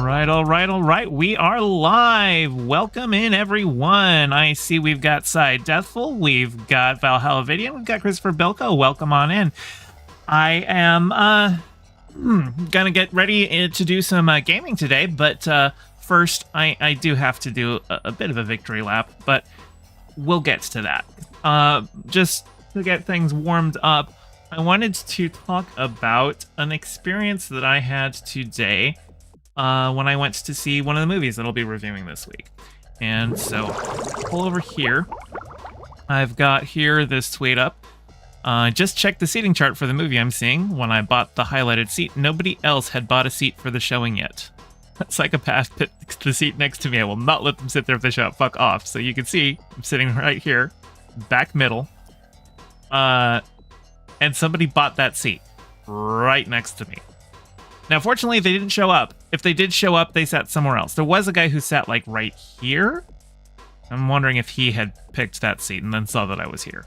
All right. We are live. Welcome in, everyone. I see we've got Cy Deathful, we've got Valhalla Video, we've got Christopher Belko. Welcome on in. I am gonna get ready to do some gaming today, but first I do have to do a bit of a victory lap, but we'll get to that. Just to get things warmed up, I wanted to talk about an experience that I had today when I went to see one of the movies that I'll be reviewing this week. And so, pull over here. I've got here this tweet up. Just checked the seating chart for the movie I'm seeing. When I bought the highlighted seat, nobody else had bought a seat for the showing yet. That psychopath picked the seat next to me. I will not let them sit there if they show up. Fuck off. So you can see, I'm sitting right here, back middle. And somebody bought that seat right next to me. Now, fortunately, they didn't show up. If they did show up, they sat somewhere else. There was a guy who sat, like, right here. I'm wondering if he had picked that seat and then saw that I was here.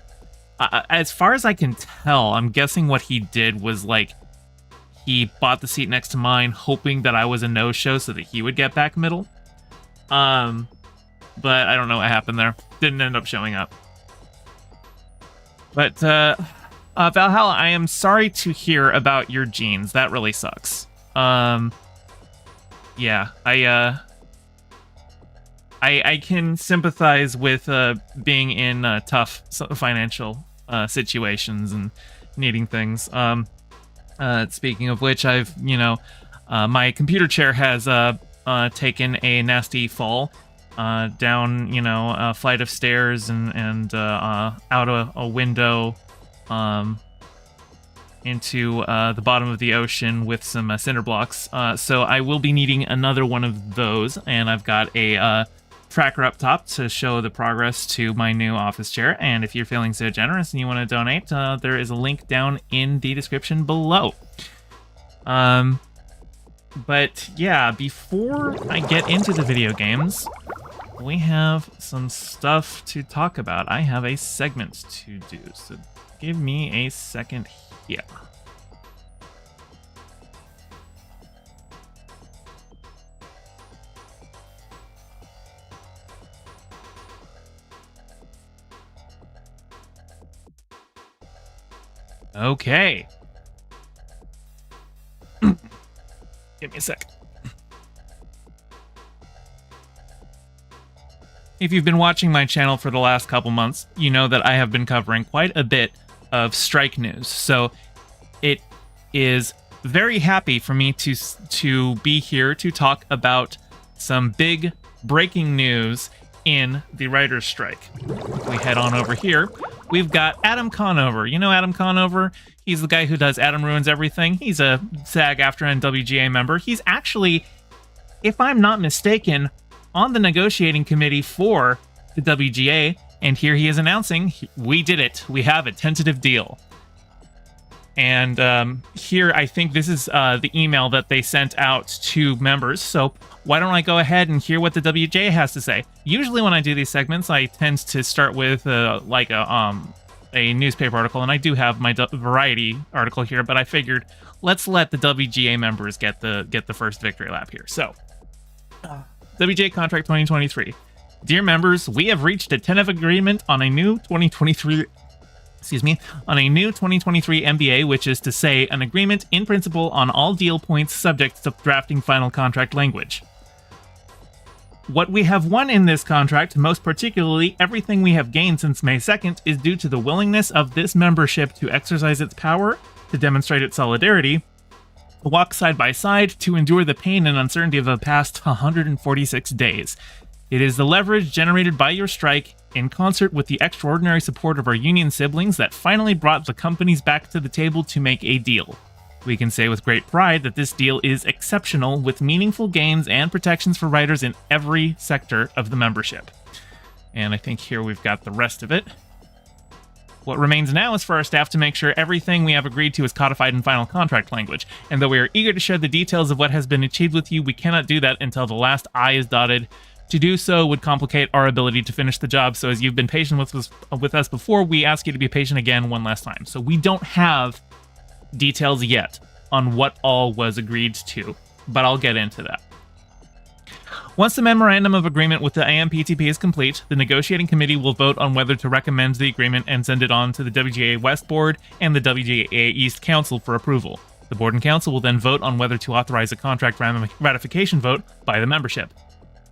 As far as I can tell, I'm guessing what he did was, like, he bought the seat next to mine, hoping that I was a no-show so that he would get back middle. But I don't know what happened there. Didn't end up showing up. But, Valhalla, I am sorry to hear about your jeans. That really sucks. Yeah, I can sympathize with being in tough financial situations and needing things. Speaking of which, I've, my computer chair has taken a nasty fall down, a flight of stairs and out a window into the bottom of the ocean with some cinder blocks. So I will be needing another one of those, and I've got a tracker up top to show the progress to my new office chair. And if you're feeling so generous and you want to donate, there is a link down in the description below. But yeah, before I get into the video games, we have some stuff to talk about. I have a segment to do, so give me a second here. Okay. Give me a sec. If you've been watching my channel for the last couple months, you know that I have been covering quite a bit of strike news. So it is very happy for me to be here to talk about some big breaking news in the writer's strike. If we head on over here, we've got Adam Conover. You know Adam Conover? He's the guy who does Adam Ruins Everything. He's a SAG-AFTRA and WGA member. He's actually, if I'm not mistaken, on the negotiating committee for the WGA, and here he is announcing, we did it. We have a tentative deal. And here, I think this is the email that they sent out to members. So why don't I go ahead and hear what the WGA has to say? Usually when I do these segments, I tend to start with a newspaper article, and I do have my Variety article here, but I figured let's let the WGA members get the first victory lap here. So, WGA Contract 2023. Dear members, we have reached a tentative agreement on a new 2023 MBA, which is to say an agreement in principle on all deal points subject to drafting final contract language. What we have won in this contract, most particularly everything we have gained since May 2nd, is due to the willingness of this membership to exercise its power, to demonstrate its solidarity, to walk side by side, to endure the pain and uncertainty of the past 146 days. It is the leverage generated by your strike, in concert with the extraordinary support of our union siblings, that finally brought the companies back to the table to make a deal. We can say with great pride that this deal is exceptional, with meaningful gains and protections for writers in every sector of the membership. And I think here we've got the rest of it. What remains now is for our staff to make sure everything we have agreed to is codified in final contract language. And though we are eager to share the details of what has been achieved with you, we cannot do that until the last I is dotted. To do so would complicate our ability to finish the job, so as you've been patient with us before, we ask you to be patient again one last time. So we don't have details yet on what all was agreed to, but I'll get into that. Once the memorandum of agreement with the AMPTP is complete, the negotiating committee will vote on whether to recommend the agreement and send it on to the WGA West Board and the WGA East Council for approval. The board and council will then vote on whether to authorize a contract ratification vote by the membership.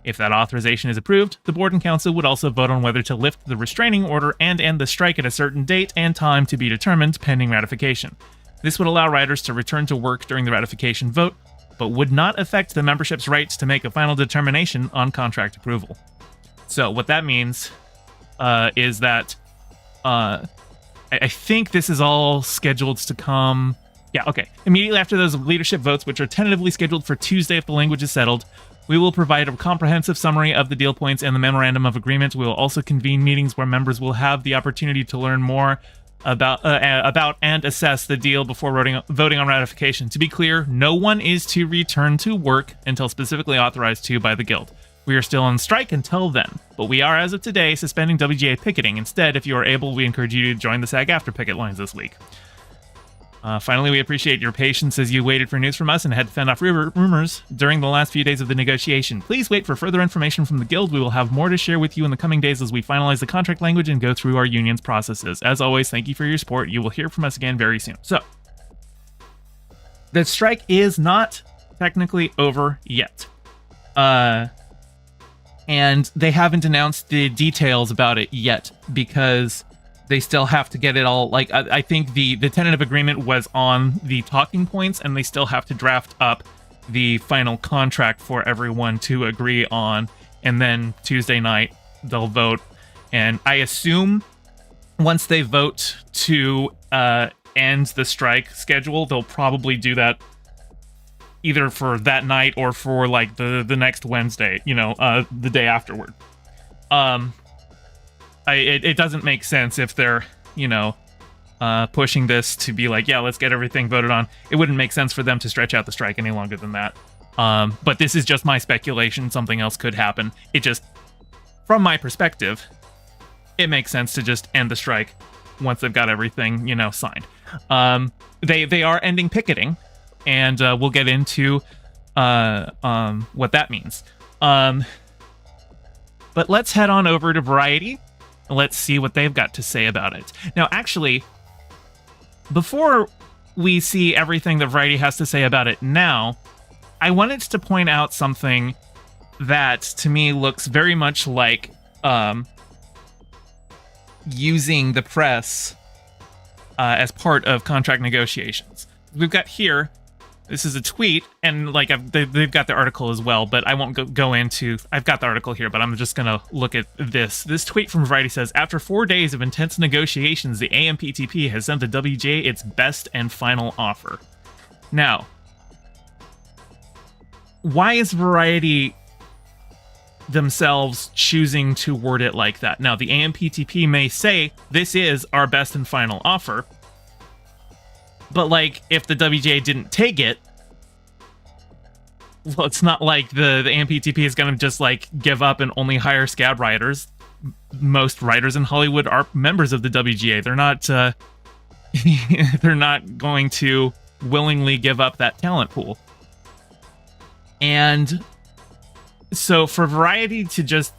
If that authorization is approved, the board and council would also vote on whether to lift the restraining order and end the strike at a certain date and time to be determined pending ratification. This would allow riders to return to work during the ratification vote, but would not affect the membership's rights to make a final determination on contract approval. So what that means is that I think this is all scheduled to come... Yeah, okay. Immediately after those leadership votes, which are tentatively scheduled for Tuesday if the language is settled, we will provide a comprehensive summary of the deal points and the memorandum of agreement. We will also convene meetings where members will have the opportunity to learn more about and assess the deal before voting on ratification. To be clear, no one is to return to work until specifically authorized to by the Guild. We are still on strike until then, but we are, as of today, suspending WGA picketing. Instead, if you are able, we encourage you to join the SAG-AFTRA picket lines this week. Finally, we appreciate your patience as you waited for news from us and had to fend off rumors during the last few days of the negotiation. Please wait for further information from the Guild. We will have more to share with you in the coming days as we finalize the contract language and go through our union's processes. As always, thank you for your support. You will hear from us again very soon. So, the strike is not technically over yet. And they haven't announced the details about it yet because they still have to get it all, like, I think the tentative agreement was on the talking points, and they still have to draft up the final contract for everyone to agree on, and then Tuesday night, they'll vote, and I assume once they vote to end the strike schedule, they'll probably do that either for that night or for, like, the next Wednesday, the day afterward. It doesn't make sense if they're, pushing this to be like, yeah, let's get everything voted on. It wouldn't make sense for them to stretch out the strike any longer than that. But this is just my speculation. Something else could happen. It just, from my perspective, it makes sense to just end the strike once they've got everything, signed. They are ending picketing, and we'll get into what that means. But let's head on over to Variety. Let's see what they've got to say about it. Now, actually, before we see everything that Variety has to say about it now, I wanted to point out something that, to me, looks very much like using the press as part of contract negotiations. We've got here, this is a tweet, and like they've got the article as well, but I won't go into... I've got the article here, but I'm just going to look at this. This tweet from Variety says, after 4 days of intense negotiations, the AMPTP has sent the WGA its best and final offer. Now, why is Variety themselves choosing to word it like that? Now, the AMPTP may say, this is our best and final offer, but, like, if the WGA didn't take it, well, it's not like the AMPTP is going to just, like, give up and only hire scab writers. Most writers in Hollywood are members of the WGA. They're not, they're not going to willingly give up that talent pool. And so for Variety to just,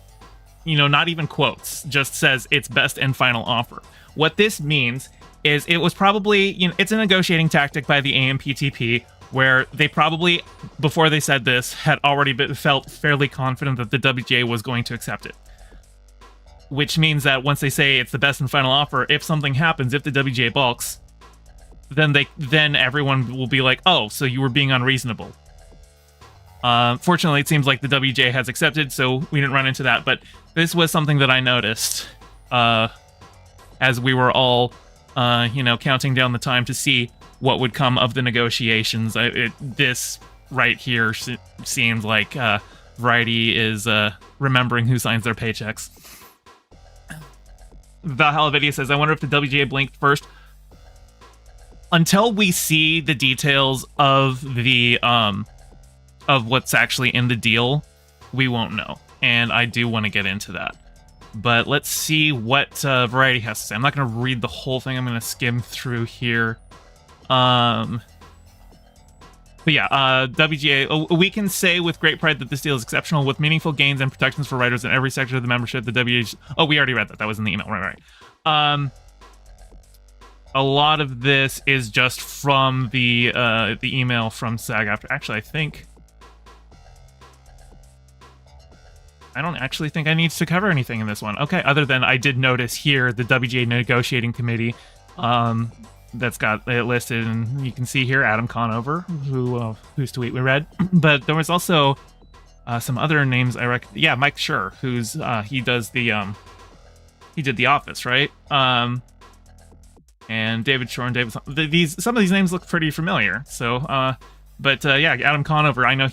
not even quotes, just says its best and final offer. What this means is it was probably, it's a negotiating tactic by the AMPTP where they probably, before they said this, had already felt fairly confident that the WGA was going to accept it. Which means that once they say it's the best and final offer, if something happens, if the WGA balks, then everyone will be like, oh, so you were being unreasonable. Fortunately, it seems like the WGA has accepted, so we didn't run into that, but this was something that I noticed as we were all counting down the time to see what would come of the negotiations. This right here seems like Variety is remembering who signs their paychecks. Valhalla Video says, I wonder if the WGA blinked first. Until we see the details of the of what's actually in the deal, we won't know. And I do want to get into that. But let's see what Variety has to say. I'm not going to read the whole thing. I'm going to skim through here. But yeah, WGA, we can say with great pride that this deal is exceptional with meaningful gains and protections for writers in every sector of the membership. The WGA, we already read that. That was in the email. Right. A lot of this is just from the email from SAG-AFTRA. Actually, I don't actually think I need to cover anything in this one. Okay, other than I did notice here the WGA negotiating committee that's got it listed, and you can see here Adam Conover, whose tweet we read. But there was also some other names I reckon. Yeah, Mike Schur, who's he does the he did The Office, right? And David Shore and David. Some of these names look pretty familiar. So, yeah, Adam Conover. I know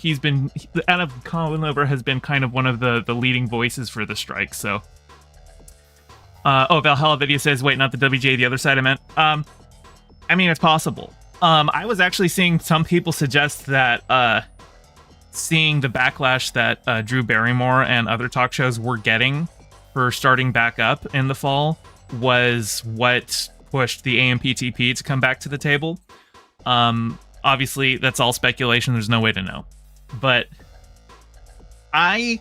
Adam Conover has been kind of one of the leading voices for the strike. So, Valhalla Video says, wait, not the WGA, the other side I meant. I mean, it's possible. I was actually seeing some people suggest that seeing the backlash that Drew Barrymore and other talk shows were getting for starting back up in the fall was what pushed the AMPTP to come back to the table. Obviously, that's all speculation. There's no way to know. But I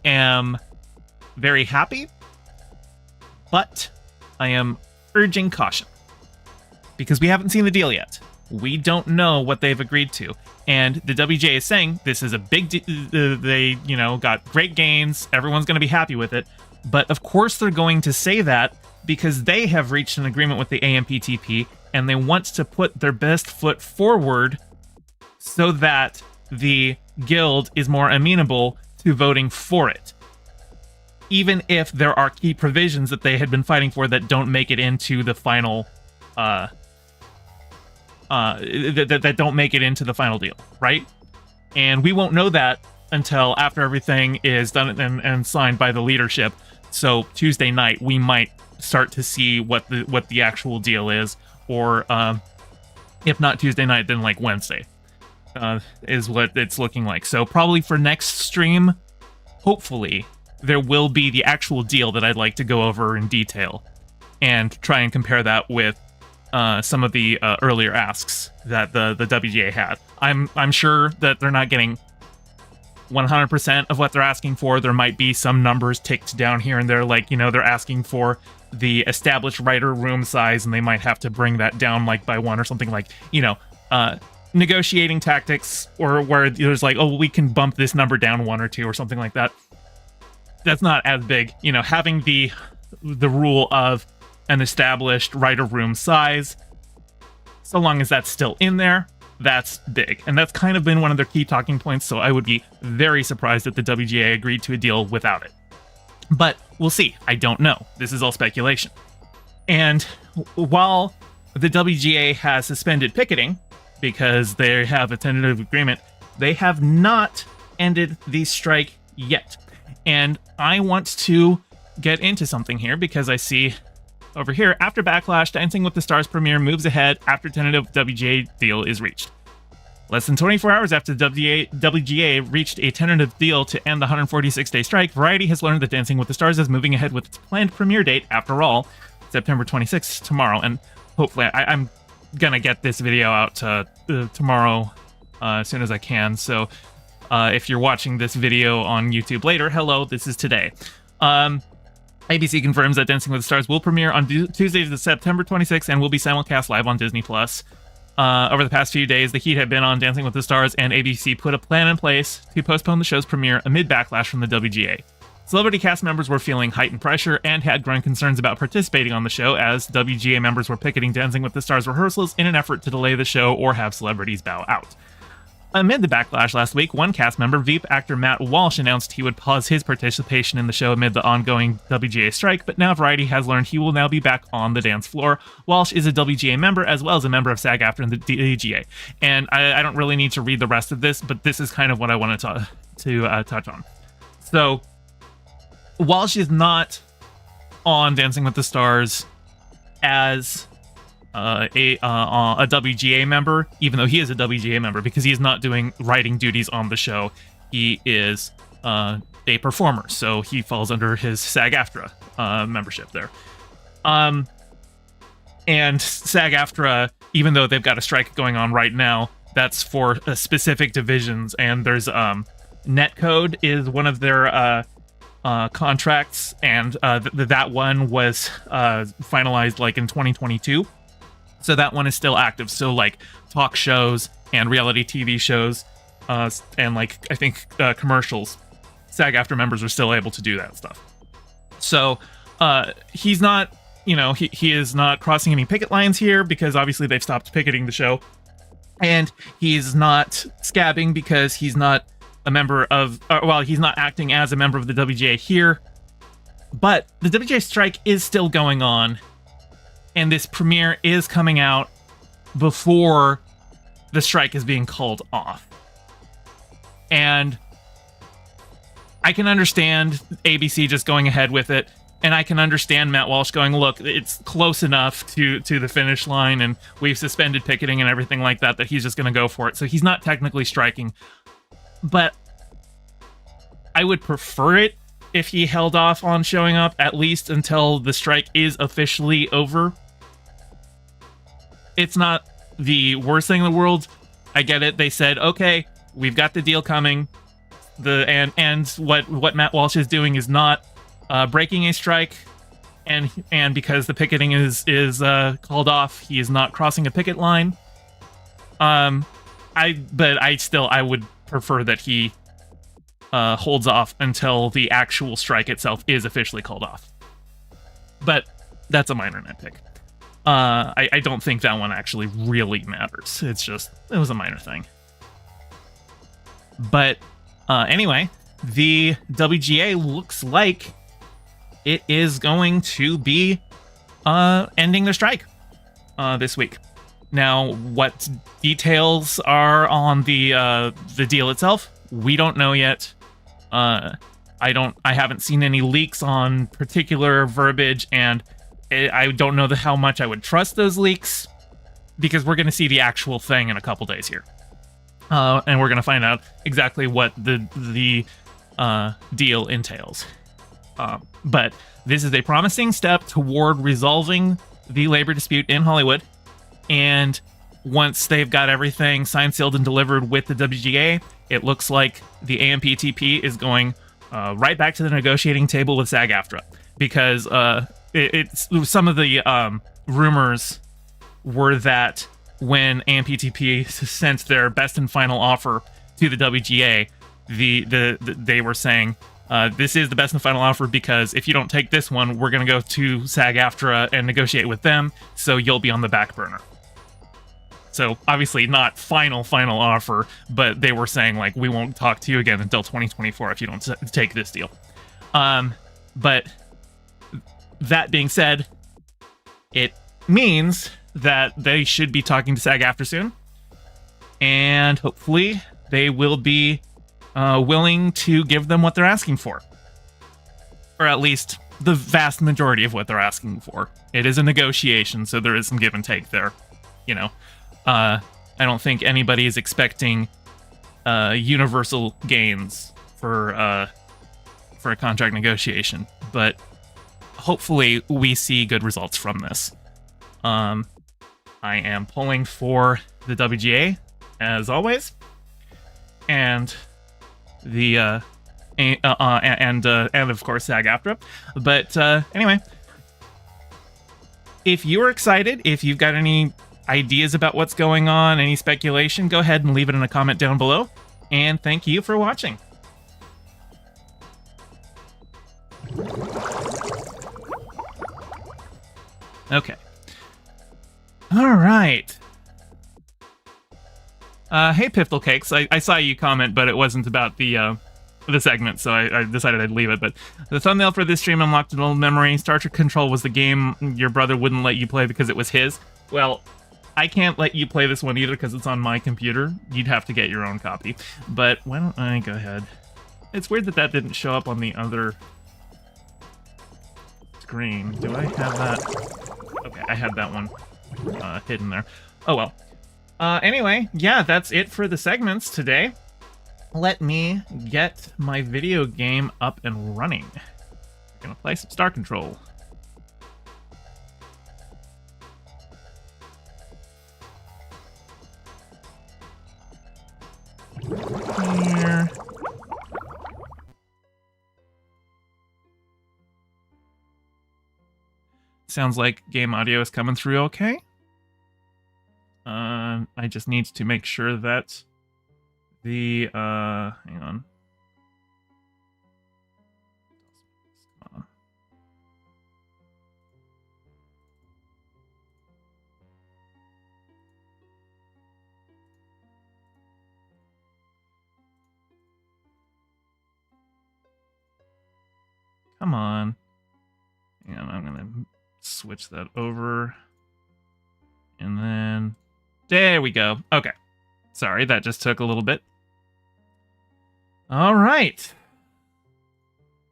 am very happy, but I am urging caution. Because we haven't seen the deal yet. We don't know what they've agreed to. And the WGA is saying this is a big deal. They, got great gains. Everyone's going to be happy with it. But of course they're going to say that because they have reached an agreement with the AMPTP and they want to put their best foot forward so that the guild is more amenable to voting for it. Even if there are key provisions that they had been fighting for that don't make it into the final that don't make it into the final deal, right? And we won't know that until after everything is done and signed by the leadership. So Tuesday night we might start to see what the actual deal is, or if not Tuesday night, then like Wednesday is what it's looking like. So probably for next stream, hopefully there will be the actual deal that I'd like to go over in detail and try and compare that with some of the earlier asks that the WGA had. I'm sure that they're not getting 100% of what they're asking for. There might be some numbers ticked down here and there, like, they're asking for the established writer room size, and they might have to bring that down like by one or something, like, negotiating tactics, or where there's like, oh, we can bump this number down one or two or something like that. That's not as big. Having the rule of an established writer room size, so long as that's still in there, that's big. And that's kind of been one of their key talking points, so I would be very surprised if the WGA agreed to a deal without it. But we'll see. I don't know. This is all speculation. And while the WGA has suspended picketing because they have a tentative agreement, they have not ended the strike yet. And I want to get into something here because I see over here, after Backlash, Dancing with the Stars premiere moves ahead after tentative WGA deal is reached. Less than 24 hours after the WGA reached a tentative deal to end the 146-day strike, Variety has learned that Dancing with the Stars is moving ahead with its planned premiere date, after all, September 26th, tomorrow. And hopefully, I'm gonna get this video out tomorrow as soon as I can. So if you're watching this video on YouTube later, hello, this is today. ABC confirms that Dancing with the Stars will premiere on Tuesday, September 26th, and will be simulcast live on Disney+. Over the past few days, the heat had been on Dancing with the Stars, and ABC put a plan in place to postpone the show's premiere amid backlash from the WGA. Celebrity cast members were feeling heightened pressure and had growing concerns about participating on the show, as WGA members were picketing Dancing with the Stars rehearsals in an effort to delay the show or have celebrities bow out. Amid the backlash last week, one cast member, Veep actor Matt Walsh, announced he would pause his participation in the show amid the ongoing WGA strike, but now Variety has learned he will now be back on the dance floor. Walsh is a WGA member, as well as a member of SAG-AFTRA and the WGA. And I don't really need to read the rest of this, but this is kind of what I wanted to touch on. So, Walsh is not on Dancing with the Stars as a WGA member, even though he is a WGA member, because he is not doing writing duties on the show. He is a performer, so he falls under his SAG-AFTRA membership there. And SAG-AFTRA, even though they've got a strike going on right now, That's for specific divisions, and there's netcode is one of their contracts, and that one was finalized like in 2022. So that one is still active. So like talk shows and reality TV shows, and like I think commercials, SAG-AFTRA members are still able to do that stuff. So he's not, he is not crossing any picket lines here, because obviously they've stopped picketing the show. And he's not scabbing because he's not a member of, he's not acting as a member of the WGA here. But the WGA strike is still going on, and this premiere is coming out before the strike is being called off. And I can understand ABC just going ahead with it, and I can understand Matt Walsh going, look, it's close enough to the finish line, and we've suspended picketing and everything like that he's just going to go for it. So he's not technically striking. But I would prefer it if he held off on showing up, at least until the strike is officially over. It's not the worst thing in the world. I get it. They said, okay, we've got the deal coming. And what Matt Walsh is doing is not breaking a strike, and because the picketing is called off, he is not crossing a picket line. I would prefer that he holds off until the actual strike itself is officially called off. But that's a minor nitpick. I don't think that one actually really matters. It was a minor thing. But anyway, the WGA looks like it is going to be ending their strike this week. Now, what details are on the deal itself, we don't know yet. I haven't seen any leaks on particular verbiage, and I don't know how much I would trust those leaks, because we're going to see the actual thing in a couple days here. And we're going to find out exactly what the deal entails. But this is a promising step toward resolving the labor dispute in Hollywood. And once they've got everything signed, sealed, and delivered with the WGA, it looks like the AMPTP is going right back to the negotiating table with SAG-AFTRA. Because it's some of the rumors were that when AMPTP sent their best and final offer to the WGA, they were saying, this is the best and final offer, because if you don't take this one, we're going to go to SAG-AFTRA and negotiate with them, so you'll be on the back burner. So obviously not final offer, but they were saying, like, we won't talk to you again until 2024 if you don't take this deal. But that being said, it means that they should be talking to SAG-AFTRA soon, and hopefully they will be willing to give them what they're asking for, or at least the vast majority of what they're asking for. It is a negotiation, so there is some give and take there. I don't think anybody is expecting universal gains for a contract negotiation, but hopefully we see good results from this. I am pulling for the WGA, as always, and the and of course SAG-AFTRA. But anyway, if you're excited, if you've got any ideas about what's going on, any speculation, go ahead and leave it in a comment down below. And thank you for watching. Okay. All right. Hey, Piftle Cakes. I saw you comment, but it wasn't about the segment, so I decided I'd leave it. But the thumbnail for this stream unlocked an old memory. Star Trek Control was the game your brother wouldn't let you play because it was his. Well, I can't let you play this one either because it's on my computer. You'd have to get your own copy. But why don't I go ahead? It's weird that didn't show up on the other screen. Do I have that? Okay, I had that one hidden there. Oh well. Anyway, yeah, that's it for the segments today. Let me get my video game up and running. I'm gonna play some Star Control. Sounds like game audio is coming through okay. I just need to make sure that the, hang on. Come on. And I'm going to switch that over. And then there we go. Okay. Sorry, that just took a little bit. All right.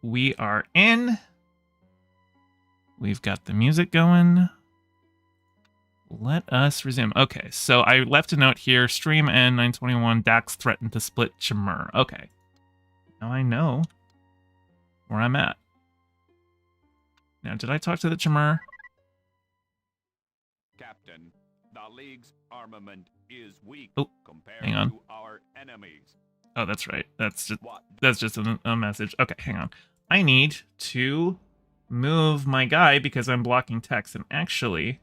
We are in. We've got the music going. Let us resume. Okay, so I left a note here. Stream N921 Dax threatened to split Chimur. Okay. Now I know where I'm at. Now, did I talk to the Chimur? Captain, the League's armament is weak compared hang on. to our enemies. Oh, that's right. That's just a message. Okay, hang on. I need to move my guy because I'm blocking text. And actually,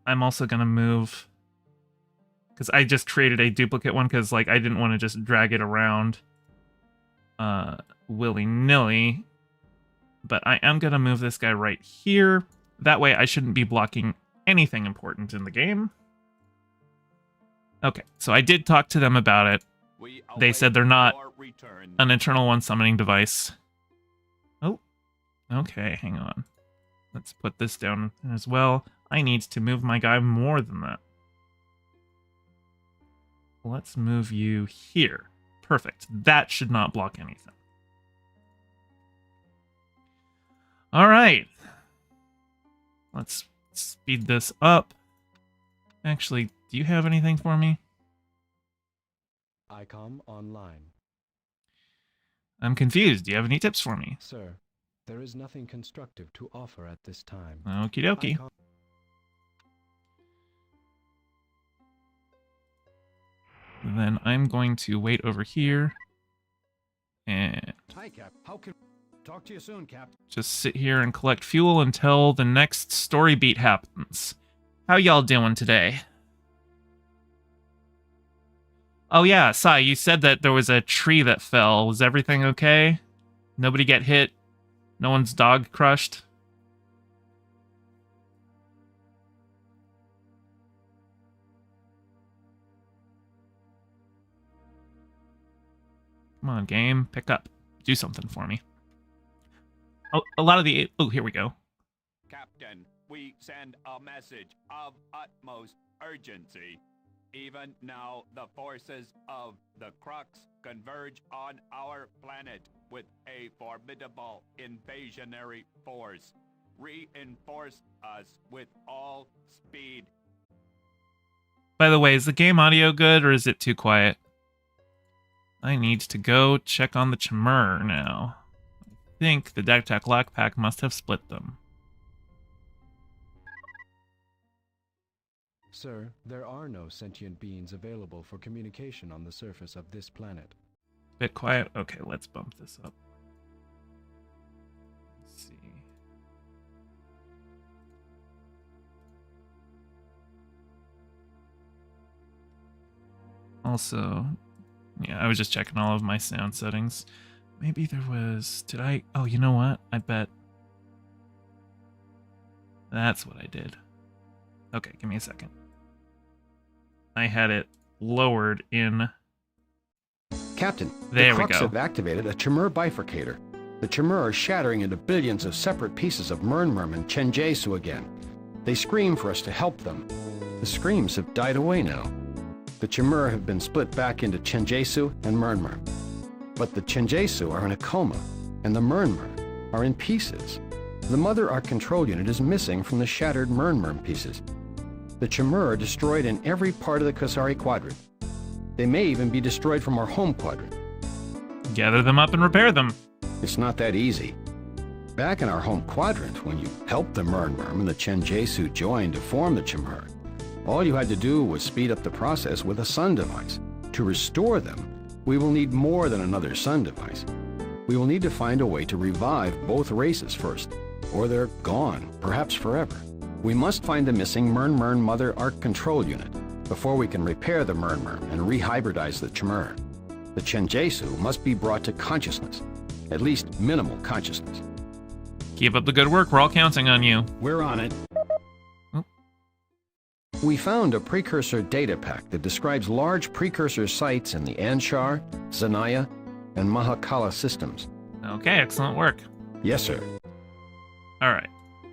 I'm also going to move... Because I just created a duplicate one because like I didn't want to just drag it around willy-nilly. But I am going to move this guy right here. That way I shouldn't be blocking anything important in the game. Okay, so I did talk to them about it. They said they're not an internal one summoning device. Oh, okay, hang on. Let's put this down as well. I need to move my guy more than that. Let's move you here. Perfect. That should not block anything. All right. Let's speed this up. Actually, do you have anything for me? ICOM online. I'm confused. Do you have any tips for me? Sir, there is nothing constructive to offer at this time. Okie dokie. Then I'm going to wait over here. And... Hi, Cap. How can... Talk to you soon, Cap. Just sit here and collect fuel until the next story beat happens. How y'all doing today? Oh yeah, Sai, you said that there was a tree that fell. Was everything okay? Nobody get hit? No one's dog crushed? Come on, game. Pick up. Do something for me. Oh, a lot of the... Oh, here we go. Captain, we send a message of utmost urgency. Even now, the forces of the Crux converge on our planet with a formidable invasionary force. Reinforce us with all speed. By the way, is the game audio good or is it too quiet? I need to go check on the Chimur now. I think the Dactac Lockpack must have split them. Sir, there are no sentient beings available for communication on the surface of this planet. Bit quiet? Okay, let's bump this up. Let's see. Also, yeah, I was just checking all of my sound settings. Maybe there was... Did I... Oh, you know what? I bet... That's what I did. Okay, give me a second. I had it lowered in... Captain, there the we Crux go. have activated a Chimur bifurcator. The Chimur are shattering into billions of separate pieces of Murnmurm and Chenjesu again. They scream for us to help them. The screams have died away now. The Chimur have been split back into Chenjesu and Murnmurm. But the Chenjesu are in a coma, and the Murnmurm are in pieces. The Mother Ark control unit is missing from the shattered Murnmurm pieces. The Chimur are destroyed in every part of the Kasari Quadrant. They may even be destroyed from our home quadrant. Gather them up and repair them. It's not that easy. Back in our home quadrant, when you helped the Murnmurm and the Chenjesu joined to form the Chimur, all you had to do was speed up the process with a sun device. To restore them, we will need more than another sun device. We will need to find a way to revive both races first. or they're gone, perhaps forever. We must find the missing Mern Mother Arc Control Unit before we can repair the Mern and rehybridize the Chimera. The Chenjesu must be brought to consciousness, at least minimal consciousness. Keep up the good work. We're all counting on you. We're on it. Oh. We found a precursor data pack that describes large precursor sites in the Anshar, Zanaya, and Mahakala systems. Okay, excellent work. Yes, sir. All right.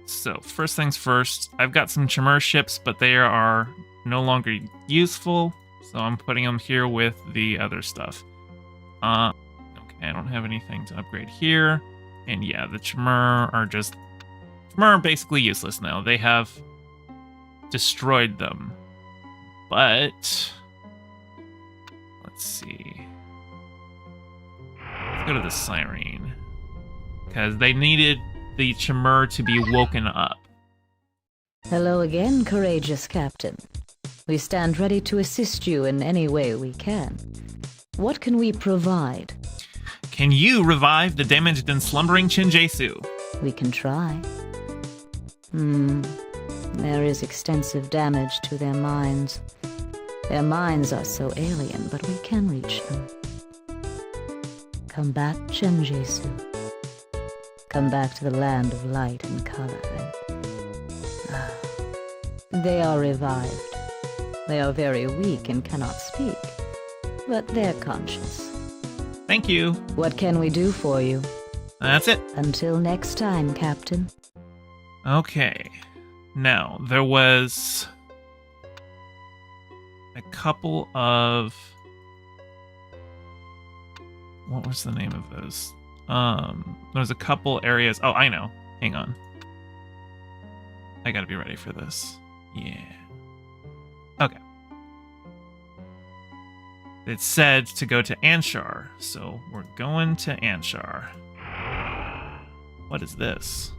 So, first things first, I've got some Chimera ships, but they are no longer useful, so I'm putting them here with the other stuff. Okay, I don't have anything to upgrade here. And yeah, the Chimera are basically useless now. They have destroyed them. But let's see. Let's go to the Cyrene, because they needed the Chimera to be woken up. Hello again, courageous Captain. We stand ready to assist you in any way we can. What can we provide? Can you revive the damaged and slumbering Chenjesu? We can try. There is extensive damage to their minds. Their minds are so alien, but we can reach them. Come back, Chenjesu. Come back to the land of light and color. They are revived. They are very weak and cannot speak, but they're conscious. Thank you. What can we do for you? That's it. Until next time, Captain. Okay. Now, there was a couple of... What was the name of those? There's a couple areas... Oh, I know. Hang on. I gotta be ready for this. Yeah. Okay. It said to go to Anshar, so we're going to Anshar. What is this?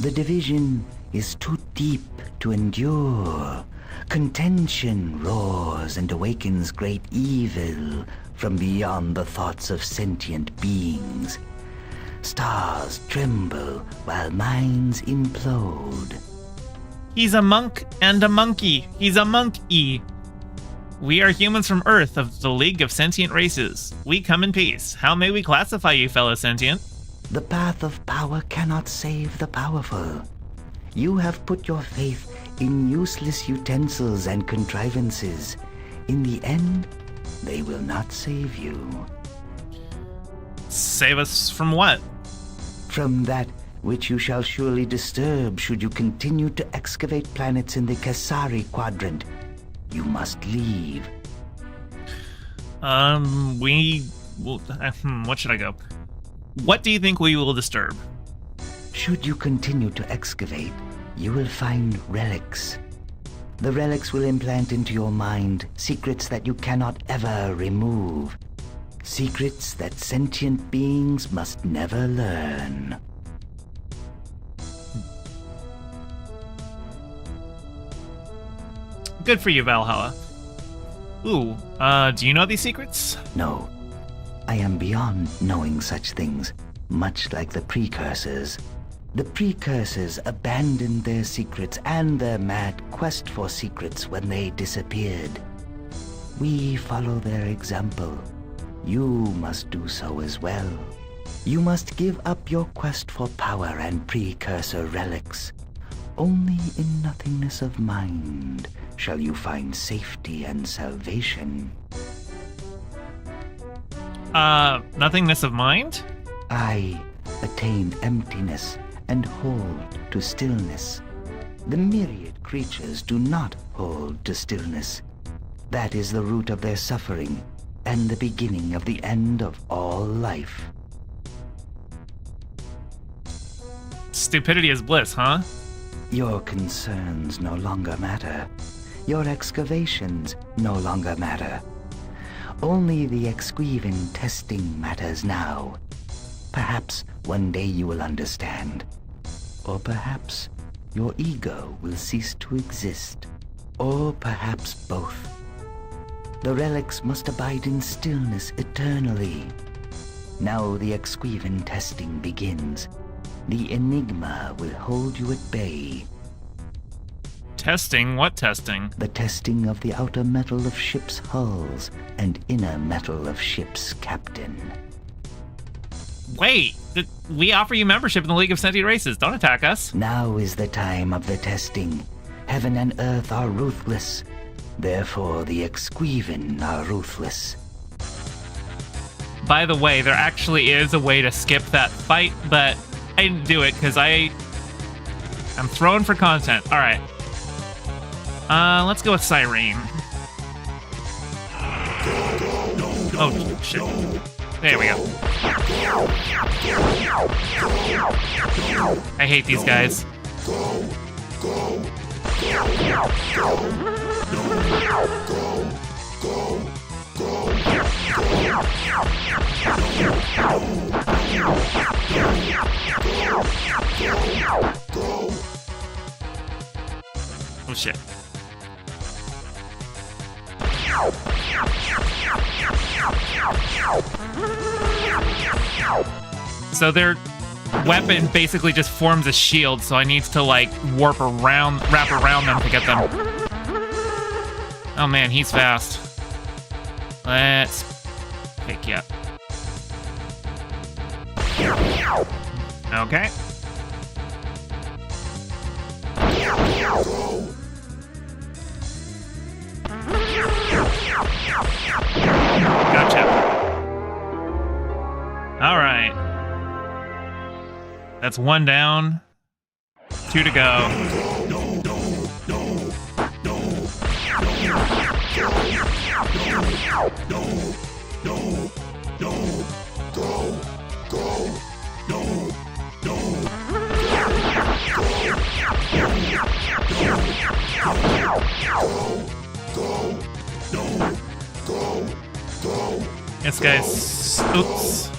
The division is too deep to endure. Contention roars and awakens great evil from beyond the thoughts of sentient beings. Stars tremble while minds implode. He's a monk and a monkey. He's a monkey. We are humans from Earth of the League of Sentient Races. We come in peace. How may we classify you, fellow sentient? The path of power cannot save the powerful. You have put your faith in useless utensils and contrivances. In the end, they will not save you. Save us from what? From that which you shall surely disturb should you continue to excavate planets in the Kasari quadrant. You must leave. What should I go? What do you think we will disturb? Should you continue to excavate, you will find relics. The relics will implant into your mind secrets that you cannot ever remove. Secrets that sentient beings must never learn. Good for you, Valhalla. Ooh, do you know these secrets? No, I am beyond knowing such things, much like the precursors. The precursors abandoned their secrets and their mad quest for secrets when they disappeared. We follow their example. You must do so as well. You must give up your quest for power and precursor relics. Only in nothingness of mind shall you find safety and salvation. Nothingness of mind? I attain emptiness and hold to stillness. The myriad creatures do not hold to stillness. That is the root of their suffering and the beginning of the end of all life. Stupidity is bliss, huh? Your concerns no longer matter. Your excavations no longer matter. Only the exquivin testing matters now. Perhaps one day you will understand. Or perhaps your ego will cease to exist. Or perhaps both. The relics must abide in stillness eternally. Now the Exquivan testing begins. The Enigma will hold you at bay. Testing? What testing? The testing of the outer metal of ships' hulls and inner metal of ships' captain. Wait! We offer you membership in the League of Sentient Races. Don't attack us. Now is the time of the testing. Heaven and earth are ruthless. Therefore, the Exquivan are ruthless. By the way, there actually is a way to skip that fight, but I didn't do it because I'm throwing for content. All right. Let's go with Cyrene. Oh, shit. There we go. I hate these guys. Oh, shit. So their weapon basically just forms a shield, so I need to like wrap around them to get them. Oh man, he's fast. Let's pick you up. Okay. Gotcha. All right. That's one down. 2 to go. This guy's... Oops.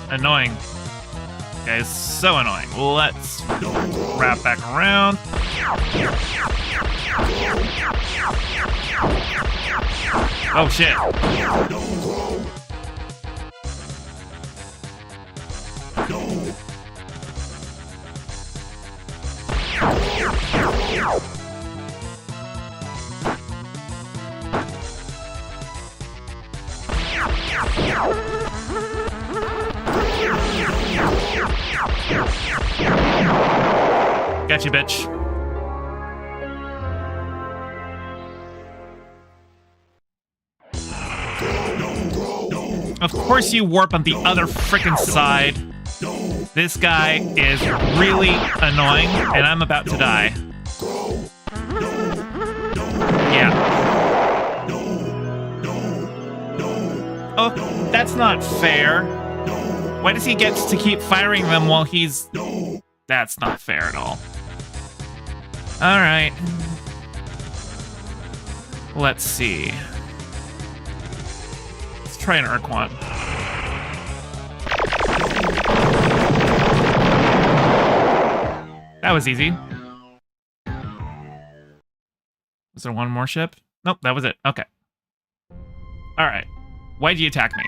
Annoying. This guy's so annoying. Let's wrap back around. Oh, shit. Gotcha, bitch. Of course you warp on the other frickin' side. This guy is really annoying, and I'm about to die. Yeah. Oh, that's not fair. Why does he get to keep firing them while he's... That's not fair at all. Alright. Let's see. Let's try an Urquant. That was easy. Was there one more ship? Nope, that was it. Okay. Alright. Why'd you attack me?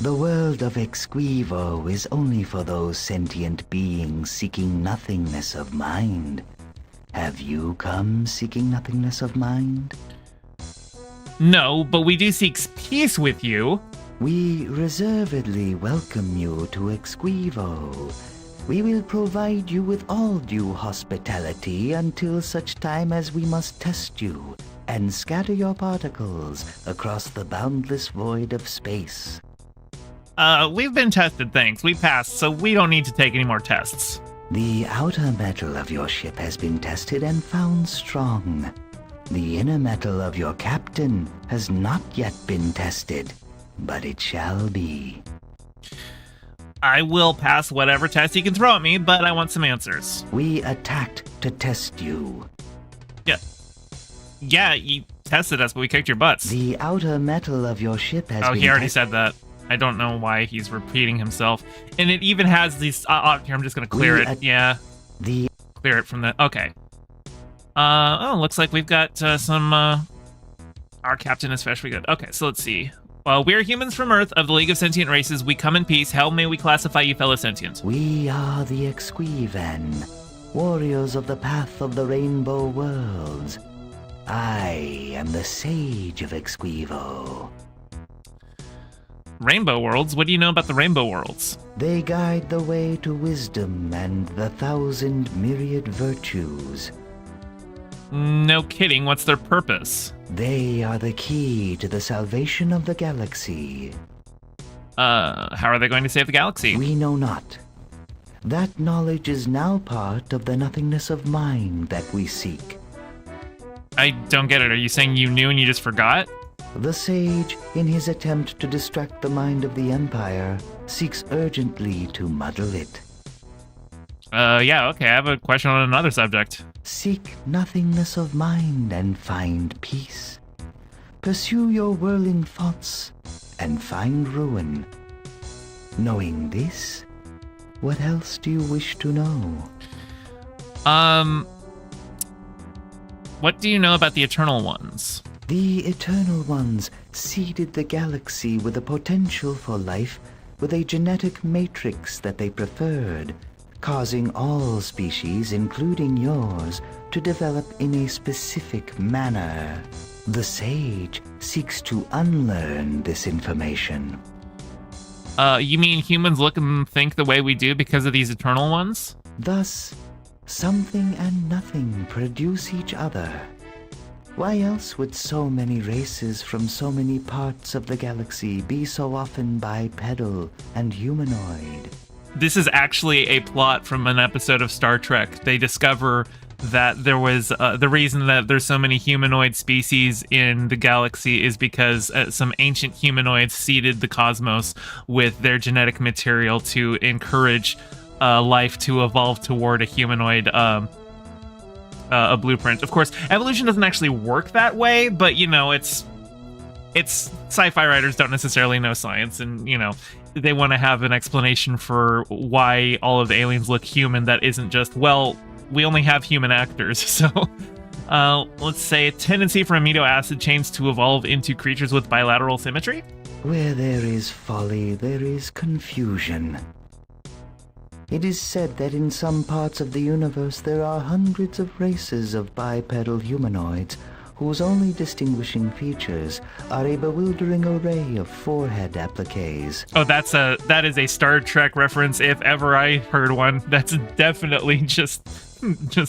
The world of Exquivo is only for those sentient beings seeking nothingness of mind. Have you come seeking nothingness of mind? No, but we do seek peace with you. We reservedly welcome you to Exquivo. We will provide you with all due hospitality until such time as we must test you and scatter your particles across the boundless void of space. We've been tested, thanks. We passed, so we don't need to take any more tests. The outer metal of your ship has been tested and found strong. The inner metal of your captain has not yet been tested, but it shall be. I will pass whatever test you can throw at me, but I want some answers. We attacked to test you. Yeah, you tested us, but we kicked your butts. The outer metal of your ship has been he already said that. I don't know why he's repeating himself. And it even has these... here, I'm just going to clear it. Yeah. Clear it from the... Okay. Looks like we've got some... our captain is especially good. Okay, so let's see. We are humans from Earth of the League of Sentient Races. We come in peace. How may we classify you fellow sentients? We are the Exquiven, warriors of the path of the rainbow worlds. I am the sage of Exquivo. Rainbow worlds? What do you know about the rainbow worlds? They guide the way to wisdom and the 1,000 myriad virtues. No kidding. What's their purpose? They are the key to the salvation of the galaxy. How are they going to save the galaxy? We know not. That knowledge is now part of the nothingness of mind that we seek. I don't get it. Are you saying you knew and you just forgot? The sage, in his attempt to distract the mind of the Empire, seeks urgently to muddle it. Yeah, okay. I have a question on another subject. Seek nothingness of mind and find peace. Pursue your whirling thoughts and find ruin. Knowing this, what else do you wish to know? What do you know about the Eternal Ones? The Eternal Ones seeded the galaxy with a potential for life with a genetic matrix that they preferred, causing all species, including yours, to develop in a specific manner. The sage seeks to unlearn this information. You mean humans look and think the way we do because of these Eternal Ones? Thus, something and nothing produce each other. Why else would so many races from so many parts of the galaxy be so often bipedal and humanoid? This is actually a plot from an episode of Star Trek. They discover that there was the reason that there's so many humanoid species in the galaxy is because some ancient humanoids seeded the cosmos with their genetic material to encourage life to evolve toward a humanoid a blueprint. Of course, evolution doesn't actually work that way, but you know, it's sci-fi writers don't necessarily know science, and you know, they want to have an explanation for why all of the aliens look human that isn't just, well, we only have human actors. So let's say a tendency for amino acid chains to evolve into creatures with bilateral symmetry. Where there is folly, there is confusion. It is said that in some parts of the universe there are hundreds of races of bipedal humanoids whose only distinguishing features are a bewildering array of forehead appliques. Oh, that is a Star Trek reference if ever I heard one. That's definitely just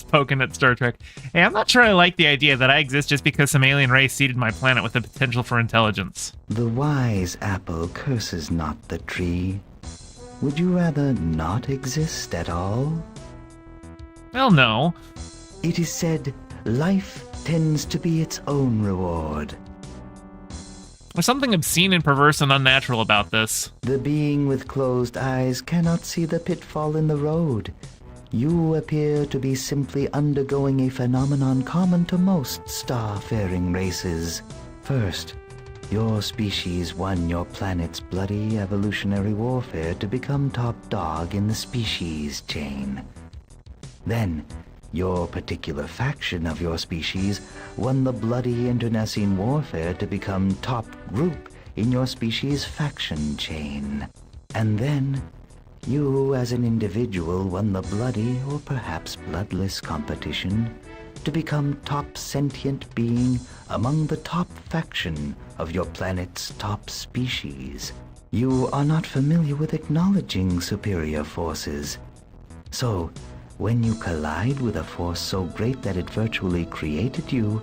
poking at Star Trek. Hey, I'm not sure I like the idea that I exist just because some alien race seeded my planet with the potential for intelligence. The wise apple curses not the tree. Would you rather not exist at all? Well, no. It is said, life tends to be its own reward. There's something obscene and perverse and unnatural about this. The being with closed eyes cannot see the pitfall in the road. You appear to be simply undergoing a phenomenon common to most star-faring races. First, your species won your planet's bloody evolutionary warfare to become top dog in the species chain. Then, your particular faction of your species won the bloody internecine warfare to become top group in your species' faction chain. And then, you as an individual won the bloody or perhaps bloodless competition to become top sentient being among the top faction of your planet's top species. You are not familiar with acknowledging superior forces. So, when you collide with a force so great that it virtually created you,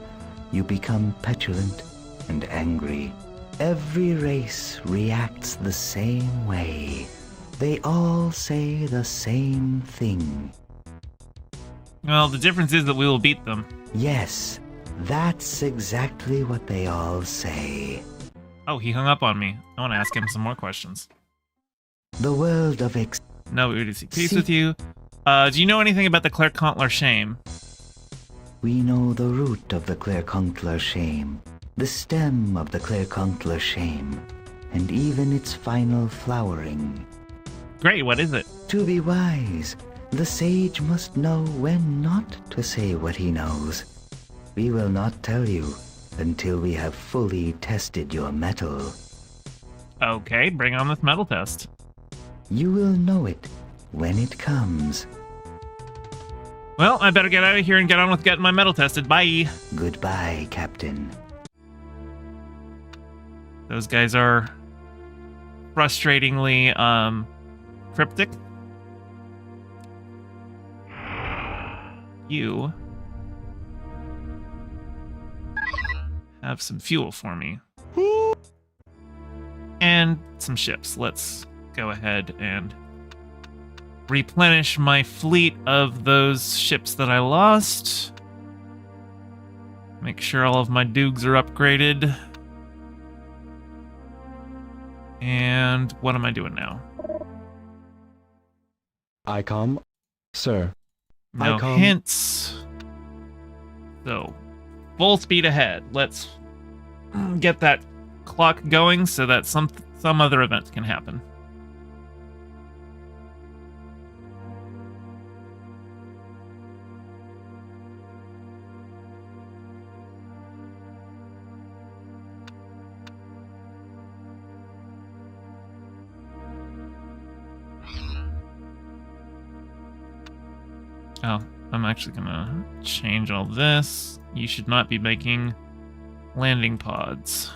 you become petulant and angry. Every race reacts the same way. They all say the same thing. Well, the difference is that we will beat them. Yes, that's exactly what they all say. Oh, he hung up on me. I want to ask him some more questions. The world of No, we would seek peace with you. Do you know anything about the Claircontler shame? We know the root of the Claircontler shame, the stem of the Claircontler shame, and even its final flowering. Great, what is it? To be wise, the sage must know when not to say what he knows. We will not tell you until we have fully tested your mettle. Okay, bring on this metal test. You will know it when it comes. Well, I better get out of here and get on with getting my metal tested. Bye! Goodbye, Captain. Those guys are frustratingly, cryptic. You have some fuel for me. And some ships. Let's go ahead and replenish my fleet of those ships that I lost. Make sure all of my Doogs are upgraded. And what am I doing now? ICOM, sir. No ICOM. hints. So, full speed ahead. Let's get that clock going so that some other event can happen. Oh, I'm actually gonna change all this. You should not be making landing pods.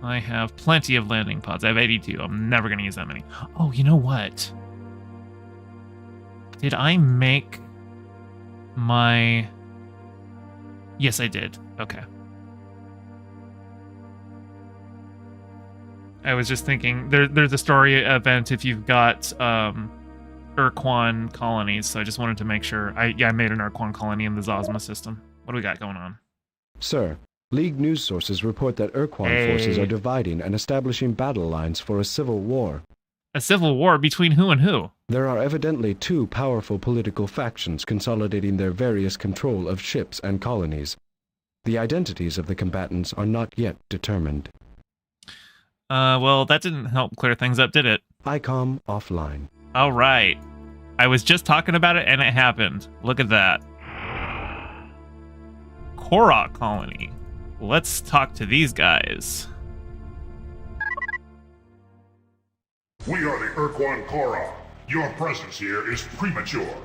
I have plenty of landing pods. I have 82. I'm never gonna use that many. Oh, you know what? Did I make my... Yes, I did. Okay. I was just thinking, there's a story event if you've got, Urquan colonies, so I just wanted to make sure. I made an Urquan colony in the Zosma system. What do we got going on? Sir, League news sources report that Urquan forces are dividing and establishing battle lines for a civil war. A civil war between who and who? There are evidently two powerful political factions consolidating their various control of ships and colonies. The identities of the combatants are not yet determined. Well, that didn't help clear things up, did it? ICOM offline. All right. I was just talking about it, and it happened. Look at that. Korra colony. Let's talk to these guys. We are the Urquan Korra. Your presence here is premature.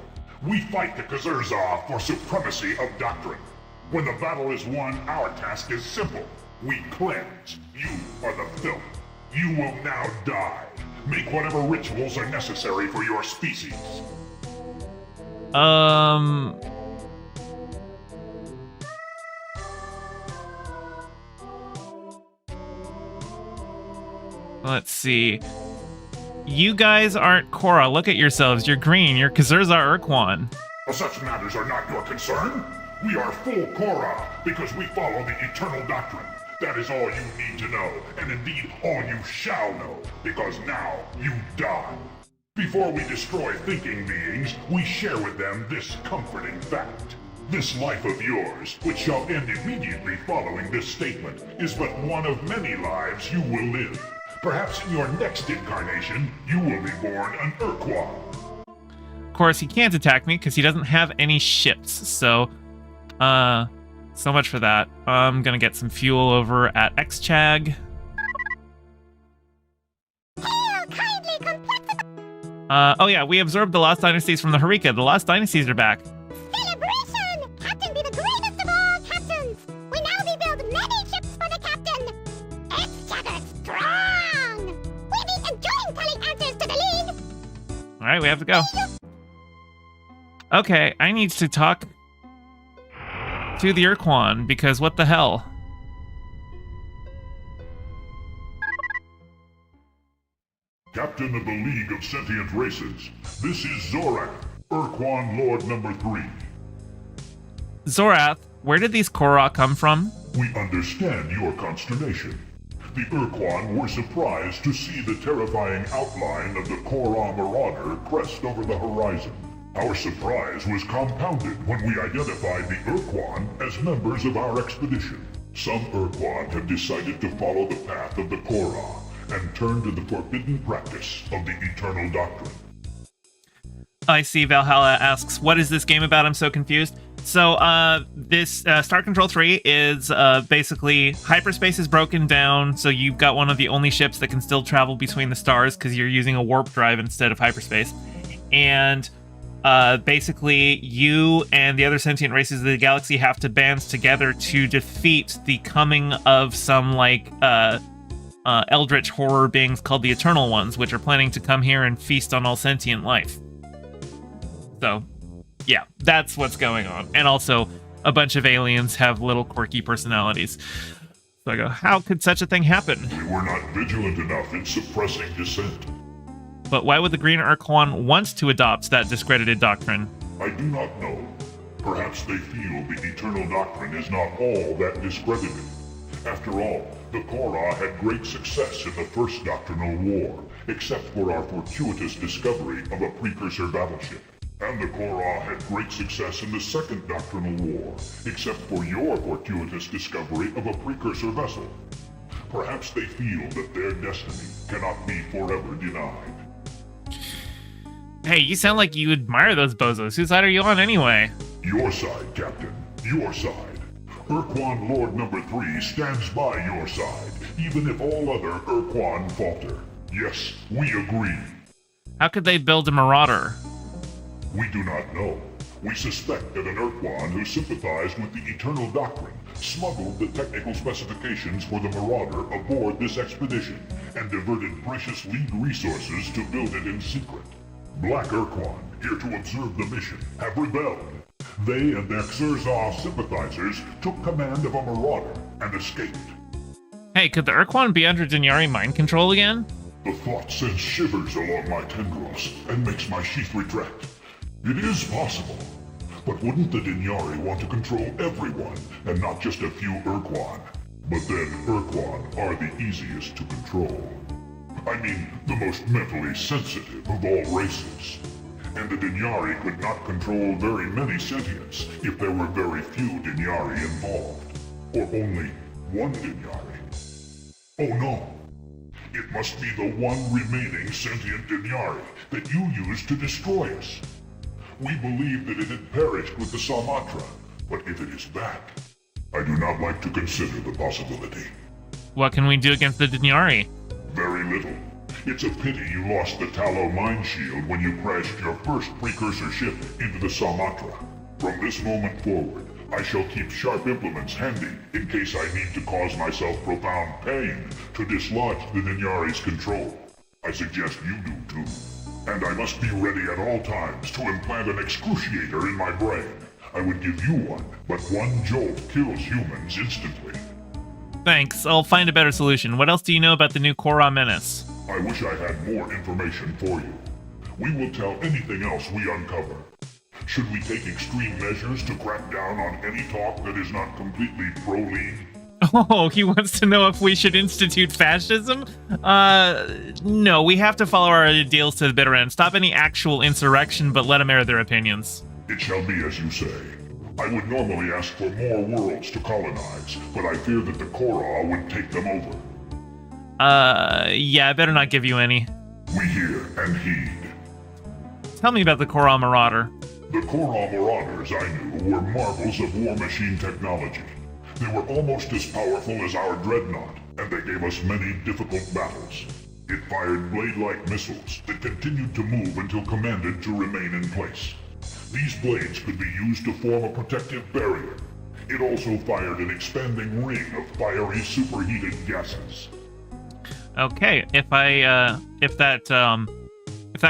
We fight the Kazurza for supremacy of doctrine. When the battle is won, our task is simple. We cleanse. You are the filth. You will now die. Make whatever rituals are necessary for your species. Let's see. You guys aren't Korra. Look at yourselves. You're green. You're Kazurza Urquan. Such matters are not your concern. We are full Korra because we follow the eternal doctrine. That is all you need to know, and indeed all you shall know, because now you die. Before we destroy thinking beings, we share with them this comforting fact. This life of yours, which shall end immediately following this statement, is but one of many lives you will live. Perhaps in your next incarnation, you will be born an Urquan. Of course, he can't attack me because he doesn't have any ships, so, so much for that. I'm gonna get some fuel over at Xchag. Oh yeah, we absorbed the Lost Dynasties from the Harika. The Lost Dynasties are back. Celebration! Captain be the greatest of all captains! We now rebuild many ships for the captain! Xchag strong! We'll be enjoying telling answers to the League! Alright, we have to go. Okay, I need to talk to the Urquan, because what the hell? Captain of the League of Sentient Races, this is Zorath, Urquan Lord number 3. Zorath, where did these Korra come from? We understand your consternation. The Urquan were surprised to see the terrifying outline of the Korra Marauder crest over the horizon. Our surprise was compounded when we identified the Urquan as members of our expedition. Some Urquan have decided to follow the path of the Korra and turn to the forbidden practice of the Eternal Doctrine. I see Valhalla asks, what is this game about? I'm so confused. So this Star Control 3 is basically hyperspace is broken down, so you've got one of the only ships that can still travel between the stars because you're using a warp drive instead of hyperspace. And basically you and the other sentient races of the galaxy have to band together to defeat the coming of some like eldritch horror beings called the Eternal Ones, which are planning to come here and feast on all sentient life. So yeah, that's what's going on. And also, a bunch of aliens have little quirky personalities. So I go, how could such a thing happen? We were not vigilant enough in suppressing dissent. But why would the Green Urquan want to adopt that discredited doctrine? I do not know. Perhaps they feel the Eternal Doctrine is not all that discredited. After all, the Korra had great success in the first doctrinal war, except for our fortuitous discovery of a precursor battleship. And the Korra had great success in the second doctrinal war, except for your fortuitous discovery of a precursor vessel. Perhaps they feel that their destiny cannot be forever denied. Hey, you sound like you admire those bozos. Whose side are you on anyway? Your side, Captain. Your side. Urquan Lord Number 3 stands by your side, even if all other Urquan falter. Yes, we agree. How could they build a Marauder? We do not know. We suspect that an Urquan who sympathized with the Eternal Doctrine smuggled the technical specifications for the Marauder aboard this expedition and diverted precious League resources to build it in secret. Black Urquan, here to observe the mission, have rebelled. They and their Xerzah sympathizers took command of a Marauder and escaped. Hey, could the Urquan be under Dinyari mind control again? The thought sends shivers along my tendrils and makes my sheath retract. It is possible, but wouldn't the Dinyari want to control everyone and not just a few Urquan? But then Urquan are the easiest to control. I mean, the most mentally sensitive of all races. And the Dinyari could not control very many sentients if there were very few Dinyari involved. Or only one Dinyari. Oh no! It must be the one remaining sentient Dinyari that you used to destroy us. We believed that it had perished with the Samatra, but if it is back, I do not like to consider the possibility. What can we do against the Dinyari? Very little. It's a pity you lost the Tallow Mine Shield when you crashed your first precursor ship into the Samatra. From this moment forward, I shall keep sharp implements handy in case I need to cause myself profound pain to dislodge the Dinyari's control. I suggest you do too. And I must be ready at all times to implant an excruciator in my brain. I would give you one, but one jolt kills humans instantly. Thanks, I'll find a better solution. What else do you know about the new Korra menace? I wish I had more information for you. We will tell anything else we uncover. Should we take extreme measures to crack down on any talk that is not completely pro-League? Oh, he wants to know if we should institute fascism? No, we have to follow our deals to the bitter end. Stop any actual insurrection, but let them air their opinions. It shall be as you say. I would normally ask for more worlds to colonize, but I fear that the Korra would take them over. Yeah, I better not give you any. We hear and heed. Tell me about the Korra Marauder. The Korra Marauders I knew were marvels of war machine technology. They were almost as powerful as our Dreadnought, and they gave us many difficult battles. It fired blade-like missiles that continued to move until commanded to remain in place. These blades could be used to form a protective barrier. It also fired an expanding ring of fiery superheated gases. Okay, if that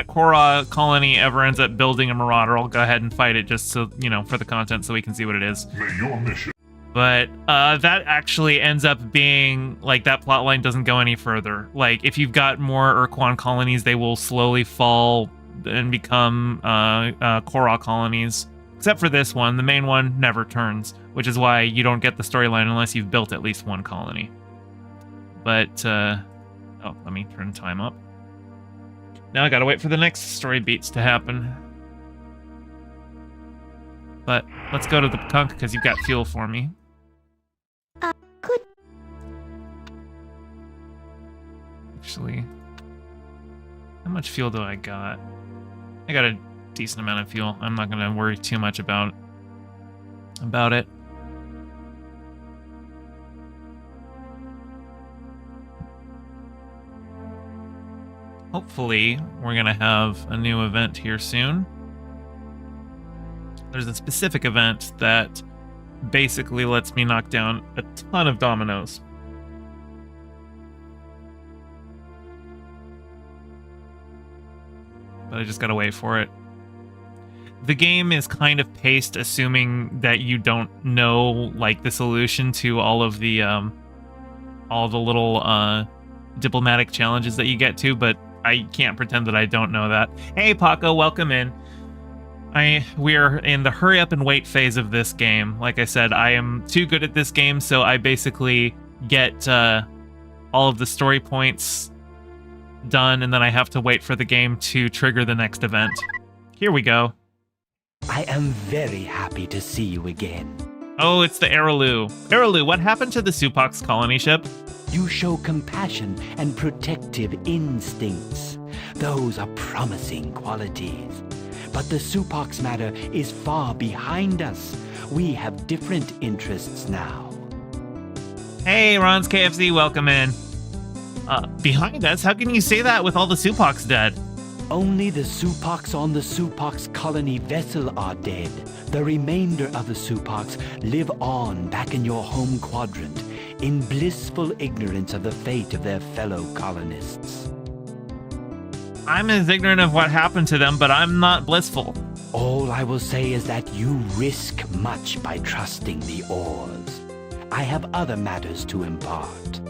Korra colony ever ends up building a Marauder, I'll go ahead and fight it just so, for the content so we can see what it is. May your mission... But that actually ends up being, like, that plotline doesn't go any further. Like, if you've got more Urquan colonies, they will slowly fall and become Korra colonies. Except for this one, the main one never turns, which is why you don't get the storyline unless you've built at least one colony. But, oh, let me turn time up. Now I gotta wait for the next story beats to happen. But let's go to the Punk because you've got fuel for me. Good. Actually, how much fuel do I got? I got a decent amount of fuel. I'm not gonna worry too much about about it. Hopefully, we're going to have a new event here soon. There's a specific event that basically lets me knock down a ton of dominoes. But I just gotta wait for it. The game is kind of paced assuming that you don't know, like, the solution to all the little diplomatic challenges that you get to, but I can't pretend that I don't know that. Hey, Paco, welcome in. We're in the hurry up and wait phase of this game. Like I said, I am too good at this game, so I basically get all of the story points done, and then I have to wait for the game to trigger the next event. Here we go. I am very happy to see you again. Oh, it's the Araloo. Araloo, what happened to the Supox colony ship? You show compassion and protective instincts. Those are promising qualities. But the Supox matter is far behind us. We have different interests now. Hey, Ron's KFC, welcome in. Behind us? How can you say that with all the Supox dead? Only the Supox on the Supox colony vessel are dead. The remainder of the Supox live on back in your home quadrant, in blissful ignorance of the fate of their fellow colonists. I'm as ignorant of what happened to them, but I'm not blissful. All I will say is that you risk much by trusting the oars. I have other matters to impart.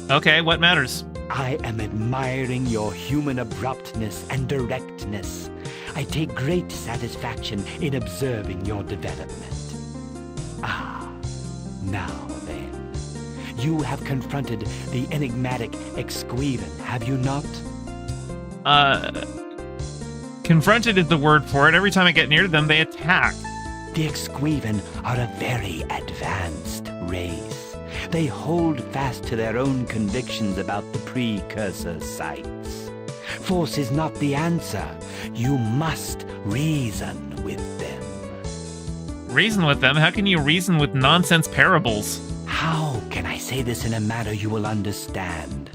Okay, what matters? I am admiring your human abruptness and directness. I take great satisfaction in observing your development. Ah, now then. You have confronted the enigmatic Exquiven, have you not? Confronted is the word for it. Every time I get near to them, they attack. The Exquiven are a very advanced race. They hold fast to their own convictions about the precursor sites. Force is not the answer. You must reason with them. Reason with them? How can you reason with nonsense parables? How can I say this in a manner you will understand?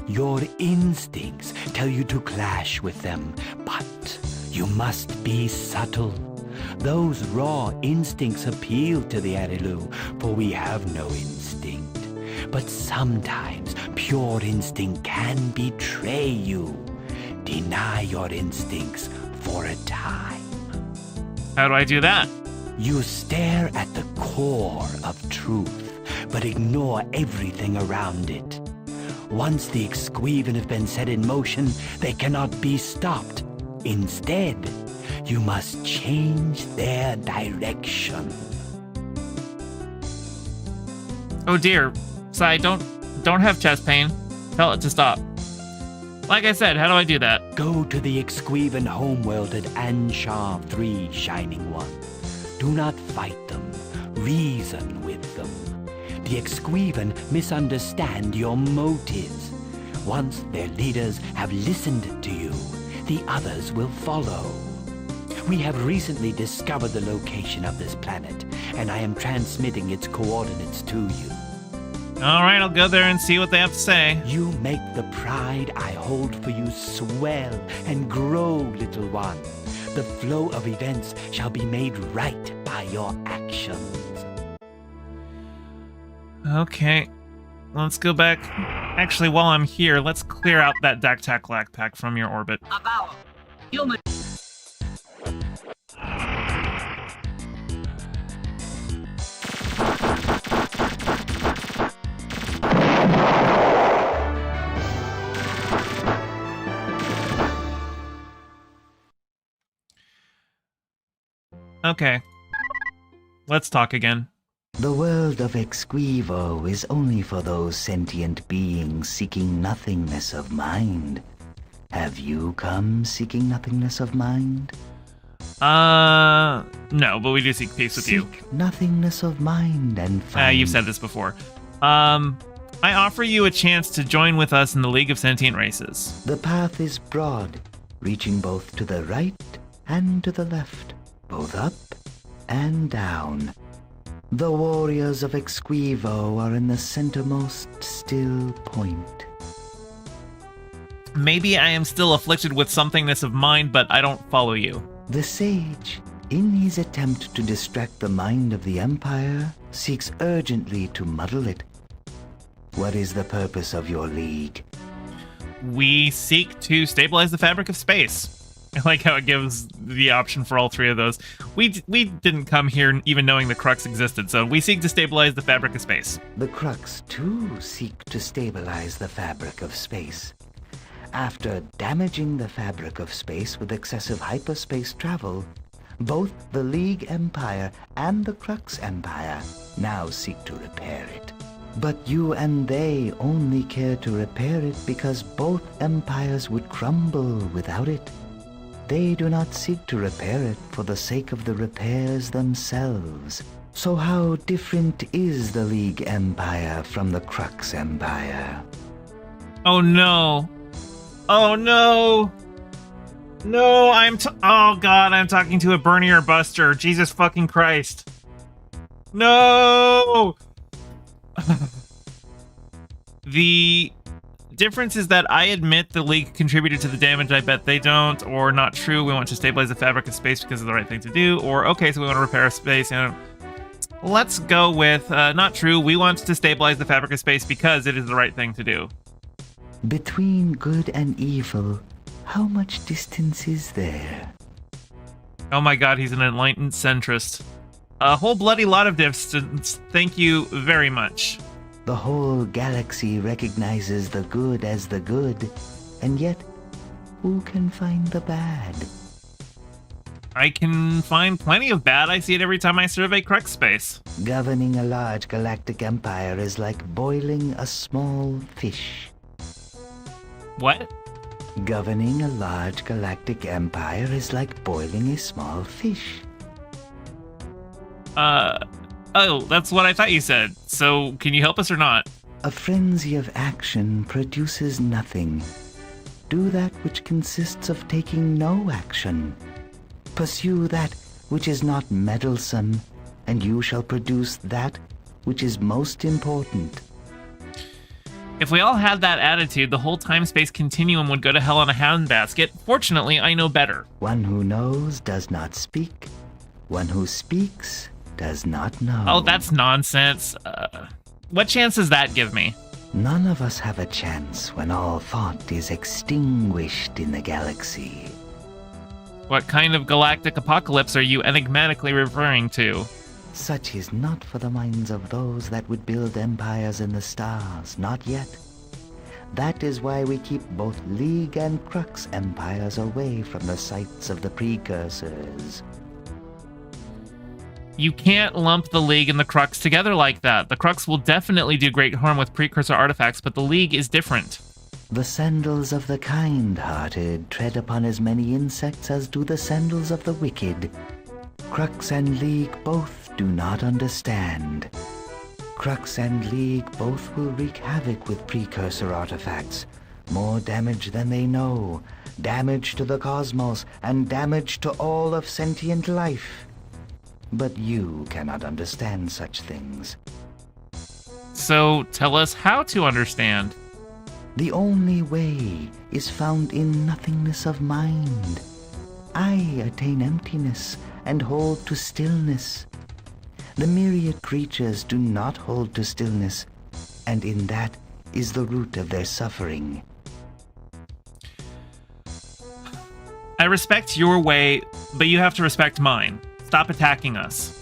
Your instincts tell you to clash with them, but you must be subtle. Those raw instincts appeal to the Araloo, for we have no instinct. But sometimes pure instinct can betray you. Deny your instincts for a time. How do I do that? You stare at the core of truth, but ignore everything around it. Once the Exquiven have been set in motion, they cannot be stopped. Instead, you must change their direction. Oh dear. Sai, don't have chest pain. Tell it to stop. Like I said, how do I do that? Go to the Exquiven homeworld at Anshar 3, Shining One. Do not fight them. Reason with them. The Exquiven misunderstand your motives. Once their leaders have listened to you, the others will follow. We have recently discovered the location of this planet, and I am transmitting its coordinates to you. Alright, I'll go there and see what they have to say. You make the pride I hold for you swell and grow, little one. The flow of events shall be made right by your actions. Okay, let's go back. Actually, while I'm here, let's clear out that Dactac pack from your orbit. About human. Okay, let's talk again. The world of Exquivo is only for those sentient beings seeking nothingness of mind. Have you come seeking nothingness of mind? No, but we do seek peace with you. Seek nothingness of mind and find... You've said this before. I offer you a chance to join with us in the League of Sentient Races. The path is broad, reaching both to the right and to the left, both up and down. The warriors of Exquivo are in the centermost still point. Maybe I am still afflicted with somethingness of mind, but I don't follow you. The sage, in his attempt to distract the mind of the Empire, seeks urgently to muddle it. What is the purpose of your league? We seek to stabilize the fabric of space. I like how it gives the option for all three of those. We didn't come here even knowing the Crux existed, so we seek to stabilize the fabric of space. The Crux, too, seek to stabilize the fabric of space. After damaging the fabric of space with excessive hyperspace travel, both the League Empire and the Crux Empire now seek to repair it. But you and they only care to repair it because both empires would crumble without it. They do not seek to repair it for the sake of the repairs themselves. So how different is the League Empire from the Crux Empire? Oh no. Oh no. No, oh god, I'm talking to a Bernie or Buster. Jesus fucking Christ. No! The difference is that I admit the League contributed to the damage, I bet they don't, or not true, we want to stabilize the fabric of space because it's the right thing to do, or okay, so we want to repair space, let's go with not true, we want to stabilize the fabric of space because it is the right thing to do. Between good and evil, how much distance is there? Oh my god, he's an enlightened centrist. A whole bloody lot of distance, thank you very much. The whole galaxy recognizes the good as the good, and yet, who can find the bad? I can find plenty of bad. I see it every time I survey Crux space. Governing a large galactic empire is like boiling a small fish. What? Governing a large galactic empire is like boiling a small fish. Oh, that's what I thought you said. So, can you help us or not? A frenzy of action produces nothing. Do that which consists of taking no action. Pursue that which is not meddlesome, and you shall produce that which is most important. If we all had that attitude, the whole time-space continuum would go to hell in a handbasket. Fortunately, I know better. One who knows does not speak. One who speaks does not know. Oh, that's nonsense. What chance does that give me? None of us have a chance when all thought is extinguished in the galaxy. What kind of galactic apocalypse are you enigmatically referring to? Such is not for the minds of those that would build empires in the stars, not yet. That is why we keep both League and Crux empires away from the sites of the precursors. You can't lump the League and the Crux together like that. The Crux will definitely do great harm with precursor artifacts, but the League is different. The sandals of the kind-hearted tread upon as many insects as do the sandals of the wicked. Crux and League both do not understand. Crux and League both will wreak havoc with precursor artifacts. More damage than they know. Damage to the cosmos and damage to all of sentient life. But you cannot understand such things. So tell us how to understand. The only way is found in nothingness of mind. I attain emptiness and hold to stillness. The myriad creatures do not hold to stillness, and in that is the root of their suffering. I respect your way, but you have to respect mine. Stop attacking us.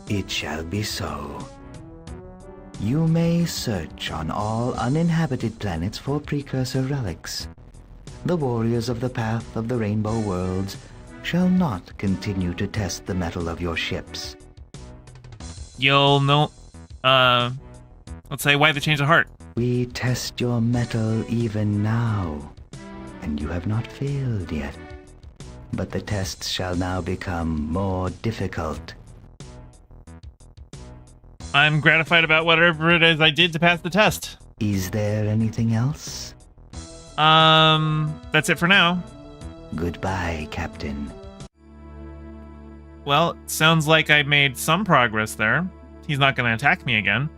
It shall be so. You may search on all uninhabited planets for precursor relics. The warriors of the path of the Rainbow Worlds shall not continue to test the metal of your ships. You'll know, let's say, why the change of heart? We test your metal even now, and you have not failed yet. But the tests shall now become more difficult. I'm gratified about whatever it is I did to pass the test. Is there anything else? That's it for now. Goodbye, Captain. Well, sounds like I made some progress there. He's not going to attack me again.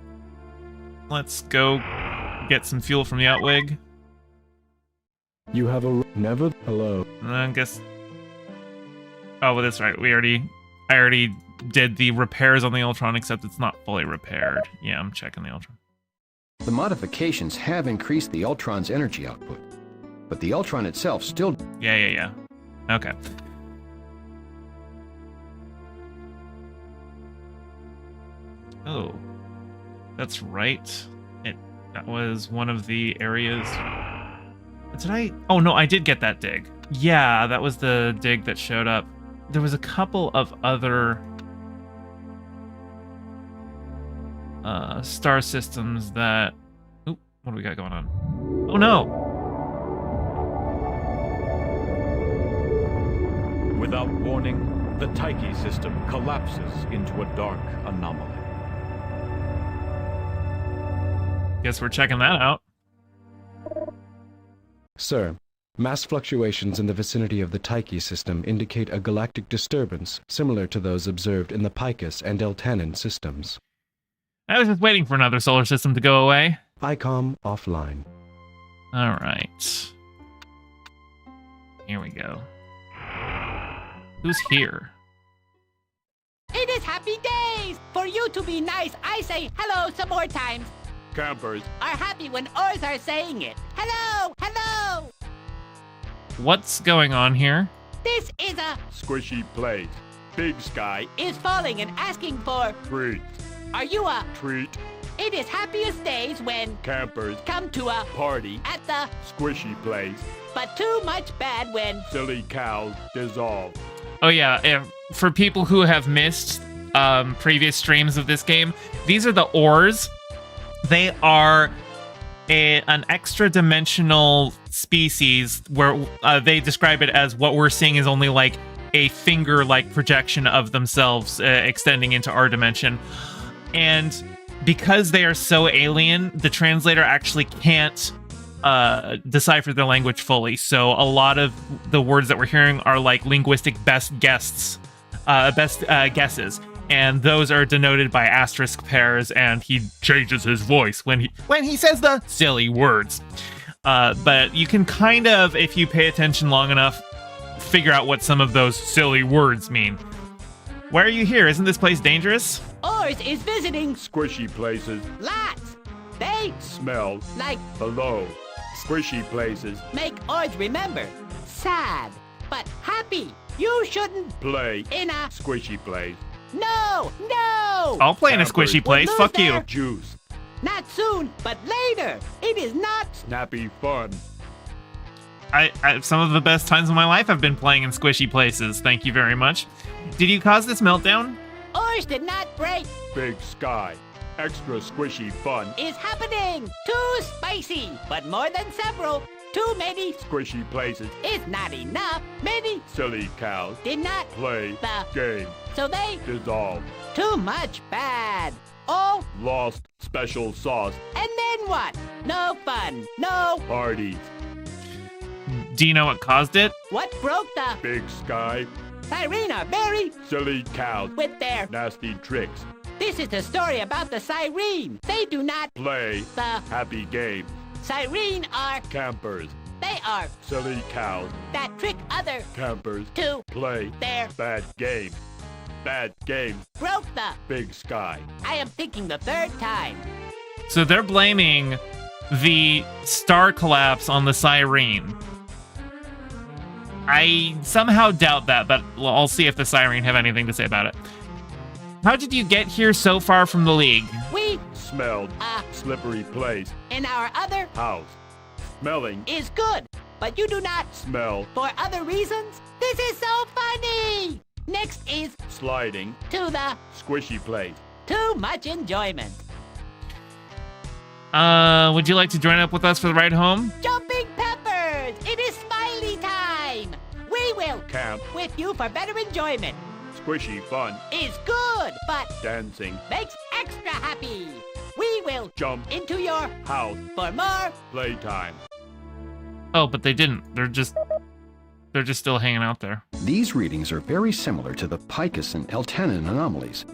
Let's go get some fuel from the Outwig. You have a never hello. I guess. Oh, well, that's right. I already did the repairs on the Ultron, except it's not fully repaired. Yeah, I'm checking the Ultron. The modifications have increased the Ultron's energy output, but the Ultron itself still... Yeah. Okay. Oh, that's right. That was one of the areas. Did I? Oh no, I did get that dig. Yeah, that was the dig that showed up. There was a couple of other star systems that... Oop, what do we got going on? Oh no! Without warning, the Taiki system collapses into a dark anomaly. Guess we're checking that out. Sir, mass fluctuations in the vicinity of the Taiki system indicate a galactic disturbance similar to those observed in the Picus and Eltanin systems. I was just waiting for another solar system to go away. ICOM offline. Alright. Here we go. Who's here? It is happy days! For you to be nice, I say hello some more times. Campers Are happy when ours are saying it. Hello! Hello! What's going on here? This is a... squishy place. Big Sky is falling and asking for... treat. Are you a... Treat. It is happiest days when... Campers come to a... party. at the... Squishy place. but too much bad when... Silly cows dissolve. Oh yeah, for people who have missed previous streams of this game, these are the ores. They are an extra-dimensional species where they describe it as what we're seeing is only like a finger-like projection of themselves extending into our dimension. And because they are so alien, the translator actually can't decipher their language fully. So a lot of the words that we're hearing are like linguistic best guesses. And those are denoted by asterisk pairs, and he changes his voice when he says the silly words. But you can kind of, if you pay attention long enough, figure out what some of those silly words mean. Why are you here? Isn't this place dangerous? Ours is visiting... Squishy places. lots. They... Smell. like... Below. Squishy places. make ours remember. Sad. But happy. You shouldn't... Play. in a... Squishy place. No! No! I'll play in a squishy place. Lose Fuck you. their- Juice. Not soon, but later. It is not... Snappy fun. I some of the best times of my life I've been playing in squishy places. Thank you very much. Did you cause this meltdown? Ours did not break. Big Sky. Extra squishy fun. Is happening. Too spicy, but more than several. Too many Squishy places. is not enough. Many Silly cows. did not, Play. The- Game. so they Dissolve. too much bad. Oh, Lost special sauce. and then what? No fun. No. Parties. Do you know what caused it? What broke the Big Sky. siren are very Silly cows. with their... Nasty tricks. This is the story about the siren. They do not... Play. the Happy game. siren are... Campers. they are... Silly cows. that trick other... Campers. to... Play. their... Bad game. Bad game. broke the... Big Sky. I am thinking the third time. So they're blaming the star collapse on the siren. I somehow doubt that, but I'll see if the siren have anything to say about it. How did you get here so far from the League? We... Smelled. Slippery place. in our other... House. Smelling. is good, but you do not... Smell. for other reasons? This is so funny! Next is Sliding. to the... Squishy place. too much enjoyment. Would you like to join up with us for the ride home? Jumping peppers! It is smiley time! We will... Camp. with you for better enjoyment. Squishy fun. Is good, but... Dancing. makes extra happy. We will... Jump. into your... House. for more... Playtime. Oh, but they didn't. They're just still hanging out there. These readings are very similar to the Picus and Eltanin anomalies.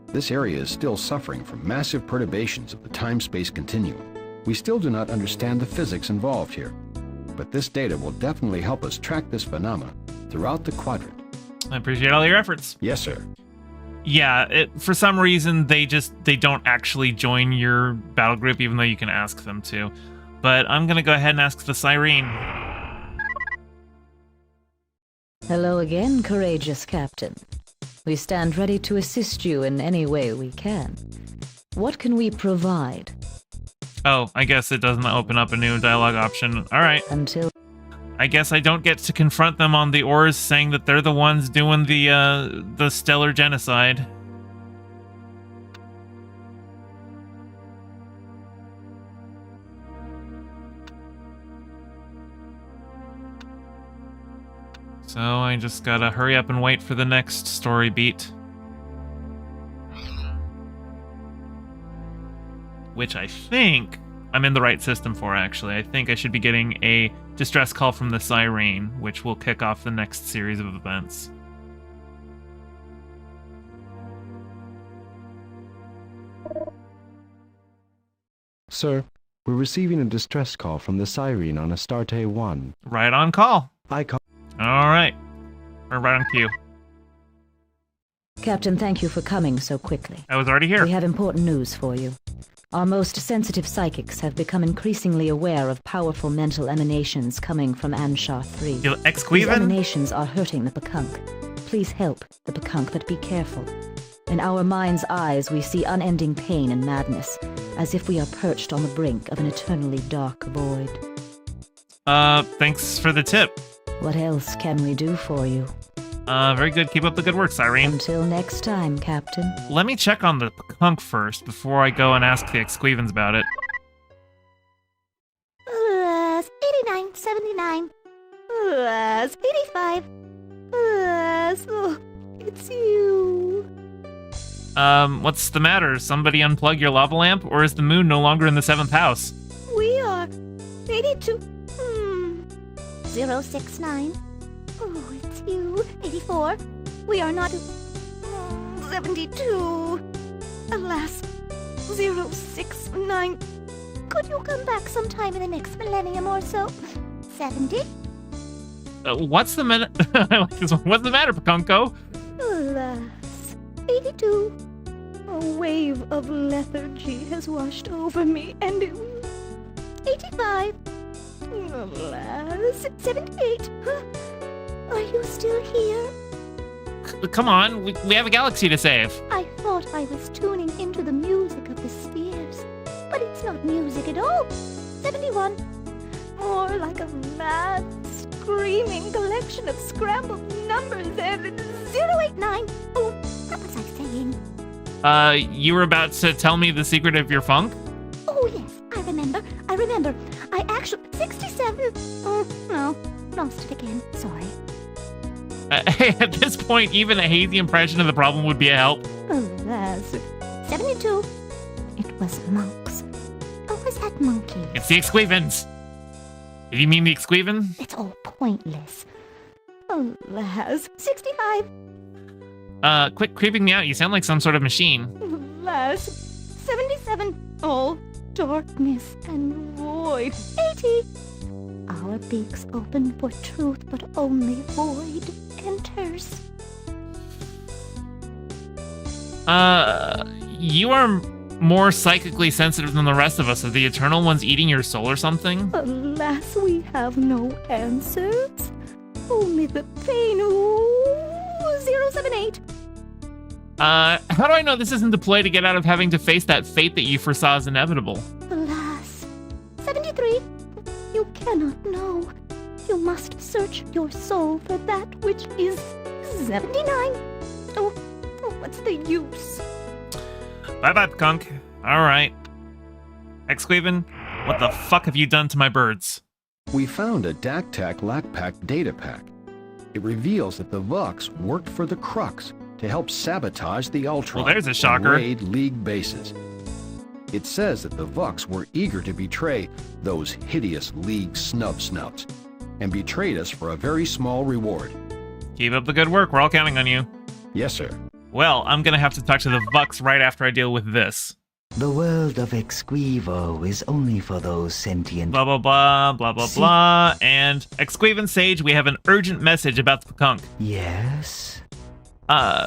This area is still suffering from massive perturbations of the time-space continuum. We still do not understand the physics involved here, but this data will definitely help us track this phenomena throughout the quadrant. I appreciate all your efforts. Yes, sir. Yeah, for some reason, they don't actually join your battle group, even though you can ask them to. But I'm going to go ahead and ask the Cyrene. Hello again, courageous Captain. We stand ready to assist you in any way we can. What can we provide? Oh, I guess it doesn't open up a new dialogue option. All right. Until... I guess I don't get to confront them on the oars, saying that they're the ones doing the stellar genocide. So I just gotta hurry up and wait for the next story beat. Which I think I'm in the right system for, actually. I think I should be getting a distress call from the Cyrene, which will kick off the next series of events. Sir, we're receiving a distress call from the Cyrene on Astarte 1. Right on call. I call... Alright. We're right on cue. Captain, thank you for coming so quickly. I was already here. We have important news for you. Our most sensitive psychics have become increasingly aware of powerful mental emanations coming from Anshar 3. You These Exqueven? emanations are hurting the Pekunk. Please help the Pekunk, but be careful. In our mind's eyes, we see unending pain and madness, as if we are perched on the brink of an eternally dark void. Thanks for the tip. What else can we do for you? Very good. Keep up the good work, Cyrene. Until next time, Captain. Let me check on the Pekunk first before I go and ask the Exquevens about it. 89, 79. 85. Oh, it's you. What's the matter? Somebody unplug your lava lamp, or is the moon no longer in the 7th house? We are 82. 069. Oh, it's you. 84. We are not. 72. Alas. 069. Could you come back sometime in the next millennium or so? 70. What's the matter? I like this one. What's the matter, Pekunko? Alas. 82. A wave of lethargy has washed over me, and 85. Alas. 78. Are you still here? Come on, we have a galaxy to save. I thought I was tuning into the music of the spheres, but it's not music at all. 71. More like a mad, screaming collection of scrambled numbers and 089. Oh, what was I saying? You were about to tell me the secret of your funk? Oh, yes, I remember. I actually... 67. Oh, no. Lost it again. Sorry. Hey, at this point, even a hazy impression of the problem would be a help. Alas. 72. It was monks. Or was that monkey? It's the Exquevens. Did you mean the Exqueven? It's all pointless. Alas. 65. Quit creeping me out. You sound like some sort of machine. Alas. 77. All darkness and void. 80. Our beaks open for truth, but only void enters. You are more psychically sensitive than the rest of us. Are the Eternal Ones eating your soul or something? Alas, we have no answers. Only the pain. Ooh, 078. How do I know this isn't the play to get out of having to face that fate that you foresaw as inevitable? Alas. 73. You cannot know. You must search your soul for that which is 79. Oh, what's the use? Bye-bye, Pekunk. Alright. Exqueven, what the fuck have you done to my birds? We found a DACTAC LACPAC data pack. It reveals that the Vux worked for the Crux to help sabotage the Ultron Well, there's a shocker. and raid League bases. It says that the Vux were eager to betray those hideous League snubs and betrayed us for a very small reward. Keep up the good work. We're all counting on you. Yes, sir. Well, I'm gonna have to talk to the Vux right after I deal with this. The world of Exquivo is only for those sentient... Blah, blah, blah, blah, blah, blah. And Exquivan Sage, we have an urgent message about the Pekunk. Yes?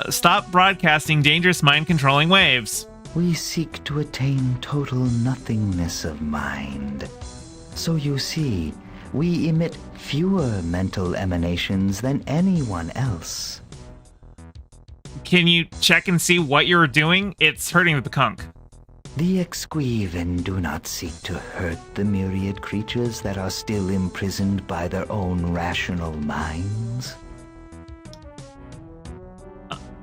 Stop broadcasting dangerous mind-controlling waves. We seek to attain total nothingness of mind. So you see, we emit fewer mental emanations than anyone else. Can you check and see what you're doing? It's hurting the Pekunk. The Exquivan do not seek to hurt the myriad creatures that are still imprisoned by their own rational minds.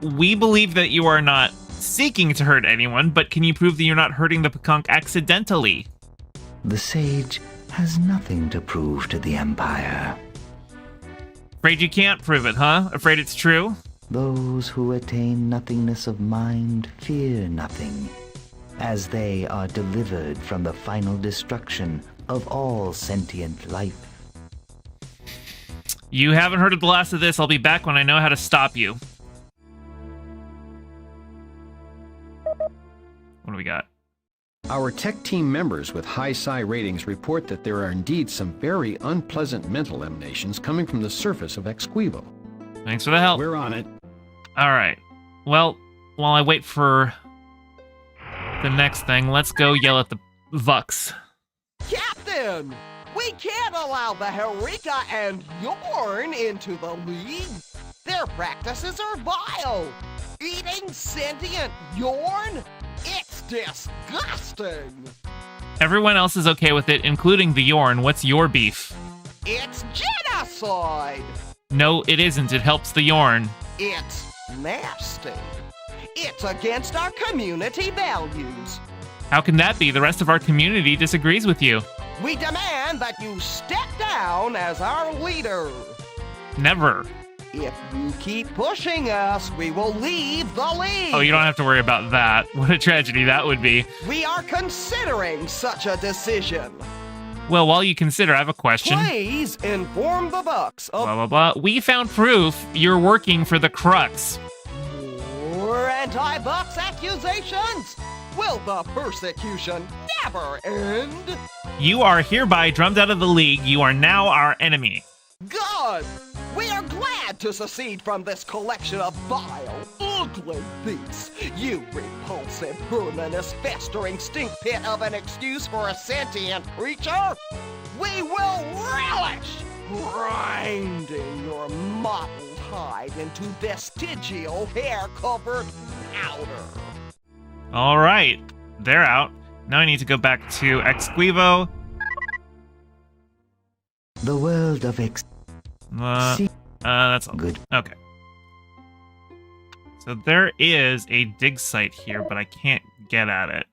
We believe that you are not seeking to hurt anyone, but can you prove that you're not hurting the Pekunk accidentally? The Sage has nothing to prove to the Empire. Afraid you can't prove it, huh? Afraid it's true? Those who attain nothingness of mind fear nothing, as they are delivered from the final destruction of all sentient life. You haven't heard of the last of this. I'll be back when I know how to stop you. What do we got? Our tech team members with high psi ratings report that there are indeed some very unpleasant mental emanations coming from the surface of Exquivo. Thanks for the help. We're on it. All right. Well, while I wait for the next thing, let's go yell at the Vux. Captain! We can't allow the Eureka and Yorn into the league. Their practices are vile. Eating sentient Yorn? It's disgusting. Everyone else is okay with it, including the Yorn. What's your beef? It's genocide. No, it isn't. It helps the Yorn. It's nasty. It's against our community values. How can that be? The rest of our community disagrees with you. We demand that you step down as our leader. Never. If you keep pushing us, we will leave the league. Oh, you don't have to worry about that. What a tragedy that would be. We are considering such a decision. Well, while you consider, I have a question. Please inform the Vux of... Blah, blah, blah. We found proof you're working for the Crux. More anti-Vux accusations? Will the persecution never end? You are hereby drummed out of the league. You are now our enemy. Good! We are glad to secede from this collection of vile, ugly beasts. You repulsive, verminous, festering stink pit of an excuse for a sentient creature. We will relish grinding your mottled hide into vestigial hair-covered powder. All right. They're out. Now I need to go back to Exquivo. The world of that's all. Good. Okay. So there is a dig site here, but I can't get at it.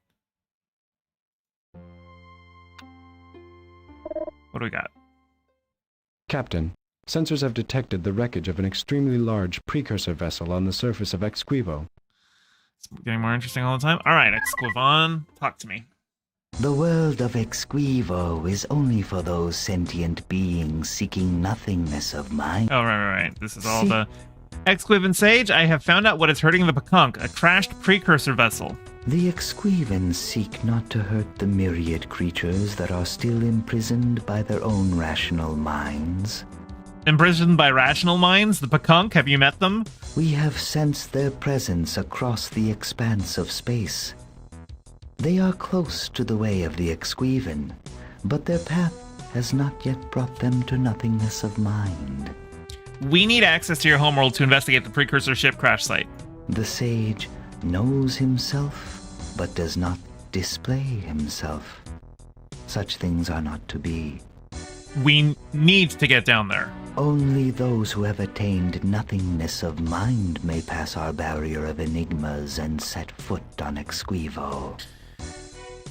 What do we got? Captain, sensors have detected the wreckage of an extremely large precursor vessel on the surface of Exquivo. It's getting more interesting all the time. All right, Exquivon, talk to me. The world of Exquivo is only for those sentient beings seeking nothingness of mind. Oh, right. This is all the... Exquivan Sage, I have found out what is hurting the Pekunk, a crashed precursor vessel. The Exquivans seek not to hurt the myriad creatures that are still imprisoned by their own rational minds. Imprisoned by rational minds? The Pekunk? Have you met them? We have sensed their presence across the expanse of space. They are close to the way of the Exquivan, but their path has not yet brought them to nothingness of mind. We need access to your homeworld to investigate the precursor ship crash site. The Sage knows himself, but does not display himself. Such things are not to be. We need to get down there. Only those who have attained nothingness of mind may pass our barrier of enigmas and set foot on Exquivo.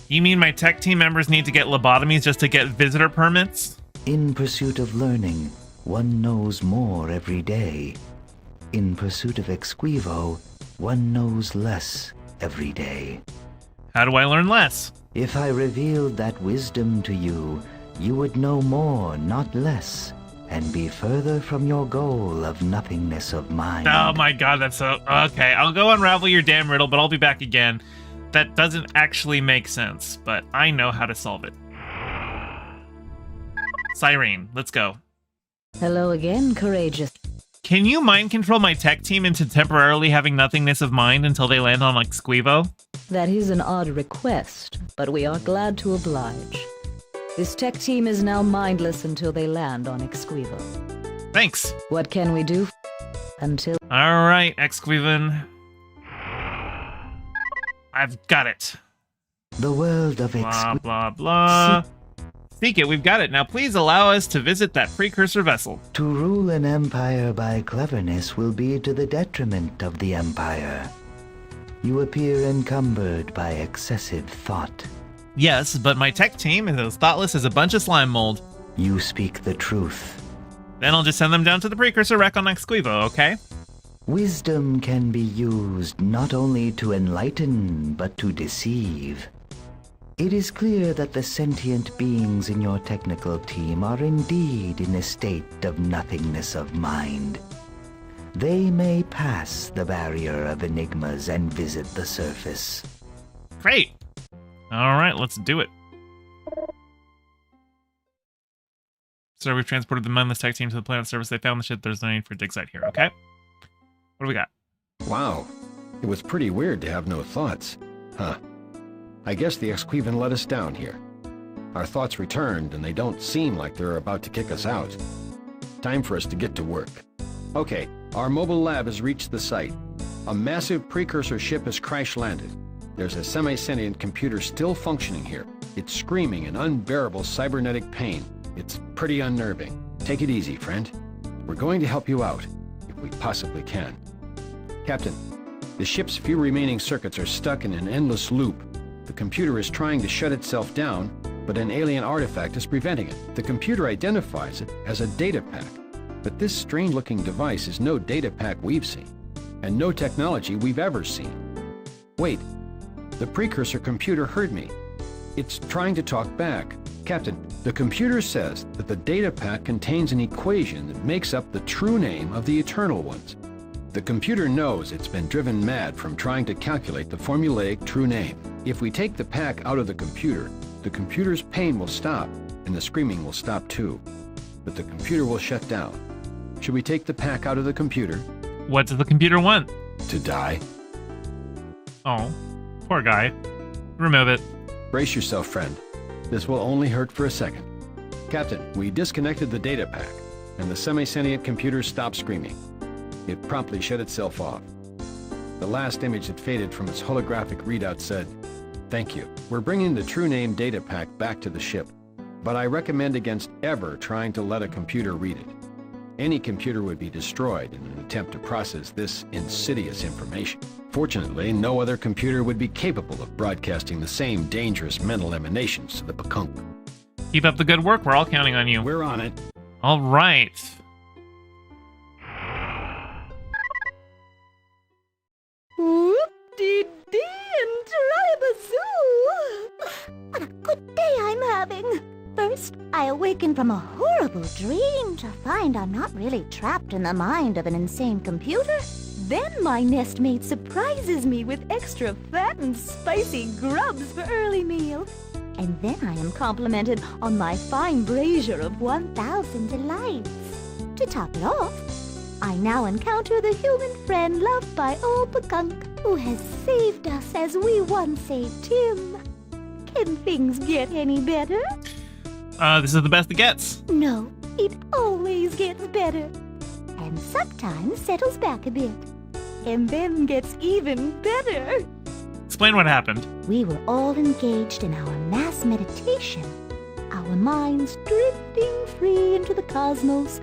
You mean my tech team members need to get lobotomies just to get visitor permits? In pursuit of learning, one knows more every day. In pursuit of Exquivo, one knows less every day. How do I learn less? If I revealed that wisdom to you, you would know more, not less, and be further from your goal of nothingness of mind. Oh my god, that's so... Okay, I'll go unravel your damn riddle, but I'll be back again. That doesn't actually make sense, but I know how to solve it. Cyrene, let's go. Hello again, courageous. Can you mind control my tech team into temporarily having nothingness of mind until they land on Exquivo? That is an odd request, but we are glad to oblige. This tech team is now mindless until they land on Exquivo. Thanks. What can we do until... Alright, Exquiven. I've got it. The world of Blah, blah, blah. Speak it, we've got it. Now please allow us to visit that precursor vessel. To rule an empire by cleverness will be to the detriment of the empire. You appear encumbered by excessive thought. Yes, but my tech team is as thoughtless as a bunch of slime mold. You speak the truth. Then I'll just send them down to the precursor wreck on Exquivo, okay? Wisdom can be used not only to enlighten, but to deceive. It is clear that the sentient beings in your technical team are indeed in a state of nothingness of mind. They may pass the barrier of enigmas and visit the surface. Great! Alright, let's do it. Sir, we've transported the mindless tech team to the planet surface. They found the ship. There's no need for a dig site here, okay? What do we got? Wow. It was pretty weird to have no thoughts. Huh. I guess the Exquiven let us down here. Our thoughts returned, and they don't seem like they're about to kick us out. Time for us to get to work. Okay, our mobile lab has reached the site. A massive precursor ship has crash-landed. There's a semi-sentient computer still functioning here. It's screaming in unbearable cybernetic pain. It's pretty unnerving. Take it easy, friend. We're going to help you out, if we possibly can. Captain, the ship's few remaining circuits are stuck in an endless loop. The computer is trying to shut itself down, but an alien artifact is preventing it. The computer identifies it as a data pack, but this strange-looking device is no data pack we've seen, and no technology we've ever seen. Wait, the precursor computer heard me. It's trying to talk back. Captain, the computer says that the data pack contains an equation that makes up the true name of the Eternal Ones. The computer knows it's been driven mad from trying to calculate the formulaic true name. If we take the pack out of the computer's pain will stop, and the screaming will stop too. But the computer will shut down. Should we take the pack out of the computer? What does the computer want? To die. Oh, poor guy. Remove it. Brace yourself, friend. This will only hurt for a second. Captain, we disconnected the data pack, and the semi-sentient computer stopped screaming. It promptly shut itself off. The last image that faded from its holographic readout said, "Thank you. We're bringing the true name data pack back to the ship, but I recommend against ever trying to let a computer read it. Any computer would be destroyed in an attempt to process this insidious information. Fortunately, no other computer would be capable of broadcasting the same dangerous mental emanations to the Bakunk." Keep up the good work. We're all counting on you. We're on it. All right. Whoop-dee-dee and Tribazoo! What a good day I'm having! First, I awaken from a horrible dream to find I'm not really trapped in the mind of an insane computer. Then my nestmate surprises me with extra fat and spicy grubs for early meal. And then I am complimented on my fine brazier of 1,000 delights. To top it off, I now encounter the human friend loved by old Bakunk, who has saved us as we once saved him. Can things get any better? This is the best it gets. No, it always gets better. And sometimes settles back a bit. And then gets even better. Explain what happened. We were all engaged in our mass meditation, our minds drifting free into the cosmos,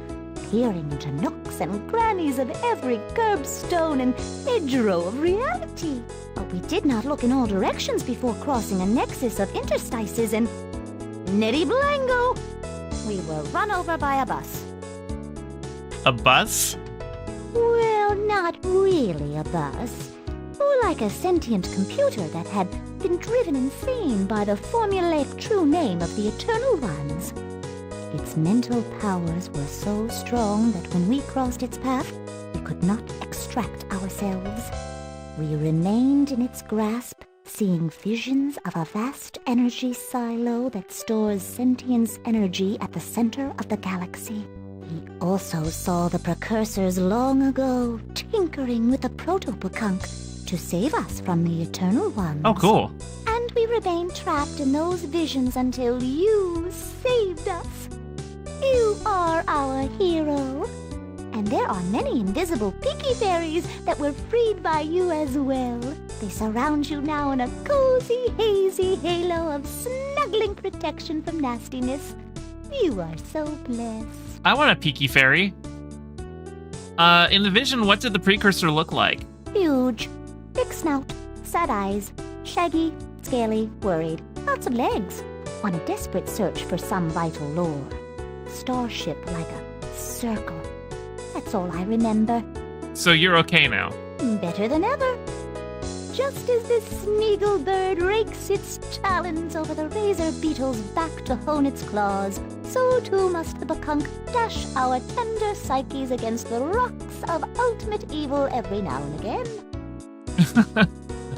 peering into nooks and crannies of every curbstone and hedgerow of reality. But we did not look in all directions before crossing a nexus of interstices, and nitty blango, we were run over by a bus. A bus? Well, not really a bus. More like a sentient computer that had been driven insane by the formulaic true name of the Eternal Ones. Its mental powers were so strong that when we crossed its path, we could not extract ourselves. We remained in its grasp, seeing visions of a vast energy silo that stores sentience energy at the center of the galaxy. We also saw the precursors long ago, tinkering with the proto-Pukunk to save us from the Eternal Ones. Oh, cool. And we remained trapped in those visions until you saved us. You are our hero. And there are many invisible Peaky Fairies that were freed by you as well. They surround you now in a cozy, hazy halo of snuggling protection from nastiness. You are so blessed. I want a Peaky Fairy. In the vision, what did the precursor look like? Huge. Big snout, sad eyes, shaggy, scaly, worried. Lots of legs. On a desperate search for some vital lore. Starship like a circle. That's all I remember. So you're okay now? Better than ever. Just as this Smeagol bird rakes its talons over the razor beetle's back to hone its claws, so too must the Pukunk dash our tender psyches against the rocks of ultimate evil every now and again.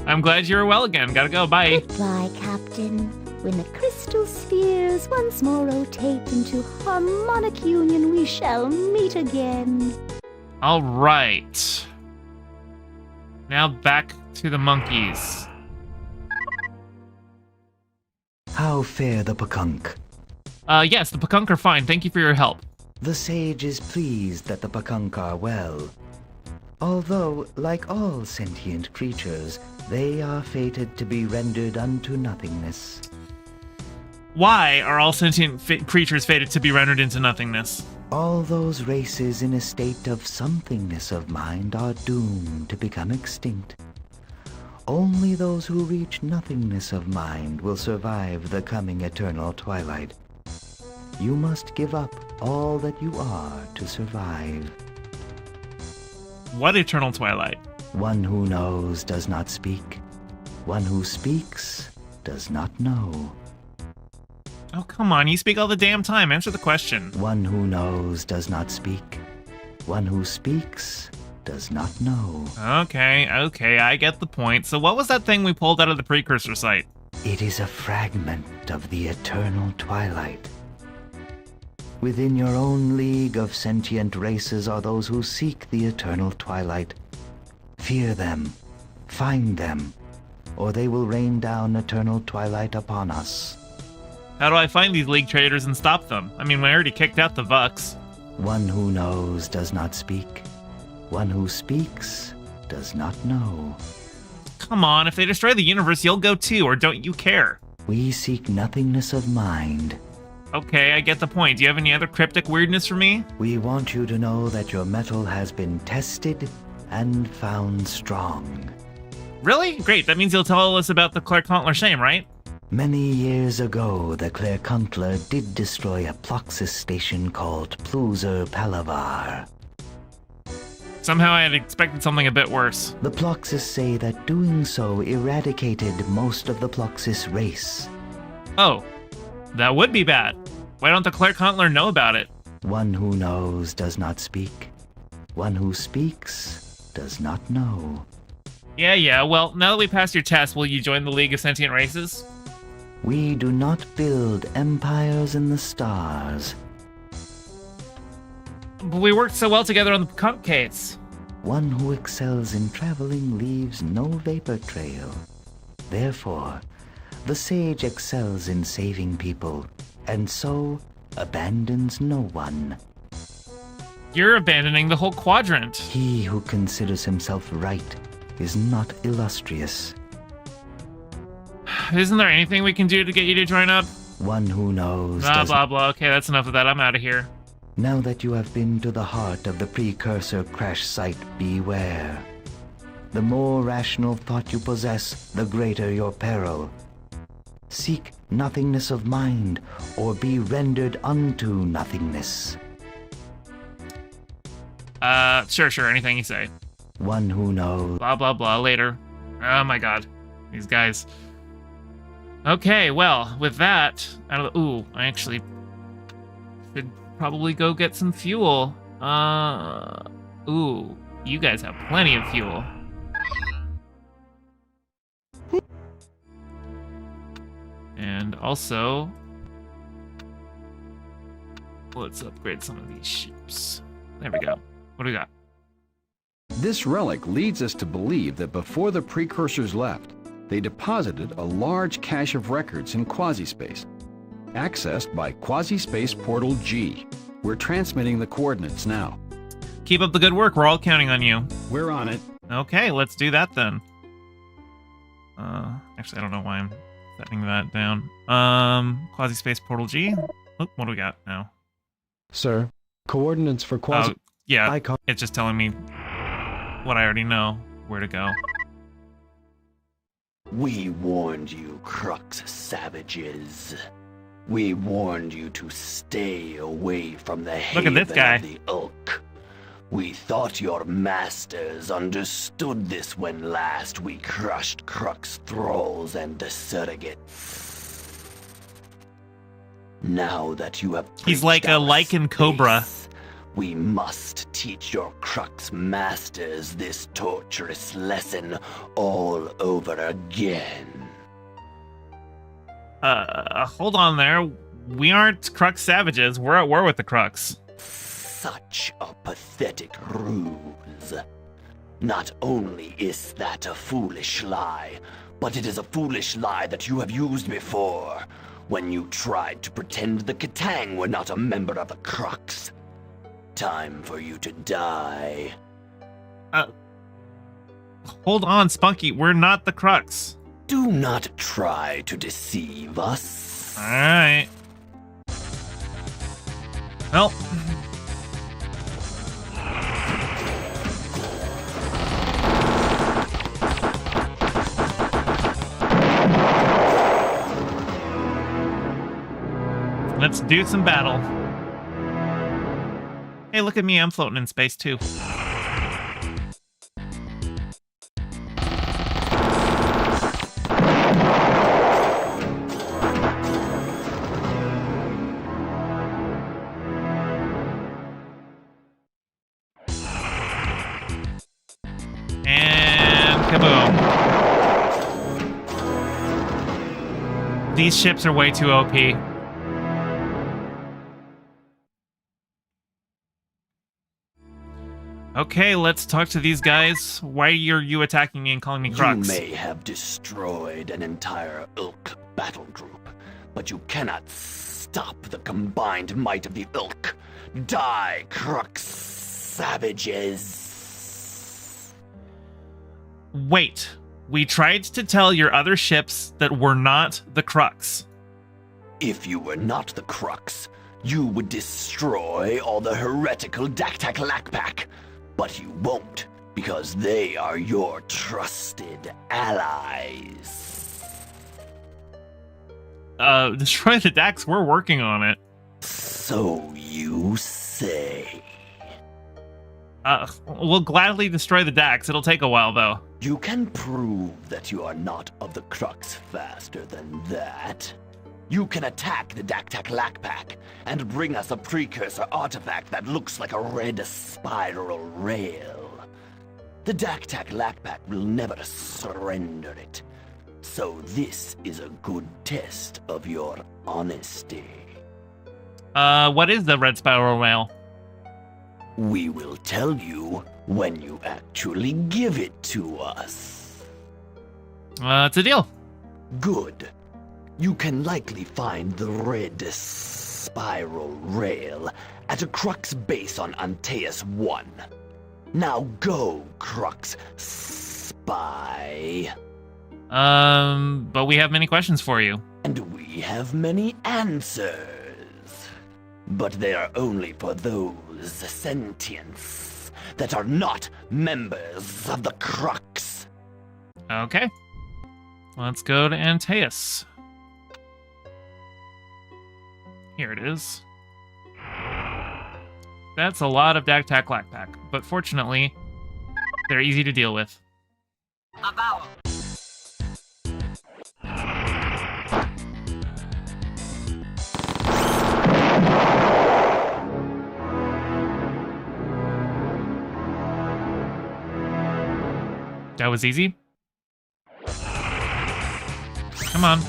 I'm glad you're well again. Gotta go. Bye. Goodbye, Captain. When the crystal spheres once more rotate into harmonic union, we shall meet again. All right. Now back to the monkeys. How fare the Pukunk? Yes, the Pukunk are fine. Thank you for your help. The sage is pleased that the Pukunk are well. Although, like all sentient creatures, they are fated to be rendered unto nothingness. Why are all sentient creatures fated to be rendered into nothingness? All those races in a state of somethingness of mind are doomed to become extinct. Only those who reach nothingness of mind will survive the coming eternal twilight. You must give up all that you are to survive. What eternal twilight? One who knows does not speak. One who speaks does not know. Oh, come on. You speak all the damn time. Answer the question. One who knows does not speak. One who speaks does not know. Okay, I get the point. So what was that thing we pulled out of the precursor site? It is a fragment of the eternal twilight. Within your own league of sentient races are those who seek the eternal twilight. Fear them, find them, or they will rain down eternal twilight upon us. How do I find these league traders and stop them? I mean, we already kicked out the Vux. One who knows does not speak. One who speaks does not know. Come on, if they destroy the universe, you'll go too, or don't you care? We seek nothingness of mind. Okay, I get the point. Do you have any other cryptic weirdness for me? We want you to know that your metal has been tested and found strong. Really? Great, that means you'll tell us about the Claircontler shame, right? Many years ago, the Claircontler did destroy a Ploxis station called Pluser Palavar. Somehow I had expected something a bit worse. The Ploxis say that doing so eradicated most of the Ploxis race. Oh, that would be bad. Why don't the Claircontler know about it? One who knows does not speak. One who speaks does not know. Yeah, well, now that we passed your test, will you join the League of Sentient Races? We do not build empires in the stars. But we worked so well together on the Pukunk case. One who excels in traveling leaves no vapor trail. Therefore, the sage excels in saving people, and so abandons no one. You're abandoning the whole quadrant. He who considers himself right is not illustrious. Isn't there anything we can do to get you to join up? One who knows Blah, blah. Okay, that's enough of that. I'm out of here. Now that you have been to the heart of the precursor crash site, beware. The more rational thought you possess, the greater your peril. Seek nothingness of mind, or be rendered unto nothingness. Sure, anything you say. One who knows. Blah, later. Oh my god. These guys. Okay, well, with that, I actually Should probably go get some fuel. Ooh, you guys have plenty of fuel. And also, let's upgrade some of these ships. There we go. What do we got? This relic leads us to believe that before the precursors left, they deposited a large cache of records in quasi-space, accessed by quasi-space portal G. We're transmitting the coordinates now. Keep up the good work. We're all counting on you. We're on it. Okay, let's do that then. Actually, I don't know why I'm setting that down. Quasi-space portal G. Oh, what do we got now? Sir, coordinates for quasi... Yeah, icon. it's just telling me what I already know, where to go. We warned you, Crux savages. We warned you to stay away from the haven Look at this guy. of the Ulk. We thought your masters understood this when last we crushed Crux thralls and surrogates. Now that you have He's like a lichen cobra. We must teach your Crux masters this torturous lesson all over again. Hold on there. We aren't Crux savages. We're at war with the Crux. Such a pathetic ruse. Not only is that a foolish lie, but it is a foolish lie that you have used before, when you tried to pretend the Katang were not a member of the Crux. Time for you to die. Hold on, Spunky. We're not the Crux. Do not try to deceive us. Alright. Well. Let's do some battle. Hey, look at me. I'm floating in space, too. And kaboom. These ships are way too OP. Okay, let's talk to these guys. Why are you attacking me and calling me Crux? You may have destroyed an entire Ulk battle group, but you cannot stop the combined might of the Ulk. Die, Crux savages! Wait, we tried to tell your other ships that we're not the Crux. If you were not the Crux, you would destroy all the heretical Daktak Lakpak. But you won't, because they are your trusted allies. Destroy the Dax, we're working on it. So you say. We'll gladly destroy the Dax. It'll take a while, though. You can prove that you are not of the Crux faster than that. You can attack the Daktak Lakpak and bring us a precursor artifact that looks like a red spiral rail. The Daktak Lakpak will never surrender it. So this is a good test of your honesty. What is the red spiral rail? We will tell you when you actually give it to us. It's a deal. Good. You can likely find the red spiral rail at a Crux base on Antaeus 1. Now go, Crux spy. But we have many questions for you. And we have many answers. But they are only for those sentients that are not members of the Crux. Okay. Let's go to Antaeus. Here it is. That's a lot of Daktak Lakpak, but fortunately, they're easy to deal with. A vowel. That was easy. Come on.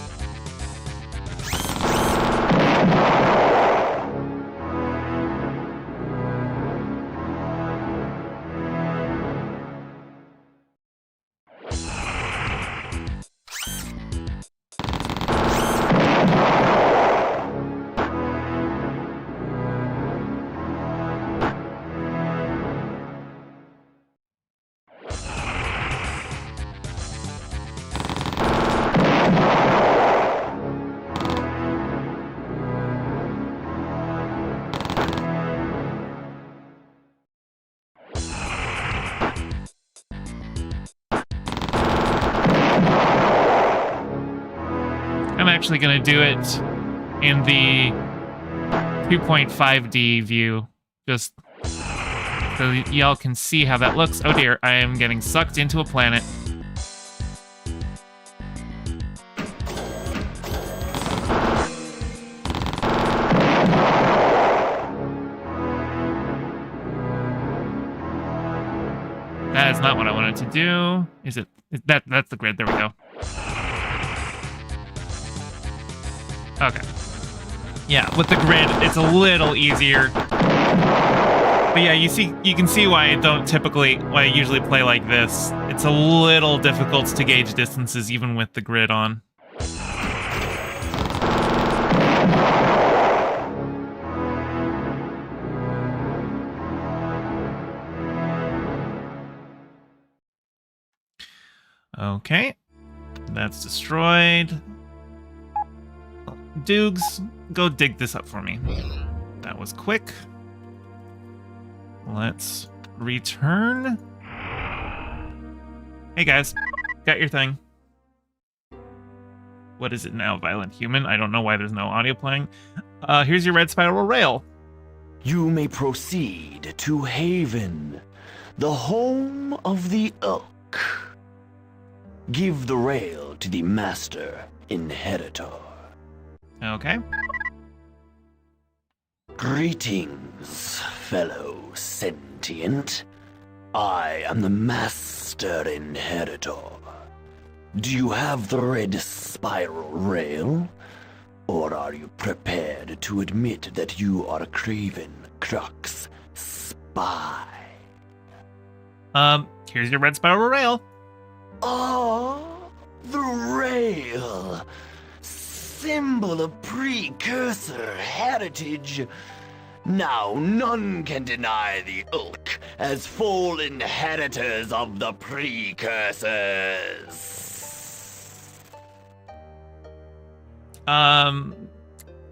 I'm actually going to do it in the 2.5D view, just so y'all can see how that looks. Oh dear, I am getting sucked into a planet. That is not what I wanted to do. Is it? That's the grid. There we go. Okay. Yeah, with the grid, it's a little easier. But yeah, you can see why I usually play like this. It's a little difficult to gauge distances even with the grid on. Okay. That's destroyed. Dukes, go dig this up for me. That was quick. Let's return. Hey guys, got your thing. What is it now? Violent Human? I don't know why there's no audio playing. Here's your red spiral rail. You may proceed to Haven, the home of the Elk. Give the rail to the Master Inheritor. Okay. Greetings, fellow sentient. I am the Master Inheritor. Do you have the red spiral rail? Or are you prepared to admit that you are a craven Crux spy? Here's your red spiral rail. Oh, the rail. Symbol of precursor heritage. Now none can deny the Ulk as full inheritors of the precursors.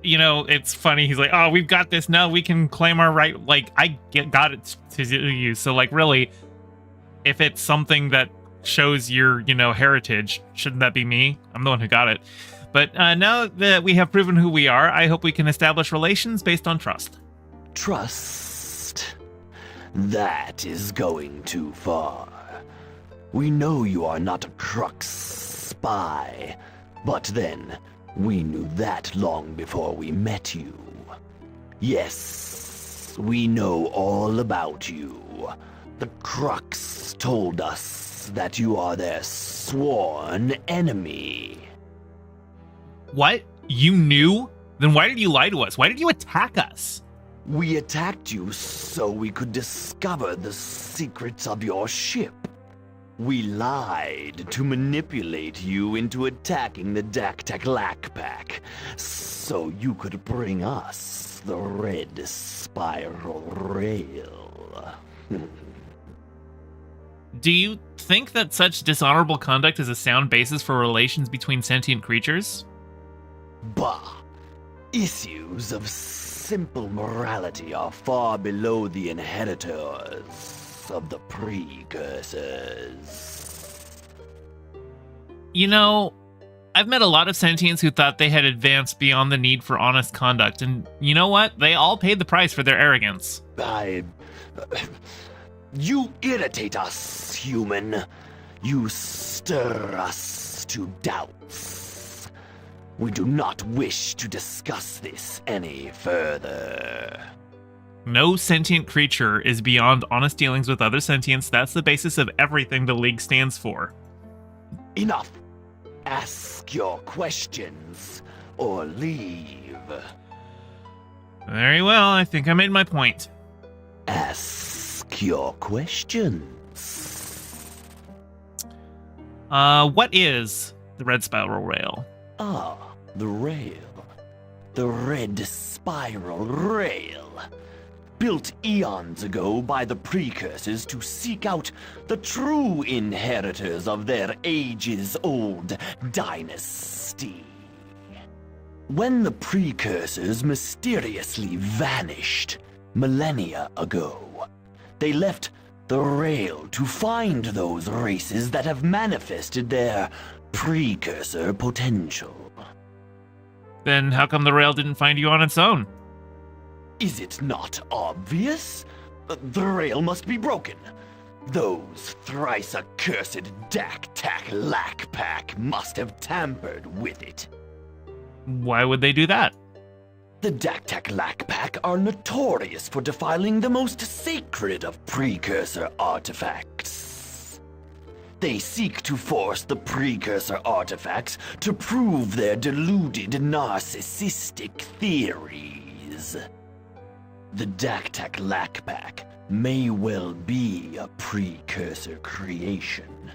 You know, it's funny. He's like, oh, we've got this now. We can claim our right. Like, got it to you. So, like, really, if it's something that shows your, heritage, shouldn't that be me? I'm the one who got it. But now that we have proven who we are, I hope we can establish relations based on trust. Trust? That is going too far. We know you are not a Crux spy, but then we knew that long before we met you. Yes, we know all about you. The Crux told us that you are their sworn enemy. What? You knew? Then why did you lie to us? Why did you attack us? We attacked you so we could discover the secrets of your ship. We lied to manipulate you into attacking the Daktaklakpak, so you could bring us the red spiral rail. Do you think that such dishonorable conduct is a sound basis for relations between sentient creatures? Bah! Issues of simple morality are far below the inheritors of the precursors. I've met a lot of sentients who thought they had advanced beyond the need for honest conduct, and you know what? They all paid the price for their arrogance. You irritate us, human. You stir us to doubts. We do not wish to discuss this any further. No sentient creature is beyond honest dealings with other sentients. That's the basis of everything the League stands for. Enough. Ask your questions or leave. Very well, I think I made my point. Ask your questions. What is the Red Spiral Rail? Ah, the rail. The Red Spiral Rail. Built eons ago by the Precursors to seek out the true inheritors of their ages-old dynasty. When the Precursors mysteriously vanished millennia ago, they left the rail to find those races that have manifested their Precursor potential. Then how come the rail didn't find you on its own? Is it not obvious? The rail must be broken. Those thrice accursed Dak-Tak-Lak-Pack must have tampered with it. Why would they do that? The Dak-Tak-Lak-Pack are notorious for defiling the most sacred of Precursor artifacts. They seek to force the Precursor artifacts to prove their deluded narcissistic theories. The Dak-Tak-Lak-Pack may well be a Precursor creation,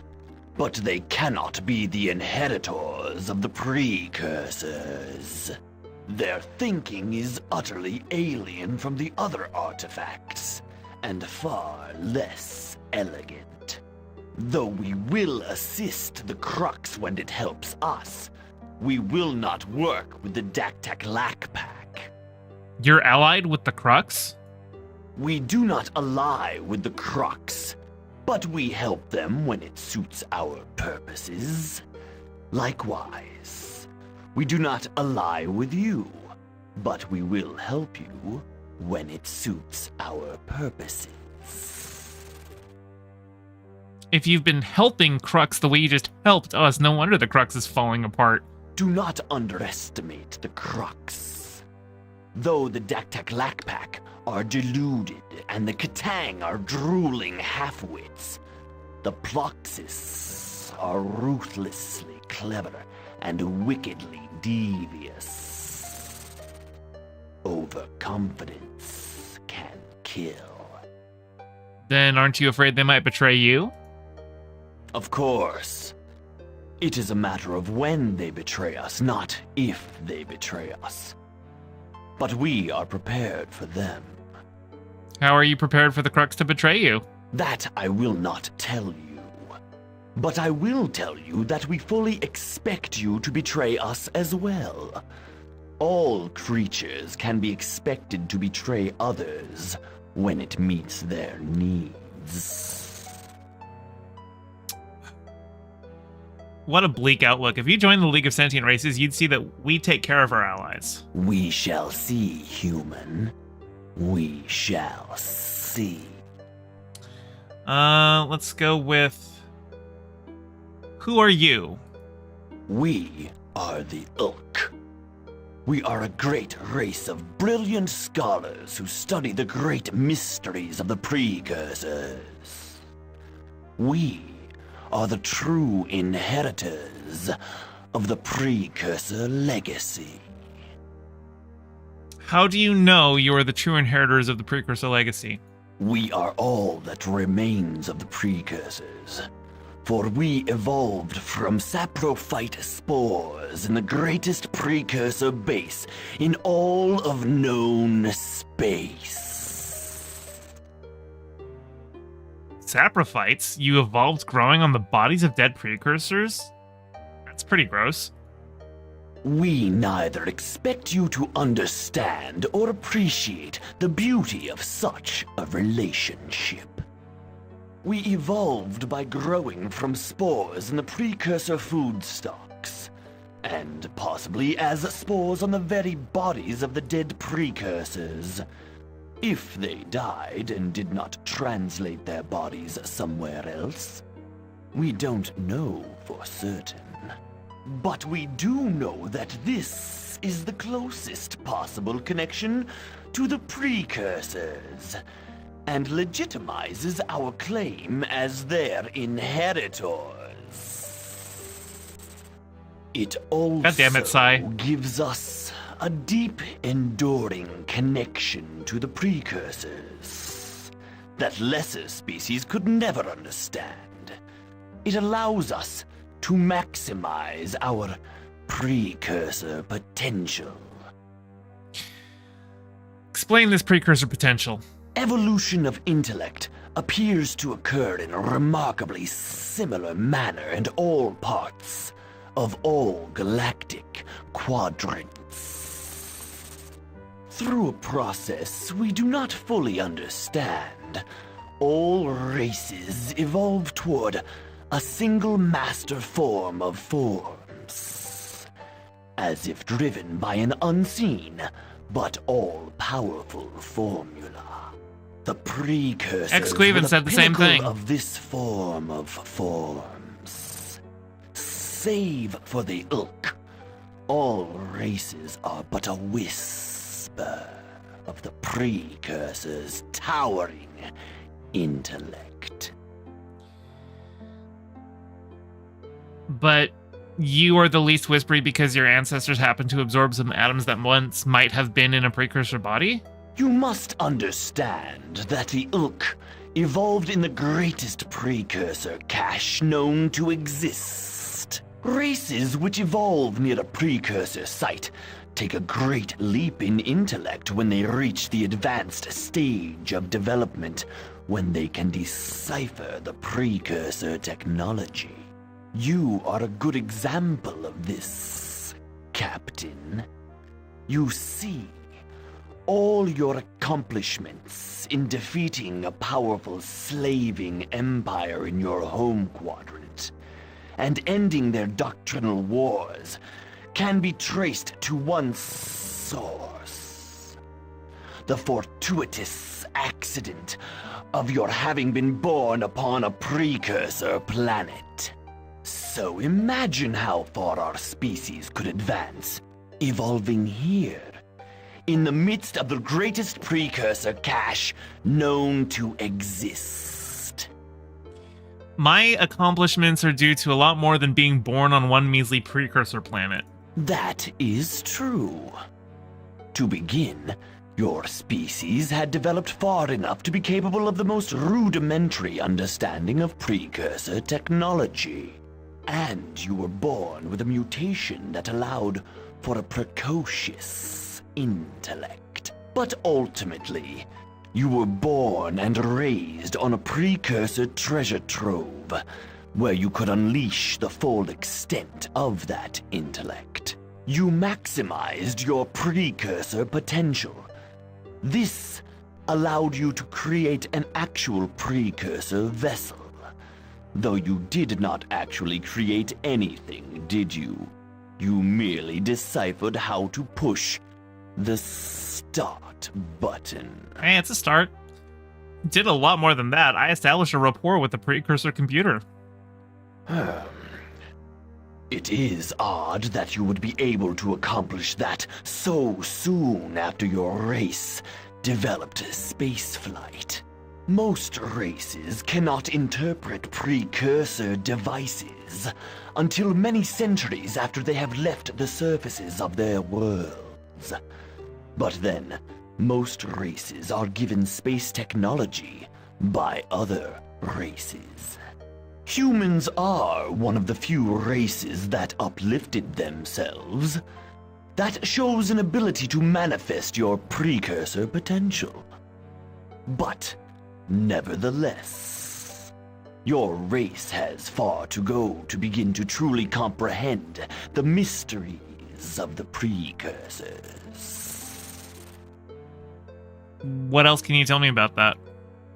but they cannot be the inheritors of the Precursors. Their thinking is utterly alien from the other artifacts, and far less elegant. Though we will assist the Crux when it helps us, we will not work with the Dak-Tak-Lak-Pack. You're allied with the Crux? We do not ally with the Crux, but we help them when it suits our purposes. Likewise, we do not ally with you, but we will help you when it suits our purposes. If you've been helping Crux the way you just helped us, no wonder the Crux is falling apart. Do not underestimate the Crux. Though the Dak-Tak-Lak-Pack are deluded and the Katang are drooling half-wits, the Ploxis are ruthlessly clever and wickedly devious. Overconfidence can kill. Then aren't you afraid they might betray you? Of course. It is a matter of when they betray us, not if they betray us. But we are prepared for them. How are you prepared for the Crux to betray you? That I will not tell you. But I will tell you that we fully expect you to betray us as well. All creatures can be expected to betray others when it meets their needs. What a bleak outlook. If you joined the League of Sentient Races, you'd see that we take care of our allies. We shall see, human. We shall see. Let's go with... Who are you? We are the Ulk. We are a great race of brilliant scholars who study the great mysteries of the Precursors. We are the true inheritors of the Precursor legacy. How do you know you are the true inheritors of the Precursor legacy? We are all that remains of the Precursors, for we evolved from saprophyte spores in the greatest Precursor base in all of known space. Saprophytes? You evolved growing on the bodies of dead Precursors? That's pretty gross. We neither expect you to understand or appreciate the beauty of such a relationship. We evolved by growing from spores in the Precursor food stocks, and possibly as spores on the very bodies of the dead Precursors, if they died and did not translate their bodies somewhere else. We don't know for certain. But we do know that this is the closest possible connection to the precursors, and legitimizes our claim as their inheritors. It God damn it, also Sai. gives us a deep, enduring connection to the precursors that lesser species could never understand. It allows us to maximize our precursor potential. Explain this precursor potential. Evolution of intellect appears to occur in a remarkably similar manner in all parts of all galactic quadrants. Through a process we do not fully understand, all races evolve toward a single master form of forms, as if driven by an unseen but all-powerful formula. The precursors Ex-Cleveland were said the same pinnacle thing. of this form of forms. Save for the Ulk, all races are but a whisper of the precursors' towering intellect. But you are the least whispery because your ancestors happened to absorb some atoms that once might have been in a precursor body? You must understand that the Ulk evolved in the greatest precursor cache known to exist. Races which evolve near a precursor site take a great leap in intellect when they reach the advanced stage of development, when they can decipher the precursor technology. You are a good example of this, Captain. You see, all your accomplishments in defeating a powerful slaving empire in your home quadrant and ending their doctrinal wars can be traced to one source: the fortuitous accident of your having been born upon a precursor planet. So imagine how far our species could advance, evolving here, in the midst of the greatest precursor cache known to exist. My accomplishments are due to a lot more than being born on one measly precursor planet. That is true. To begin, your species had developed far enough to be capable of the most rudimentary understanding of precursor technology. And you were born with a mutation that allowed for a precocious intellect. But ultimately, you were born and raised on a precursor treasure trove, where you could unleash the full extent of that intellect. You maximized your precursor potential. This allowed you to create an actual precursor vessel. Though you did not actually create anything, did you? You merely deciphered how to push the start button. Hey, it's a start. Did a lot more than that. I established a rapport with the precursor computer. It is odd that you would be able to accomplish that so soon after your race developed spaceflight. Most races cannot interpret precursor devices until many centuries after they have left the surfaces of their worlds. But then, most races are given space technology by other races. Humans are one of the few races that uplifted themselves. That shows an ability to manifest your precursor potential. But, nevertheless, your race has far to go to begin to truly comprehend the mysteries of the precursors. What else can you tell me about that?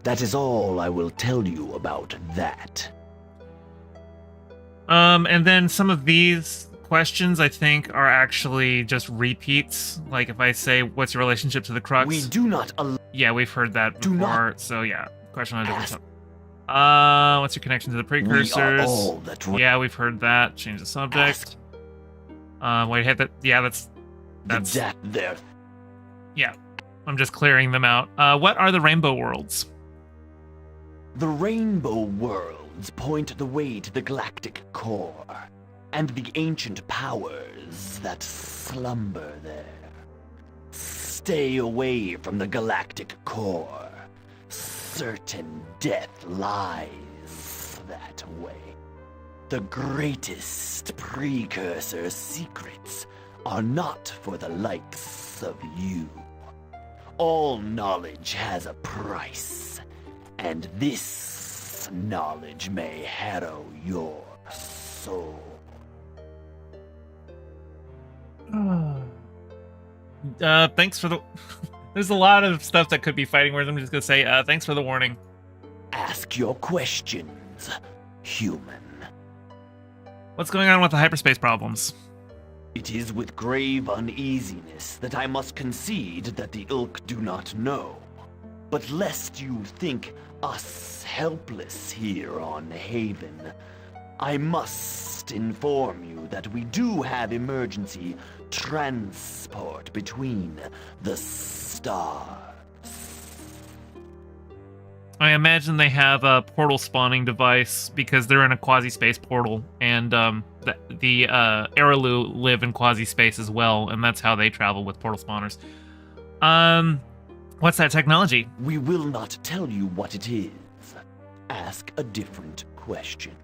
That is all I will tell you about that. And then some of these questions, I think, are actually just repeats. Like if I say, what's your relationship to the Crux? We do not Yeah, we've heard that Do before. not So yeah, question on a different ask- topic. What's your connection to the We are precursors? all that Yeah, we've heard that. Change the subject. Ask Wait, hit that. Yeah, that's. There. Yeah, I'm just clearing them out. What are the rainbow worlds? The rainbow worlds point the way to the galactic core, and the ancient powers that slumber there. Stay away from the galactic core. Certain death lies that way. The greatest precursor secrets are not for the likes of you. All knowledge has a price, and this knowledge may harrow your soul. Thanks for the... There's a lot of stuff that could be fighting words. I'm just gonna say, thanks for the warning. Ask your questions, human. What's going on with the hyperspace problems? It is with grave uneasiness that I must concede that the Ilk do not know. But lest you think us helpless here on Haven, I must inform you that we do have emergency transport between the stars. I imagine they have a portal spawning device because they're in a quasi-space portal, and the Araloo live in quasi-space as well, and that's how they travel with portal spawners. What's that technology? We will not tell you what it is. Ask a different question.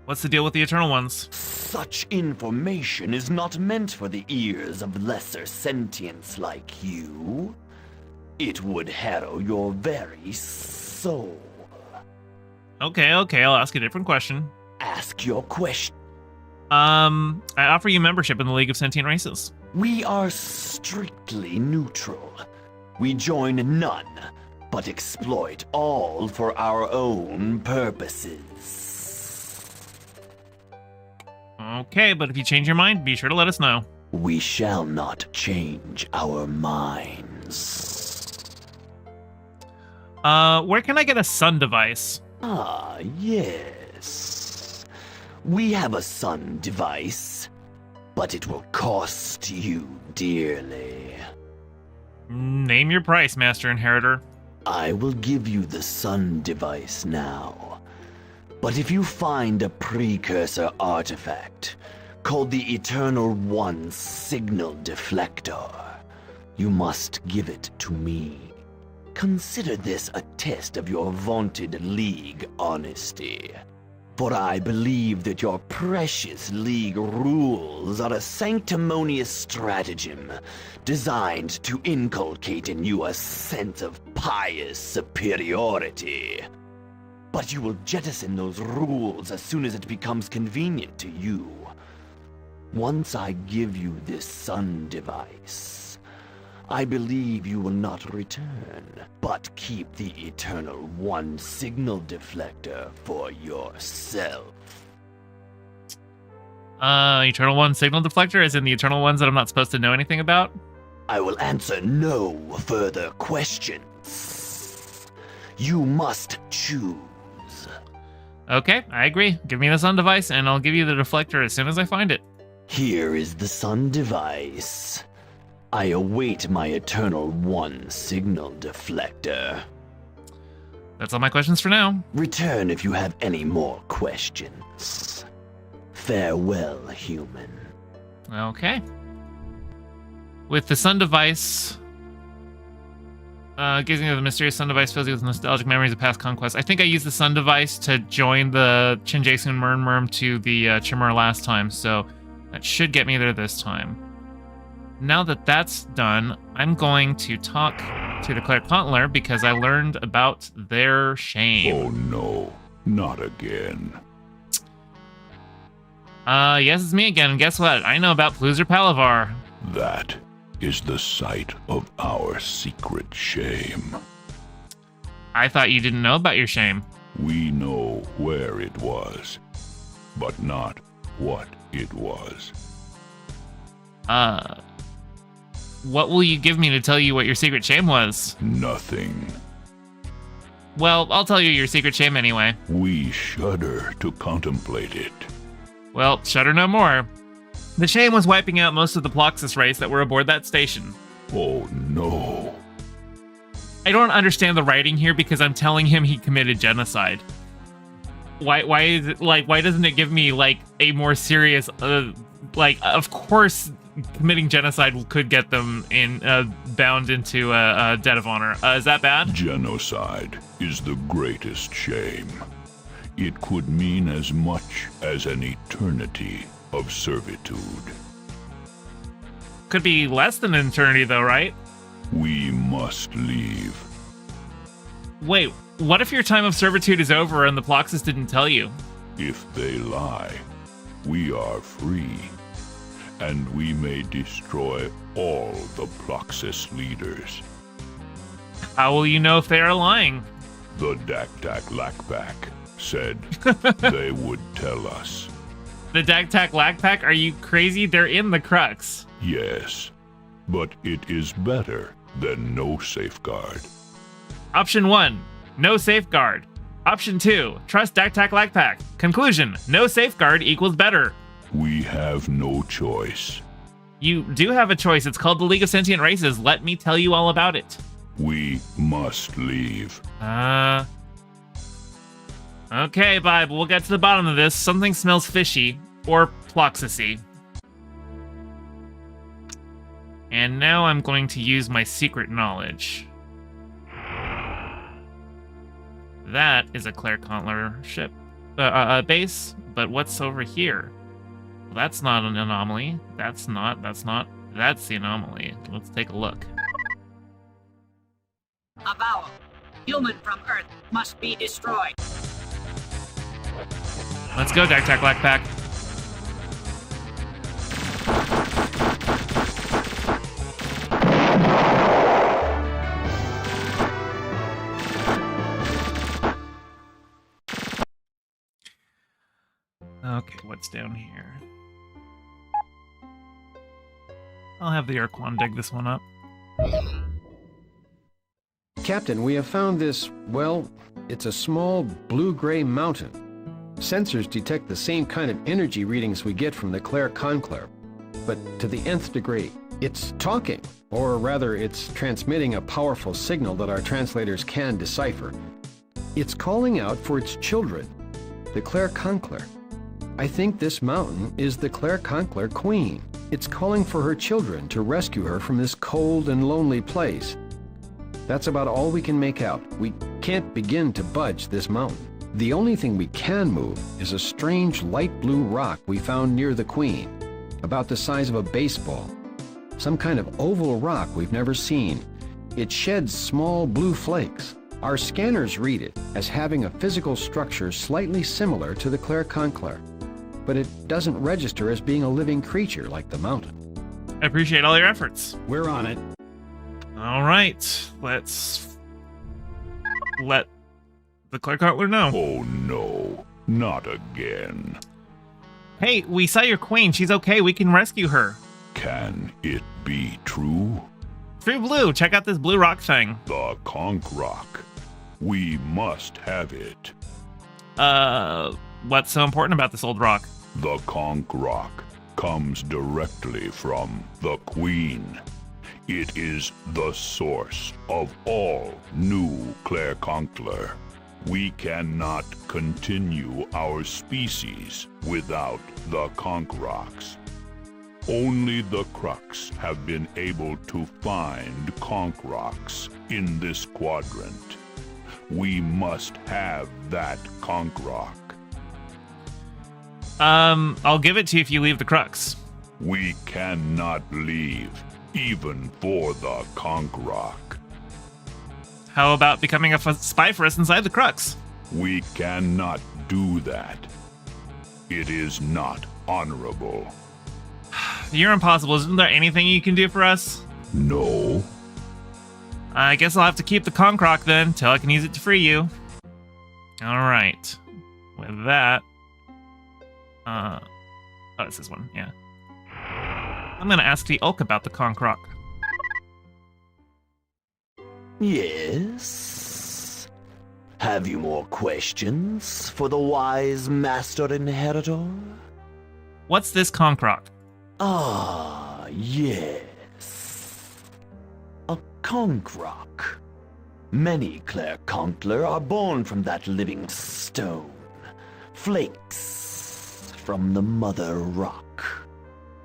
What's the deal with the Eternal Ones? Such information is not meant for the ears of lesser sentients like you. It would harrow your very soul. Okay, I'll ask a different question. Ask your question. I offer you membership in the League of Sentient Races. We are strictly neutral. We join none, but exploit all for our own purposes. Okay, but if you change your mind, be sure to let us know. We shall not change our minds. Where can I get a sun device? Ah, yes. We have a sun device, but it will cost you dearly. Name your price, Master Inheritor. I will give you the sun device now. But if you find a precursor artifact called the Eternal One Signal Deflector, you must give it to me. Consider this a test of your vaunted League honesty. For I believe that your precious League rules are a sanctimonious stratagem designed to inculcate in you a sense of pious superiority. But you will jettison those rules as soon as it becomes convenient to you. Once I give you this sun device, I believe you will not return, but keep the Eternal One Signal Deflector for yourself. Eternal One Signal Deflector, as in the Eternal Ones that I'm not supposed to know anything about? I will answer no further questions. You must choose. Okay, I agree. Give me the sun device, and I'll give you the deflector as soon as I find it. Here is the sun device. I await my Eternal One Signal Deflector. That's all my questions for now. Return if you have any more questions. Farewell, human. Okay. With the sun device, gazing at the mysterious sun device fills you with nostalgic memories of past conquests. I think I used the sun device to join the Chenjasun Murnmurm to the Chimera last time, so that should get me there this time. Now that that's done, I'm going to talk to the Claircontler because I learned about their shame. Oh no, not again. Yes, it's me again. And guess what? I know about Ploozer Palavar. That is the site of our secret shame. I thought you didn't know about your shame. We know where it was, but not what it was. What will you give me to tell you what your secret shame was? Nothing. Well, I'll tell you your secret shame anyway. We shudder to contemplate it. Well, shudder no more. The shame was wiping out most of the Ploxus race that were aboard that station. Oh no. I don't understand the writing here because I'm telling him he committed genocide. Why is it like, why doesn't it give me like a more serious, like, of course committing genocide could get them in bound into a debt of honor. Is that bad? Genocide is the greatest shame. It could mean as much as an eternity of servitude. Could be less than an eternity though, right? We must leave. Wait, what if your time of servitude is over and the Ploxus didn't tell you? If they lie, we are free. And we may destroy all the Ploxus leaders. How will you know if they are lying? The Dak-Tak Lakpak said they would tell us. The Dak-Tak Lakpak? Are you crazy? They're in the Crux. Yes, but it is better than no safeguard. Option 1, no safeguard. Option 2, trust Dak-Tak Lakpak. Conclusion, no safeguard equals better. We have no choice. You do have a choice. It's called the League of Sentient Races. Let me tell you all about it. We must leave. Okay, bye, but we'll get to the bottom of this. Something smells fishy. Or Ploxus-y. And now I'm going to use my secret knowledge. That is a Claire Contler ship. Base. But what's over here? Well, that's not an anomaly. That's not. That's the anomaly. Let's take a look. A vowel. Human from Earth must be destroyed. Let's go, Dak-Tak Lakpak. Okay, what's down here? I'll have the Urquan dig this one up. Captain, we have found this, well, it's a small blue-gray mountain. Sensors detect the same kind of energy readings we get from the Claire Conclave, but to the nth degree. It's talking, or rather, it's transmitting a powerful signal that our translators can decipher. It's calling out for its children, the Claire Conclave. I think this mountain is the Claire Conclave Queen. It's calling for her children to rescue her from this cold and lonely place. That's about all we can make out. We can't begin to budge this mountain. The only thing we can move is a strange light blue rock we found near the Queen, about the size of a baseball. Some kind of oval rock we've never seen. It sheds small blue flakes. Our scanners read it as having a physical structure slightly similar to the Claire Conclave, but it doesn't register as being a living creature like the mountain. I appreciate all your efforts. We're on it. All right, let's let the Claire Cutler know. Oh no, not again. Hey, we saw your queen. She's okay. We can rescue her. Can it be true? True blue. Check out this blue rock thing. The Conch Rock. We must have it. What's so important about this old rock? The Conch Rock comes directly from the Queen. It is the source of all new Claire Conclave. We cannot continue our species without the Conch Rocks. Only the Crux have been able to find Conch Rocks in this quadrant. We must have that Conch Rock. I'll give it to you if you leave the Crux. We cannot leave, even for the Conch Rock. How about becoming a spy for us inside the Crux? We cannot do that. It is not honorable. You're impossible. Isn't there anything you can do for us? No. I guess I'll have to keep the Conch Rock then, till I can use it to free you. Alright. With that... oh, it's this one, yeah. I'm gonna ask the Ulk about the Conch Rock. Yes? Have you more questions for the wise Master Inheritor? What's this Conch Rock? Ah, yes. A conch rock. Many Claire-Conchler are born from that living stone. Flakes from the mother rock.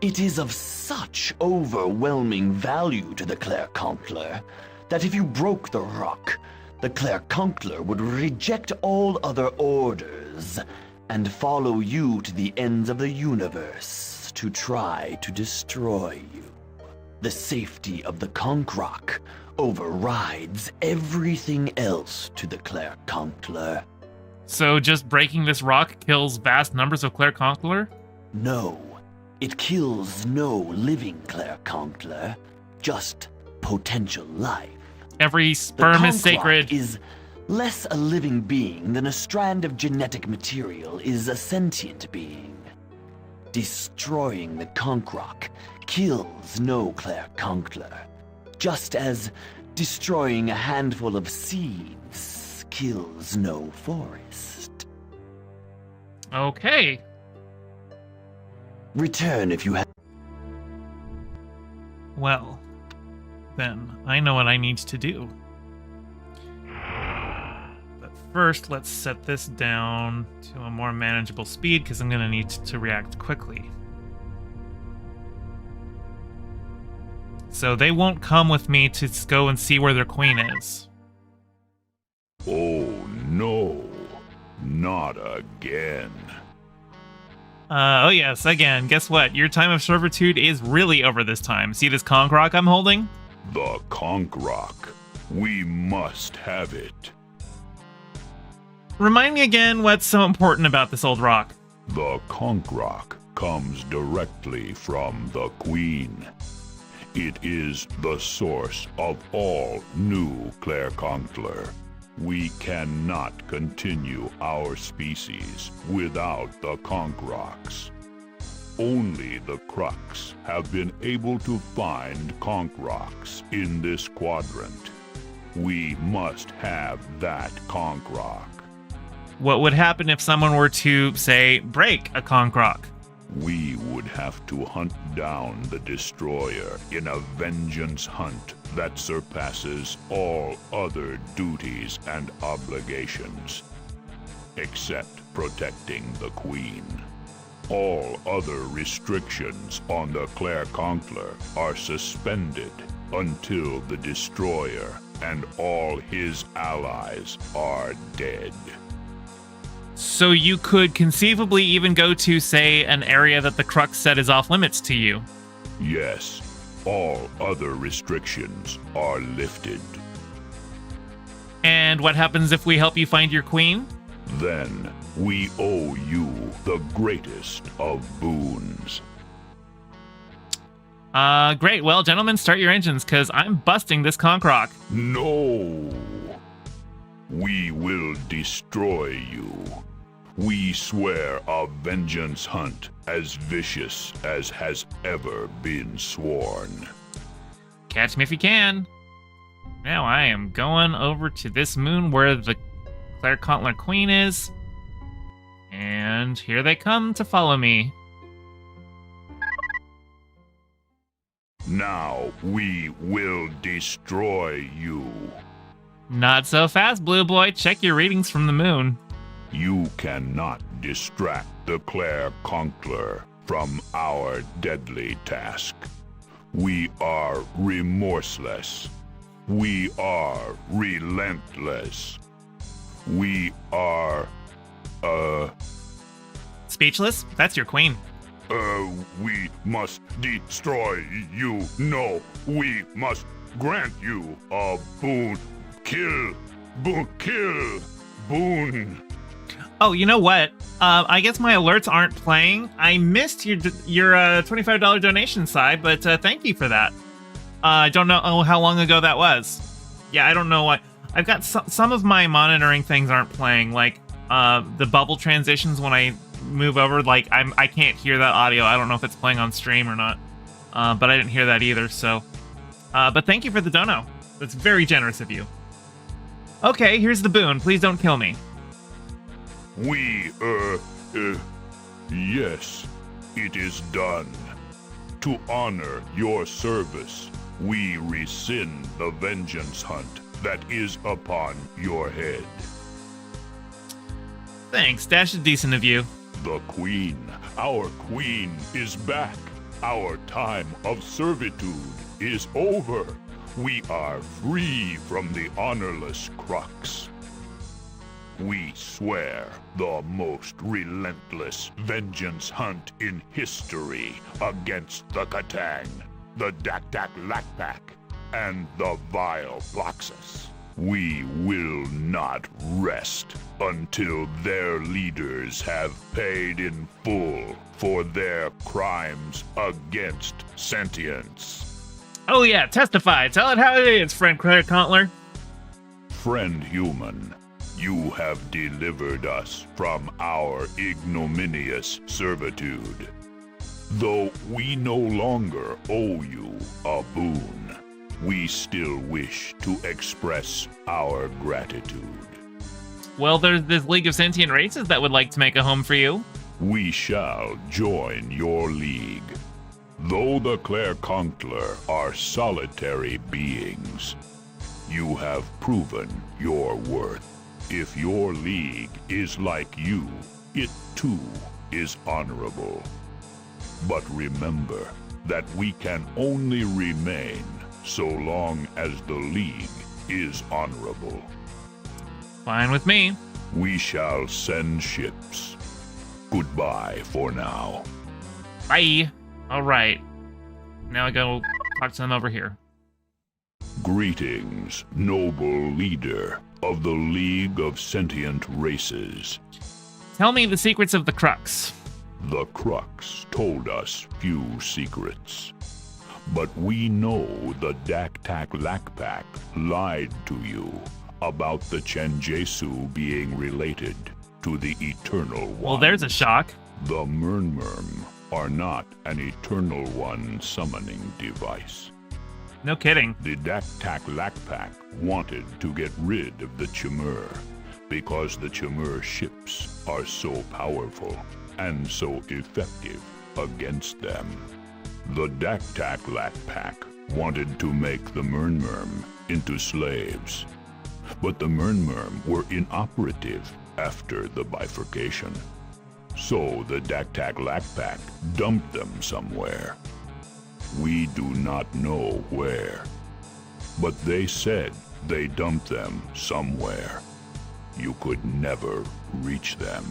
It is of such overwhelming value to the Claire-Conchler that if you broke the rock, the Claire-Conchler would reject all other orders and follow you to the ends of the universe to try to destroy you. The safety of the conch rock overrides everything else to the Claire-Conchler. So just breaking this rock kills vast numbers of Claire-Conchler? No, it kills no living Claire-Conchler, just potential life. Every sperm is sacred. Is less a living being than a strand of genetic material is a sentient being. Destroying the conch rock kills no Claire-Conchler, just as destroying a handful of seeds kills no forest. Okay. Return if you have... Well, then I know what I need to do. But first, let's set this down to a more manageable speed because I'm going to need to react quickly. So they won't come with me to go and see where their queen is. Oh no, not again. Oh yes, again, guess what? Your time of servitude is really over this time. See this conch rock I'm holding? The conch rock. We must have it. Remind me again what's so important about this old rock. The conch rock comes directly from the queen. It is the source of all new Claire-Conchler. We cannot continue our species without the conch rocks. Only the Crux have been able to find conch rocks in this quadrant. We must have that conch rock. What would happen if someone were to, say, break a conch rock? We would have to hunt down the destroyer in a vengeance hunt that surpasses all other duties and obligations, except protecting the queen. All other restrictions on the Claire-Conchler are suspended until the destroyer and all his allies are dead. So you could conceivably even go to, say, an area that the Crux said is off limits to you. Yes, all other restrictions are lifted. And what happens if we help you find your queen? Then we owe you the greatest of boons. Great. Well, gentlemen, start your engines, because I'm busting this conch rock. No! We will destroy you. We swear a vengeance hunt as vicious as has ever been sworn. Catch me if you can. Now I am going over to this moon where the Claire-Conchler Queen is. And here they come to follow me. Now we will destroy you. Not so fast, Blue Boy. Check your readings from the moon. You cannot distract the Claire-Conchler from our deadly task. We are remorseless. We are relentless. We are, Speechless? That's your queen. We must destroy you. No, we must grant you a boon. Kill. Boon. Oh, you know what? I guess my alerts aren't playing. I missed your $25 donation, Sai, but thank you for that. I don't know how long ago that was. Yeah, I don't know what. I've got some of my monitoring things aren't playing, like the bubble transitions when I move over. Like I can't hear that audio. I don't know if it's playing on stream or not, but I didn't hear that either. So, but thank you for the dono. That's very generous of you. Okay, here's the boon. Please don't kill me. Yes, it is done. To honor your service, we rescind the vengeance hunt that is upon your head. Thanks, Dash is decent of you. The Queen, our Queen, is back. Our time of servitude is over. We are free from the honorless Crux. We swear the most relentless vengeance hunt in history against the Katang, the Dak-Tak Lak-Pak, and the vile Bloxus. We will not rest until their leaders have paid in full for their crimes against sentience. Oh yeah, testify. Tell it how it is, friend Contler. Friend human, you have delivered us from our ignominious servitude. Though we no longer owe you a boon, we still wish to express our gratitude. Well, there's this League of Sentient Races that would like to make a home for you. We shall join your league. Though the Claircontler are solitary beings, you have proven your worth. If your league is like you, it too is honorable. But remember that we can only remain so long as the league is honorable. Fine with me. We shall send ships. Goodbye for now. Bye. All right. Now I go talk to them over here. Greetings, noble leader of the League of Sentient Races. Tell me the secrets of the Crux. The Crux told us few secrets. But we know the Dak-Tak Lak-Pak lied to you about the Chenjesu being related to the Eternal One. Well, there's a shock. The Murnmurm are not an Eternal One summoning device. No kidding. The Dak-Tak Lak-Pak wanted to get rid of the Chimur because the Chimur ships are so powerful and so effective against them. The Dak-Tak Lak-Pak wanted to make the Murnmurm into slaves, but the Murnmurm were inoperative after the bifurcation. So the Dak-Tak Lak-Pak dumped them somewhere. We do not know where, but they said they dumped them somewhere. You could never reach them.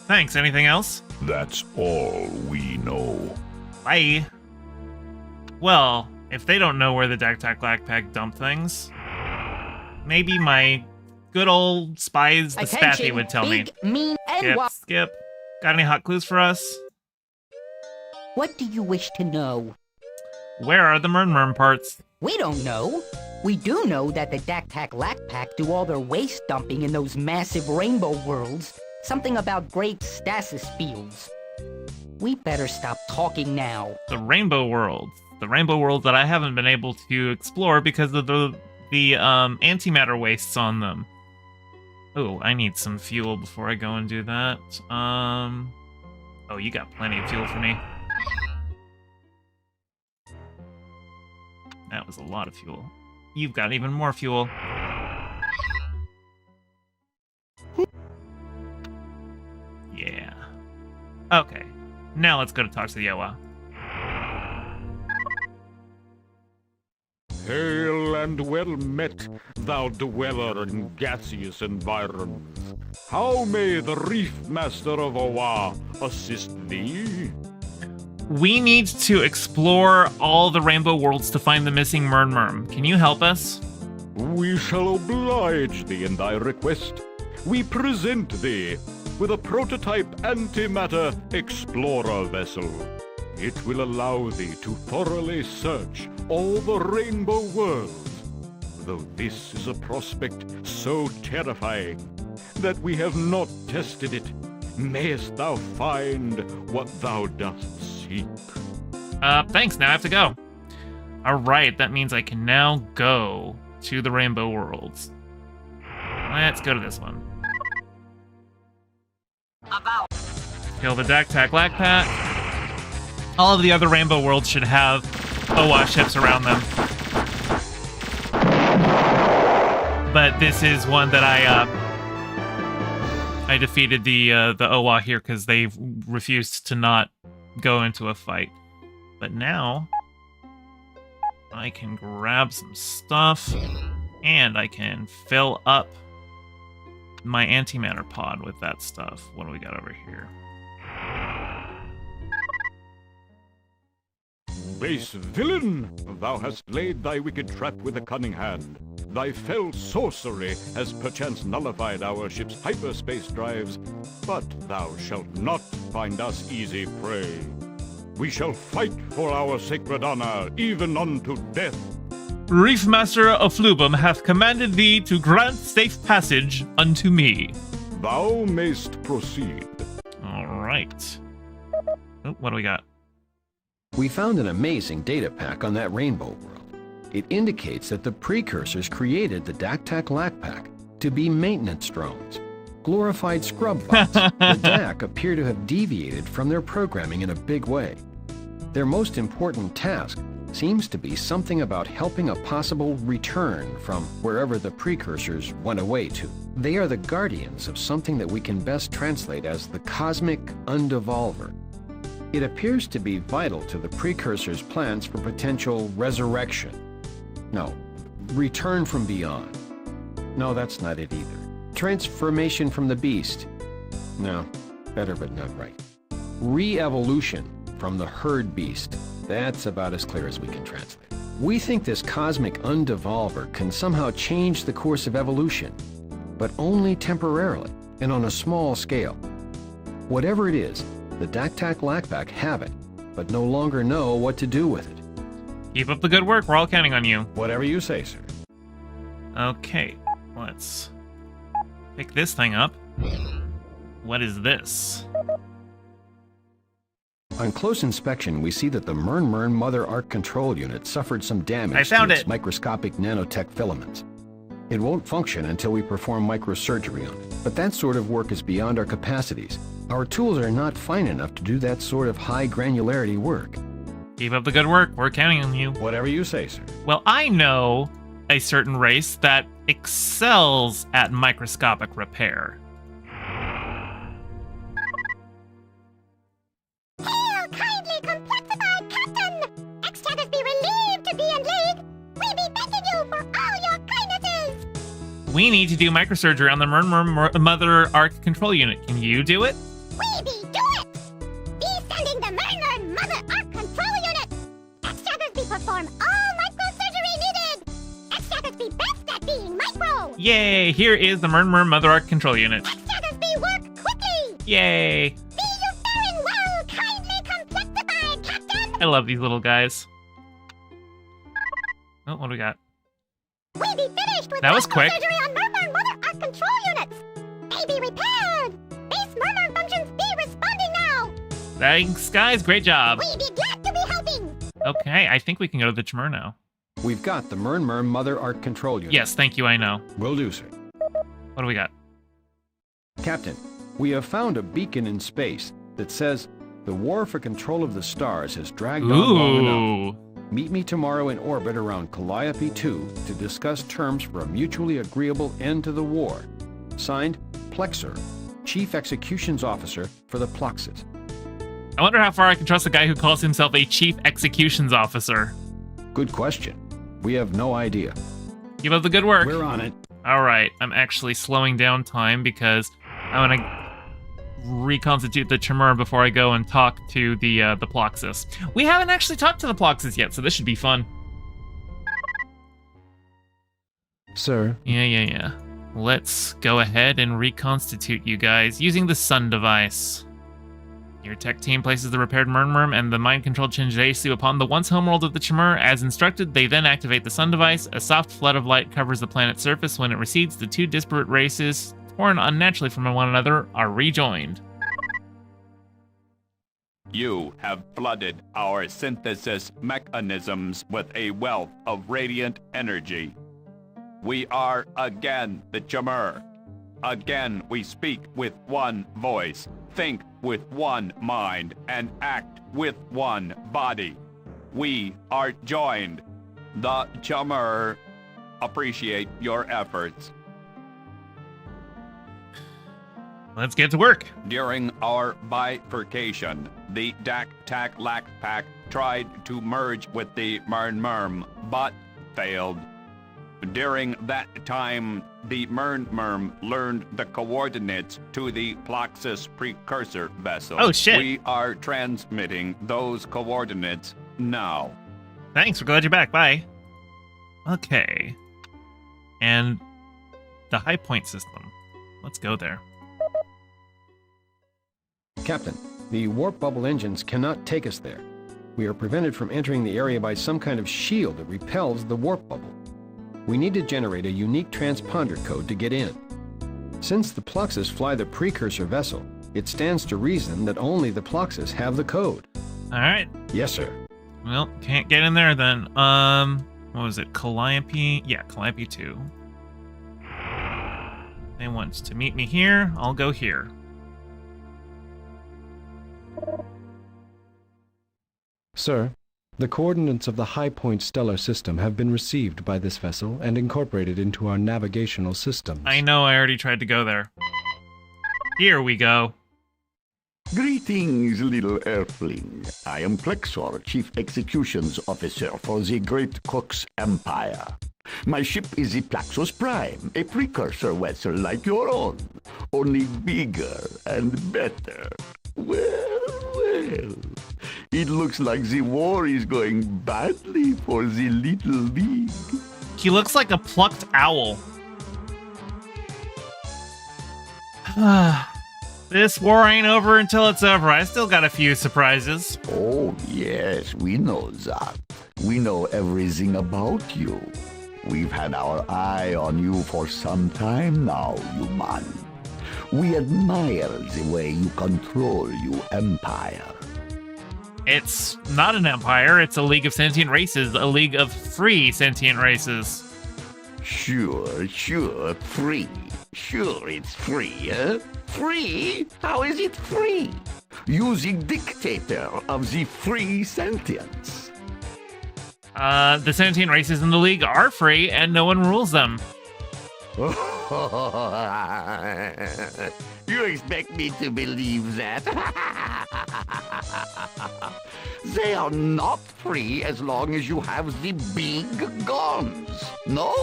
Thanks. Anything else? That's all we know. Bye. Well, if they don't know where the Dak-Tak Lak-Pak dumped things, maybe my good old spies, the Spaffy, would tell me. Mean, and Skip. Got any hot clues for us? What do you wish to know? Where are the Murnmurm parts? We don't know. We do know that the Dak-Tak Lak-Pak do all their waste dumping in those massive rainbow worlds. Something about great stasis fields. We better stop talking now. The rainbow worlds. The rainbow worlds that I haven't been able to explore because of the antimatter wastes on them. Oh, I need some fuel before I go and do that. Oh, you got plenty of fuel for me. That was a lot of fuel. You've got even more fuel. Yeah. Okay. Now let's go to talk to the Yoa. Hail and well met, thou dweller in gaseous environs. How may the Reef Master of Owa assist thee? We need to explore all the rainbow worlds to find the missing Murnmurm. Can you help us? We shall oblige thee in thy request. We present thee with a prototype antimatter explorer vessel. It will allow thee to thoroughly search all the rainbow worlds. Though this is a prospect so terrifying that we have not tested it, mayest thou find what thou dost seek. Thanks, now I have to go. Alright, that means I can now go to the rainbow worlds. Let's go to this one. Kill the Dak-Tak Lak-Pak. All of the other Rainbow worlds should have OWA ships around them. But this is one that I defeated the OWA here because they refused to not go into a fight. But now I can grab some stuff and I can fill up my antimatter pod with that stuff. What do we got over here? Base villain! Thou hast laid thy wicked trap with a cunning hand. Thy fell sorcery has perchance nullified our ship's hyperspace drives, but thou shalt not find us easy prey. We shall fight for our sacred honor, even unto death. Reef Master of Flubum hath commanded thee to grant safe passage unto me. Thou mayst proceed. All right. Oh, what do we got? We found an amazing data pack on that Rainbow world. It indicates that the precursors created the DAC-LAC to be maintenance drones, glorified scrub bots. The DAC appear to have deviated from their programming in a big way. Their most important task seems to be something about helping a possible return from wherever the precursors went away to. They are the guardians of something that we can best translate as the cosmic undevolver. It appears to be vital to the precursors' plans for potential resurrection. No, return from beyond. No, that's not it either. Transformation from the beast. No, better but not right. Re-evolution from the herd beast. That's about as clear as we can translate. We think this cosmic undevolver can somehow change the course of evolution, but only temporarily and on a small scale. Whatever it is, the DAC-LAC have it, but no longer know what to do with it. Keep up the good work. We're all counting on you. Whatever you say, sir. Okay, let's pick this thing up. What is this? On close inspection, we see that the Mern Mother Arc Control Unit suffered some damage to its microscopic nanotech filaments. It won't function until we perform microsurgery on it, but that sort of work is beyond our capacities. Our tools are not fine enough to do that sort of high granularity work. Keep up the good work. We're counting on you. Whatever you say, sir. Well, I know a certain race that excels at microscopic repair. Hail, kindly complexified captain! X-Taggers be relieved to be in league! We be thanking you for all your kindnesses! We need to do microsurgery on the Mother Arc Control Unit. Can you do it? We be do it! Be sending the Mother Arc Control Unit! X-Taggers be perform all microsurgery needed! X-Taggers be best at being micro! Yay! Here is the Mother Arc Control Unit. X-Taggers be work quickly! Yay! Be you faring well, kindly complexified captain! I love these little guys. Oh, what do we got? We be finished with that was quick. Surgery on Mother Arc Control Units! They be repaired! Base Murmur functions be responding now! Thanks, guys. Great job. We be glad to be helping! Okay, I think we can go to the Chimur now. We've got the Mother Arc Control Unit. Yes, thank you, I know. Will do, sir. What do we got? Captain, we have found a beacon in space that says the war for control of the stars has dragged on long enough. Meet me tomorrow in orbit around Calliope 2 to discuss terms for a mutually agreeable end to the war. Signed, Plexer, Chief Executions Officer for the Pluxes. I wonder how far I can trust a guy who calls himself a Chief Executions Officer. Good question. We have no idea. Keep up the good work. We're on it. All right, I'm actually slowing down time because I want to reconstitute the Chimur before I go and talk to the Ploxus. We haven't actually talked to the Ploxus yet, so this should be fun. Sir? Yeah. Let's go ahead and reconstitute you guys using the Sun device. Your tech team places the repaired Murmur and the mind-controlled Shinjitsu upon the once homeworld of the Chimur. As instructed, they then activate the Sun device. A soft flood of light covers the planet's surface. When it recedes, the two disparate races, torn unnaturally from one another, are rejoined. You have flooded our synthesis mechanisms with a wealth of radiant energy. We are again the Chimur. Again we speak with one voice. Think with one mind and act with one body. We are joined. The Chummer appreciate your efforts. Let's get to work. During our bifurcation, the Dak-Tak-Lak-Pack tried to merge with the Mern-Merm, but failed. During that time, the Mern-Merm learned the coordinates to the Ploxus precursor vessel. Oh, shit. We are transmitting those coordinates now. Thanks, we're glad you're back. Bye. Okay. And the High Point system. Let's go there. Captain, the warp bubble engines cannot take us there. We are prevented from entering the area by some kind of shield that repels the warp bubble. We need to generate a unique transponder code to get in. Since the Ploxus fly the precursor vessel, it stands to reason that only the Ploxus have the code. Alright. Yes, sir. Well, can't get in there then. What was it? Calliope? Yeah, Calliope 2. They want to meet me here. I'll go here. Sir, the coordinates of the High Point stellar system have been received by this vessel and incorporated into our navigational systems. I know, I already tried to go there. Here we go. Greetings, little Earthling. I am Plexor, Chief Executions Officer for the Great Crux Empire. My ship is the Plaxos Prime, a precursor vessel like your own, only bigger and better. Well, it looks like the war is going badly for the Little League. He looks like a plucked owl. This war ain't over until it's over. I still got a few surprises. Oh, yes, we know that. We know everything about you. We've had our eye on you for some time now, human. We admire the way you control your empire. It's not an empire, it's a league of sentient races, a league of free sentient races. Sure, free. Sure, it's free, huh? Free? How is it free? You the dictator of the free sentience. The sentient races in the league are free, and no one rules them. You expect me to believe that? They are not free as long as you have the big guns, no?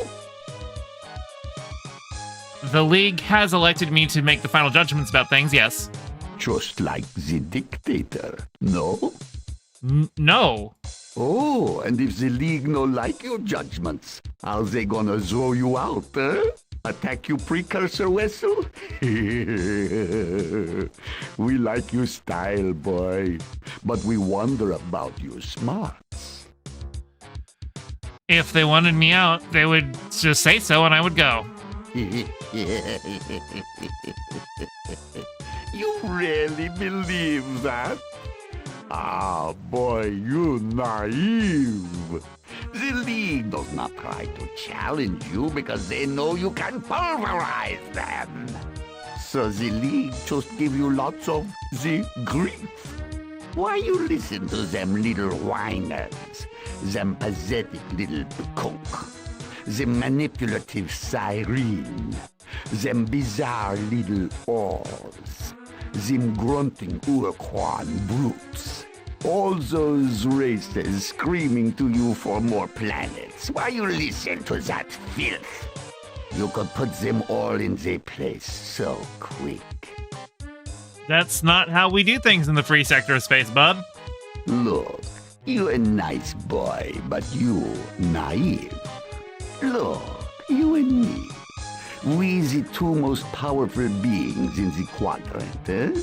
The league has elected me to make the final judgments about things, yes. Just like the dictator, no? No. Oh, and if the League no like your judgments, are they gonna throw you out, eh? Attack you precursor vessel? We like your style, boy, but we wonder about your smarts. If they wanted me out, they would just say so and I would go. You really believe that? Ah, boy, you naive. The League does not try to challenge you because they know you can pulverize them. So the League just give you lots of the grief. Why you listen to them little whiners, them pathetic little peacock, the manipulative siren, them bizarre little oars, them grunting Urquan brutes. All those races screaming to you for more planets. Why you listen to that filth? You could put them all in their place so quick. That's not how we do things in the free sector of space, bub. Look, you a nice boy, but you naive. Look, you and me. We the two most powerful beings in the quadrant, eh?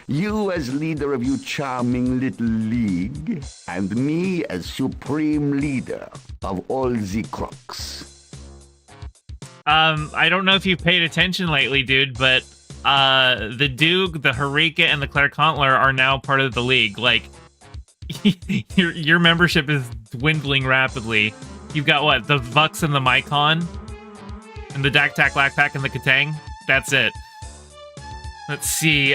You as leader of your charming little league, and me as supreme leader of all the crooks. I don't know if you've paid attention lately, dude, but the Duke, the Harika, and the Claircontler are now part of the league. Like, your membership is dwindling rapidly. You've got what? The Vux and the Mycon? And the Dak-Tak, Lak-Pack, and the Katang? That's it. Let's see,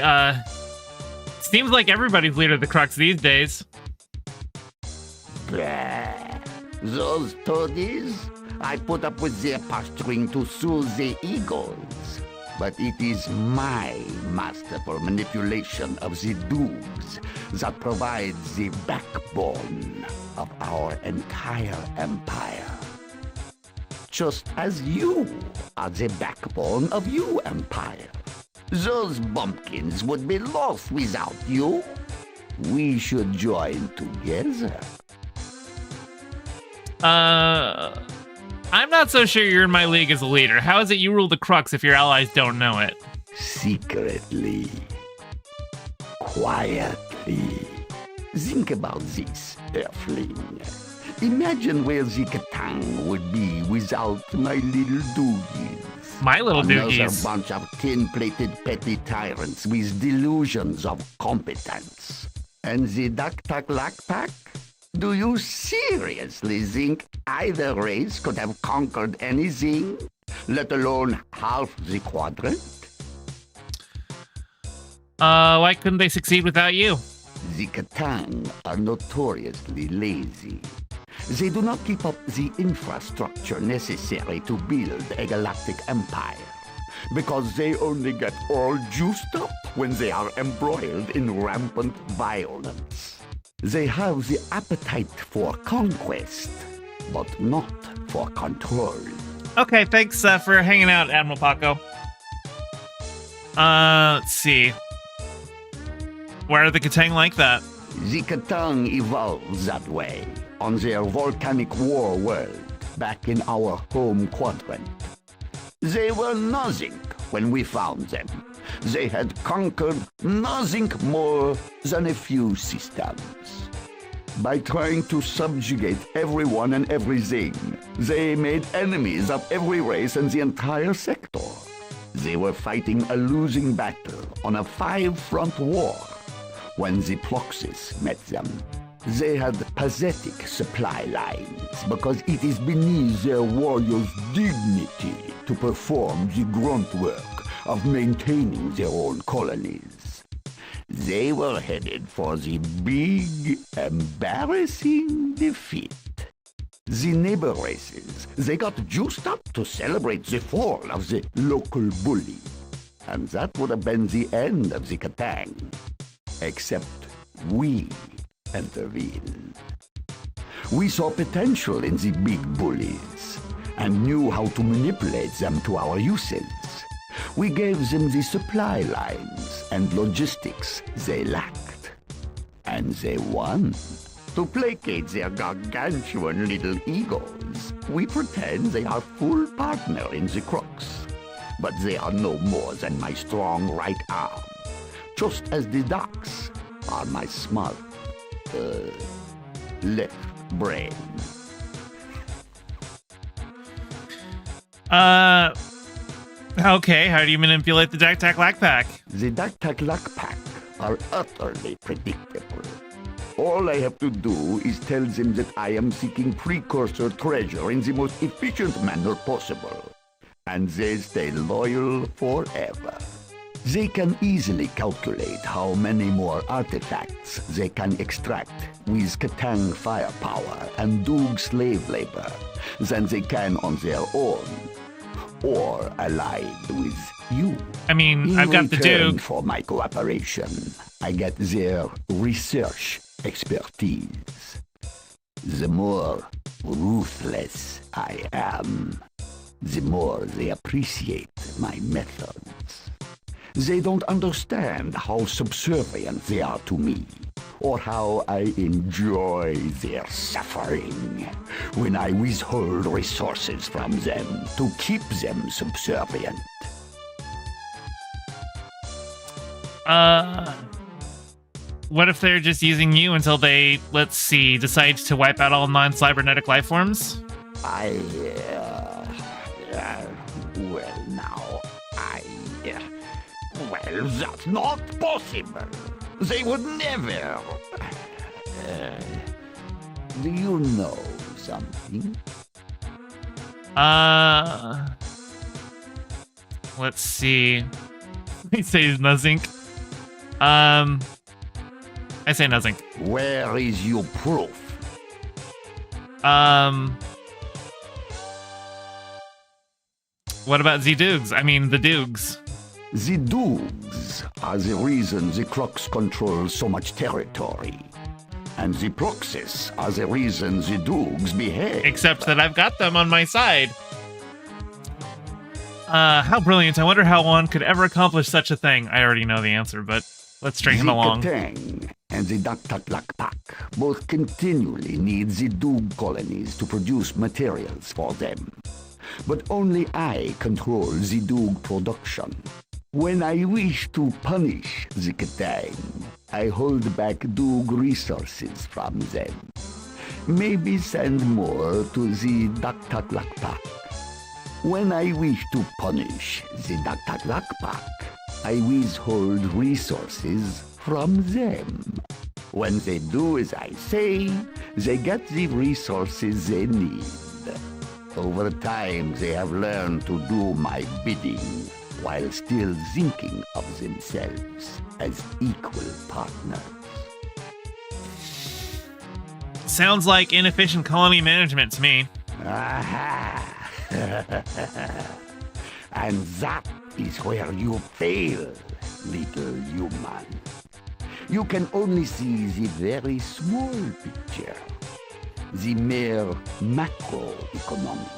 Seems like everybody's leader of the Crux these days. Bah. Those toadies, I put up with their posturing to soothe the egos. But it is my masterful manipulation of the doogs that provides the backbone of our entire empire. Just as you are the backbone of your empire. Those bumpkins would be lost without you. We should join together. I'm not so sure you're in my league as a leader. How is it you rule the Crux if your allies don't know it? Secretly. Quietly. Think about this, Earthling. Imagine where the Katang would be without my little doogies. My little doogies. Another bunch of tin-plated petty tyrants with delusions of competence. And the Dak-Tak-Lak-Pak? Do you seriously think either race could have conquered anything, let alone half the quadrant? Why couldn't they succeed without you? The Katang are notoriously lazy. They do not keep up the infrastructure necessary to build a galactic empire, because they only get all juiced up when they are embroiled in rampant violence. They have the appetite for conquest, but not for control. Okay, thanks for hanging out, Admiral Paco. Let's see. Why are the Katang like that? The Katang evolved that way on their volcanic war world back in our home quadrant. They were nothing when we found them. They had conquered nothing more than a few systems. By trying to subjugate everyone and everything, they made enemies of every race in the entire sector. They were fighting a losing battle on a 5-front war when the Ploxes met them. They had pathetic supply lines because it is beneath their warriors' dignity to perform the grunt work of maintaining their own colonies. They were headed for the big, embarrassing defeat. The neighbor races, they got juiced up to celebrate the fall of the local bully. And that would have been the end of the Katang. Except we intervened. We saw potential in the big bullies and knew how to manipulate them to our uses. We gave them the supply lines and logistics they lacked. And they won. To placate their gargantuan little egos, we pretend they are full partner in the crux. But they are no more than my strong right arm, just as the ducks are my smart, left brain. Okay, how do you manipulate the Dak-Tak-Lak-Pak? The Dak-Tak-Lak-Pak are utterly predictable. All I have to do is tell them that I am seeking precursor treasure in the most efficient manner possible. And they stay loyal forever. They can easily calculate how many more artifacts they can extract with Katang firepower and Doog slave labor than they can on their own, or allied with you. I mean, I've got the Doog. For my cooperation, I get their research expertise. The more ruthless I am, the more they appreciate my methods. They don't understand how subservient they are to me, or how I enjoy their suffering when I withhold resources from them to keep them subservient. What if they're just using you until they, let's see, decide to wipe out all non-cybernetic life forms? Well, that's not possible. They would never. Do you know something? Let's see. He says nothing. I say nothing. Where is your proof? What about the Doogs? I mean, the Doogs. The Doogs are the reason the Crux control so much territory. And the Proxys are the reason the Doogs behave. Except that I've got them on my side. How brilliant. I wonder how one could ever accomplish such a thing. I already know the answer, but let's string him along. The Katang and the Daktaklakpak both continually need the Doog colonies to produce materials for them. But only I control the Doog production. When I wish to punish the Katang, I hold back Doog resources from them. Maybe send more to the Daktaklakpak. When I wish to punish the Daktaklakpak, I withhold resources from them. When they do as I say, they get the resources they need. Over time, they have learned to do my bidding while still thinking of themselves as equal partners. Sounds like inefficient colony management to me. Aha! And that is where you fail, little human. You can only see the very small picture, the mere macroeconomics.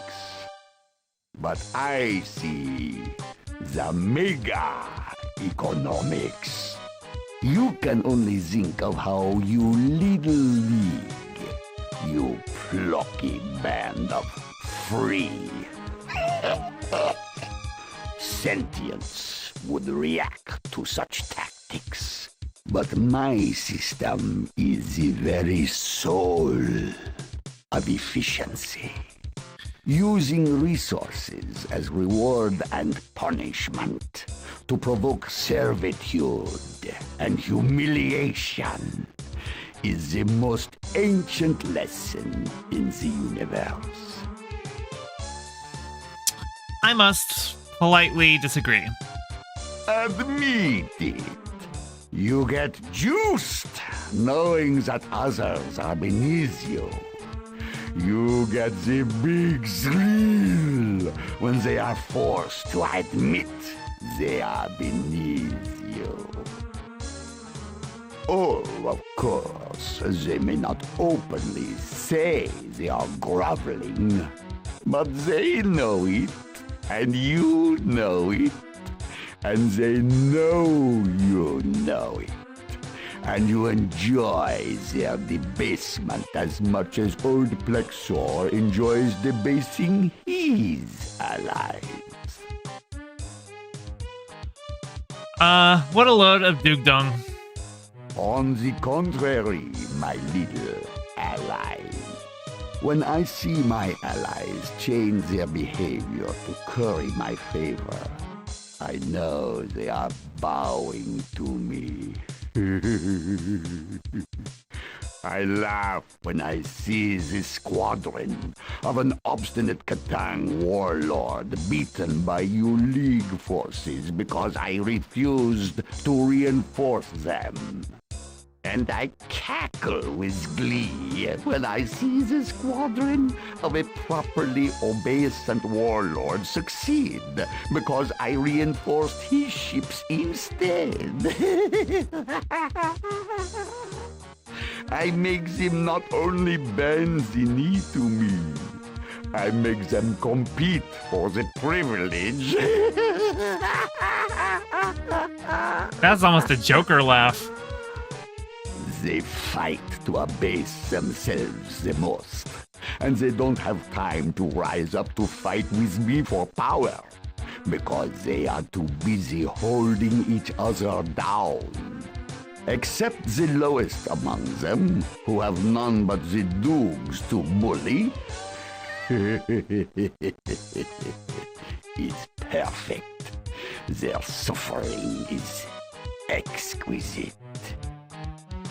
But I see the mega economics. You can only think of how you little league, you plucky band of free sentience would react to such tactics. But my system is the very soul of efficiency. Using resources as reward and punishment to provoke servitude and humiliation is the most ancient lesson in the universe. I must politely disagree. Admit it. You get juiced knowing that others are beneath you. You get the big thrill when they are forced to admit they are beneath you. Oh, of course, they may not openly say they are groveling, but they know it, and you know it, and they know you know it. And you enjoy their debasement as much as old Plexor enjoys debasing his allies. What a load of Doogdung. On the contrary, my little ally. When I see my allies change their behavior to curry my favor, I know they are bowing to me. I laugh when I see this squadron of an obstinate Katang warlord beaten by you League forces because I refused to reinforce them. And I cackle with glee when I see the squadron of a properly obeisant warlord succeed because I reinforced his ships instead. I make them not only bend the knee to me, I make them compete for the privilege. That's almost a Joker laugh. They fight to abase themselves the most, and they don't have time to rise up to fight with me for power, because they are too busy holding each other down. Except the lowest among them, who have none but the Doogs to bully. It's perfect. Their suffering is exquisite.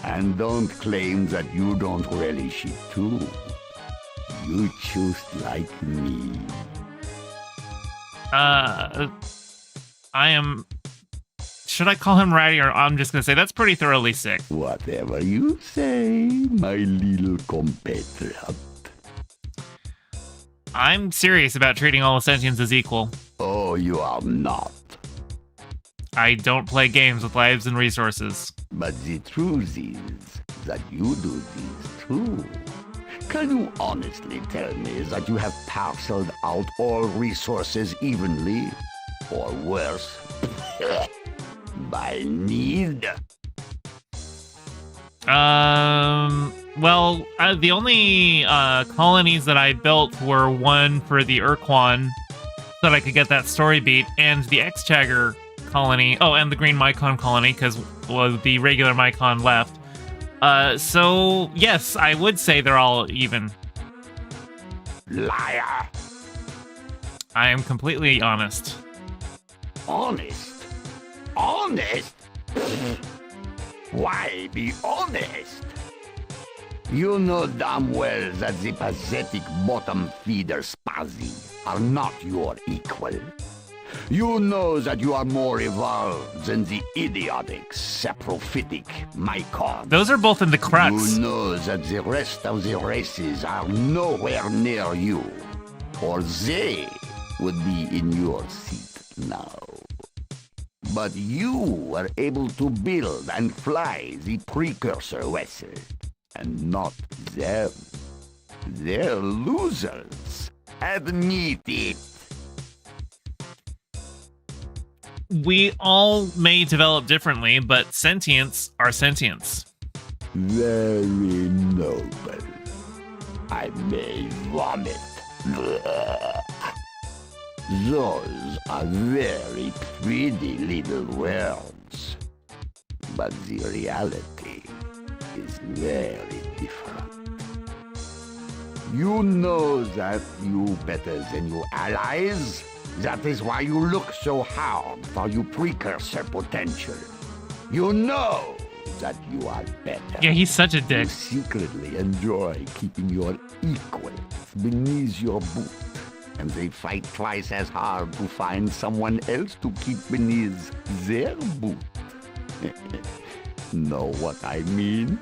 And don't claim that you don't relish it too. You choose like me. I am should I call him ratty, or I'm just gonna say that's pretty thoroughly sick. Whatever you say, my little compatriot. I'm serious about treating all sentients as equal. Oh, you are not. I don't play games with lives and resources. But the truth is that you do this too. Can you honestly tell me that you have parceled out all resources evenly? Or worse, by need? Well, the only colonies that I built were one for the Urquan, so that I could get that story beat, and the X-Chagger colony. Oh, and the Green Mycon colony, because the regular Mycon left. So, yes, I would say they're all even. Liar! I am completely honest. Honest? Honest? Why be honest? You know damn well that the pathetic bottom feeder Spazi are not your equal. You know that you are more evolved than the idiotic, saprophytic Mycon. Those are both in the crux. You know that the rest of the races are nowhere near you, or they would be in your seat now. But you were able to build and fly the precursor vessel, and not them. They're losers. Admit it. We all may develop differently, but sentients are sentients. Very noble. I may vomit. Those are very pretty little words. But the reality is very different. You know that you better than your allies. That is why you look so hard for your precursor potential. You know that you are better. Yeah, he's such a dick. You secretly enjoy keeping your equals beneath your boot, and they fight twice as hard to find someone else to keep beneath their boot. Know what I mean?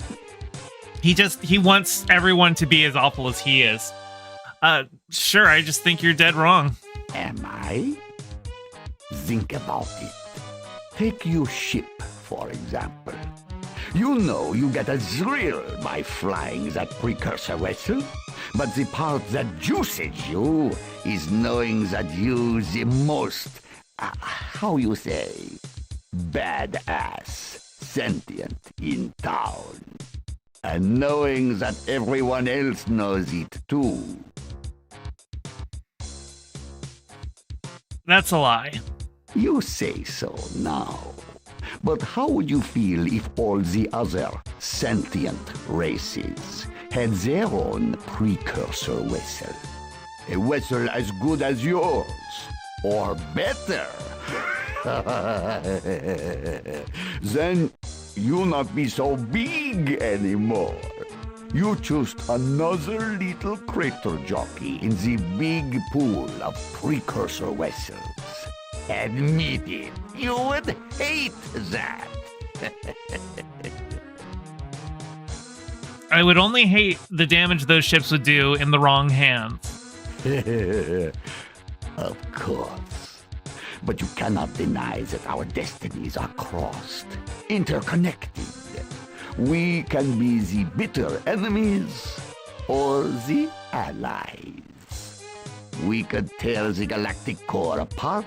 He wants everyone to be as awful as he is. Sure, I just think you're dead wrong. Am I? Think about it. Take your ship, for example. You know you get a thrill by flying that precursor vessel, but the part that juices you is knowing that you the most, how you say, badass sentient in town. And knowing that everyone else knows it too. That's a lie. You say so now. But how would you feel if all the other sentient races had their own precursor vessel? A vessel as good as yours, or better. Then you'll not be so big anymore. You just another little crater jockey in the big pool of precursor vessels. Admit it, you would hate that. I would only hate the damage those ships would do in the wrong hands. Of course. But you cannot deny that our destinies are crossed, interconnected. We can be the bitter enemies or the allies. We could tear the galactic core apart,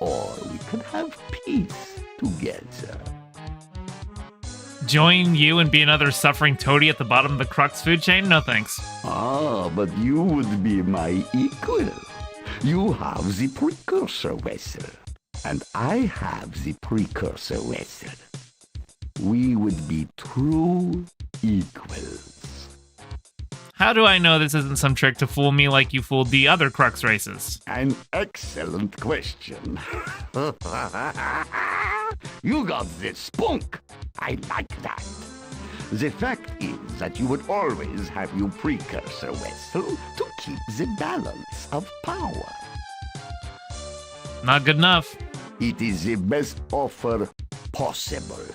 or we could have peace together. Join you and be another suffering toady at the bottom of the crux food chain? No thanks. Ah, but you would be my equal. You have the precursor vessel, and I have the precursor vessel. We would be true equals. How do I know this isn't some trick to fool me like you fooled the other crux races? An excellent question. You got the spunk. I like that. The fact is that you would always have your precursor vessel to keep the balance of power. Not good enough. It is the best offer possible.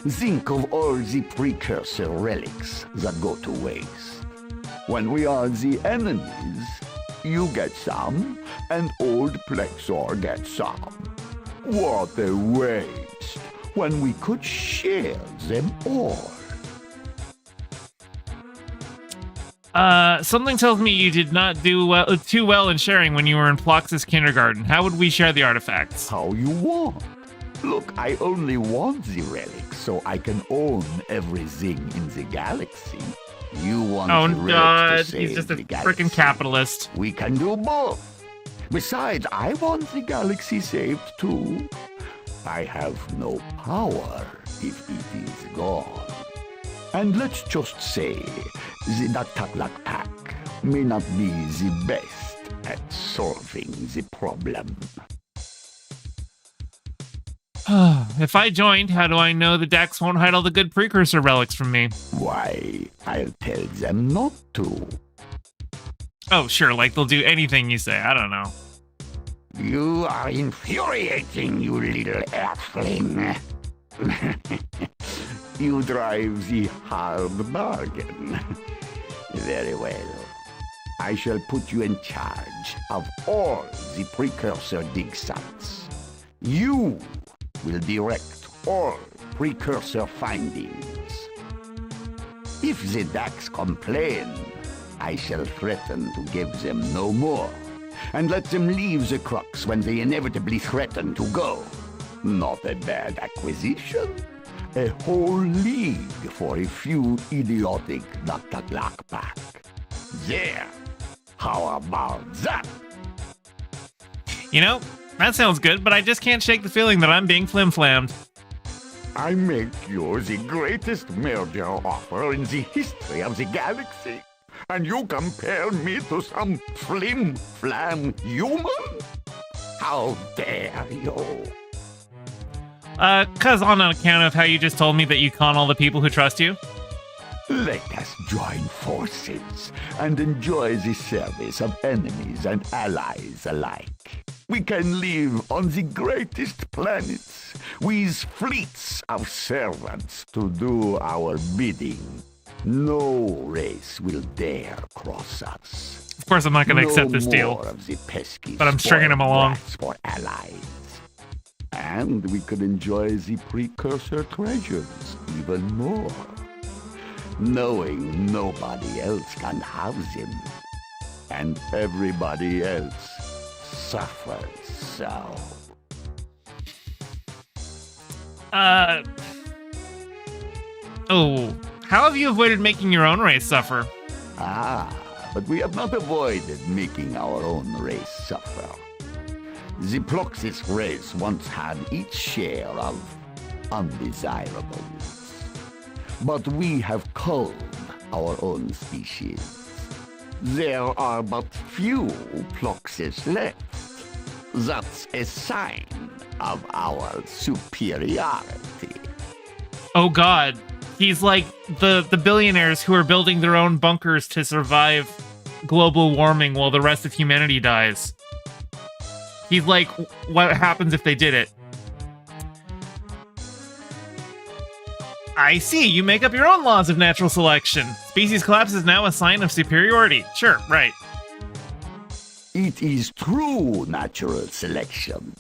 Think of all the precursor relics that go to waste. When we are the enemies, you get some, and old Plexor gets some. What a waste, when we could share them all. Something tells me you did not do too well in sharing when you were in Plox's kindergarten. How would we share the artifacts? How you want. Look, I only want the relics so I can own everything in the galaxy. You want the relics to save he's just a the galaxy. freaking capitalist. We can do both. Besides, I want the galaxy saved too. I have no power if it is gone. And let's just say the DACTAC pack may not be the best at solving the problem. If I joined, how do I know the Dax won't hide all the good precursor relics from me? Why, I'll tell them not to. Oh, sure, like they'll do anything you say. I don't know. You are infuriating, you little earthling. You drive the hard bargain. Very well. I shall put you in charge of all the precursor dig sites. You will direct all precursor findings. If the Dax complain, I shall threaten to give them no more, and let them leave the Crux when they inevitably threaten to go. Not a bad acquisition. A whole league for a few idiotic DACTAC pack. There. How about that? You know, that sounds good, but I just can't shake the feeling that I'm being flim-flammed. I make you the greatest merger offer in the history of the galaxy, and you compare me to some flim-flam human? How dare you? 'Cause on account of how you just told me that you con all the people who trust you? Let us join forces and enjoy the service of enemies and allies alike. We can live on the greatest planets with fleets of servants to do our bidding. No race will dare cross us. Of course I'm not going to accept this deal, but I'm stringing him along. For allies. And we could enjoy the precursor treasures even more, knowing nobody else can have them, and everybody else suffers so. Oh, how have you avoided making your own race suffer? But we have not avoided making our own race suffer. The Ploxis race once had its share of undesirables. But we have culled our own species. There are but few Ploxis left. That's a sign of our superiority. Oh god, he's like the billionaires who are building their own bunkers to survive global warming while the rest of humanity dies. He's like, what happens if they did it? I see, you make up your own laws of natural selection. Species collapse is now a sign of superiority. Sure, right. It is true natural selection.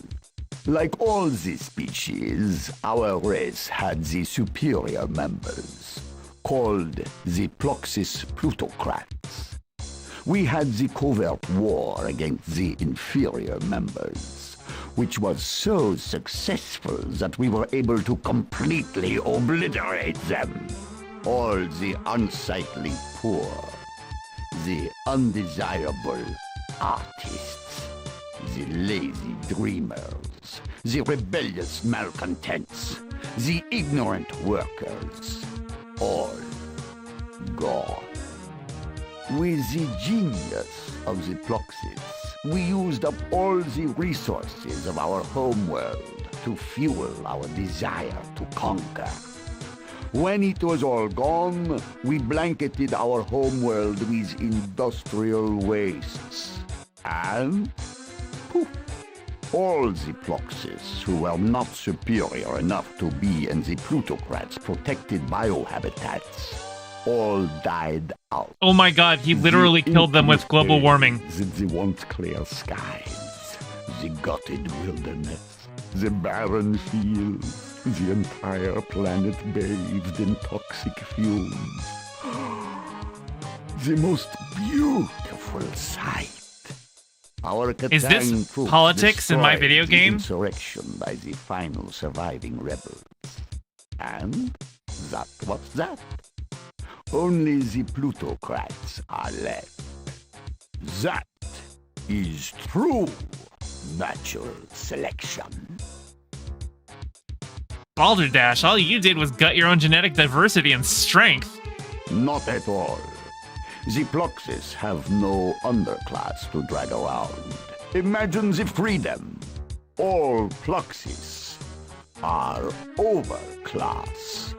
Like all the species, our race had the superior members, called the Ploxis plutocrats. We had the covert war against the inferior members, which was so successful that we were able to completely obliterate them. All the unsightly poor, the undesirable artists, the lazy dreamers, the rebellious malcontents, the ignorant workers, all gone. With the genius of the Ploxis, we used up all the resources of our homeworld to fuel our desire to conquer. When it was all gone, we blanketed our homeworld with industrial wastes. And poof, All the Ploxes who were not superior enough to be in the plutocrats' protected biohabitats all died out. Oh my god, he literally killed them with global warming. The once clear skies, the gutted wilderness, the barren fields, the entire planet bathed in toxic fumes. The most beautiful sight. Our Is this politics in my video game? Insurrection by the final surviving rebels. And that was that. Only the plutocrats are left. That is true natural selection. Balderdash, all you did was gut your own genetic diversity and strength. Not at all. The Ploxes have no underclass to drag around. Imagine the freedom. All Ploxes are overclass.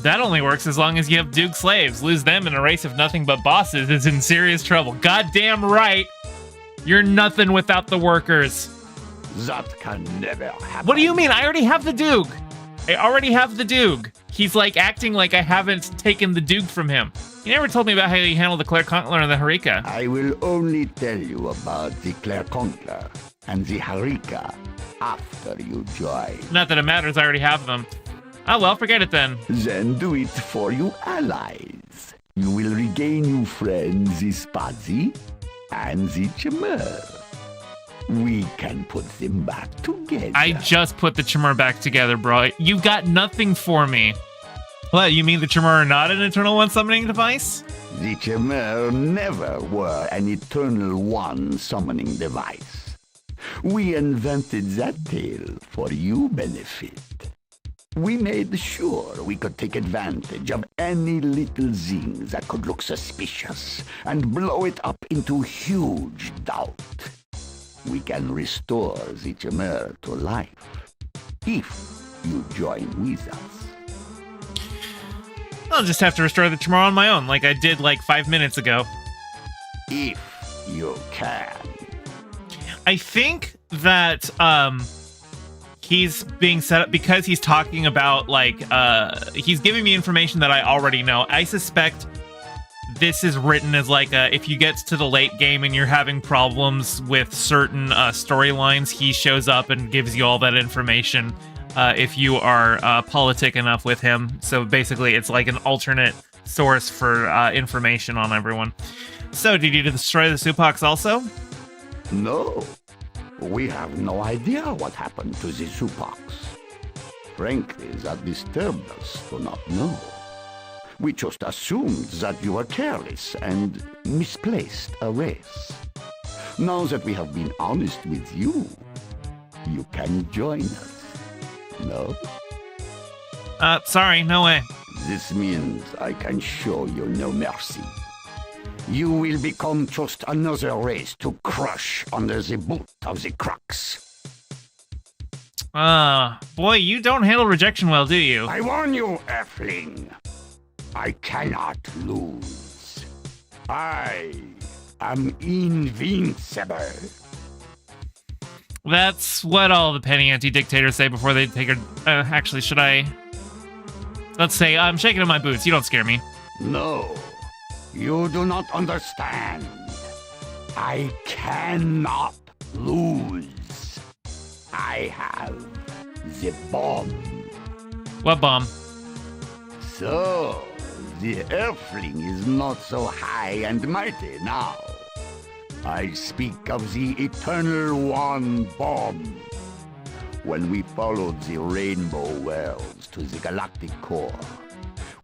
That only works as long as you have Duke slaves. Lose them in a race of nothing but bosses is in serious trouble. Goddamn right! You're nothing without the workers. That can never happen. What do you mean? I already have the Duke. I already have the Duke. He's like acting like I haven't taken the Duke from him. You never told me about how you handle the Claire-Contler and the Harika. I will only tell you about the Claire-Contler and the Harika after you join. Not that it matters, I already have them. Oh well, forget it then. Then do it for you allies. You will regain your friends the Spazi and the Chimera. We can put them back together. I just put the Chimera back together, bro. You've got nothing for me. What, you mean the Chimera are not an Eternal One summoning device? The Chimera never were an Eternal One summoning device. We invented that tale for your benefit. We made sure we could take advantage of any little thing that could look suspicious and blow it up into huge doubt. We can restore the Chimera to life if you join with us. I'll just have to restore the Chimera on my own, like I did like 5 minutes ago. If you can. I think that he's being set up because he's talking about like he's giving me information that I already know. I suspect this is written as like if you get to the late game and you're having problems with certain storylines, he shows up and gives you all that information if you are politic enough with him. So basically it's like an alternate source for information on everyone. So did you destroy the Supox also? No. We have no idea what happened to the Supox. Frankly, that disturbed us to not know. We just assumed that you were careless and misplaced a race. Now that we have been honest with you, you can join us. No? Sorry, no way. This means I can show you no mercy. You will become just another race to crush under the boot of the Crux. Boy, you don't handle rejection well, do you? I warn you, Earthling. I cannot lose. I am invincible. That's what all the penny anti-dictators say before they take a... actually, should I... Let's say, I'm shaking in my boots. You don't scare me. No. You do not understand. I cannot lose. I have the bomb. What bomb? So, the Earthling is not so high and mighty now. I speak of the Eternal One bomb. When we followed the Rainbow Worlds to the galactic core,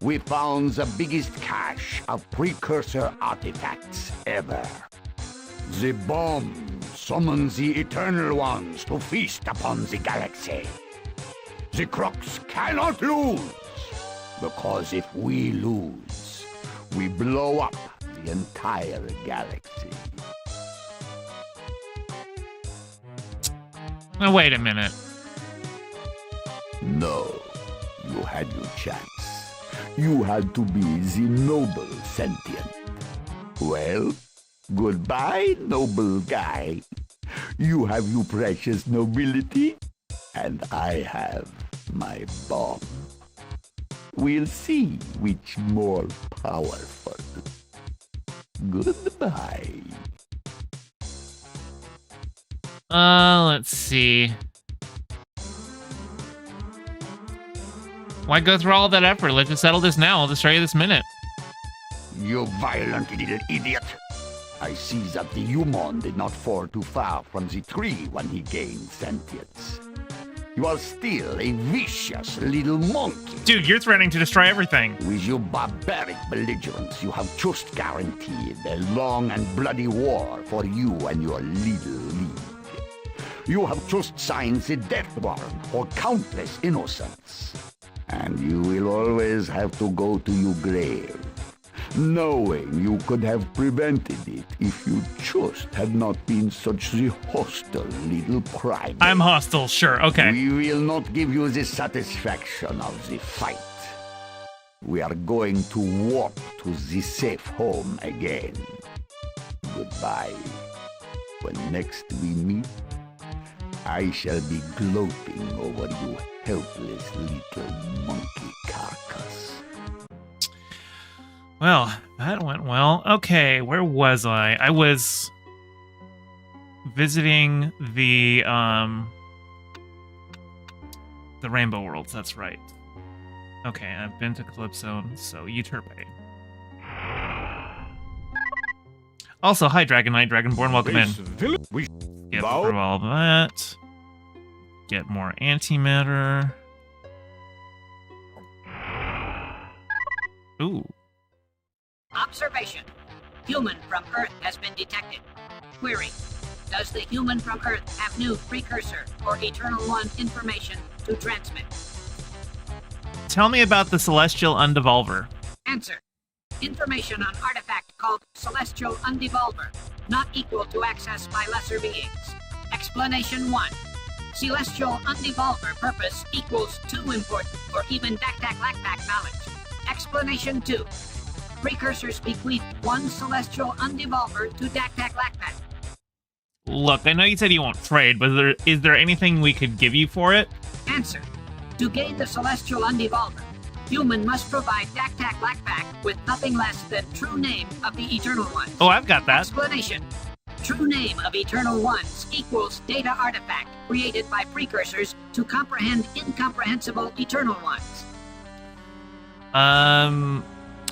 we found the biggest cache of precursor artifacts ever. The bomb summons the Eternal Ones to feast upon the galaxy. The Crux cannot lose, because if we lose, we blow up the entire galaxy. Now, wait a minute. No, you had your chance. You had to be the noble sentient. Well, goodbye, noble guy. You have your precious nobility, and I have my bomb. We'll see which more powerful. Goodbye. Let's see. Why go through all that effort? Let's just settle this now. I'll destroy you this minute. You violent little idiot. I see that the human did not fall too far from the tree when he gained sentience. You are still a vicious little monkey. Dude, you're threatening to destroy everything. With your barbaric belligerence, you have just guaranteed a long and bloody war for you and your little league. You have just signed the death warrant for countless innocents. And you will always have to go to your grave, knowing you could have prevented it if you just had not been such the hostile little crime. I'm hostile, sure, okay. We will not give you the satisfaction of the fight. We are going to warp to the safe home again. Goodbye. When next we meet, I shall be gloating over you helpless little monkey carcass. Well, that went well. Okay, where was I? I was visiting the Rainbow Worlds, that's right. Okay, I've been to Calypso, so Euterpe. Also, hi Dragon Knight, Dragonborn, welcome in. Get through all that. Get more antimatter. Ooh. Observation. Human from Earth has been detected. Query. Does the human from Earth have new precursor or Eternal One information to transmit? Tell me about the Celestial Undevolver. Answer. Information on artifact called Celestial Undevolver, not equal to access by lesser beings. Explanation 1. Celestial Undevolver purpose equals too important for even Dak-Tak-Lak-Pak knowledge. Explanation 2. Precursors bequeath one Celestial Undevolver to Dak-Tak-Lak-Pak. Look, I know you said you won't trade, but is there anything we could give you for it? Answer. To gain the Celestial Undevolver, human must provide Dak-Tak-Lak-Pak with nothing less than true name of the Eternal Ones. Oh, I've got that. Explanation. True name of Eternal Ones equals data artifact created by precursors to comprehend incomprehensible Eternal Ones.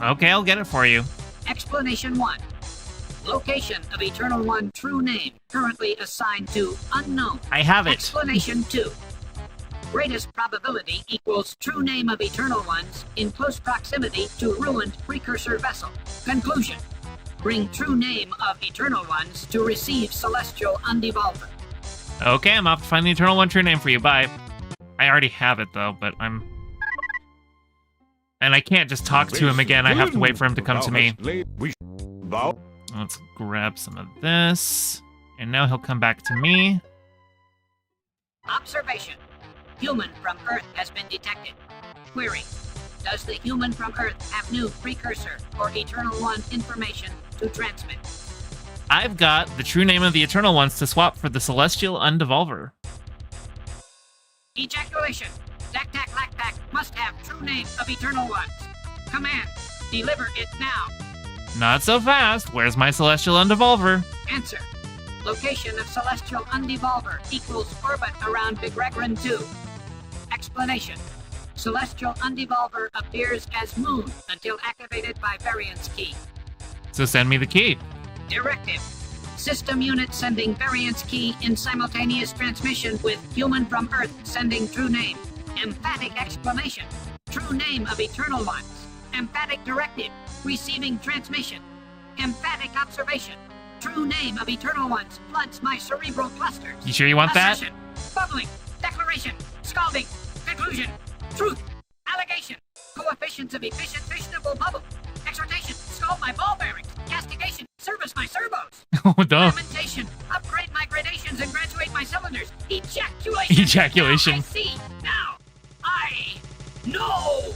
Okay, I'll get it for you. Explanation 1. Location of Eternal One true name currently assigned to unknown. I have it. Explanation 2. Greatest probability equals true name of Eternal Ones in close proximity to ruined precursor vessel. Conclusion. Bring true name of Eternal Ones to receive Celestial Undevolver. Okay, I'm off to find the Eternal One true name for you. Bye. I already have it, though, but I'm... And I can't just talk to him again. I have to wait for him to come to me. Let's grab some of this. And now he'll come back to me. Observation. Human from Earth has been detected. Query. Does the human from Earth have new precursor or Eternal One information to transmit? I've got the true name of the Eternal Ones to swap for the Celestial Undevolver. Ejaculation. Dak-Tak-Lak-Pak must have true name of Eternal Ones. Command. Deliver it now. Not so fast. Where's my Celestial Undevolver? Answer. Location of Celestial Undevolver equals orbit around Begregrin 2. Explanation. Celestial Undevolver appears as moon until activated by variance key. So send me the key. Directive. System unit sending variance key in simultaneous transmission with human from Earth sending true name. Emphatic explanation. True name of Eternal Ones. Emphatic directive. Receiving transmission. Emphatic observation. True name of Eternal Ones floods my cerebral clusters. You sure you want Assertion. Bubbling. Declaration. Scalding. Conclusion. Truth. Allegation. Coefficients of efficient fissionable bubble. Exhortation. Scald my ball bearings. Castigation. Service my servos. Oh, duh. Lamentation. Upgrade my gradations and graduate my cylinders. Ejaculation. Ejaculation. Now I see. Now I know.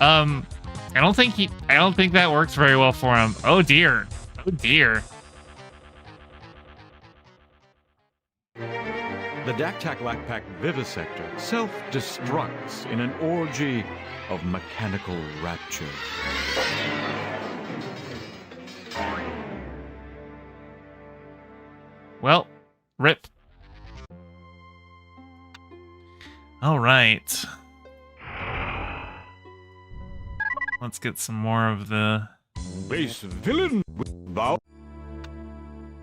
I don't think that works very well for him. Oh dear. Oh dear. The Dak-Tak-Lak-Pak vivisector self-destructs in an orgy of mechanical rapture. Well, rip. All right. Let's get some more of the base villain. Bow.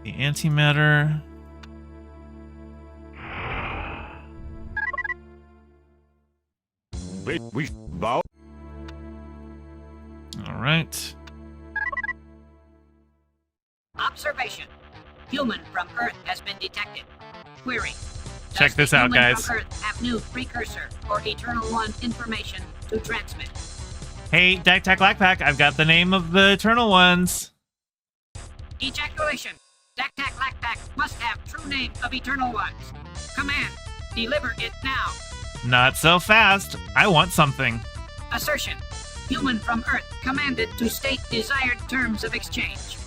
The antimatter. We bow. All right. Observation. Human from Earth has been detected. Query. Check this out, guys. From Earth have new precursor or Eternal One information to transmit. Hey, Dak-Tak-Lak-Pak, I've got the name of the Eternal Ones. Ejaculation. Dak-Tak-Lak-Pak must have true name of Eternal Ones. Command. Deliver it now. Not so fast. I want something. Assertion. Human from Earth commanded to state desired terms of exchange.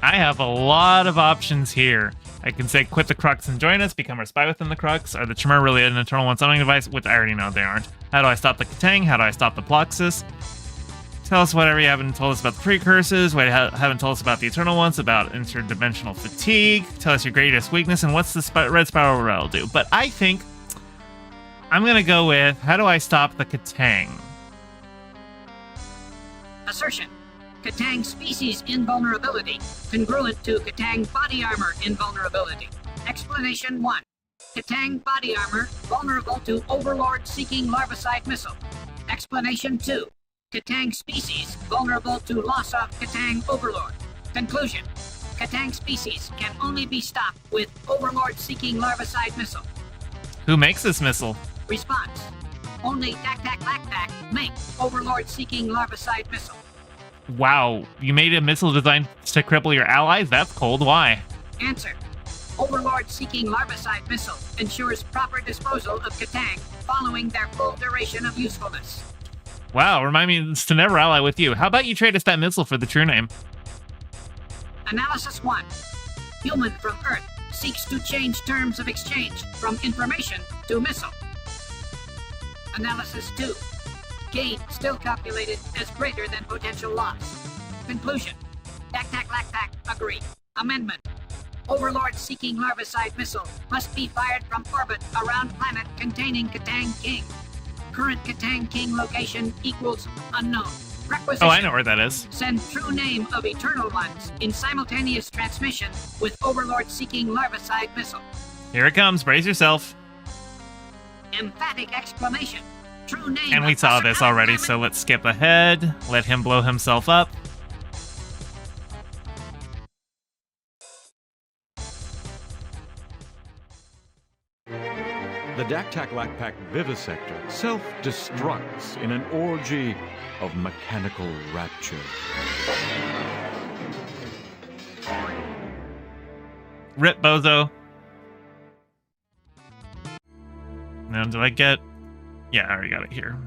I have a lot of options here. I can say quit the Crux and join us, become our spy within the Crux. Are the Chimera really an Eternal One summoning device? Which I already know they aren't. How do I stop the Katang? How do I stop the Pluxus? Tell us whatever you haven't told us about the precursors, what you haven't told us about the Eternal Ones, about interdimensional fatigue. Tell us your greatest weakness, and what's the Red Spiral Rail do? But I think I'm going to go with, how do I stop the Katang? Assertion. Katang species invulnerability, congruent to Katang body armor invulnerability. Explanation 1. Katang body armor, vulnerable to Overlord-seeking larvicide missile. Explanation 2. Katang species, vulnerable to loss of Katang Overlord. Conclusion. Katang species can only be stopped with Overlord-seeking larvicide missile. Who makes this missile? Response. Only Dak-Tak-Lak-Pak make Overlord-seeking larvicide missile. Wow, you made a missile designed to cripple your allies? That's cold. Why? Answer. Overlord-seeking larvicide missile ensures proper disposal of Katang following their full duration of usefulness. Wow, remind me to never ally with you. How about you trade us that missile for the true name? Analysis 1. Human from Earth seeks to change terms of exchange from information to missile. Analysis 2. Gain still calculated as greater than potential loss. Conclusion. Dak-Tak-Lak-Pak agree. Amendment. Overlord-seeking larvicide missile must be fired from orbit around planet containing Katang King. Current Katang King location equals unknown. Requisition. Oh, I know where that is. Send true name of Eternal Ones in simultaneous transmission with Overlord-seeking larvicide missile. Here it comes. Brace yourself. Emphatic exclamation. True name. And we saw this already, so let's skip ahead. Let him blow himself up. The Dak-Tak-Lak-Pak vivisector self-destructs in an orgy of mechanical rapture. Rip, bozo. Now, did I get... Yeah, I already got it here.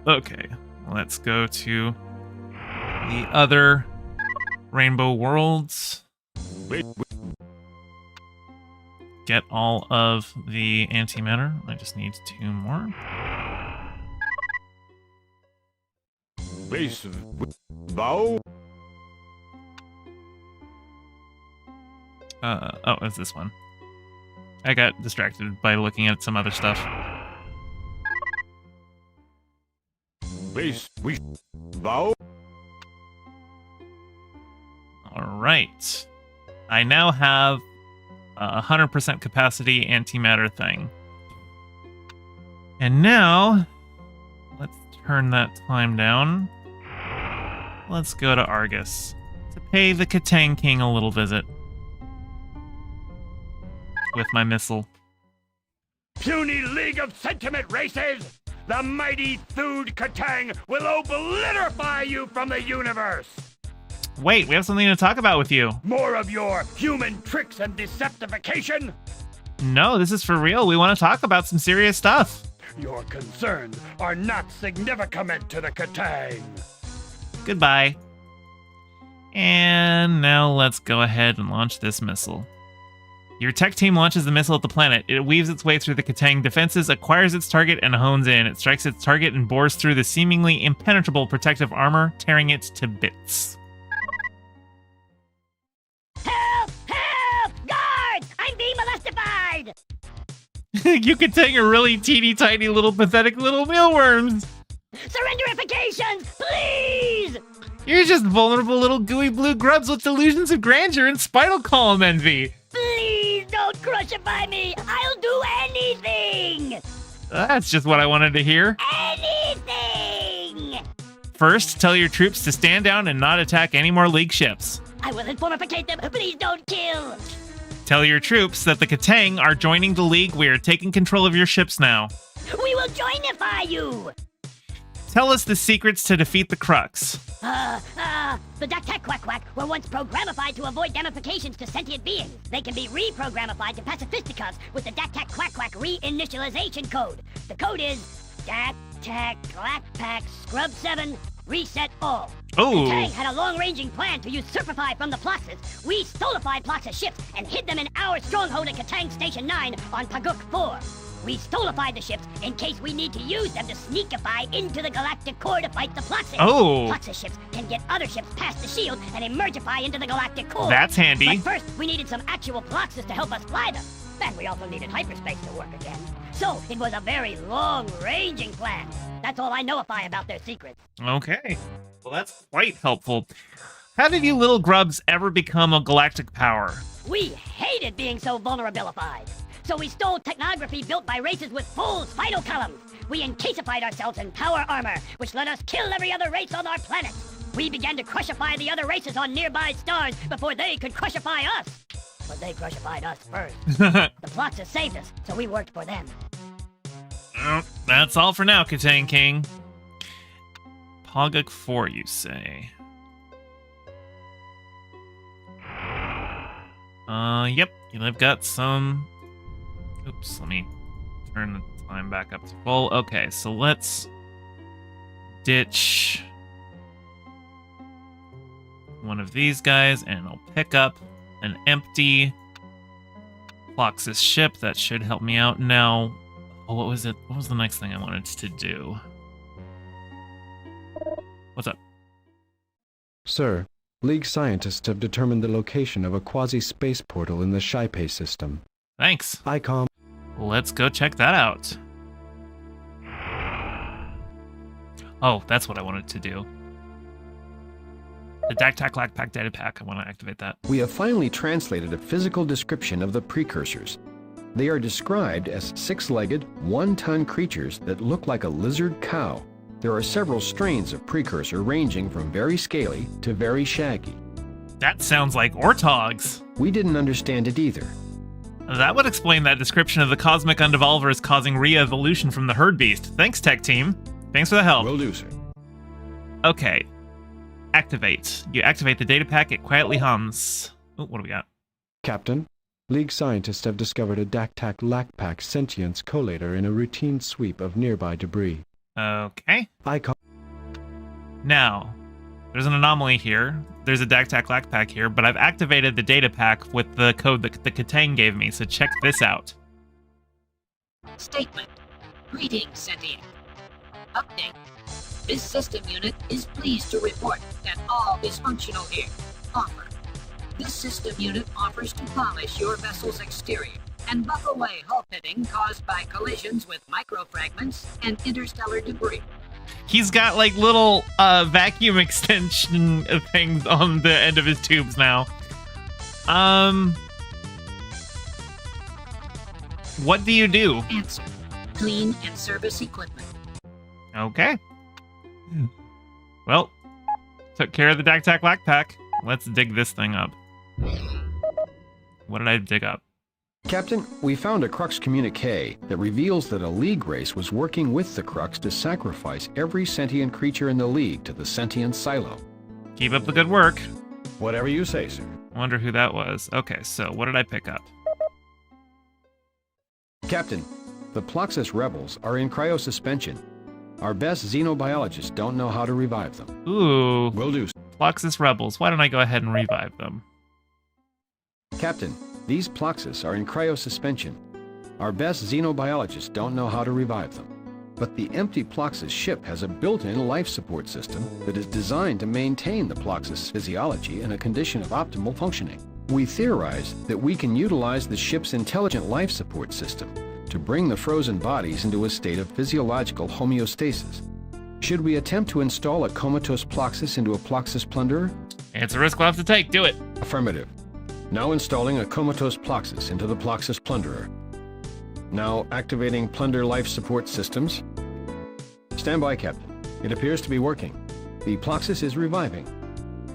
Okay, let's go to the other Rainbow Worlds. Get all of the antimatter. I just need 2 more. Base bow. Oh, it's this one. I got distracted by looking at some other stuff. Base bow. All right. I now have 100% capacity antimatter thing. And now, let's turn that time down. Let's go to Argus to pay the Katang King a little visit with my missile. Puny League of Sentiment races! The mighty Thude Katang will obliterify you from the universe! Wait, we have something to talk about with you. More of your human tricks and deceptification? No, this is for real. We want to talk about some serious stuff. Your concerns are not significant to the Katang. Goodbye. And now let's go ahead and launch this missile. Your tech team launches the missile at the planet. It weaves its way through the Katang defenses, acquires its target, and hones in. It strikes its target and bores through the seemingly impenetrable protective armor, tearing it to bits. Help! Help! Guards! I'm being molestified! You Katang are really teeny tiny little pathetic little mealworms. Surrenderifications, please! You're just vulnerable little gooey blue grubs with delusions of grandeur and spinal column envy. Please don't crucify me! I'll do anything! That's just what I wanted to hear. Anything! First, tell your troops to stand down and not attack any more League ships. I will informificate them. Please don't kill! Tell your troops that the Katang are joining the League. We are taking control of your ships now. We will joinify you! Tell us the secrets to defeat the Crux. The Dak-Tak Quack-Quack were once programified to avoid gamifications to sentient beings. They can be reprogramified to pacifisticus with the Dak-Tak Quack-Quack reinitialization code. The code is Dak-Tak-Clack-Pack Scrub 7 Reset All. Oh. The Tang had a long-ranging plan to usurpify from the Ploxes. We stolified Ploxes ships and hid them in our stronghold at Katang Station 9 on Paguk 4. We stolified the ships in case we need to use them to sneakify into the galactic core to fight the Ploxes. Oh. Ploxes ships can get other ships past the shield and emergify into the galactic core. That's handy. But first, we needed some actual Ploxes to help us fly them. Then we also needed hyperspace to work again. So it was a very long-ranging plan. That's all I know-ify about their secrets. Okay. Well, that's quite helpful. How did you little grubs ever become a galactic power? We hated being so vulnerabilified. So we stole technography built by races with full spinal columns. We encasified ourselves in power armor, which let us kill every other race on our planet. We began to crushify the other races on nearby stars before they could crushify us. But they crushified us first. The Ploxes saved us, so we worked for them. Well, that's all for now, Katang King. Paguk 4, you say? Yep. I've got some... Oops, let me turn the time back up to full. Okay, so let's ditch one of these guys, and I'll pick up an empty Ploxes ship. That should help me out now. Oh, what was it? What was the next thing I wanted to do? What's up? Sir, League scientists have determined the location of a quasi-space portal in the Shipei system. Thanks. ICOM. Let's go check that out. Oh, that's what I wanted to do. The Dak-Tak-Lack-Pack data pack. I want to activate that. We have finally translated a physical description of the precursors. They are described as six-legged, one-ton creatures that look like a lizard cow. There are several strains of precursor ranging from very scaly to very shaggy. That sounds like Ortogs. We didn't understand it either. That would explain that description of the cosmic undevolvers causing re-evolution from the herd beast. Thanks, tech team. Thanks for the help. Will do, sir. Okay. Activate. You activate the data pack, it quietly hums. Oh, what do we got? Captain, League scientists have discovered a Dak-Tak-Lack-Pack sentience collator in a routine sweep of nearby debris. Okay. ICOM. Now, there's an anomaly here. There's a Dak-Tak-Lack-Pack here, but I've activated the data pack with the code that the Katang gave me, so check this out. Statement. Greetings, Sentient. Update. This system unit is pleased to report that all is functional here. Offer. This system unit offers to polish your vessel's exterior and buff away hull pitting caused by collisions with microfragments and interstellar debris. He's got like little vacuum extension things on the end of his tubes now. What do you do? Answer. Clean and service equipment. Okay. Well, took care of the Dak-Tak-Lack-Pack. Let's dig this thing up. What did I dig up? Captain, we found a Crux communique that reveals that a League race was working with the Crux to sacrifice every sentient creature in the League to the sentient silo. Keep up the good work. Whatever you say, sir. Wonder who that was. Okay, so what did I pick up? Captain, the Ploxes rebels are in cryosuspension. Our best xenobiologists don't know how to revive them. Ooh. Will do. Ploxes rebels. Why don't I go ahead and revive them? Captain, These Ploxus are in cryosuspension. Our best xenobiologists don't know how to revive them. But the empty Ploxus ship has a built-in life support system that is designed to maintain the Ploxus physiology in a condition of optimal functioning. We theorize that we can utilize the ship's intelligent life support system to bring the frozen bodies into a state of physiological homeostasis. Should we attempt to install a comatose Ploxus into a Ploxus plunderer? It's a risk we'll have to take. Do it. Affirmative. Now installing a comatose Ploxus into the Ploxus plunderer. Now activating plunder life support systems. Stand by, Captain. It appears to be working. The Ploxus is reviving.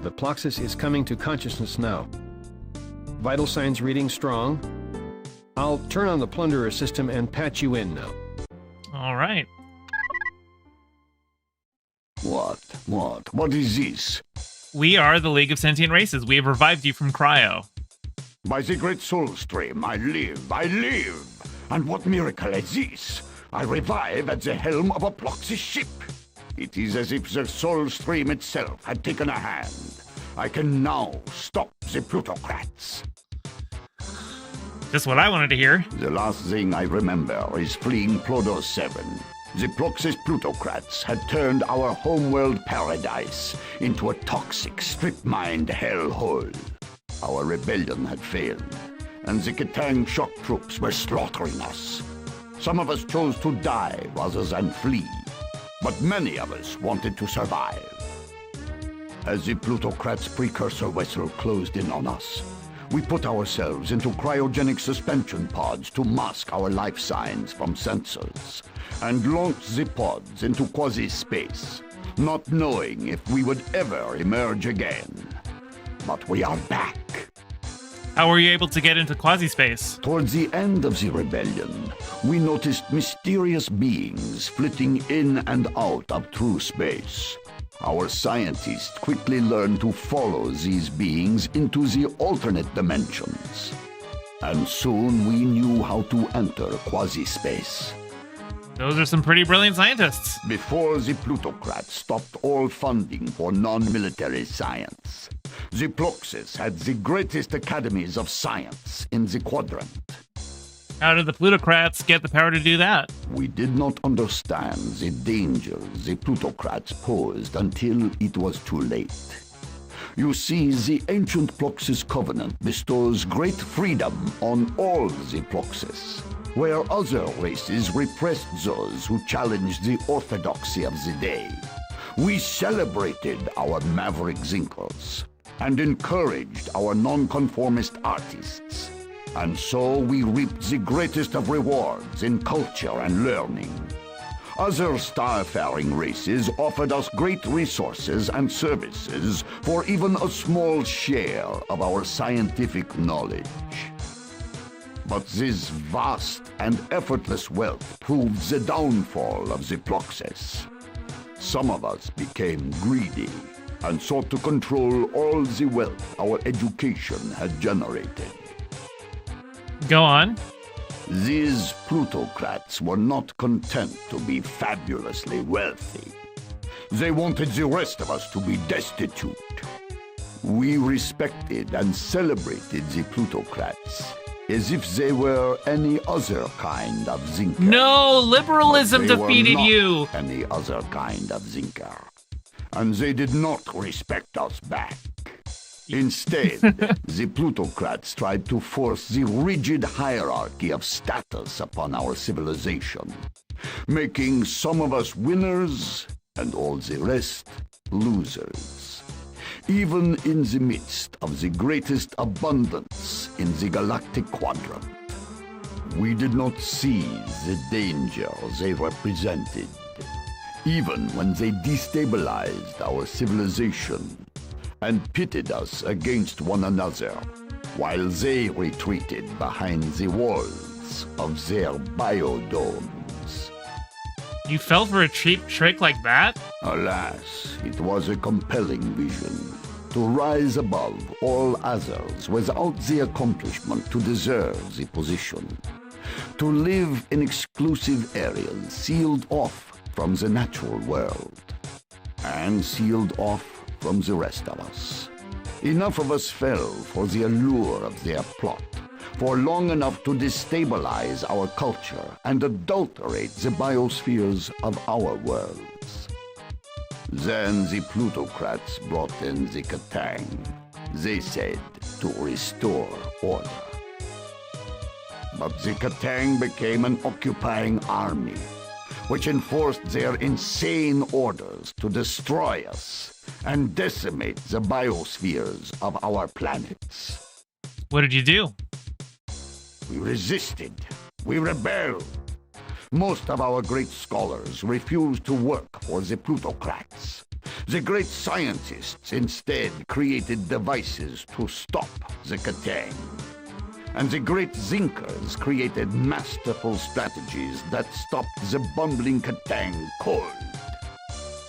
The Ploxus is coming to consciousness now. Vital signs reading strong. I'll turn on the plunderer system and patch you in now. All right. What is this? We are the League of Sentient Races. We have revived you from cryo. By the great soul stream, I live! And what miracle is this? I revive at the helm of a Ploxus ship. It is as if the soul stream itself had taken a hand. I can now stop the plutocrats. Just what I wanted to hear. The last thing I remember is fleeing Plodo 7. The Ploxus plutocrats had turned our homeworld paradise into a toxic, strip-mined hellhole. Our rebellion had failed, and the Ketang shock troops were slaughtering us. Some of us chose to die rather than flee, but many of us wanted to survive. As the plutocrats' precursor vessel closed in on us, we put ourselves into cryogenic suspension pods to mask our life signs from sensors, and launched the pods into quasi-space, not knowing if we would ever emerge again. But we are back. How were you able to get into quasi-space? Towards the end of the rebellion, we noticed mysterious beings flitting in and out of true space. Our scientists quickly learned to follow these beings into the alternate dimensions. And soon we knew how to enter quasi-space. Those are some pretty brilliant scientists. Before the plutocrats stopped all funding for non-military science, the Ploxus had the greatest academies of science in the quadrant. How did the plutocrats get the power to do that? We did not understand the danger the plutocrats posed until it was too late. You see, the ancient Ploxus covenant bestows great freedom on all the Ploxus, where other races repressed those who challenged the orthodoxy of the day. We celebrated our maverick Zinkers and encouraged our nonconformist artists. And so we reaped the greatest of rewards in culture and learning. Other starfaring races offered us great resources and services for even a small share of our scientific knowledge. But this vast and effortless wealth proved the downfall of the Ploxus. Some of us became greedy and sought to control all the wealth our education had generated. Go on. These plutocrats were not content to be fabulously wealthy. They wanted the rest of us to be destitute. We respected and celebrated the plutocrats as if they were any other kind of Zinker. No, liberalism defeated you. Any other kind of Zinker. And they did not respect us back. Instead, the plutocrats tried to force the rigid hierarchy of status upon our civilization, making some of us winners and all the rest losers. Even in the midst of the greatest abundance in the galactic quadrant, we did not see the danger they represented. Even when they destabilized our civilization and pitted us against one another, while they retreated behind the walls of their biodomes. You fell for a cheap trick like that? Alas, it was a compelling vision, to rise above all others without the accomplishment to deserve the position, to live in exclusive areas sealed off from the natural world, and sealed off from the rest of us. Enough of us fell for the allure of their plot, for long enough to destabilize our culture and adulterate the biospheres of our worlds. Then the plutocrats brought in the Katang. They said to restore order. But the Katang became an occupying army, which enforced their insane orders to destroy us and decimate the biospheres of our planets. What did you do? We resisted. We rebelled. Most of our great scholars refused to work for the plutocrats. The great scientists instead created devices to stop the Katang. And the great Zinkers created masterful strategies that stopped the bumbling Katang cold.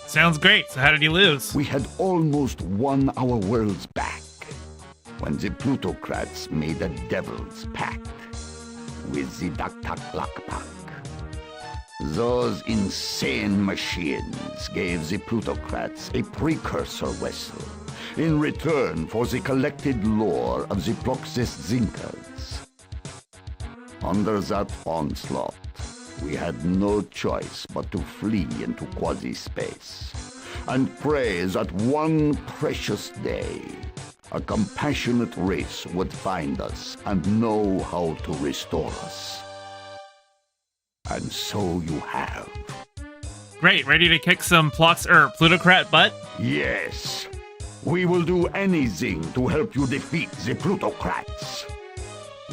Sounds great. So how did you lose? We had almost won our worlds back when the plutocrats made a devil's pact with the Daktak-Lakpak. Those insane machines gave the plutocrats a precursor vessel in return for the collected lore of the Ploxis Zinkers. Under that onslaught, we had no choice but to flee into quasi-space and pray that one precious day a compassionate race would find us and know how to restore us. And so you have. Great, ready to kick some plutocrat butt? Yes. We will do anything to help you defeat the plutocrats.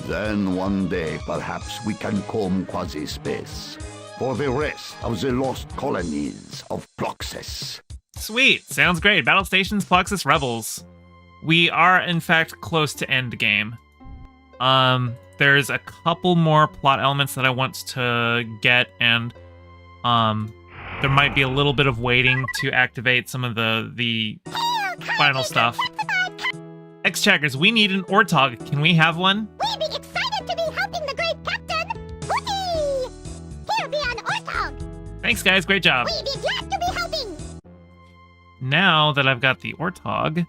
Then one day, perhaps we can comb quasi-space for the rest of the lost colonies of Ploxis. Sweet, sounds great. Battle Stations, Ploxis Rebels. We are, in fact, close to endgame. There's a couple more plot elements that I want to get, and there might be a little bit of waiting to activate some of the final stuff. X-Checkers, we need an Ortog. Can we have one? We'd be excited to be helping the great captain! Hooty! Here be an Ortog! Thanks, guys. Great job. We'd be glad to be helping! Now that I've got the Ortog,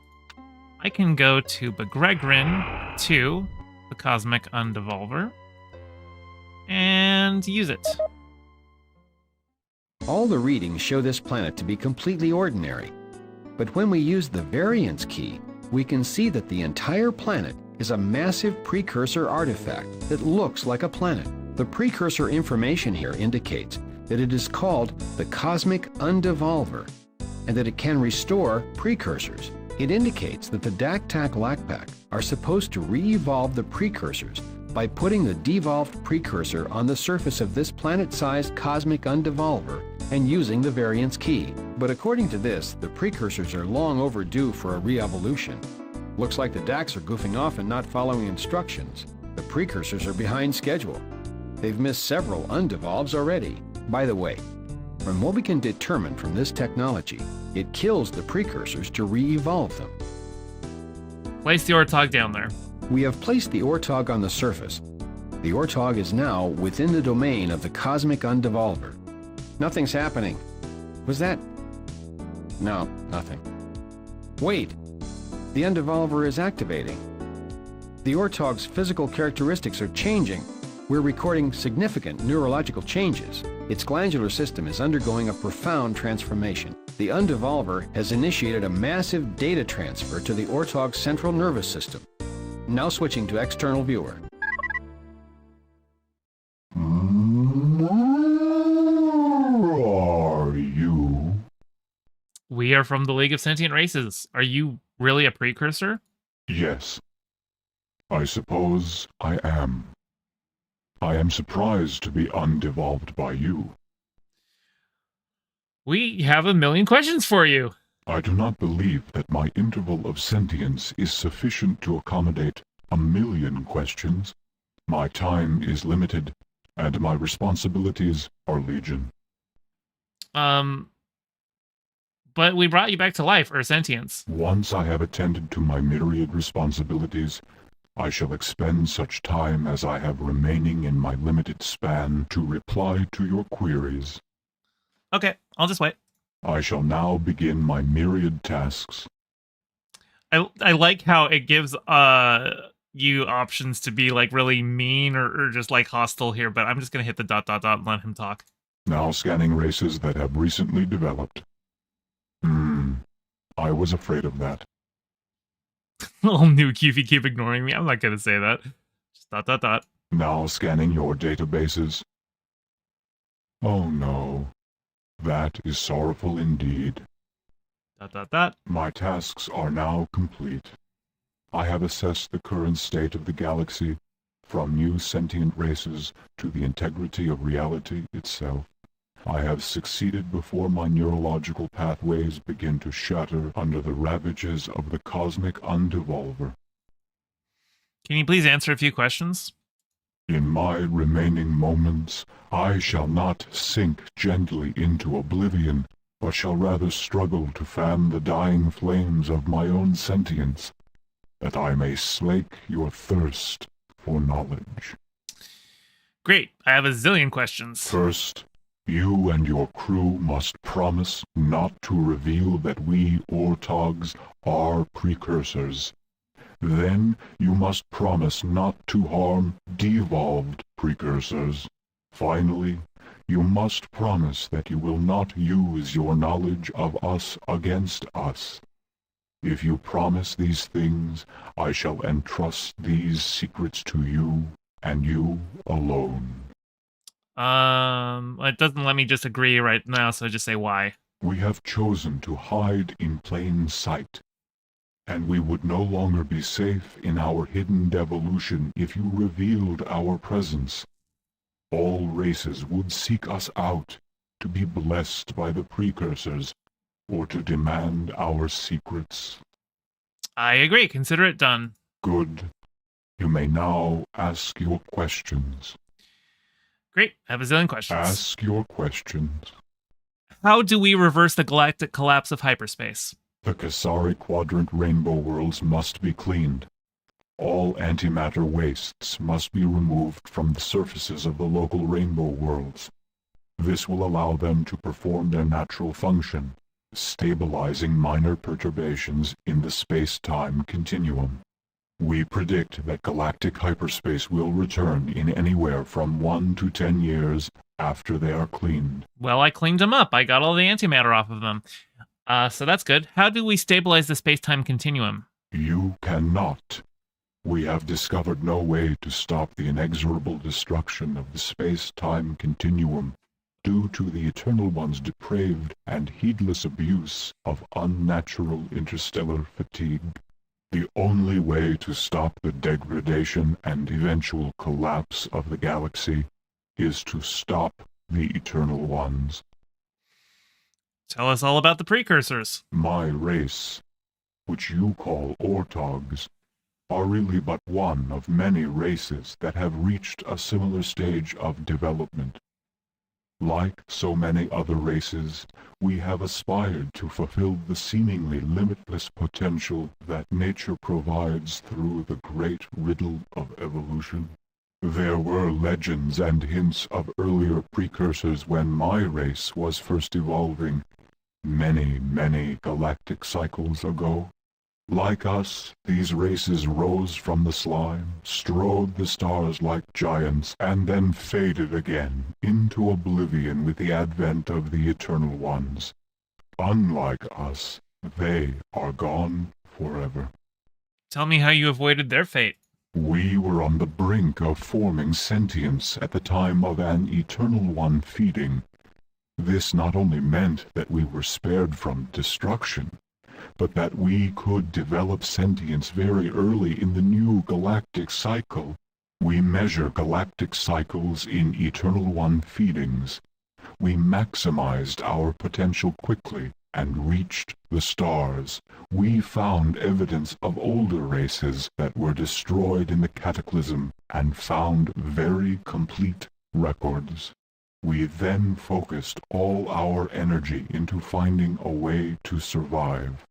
I can go to Begregrin 2, the Cosmic Undevolver, and use it. All the readings show this planet to be completely ordinary. But when we use the variance key, we can see that the entire planet is a massive precursor artifact that looks like a planet. The precursor information here indicates that it is called the Cosmic Undevolver, and that it can restore precursors. It indicates that the Daktak-Lakpak are supposed to re-evolve the precursors by putting the devolved precursor on the surface of this planet-sized Cosmic Undevolver and using the variance key. But according to this, the precursors are long overdue for a re-evolution. Looks like the Dax are goofing off and not following instructions. The precursors are behind schedule. They've missed several undevolves already. By the way, from what we can determine from this technology, it kills the precursors to re-evolve them. Place the Ortog down there. We have placed the Ortog on the surface. The Ortog is now within the domain of the Cosmic Undevolver. Nothing's happening. Was that? No, nothing. Wait! The Undevolver is activating. The Ortog's physical characteristics are changing. We're recording significant neurological changes. Its glandular system is undergoing a profound transformation. The Undevolver has initiated a massive data transfer to the Ortog's central nervous system. Now switching to external viewer. Are you? We are from the League of Sentient Races. Are you really a precursor? Yes. I suppose I am. I am surprised to be undevolved by you. We have a million questions for you. I do not believe that my interval of sentience is sufficient to accommodate a million questions. My time is limited, and my responsibilities are legion. But we brought you back to life, or sentience. Once I have attended to my myriad responsibilities, I shall expend such time as I have remaining in my limited span to reply to your queries. Okay, I'll just wait. I shall now begin my myriad tasks. I like how it gives you options to be like really mean or just like hostile here, but I'm just gonna hit the ... and let him talk. Now scanning races that have recently developed. I was afraid of that. Little new QV keep ignoring me. I'm not gonna say that. Just ... Now scanning your databases. Oh no. That is sorrowful indeed. ... My tasks are now complete. I have assessed the current state of the galaxy, from new sentient races to the integrity of reality itself. I have succeeded before my neurological pathways begin to shatter under the ravages of the cosmic undevolver. Can you please answer a few questions? In my remaining moments, I shall not sink gently into oblivion, but shall rather struggle to fan the dying flames of my own sentience, that I may slake your thirst for knowledge. Great, I have a zillion questions. First, you and your crew must promise not to reveal that we Ortogs are precursors. Then you must promise not to harm devolved precursors. Finally, you must promise that you will not use your knowledge of us against us. If you promise these things, I shall entrust these secrets to you, and you alone. It doesn't let me just agree right now, so just say why. We have chosen to hide in plain sight, and we would no longer be safe in our hidden devolution if you revealed our presence. All races would seek us out, to be blessed by the precursors, or to demand our secrets. I agree. Consider it done. Good. You may now ask your questions. Great. I have a zillion questions. Ask your questions. How do we reverse the galactic collapse of hyperspace? The Kasari Quadrant rainbow worlds must be cleaned. All antimatter wastes must be removed from the surfaces of the local rainbow worlds. This will allow them to perform their natural function, stabilizing minor perturbations in the space-time continuum. We predict that galactic hyperspace will return in anywhere from 1 to 10 years after they are cleaned. Well, I cleaned them up. I got all the antimatter off of them. So that's good. How do we stabilize the space-time continuum? You cannot. We have discovered no way to stop the inexorable destruction of the space-time continuum due to the Eternal One's depraved and heedless abuse of unnatural interstellar fatigue. The only way to stop the degradation and eventual collapse of the galaxy is to stop the Eternal Ones. Tell us all about the precursors. My race, which you call Ortogs, are really but one of many races that have reached a similar stage of development. Like so many other races, we have aspired to fulfill the seemingly limitless potential that nature provides through the great riddle of evolution. There were legends and hints of earlier precursors when my race was first evolving, many, many galactic cycles ago. Like us, these races rose from the slime, strode the stars like giants, and then faded again into oblivion with the advent of the Eternal Ones. Unlike us, they are gone forever. Tell me how you avoided their fate. We were on the brink of forming sentience at the time of an Eternal One feeding. This not only meant that we were spared from destruction, but that we could develop sentience very early in the new galactic cycle. We measure galactic cycles in Eternal One feedings. We maximized our potential quickly and reached the stars. We found evidence of older races that were destroyed in the cataclysm and found very complete records. We then focused all our energy into finding a way to survive.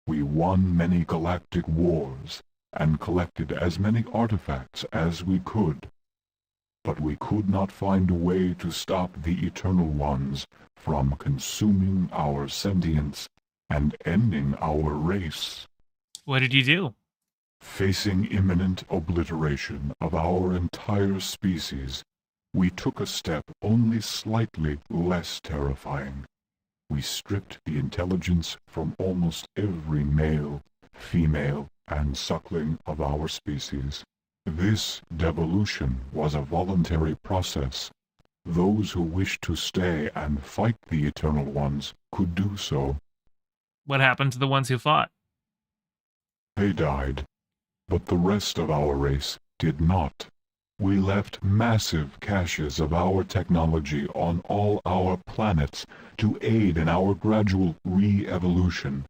We won many galactic wars and collected as many artifacts as we could, but we could not find a way to stop the Eternal Ones from consuming our sentience and ending our race. What did you do? Facing imminent obliteration of our entire species, we took a step only slightly less terrifying. We stripped the intelligence from almost every male, female, and suckling of our species. This devolution was a voluntary process. Those who wished to stay and fight the Eternal Ones could do so. What happened to the ones who fought? They died, but the rest of our race did not. We left massive caches of our technology on all our planets to aid in our gradual re-evolution,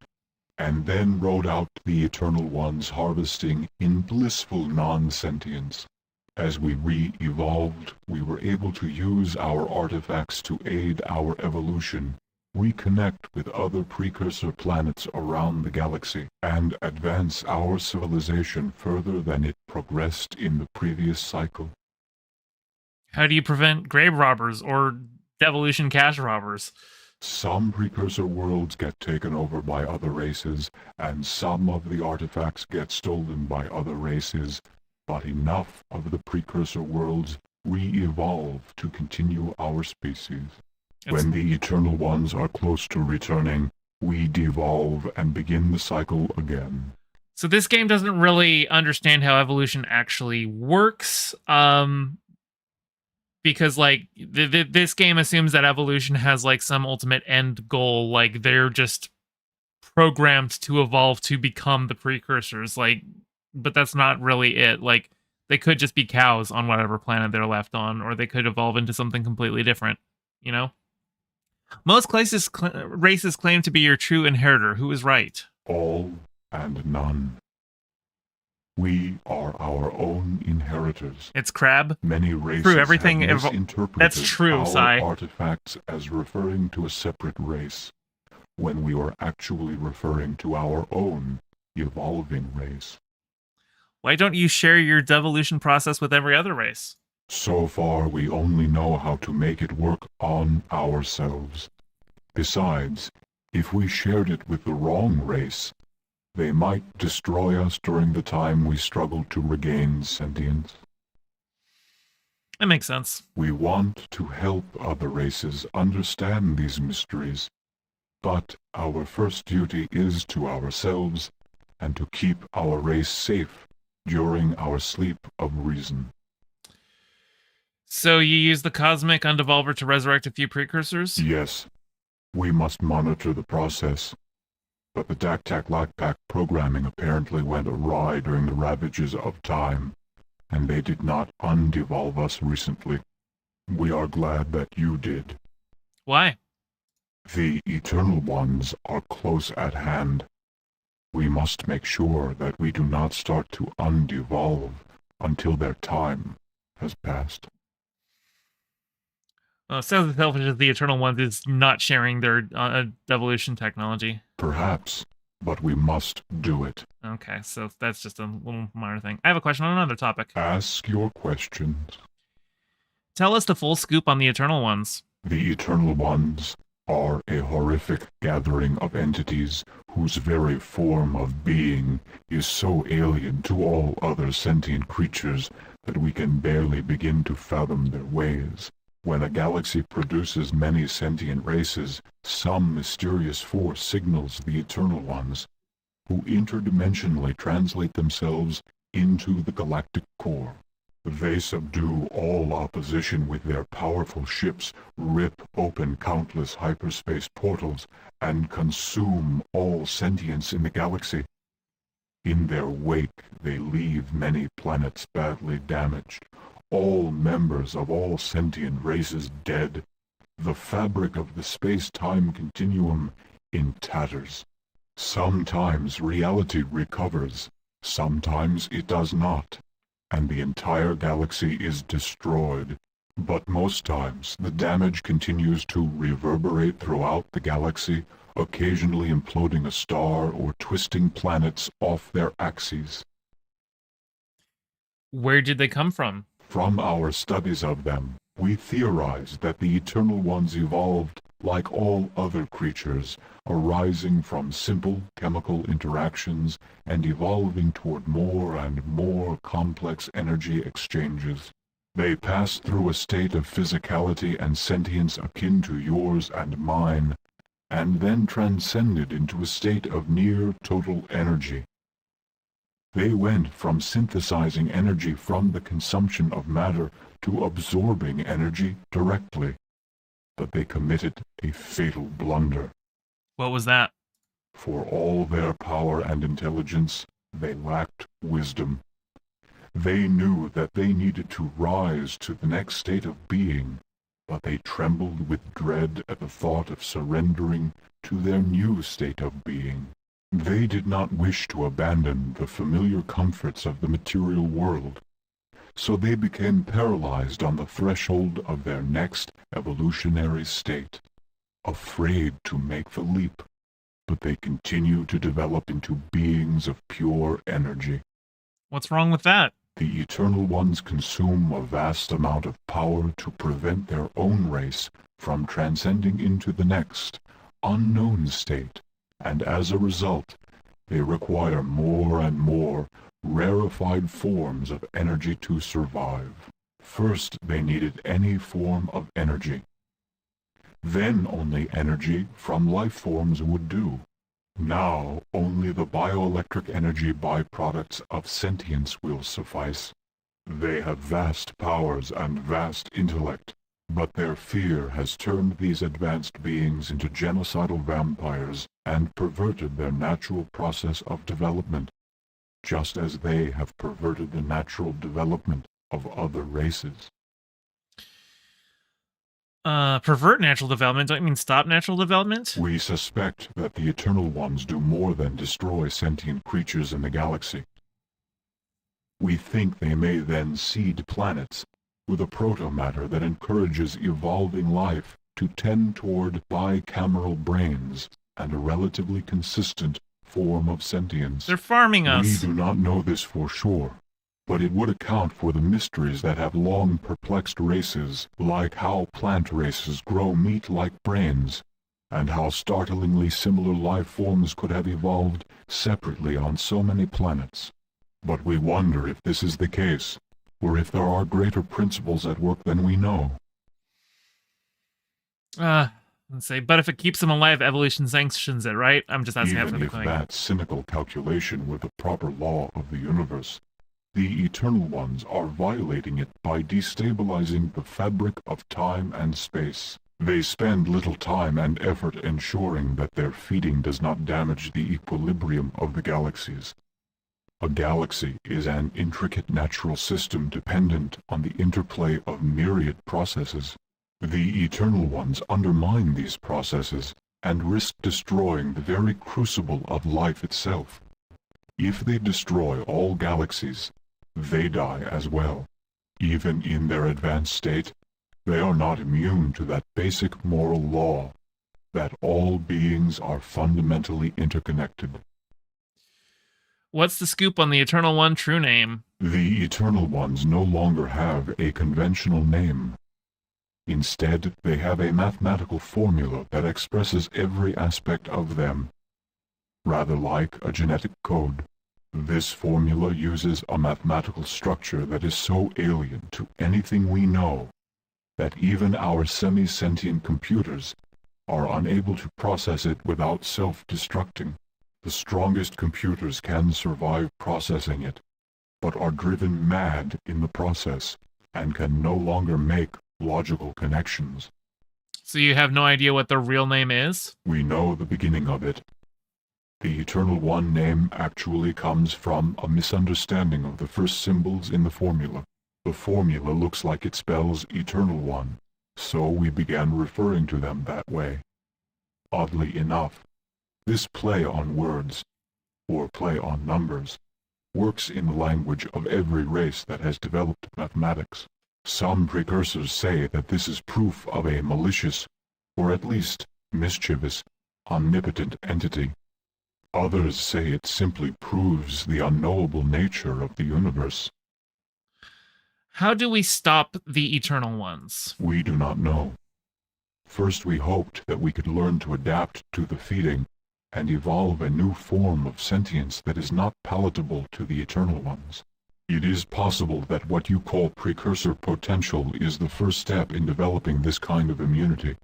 and then rode out the Eternal Ones harvesting in blissful non-sentience. As we re-evolved, we were able to use our artifacts to aid our evolution, reconnect with other precursor planets around the galaxy, and advance our civilization further than it progressed in the previous cycle. How do you prevent grave robbers or devolution cache robbers? Some precursor worlds get taken over by other races, and some of the artifacts get stolen by other races, but enough of the precursor worlds re-evolve to continue our species. When the Eternal Ones are close to returning, we devolve and begin the cycle again. So this game doesn't really understand how evolution actually works, because like this game assumes that evolution has like some ultimate end goal, like they're just programmed to evolve to become the precursors, like, but that's not really it. Like, they could just be cows on whatever planet they're left on, or they could evolve into something completely different, you know? Most races claim to be your true inheritor. Who is right? All and none. We are our own inheritors. It's Crab. Many races true, everything have misinterpreted that's true, our Sai. artifacts as referring to a separate race, when we were actually referring to our own evolving race. Why don't you share your devolution process with every other race? So far, we only know how to make it work on ourselves. Besides, if we shared it with the wrong race, they might destroy us during the time we struggle to regain sentience. That makes sense. We want to help other races understand these mysteries, but our first duty is to ourselves and to keep our race safe during our sleep of reason. So you use the Cosmic Undevolver to resurrect a few precursors? Yes. We must monitor the process. But the DAC-TAC-LAC-PAC programming apparently went awry during the ravages of time, and they did not undevolve us recently. We are glad that you did. Why? The Eternal Ones are close at hand. We must make sure that we do not start to undevolve until their time has passed. Well, it sounds as selfish as the Eternal Ones is not sharing their devolution technology. Perhaps, but we must do it. Okay, so that's just a little minor thing. I have a question on another topic. Ask your questions. Tell us the full scoop on the Eternal Ones. The Eternal Ones are a horrific gathering of entities whose very form of being is so alien to all other sentient creatures that we can barely begin to fathom their ways. When a galaxy produces many sentient races, some mysterious force signals the Eternal Ones, who interdimensionally translate themselves into the galactic core. They subdue all opposition with their powerful ships, rip open countless hyperspace portals, and consume all sentience in the galaxy. In their wake, they leave many planets badly damaged, all members of all sentient races dead, the fabric of the space-time continuum in tatters. Sometimes reality recovers, sometimes it does not, and the entire galaxy is destroyed. But most times the damage continues to reverberate throughout the galaxy, occasionally imploding a star or twisting planets off their axes. Where did they come from? From our studies of them, we theorized that the Eternal Ones evolved like all other creatures, arising from simple chemical interactions and evolving toward more and more complex energy exchanges. They pass through a state of physicality and sentience akin to yours and mine, and then transcended into a state of near total energy. They went from synthesizing energy from the consumption of matter to absorbing energy directly. But they committed a fatal blunder. What was that? For all their power and intelligence, they lacked wisdom. They knew that they needed to rise to the next state of being, but they trembled with dread at the thought of surrendering to their new state of being. They did not wish to abandon the familiar comforts of the material world, so they became paralyzed on the threshold of their next evolutionary state, afraid to make the leap, but they continue to develop into beings of pure energy. What's wrong with that? The Eternal Ones consume a vast amount of power to prevent their own race from transcending into the next, unknown state, and as a result, they require more and more rarefied forms of energy to survive. First, they needed any form of energy. Then only energy from life forms would do. Now, only the bioelectric energy byproducts of sentience will suffice. They have vast powers and vast intellect, but their fear has turned these advanced beings into genocidal vampires and perverted their natural process of development, just as they have perverted the natural development of other races. Pervert natural development? Don't you mean stop natural development? We suspect that the Eternal Ones do more than destroy sentient creatures in the galaxy. We think they may then seed planets with a protomatter that encourages evolving life to tend toward bicameral brains and a relatively consistent form of sentience. They're farming us. We do not know this for sure, but it would account for the mysteries that have long perplexed races, like how plant races grow meat-like brains, and how startlingly similar life forms could have evolved separately on so many planets. But we wonder if this is the case, or if there are greater principles at work than we know. Let's say, but if it keeps them alive, evolution sanctions it, right? I'm just asking Even after the if claim. that cynical calculation were the proper law of the universe, the Eternal Ones are violating it by destabilizing the fabric of time and space. They spend little time and effort ensuring that their feeding does not damage the equilibrium of the galaxies. A galaxy is an intricate natural system dependent on the interplay of myriad processes. The Eternal Ones undermine these processes and risk destroying the very crucible of life itself. If they destroy all galaxies, they die as well. Even in their advanced state, they are not immune to that basic moral law, that all beings are fundamentally interconnected. What's the scoop on the Eternal One true name? The Eternal Ones no longer have a conventional name. Instead, they have a mathematical formula that expresses every aspect of them, rather like a genetic code. This formula uses a mathematical structure that is so alien to anything we know that even our semi-sentient computers are unable to process it without self-destructing. The strongest computers can survive processing it, but are driven mad in the process and can no longer make logical connections. So you have no idea what the real name is? We know the beginning of it. The Eternal One name actually comes from a misunderstanding of the first symbols in the formula. The formula looks like it spells Eternal One, so we began referring to them that way. Oddly enough, this play on words, or play on numbers, works in the language of every race that has developed mathematics. Some precursors say that this is proof of a malicious, or at least mischievous, omnipotent entity. Others say it simply proves the unknowable nature of the universe. How do we stop the Eternal Ones? We do not know. First we hoped that we could learn to adapt to the feeding and evolve a new form of sentience that is not palatable to the Eternal Ones. It is possible that what you call precursor potential is the first step in developing this kind of immunity.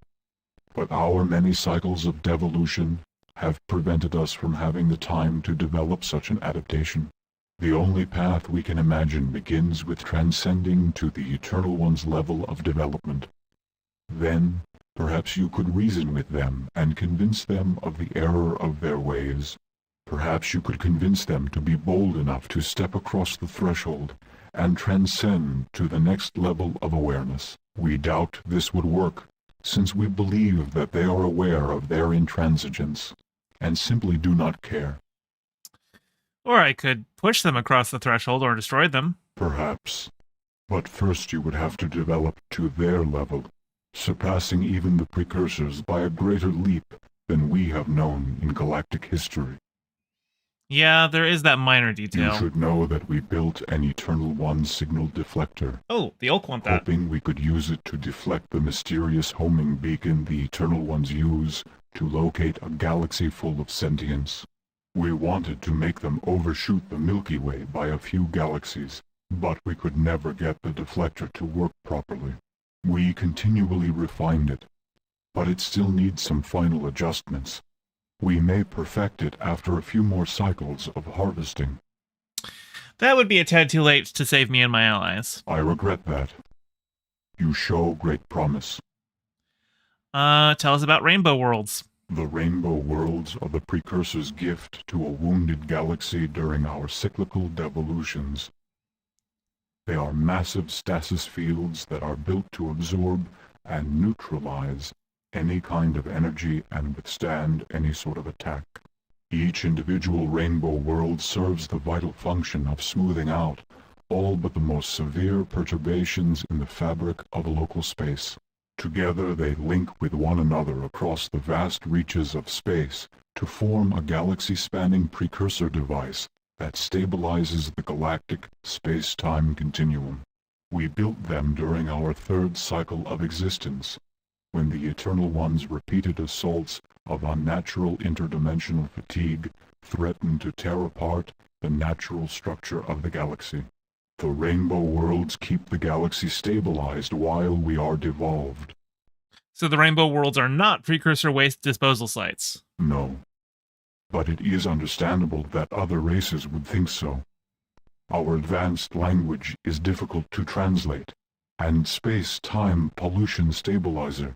But our many cycles of devolution have prevented us from having the time to develop such an adaptation. The only path we can imagine begins with transcending to the Eternal One's level of development. Then, perhaps you could reason with them and convince them of the error of their ways. Perhaps you could convince them to be bold enough to step across the threshold and transcend to the next level of awareness. We doubt this would work, since we believe that they are aware of their intransigence and simply do not care. Or I could push them across the threshold or destroy them. Perhaps. But first you would have to develop to their level, surpassing even the precursors by a greater leap than we have known in galactic history. Yeah, there is that minor detail. You should know that we built an Eternal One signal deflector. Oh, the Oak want that. Hoping we could use it to deflect the mysterious homing beacon the Eternal Ones use to locate a galaxy full of sentience. We wanted to make them overshoot the Milky Way by a few galaxies, but we could never get the deflector to work properly. We continually refined it, but it still needs some final adjustments. We may perfect it after a few more cycles of harvesting. That would be a tad too late to save me and my allies. I regret that. You show great promise. Tell us about Rainbow Worlds. The Rainbow Worlds are the precursor's gift to a wounded galaxy during our cyclical devolutions. They are massive stasis fields that are built to absorb and neutralize any kind of energy and withstand any sort of attack. Each individual Rainbow World serves the vital function of smoothing out all but the most severe perturbations in the fabric of a local space. Together they link with one another across the vast reaches of space to form a galaxy-spanning precursor device that stabilizes the galactic space-time continuum. We built them during our third cycle of existence, when the Eternal One's repeated assaults of unnatural interdimensional fatigue threatened to tear apart the natural structure of the galaxy. The Rainbow Worlds keep the galaxy stabilized while we are devolved. So the Rainbow Worlds are not precursor waste disposal sites? No. But it is understandable that other races would think so. Our advanced language is difficult to translate, and space-time pollution stabilizer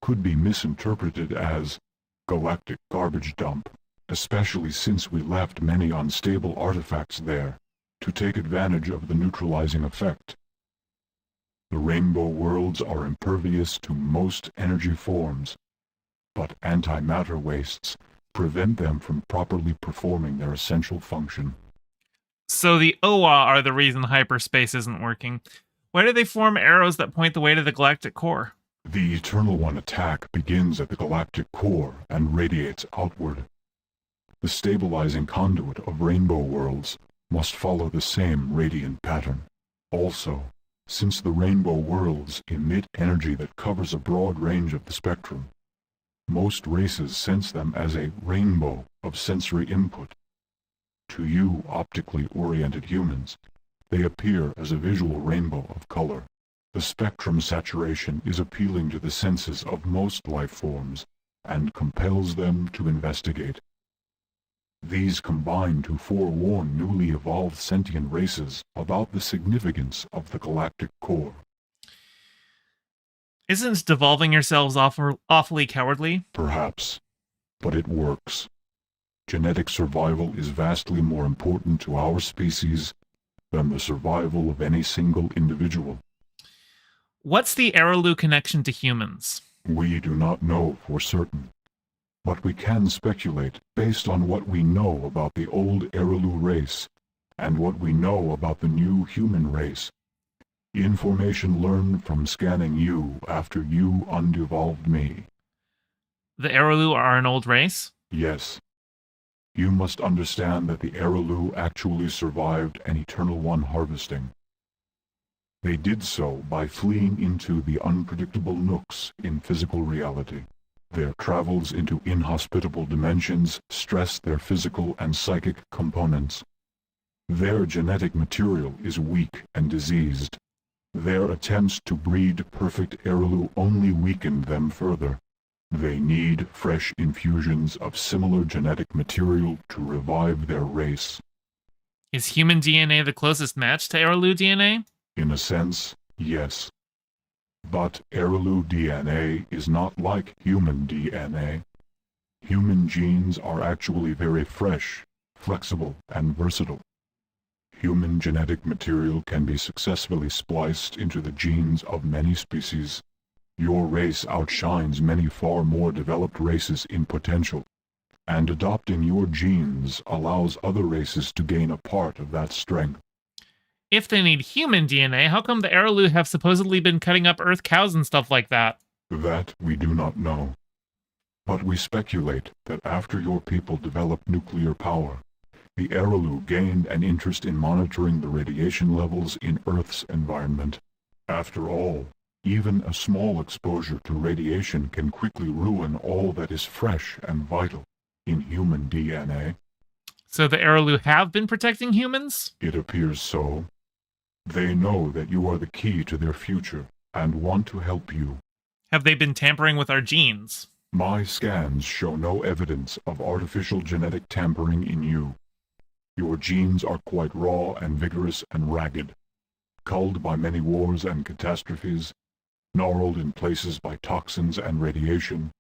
could be misinterpreted as galactic garbage dump, especially since we left many unstable artifacts there to take advantage of the neutralizing effect. The Rainbow Worlds are impervious to most energy forms, but antimatter wastes prevent them from properly performing their essential function. So the OWA are the reason hyperspace isn't working. Why do they form arrows that point the way to the galactic core? The Eternal One attack begins at the galactic core and radiates outward. The stabilizing conduit of Rainbow Worlds must follow the same radiant pattern. Also, since the Rainbow Worlds emit energy that covers a broad range of the spectrum, most races sense them as a rainbow of sensory input. To you optically oriented humans, they appear as a visual rainbow of color. The spectrum saturation is appealing to the senses of most life forms and compels them to investigate. These combine to forewarn newly evolved sentient races about the significance of the galactic core. Isn't devolving yourselves awfully cowardly? Perhaps, but it works. Genetic survival is vastly more important to our species than the survival of any single individual. What's the Araloo connection to humans? We do not know for certain, but we can speculate based on what we know about the old Araloo race and what we know about the new human race. Information learned from scanning you after you undevolved me. The Araloo are an old race? Yes. You must understand that the Araloo actually survived an Eternal One harvesting. They did so by fleeing into the unpredictable nooks in physical reality. Their travels into inhospitable dimensions stress their physical and psychic components. Their genetic material is weak and diseased. Their attempts to breed perfect Erelu only weakened them further. They need fresh infusions of similar genetic material to revive their race. Is human DNA the closest match to Erelu DNA? In a sense, yes. But Erelu DNA is not like human DNA. Human genes are actually very fresh, flexible, and versatile. Human genetic material can be successfully spliced into the genes of many species. Your race outshines many far more developed races in potential, and adopting your genes allows other races to gain a part of that strength. If they need human DNA, how come the Erelu have supposedly been cutting up Earth cows and stuff like that? That we do not know. But we speculate that after your people developed nuclear power, the Erelu gained an interest in monitoring the radiation levels in Earth's environment. After all, even a small exposure to radiation can quickly ruin all that is fresh and vital in human DNA. So the Erelu have been protecting humans? It appears so. They know that you are the key to their future and want to help you. Have they been tampering with our genes? My scans show no evidence of artificial genetic tampering in you. Your genes are quite raw and vigorous and ragged, culled by many wars and catastrophes, gnarled in places by toxins and radiation,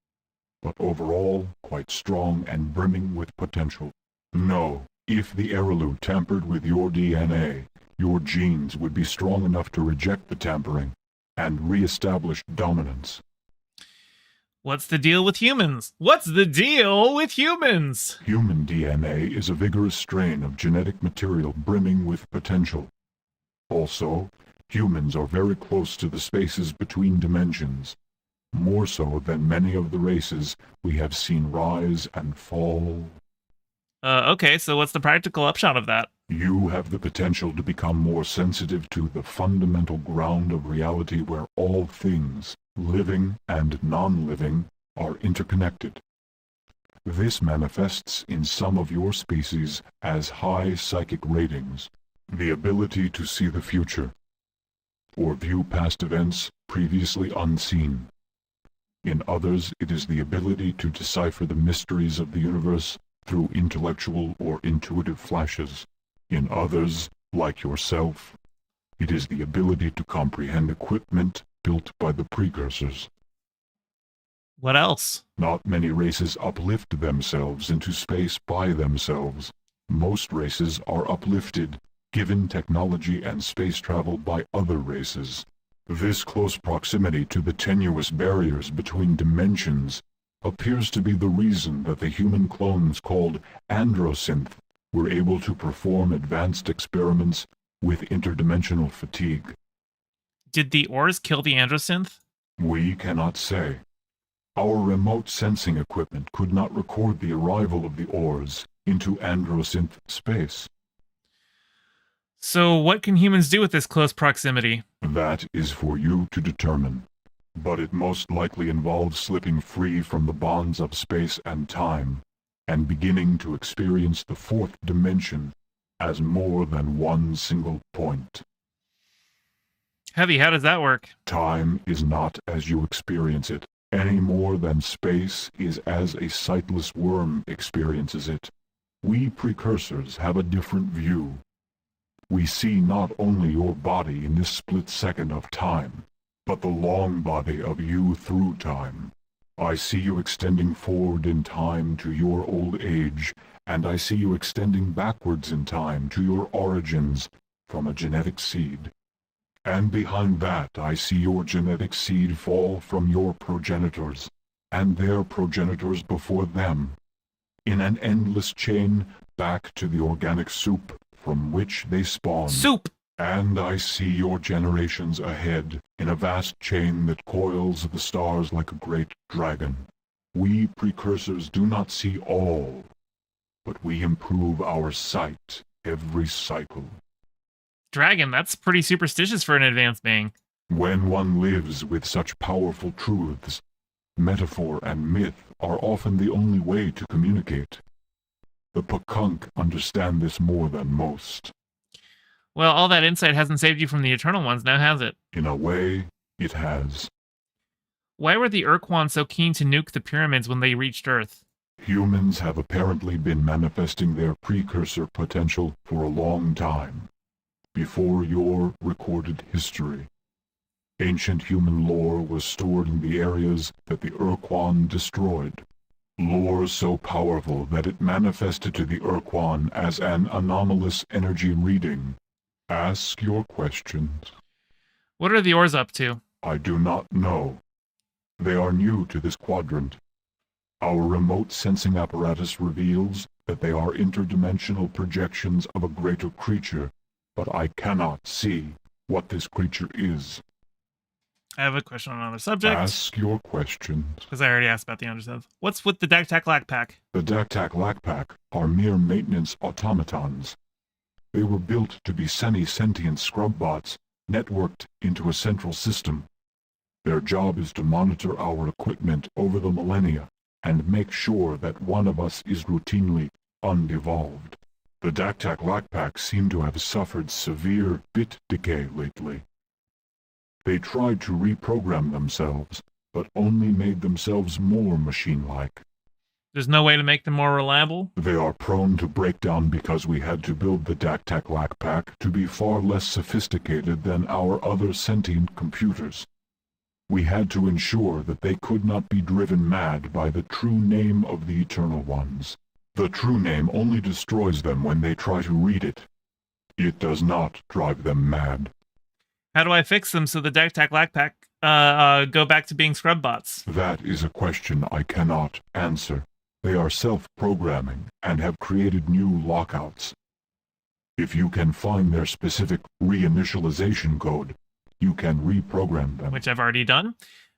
but overall quite strong and brimming with potential. No, if the Erelu tampered with your DNA, your genes would be strong enough to reject the tampering and re-establish dominance. What's the deal with humans? What's the deal with humans? Human DNA is a vigorous strain of genetic material brimming with potential. Also, humans are very close to the spaces between dimensions, more so than many of the races we have seen rise and fall. Okay, so what's the practical upshot of that? You have the potential to become more sensitive to the fundamental ground of reality where all things, living and non-living, are interconnected. This manifests in some of your species as high psychic ratings, the ability to see the future, or view past events previously unseen. In others, it is the ability to decipher the mysteries of the universe through intellectual or intuitive flashes. In others, like yourself, it is the ability to comprehend equipment built by the precursors. What else? Not many races uplift themselves into space by themselves. Most races are uplifted, given technology and space travel by other races. This close proximity to the tenuous barriers between dimensions appears to be the reason that the human clones called androsynth were able to perform advanced experiments with interdimensional fatigue. Did the ores kill the androsynth? We cannot say. Our remote sensing equipment could not record the arrival of the ores into androsynth space. So what can humans do with this close proximity? That is for you to determine. But it most likely involves slipping free from the bonds of space and time, and beginning to experience the fourth dimension as more than one single point. Heavy, how does that work? Time is not as you experience it, any more than space is as a sightless worm experiences it. We precursors have a different view. We see not only your body in this split second of time, but the long body of you through time. I see you extending forward in time to your old age, and I see you extending backwards in time to your origins from a genetic seed. And behind that I see your genetic seed fall from your progenitors, and their progenitors before them, in an endless chain back to the organic soup from which they spawned. Soup! And I see your generations ahead, in a vast chain that coils the stars like a great dragon. We precursors do not see all, but we improve our sight every cycle. dragon. That's pretty superstitious for an advanced being. When one lives with such powerful truths, metaphor and myth are often the only way to communicate. The Pakunk understand this more than most. Well, all that insight hasn't saved you from the Eternal Ones, now has it? In a way, it has. Why were the Urquan so keen to nuke the pyramids when they reached Earth? Humans have apparently been manifesting their precursor potential for a long time, before your recorded history. Ancient human lore was stored in the areas that the Urquan destroyed. Lore so powerful that it manifested to the Urquan as an anomalous energy reading. Ask your questions. What are the Ors up to? I do not know. They are new to this quadrant. Our remote sensing apparatus reveals that they are interdimensional projections of a greater creature, but I cannot see what this creature is. I have a question on another subject. Ask your questions. Because I already asked about the understuff. What's with the Daktak Lakpak? The Daktak Lakpak are mere maintenance automatons. They were built to be semi-sentient scrub bots, networked into a central system. Their job is to monitor our equipment over the millennia and make sure that one of us is routinely undevolved. The Daktak Lakpak seem to have suffered severe bit decay lately. They tried to reprogram themselves, but only made themselves more machine-like. There's no way to make them more reliable? They are prone to breakdown because we had to build the Daktak Lakpak to be far less sophisticated than our other sentient computers. We had to ensure that they could not be driven mad by the true name of the Eternal Ones. The true name only destroys them when they try to read it. It does not drive them mad. How do I fix them so the Daktak Lakpak go back to being scrub bots? That is a question I cannot answer. They are self-programming and have created new lockouts. If you can find their specific reinitialization code, you can reprogram them. Which I've already done.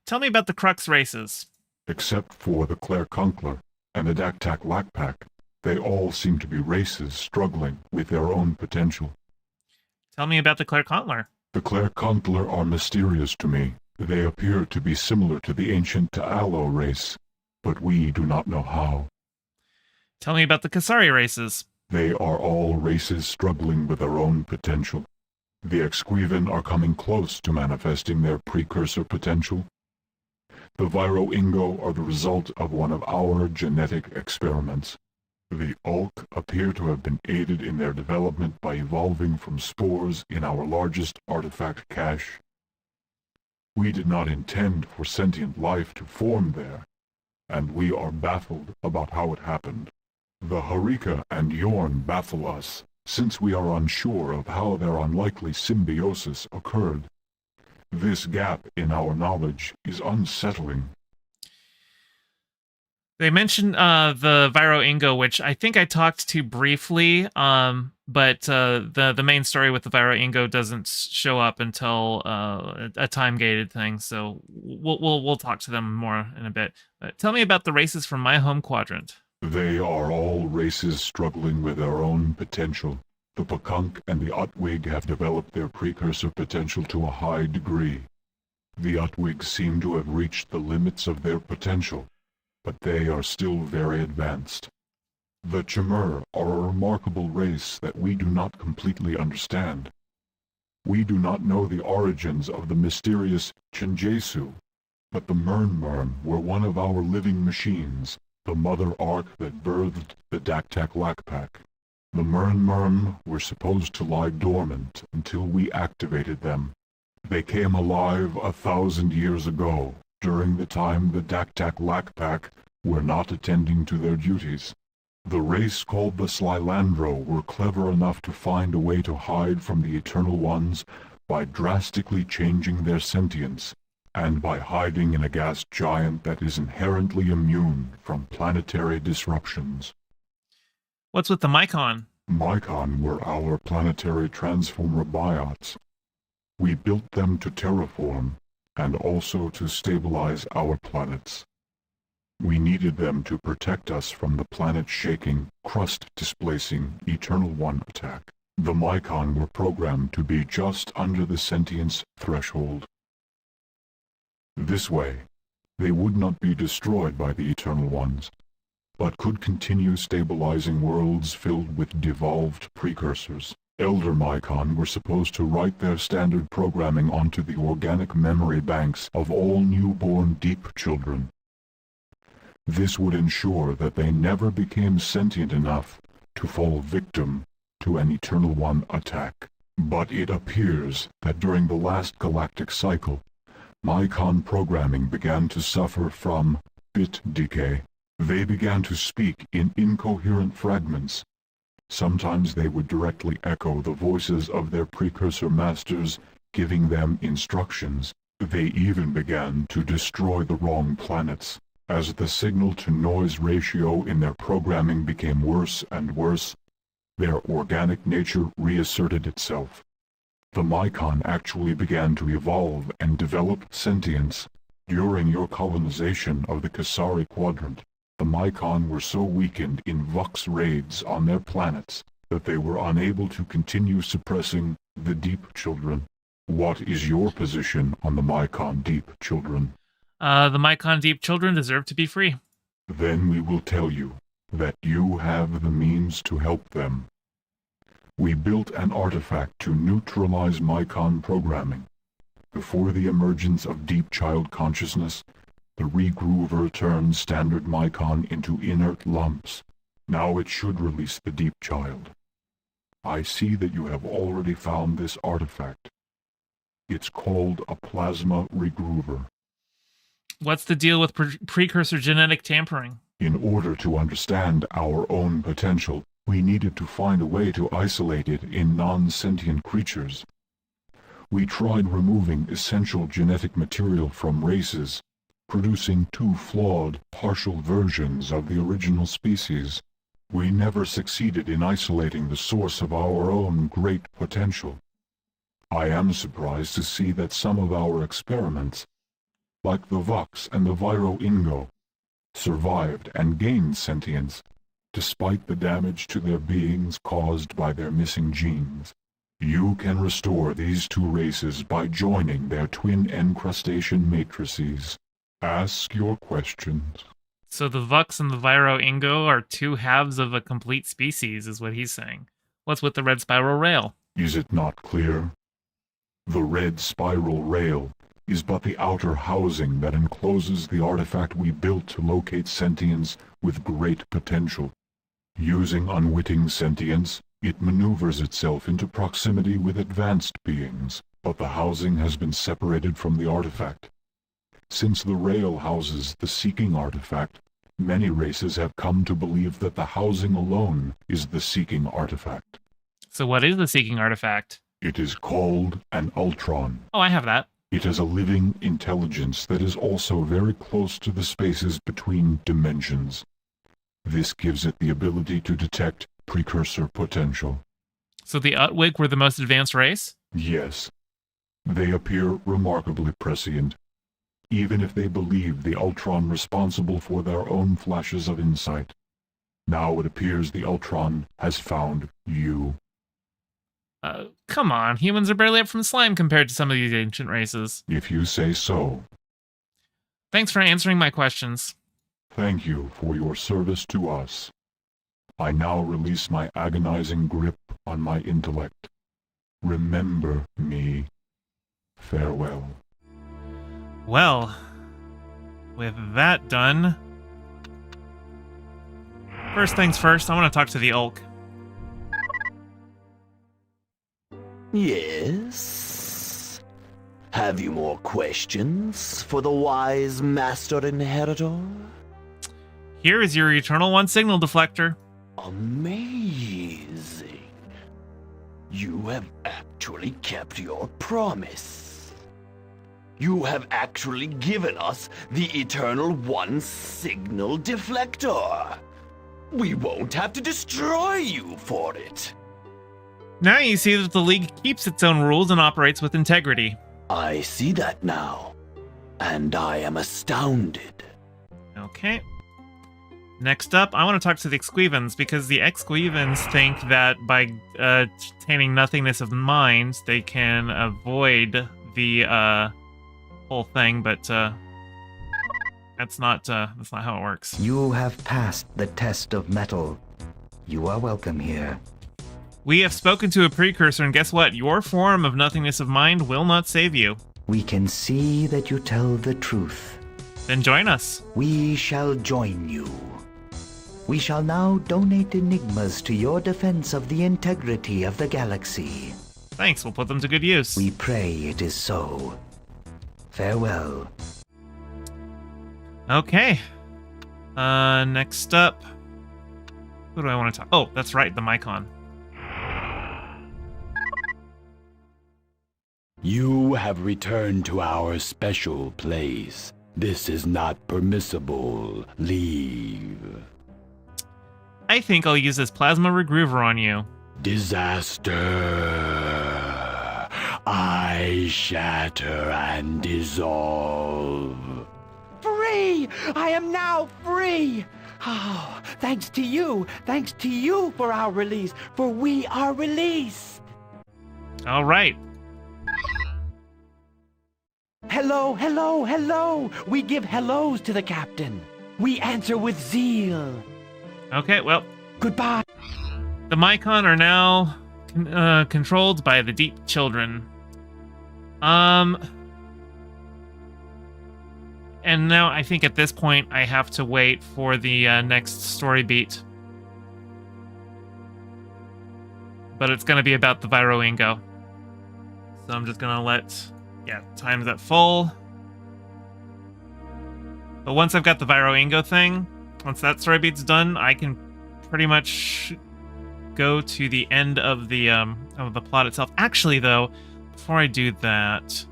Tell me about the Crux races. Except for the Clairconkler and the Daktak Lakpak, they all seem to be races struggling with their own potential. Tell me about the Clairconkler. The Clairconkler are mysterious to me. They appear to be similar to the ancient Ta'alo race, but we do not know how. Tell me about the Kasari races. They are all races struggling with their own potential. The Exquivan are coming close to manifesting their precursor potential. The Viro-Ingo are the result of one of our genetic experiments. The Ulk appear to have been aided in their development by evolving from spores in our largest artifact cache. We did not intend for sentient life to form there, and we are baffled about how it happened. The Harika and Yorn baffle us, since we are unsure of how their unlikely symbiosis occurred. This gap in our knowledge is unsettling. They mentioned the Viro-Ingo, which I think I talked to briefly, but the main story with the Viro-Ingo doesn't show up until a time-gated thing, so we'll talk to them more in a bit. Tell me about the races from my home quadrant. They are all races struggling with their own potential. The Pakunk and the Utwig have developed their precursor potential to a high degree. The Utwig seem to have reached the limits of their potential, but they are still very advanced. The Chimur are a remarkable race that we do not completely understand. We do not know the origins of the mysterious Chenjesu, but the Murnmurn were one of our living machines, the mother ark that birthed the Daktak Lakpak. The Murnmurn were supposed to lie dormant until we activated them. They came alive 1,000 years ago, during the time the Daktak Lakpak were not attending to their duties. The race called the Slylandro were clever enough to find a way to hide from the Eternal Ones by drastically changing their sentience, and by hiding in a gas giant that is inherently immune from planetary disruptions. What's with the Mycon? Mycon were our planetary transformer biots. We built them to terraform, and also to stabilize our planets. We needed them to protect us from the planet-shaking, crust-displacing Eternal One attack. The Mycon were programmed to be just under the sentience threshold. This way, they would not be destroyed by the Eternal Ones, but could continue stabilizing worlds filled with devolved precursors. Elder Mycon were supposed to write their standard programming onto the organic memory banks of all newborn deep children. This would ensure that they never became sentient enough to fall victim to an Eternal One attack. But it appears that during the last galactic cycle, Mycon programming began to suffer from bit decay. They began to speak in incoherent fragments. Sometimes they would directly echo the voices of their precursor masters, giving them instructions. They even began to destroy the wrong planets. As the signal-to-noise ratio in their programming became worse and worse, their organic nature reasserted itself. The Mycon actually began to evolve and develop sentience during your colonization of the Kasari Quadrant. The Mycon were so weakened in Vux raids on their planets that they were unable to continue suppressing the Deep Children. What is your position on the Mycon Deep Children? The Mycon Deep Children deserve to be free. Then we will tell you that you have the means to help them. We built an artifact to neutralize Mycon programming. Before the emergence of Deep Child consciousness, the regroover turned standard Mycon into inert lumps. Now it should release the Deep Child. I see that you have already found this artifact. It's called a plasma regroover. What's the deal with precursor genetic tampering? In order to understand our own potential, we needed to find a way to isolate it in non-sentient creatures. We tried removing essential genetic material from races, producing two flawed, partial versions of the original species. We never succeeded in isolating the source of our own great potential. I am surprised to see that some of our experiments, like the Vux and the Viro-Ingo, survived and gained sentience, despite the damage to their beings caused by their missing genes. You can restore these two races by joining their twin encrustation matrices. Ask your questions. So the Vux and the Viro-Ingo are two halves of a complete species, is what he's saying. What's with the red spiral rail? Is it not clear? The red spiral rail is but the outer housing that encloses the artifact we built to locate sentience with great potential. Using unwitting sentience, it maneuvers itself into proximity with advanced beings, but the housing has been separated from the artifact. Since the rail houses the seeking artifact, many races have come to believe that the housing alone is the seeking artifact. So what is the seeking artifact? It is called an Ultron. Oh, I have that. It is a living intelligence that is also very close to the spaces between dimensions. This gives it the ability to detect precursor potential. So the Utwig were the most advanced race? Yes. They appear remarkably prescient, even if they believe the Ultron responsible for their own flashes of insight. Now it appears the Ultron has found you. Come on, humans are barely up from slime compared to some of these ancient races. If you say so. Thanks for answering my questions. Thank you for your service to us. I now release my agonizing grip on my intellect. Remember me. Farewell. Well, with that done, first things first, I want to talk to the Ulk. Yes? Have you more questions for the wise Master Inheritor? Here is your Eternal One signal deflector. Amazing. You have actually kept your promise. You have actually given us the Eternal One signal deflector. We won't have to destroy you for it. Now you see that the League keeps its own rules and operates with integrity. I see that now, and I am astounded. Okay. Next up, I want to talk to the Exquivans, because the Exquivans think that by attaining nothingness of mind, they can avoid the whole thing, but that's not how it works. You have passed the test of metal. You are welcome here. We have spoken to a precursor, and guess what? Your form of nothingness of mind will not save you. We can see that you tell the truth. Then join us. We shall join you. We shall now donate enigmas to your defense of the integrity of the galaxy. Thanks, we'll put them to good use. We pray it is so. Farewell. Okay. Next up. Who do I want to talk? Oh, that's right, the Mycon. You have returned to our special place. This is not permissible. Leave. I think I'll use this plasma regroover on you. Disaster. I shatter and dissolve. Free! I am now free! Oh, thanks to you for our release, for we are released. All right. Hello, hello, hello! We give hellos to the captain. We answer with zeal. Okay, well. Goodbye. The Mycon are now controlled by the Deep Children. And now I think at this point I have to wait for the next story beat. But it's going to be about the Viroingo. So I'm just going to let... Yeah, time's at full. But once I've got the Viroingo thing, once that story beat's done, I can pretty much go to the end of the plot itself. Actually, though, before I do that,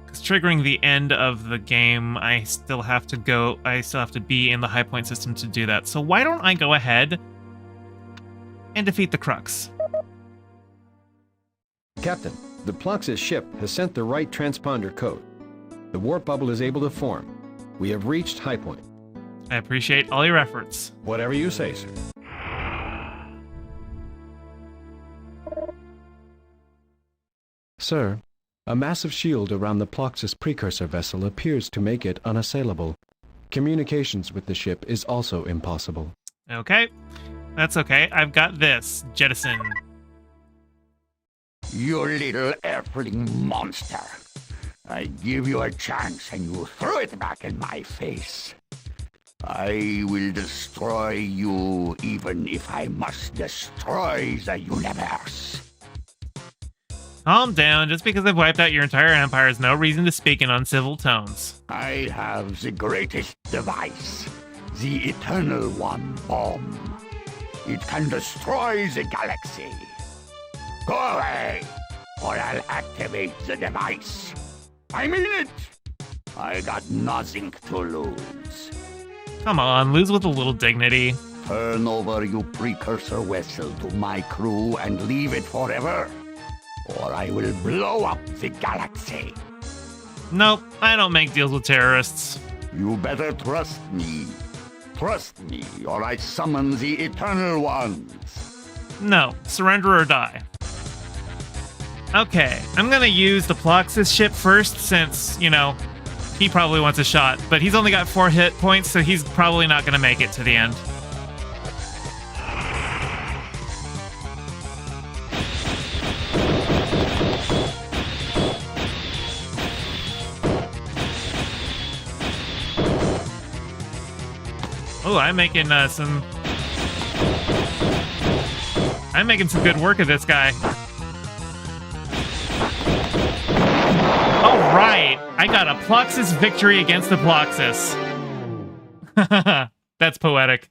because triggering the end of the game, I still have to be in the High Point system to do that. So why don't I go ahead and defeat the Crux? Captain, the Ploxis ship has sent the right transponder code. The warp bubble is able to form. We have reached High Point. I appreciate all your efforts. Whatever you say, sir. Sir, a massive shield around the Ploxis precursor vessel appears to make it unassailable. Communications with the ship is also impossible. Okay. That's okay. I've got this. Jettison. You little earthling monster. I give you a chance and you throw it back in my face. I will destroy you even if I must destroy the universe. Calm down. Just because I've wiped out your entire empire is no reason to speak in uncivil tones. I have the greatest device, the Eternal One bomb. It can destroy the galaxy. Go away, or I'll activate the device. I mean it! I got nothing to lose. Come on, lose with a little dignity. Turn over you precursor vessel to my crew and leave it forever, or I will blow up the galaxy. Nope, I don't make deals with terrorists. You better trust me. Trust me, or I summon the Eternal Ones. No, surrender or die. Okay, I'm gonna use the Ploxis ship first since, you know, he probably wants a shot, but he's only got 4 hit points, so he's probably not gonna make it to the end. Oh, I'm making some good work of this guy. All right, I got a Ploxis victory against the Ploxis. That's poetic.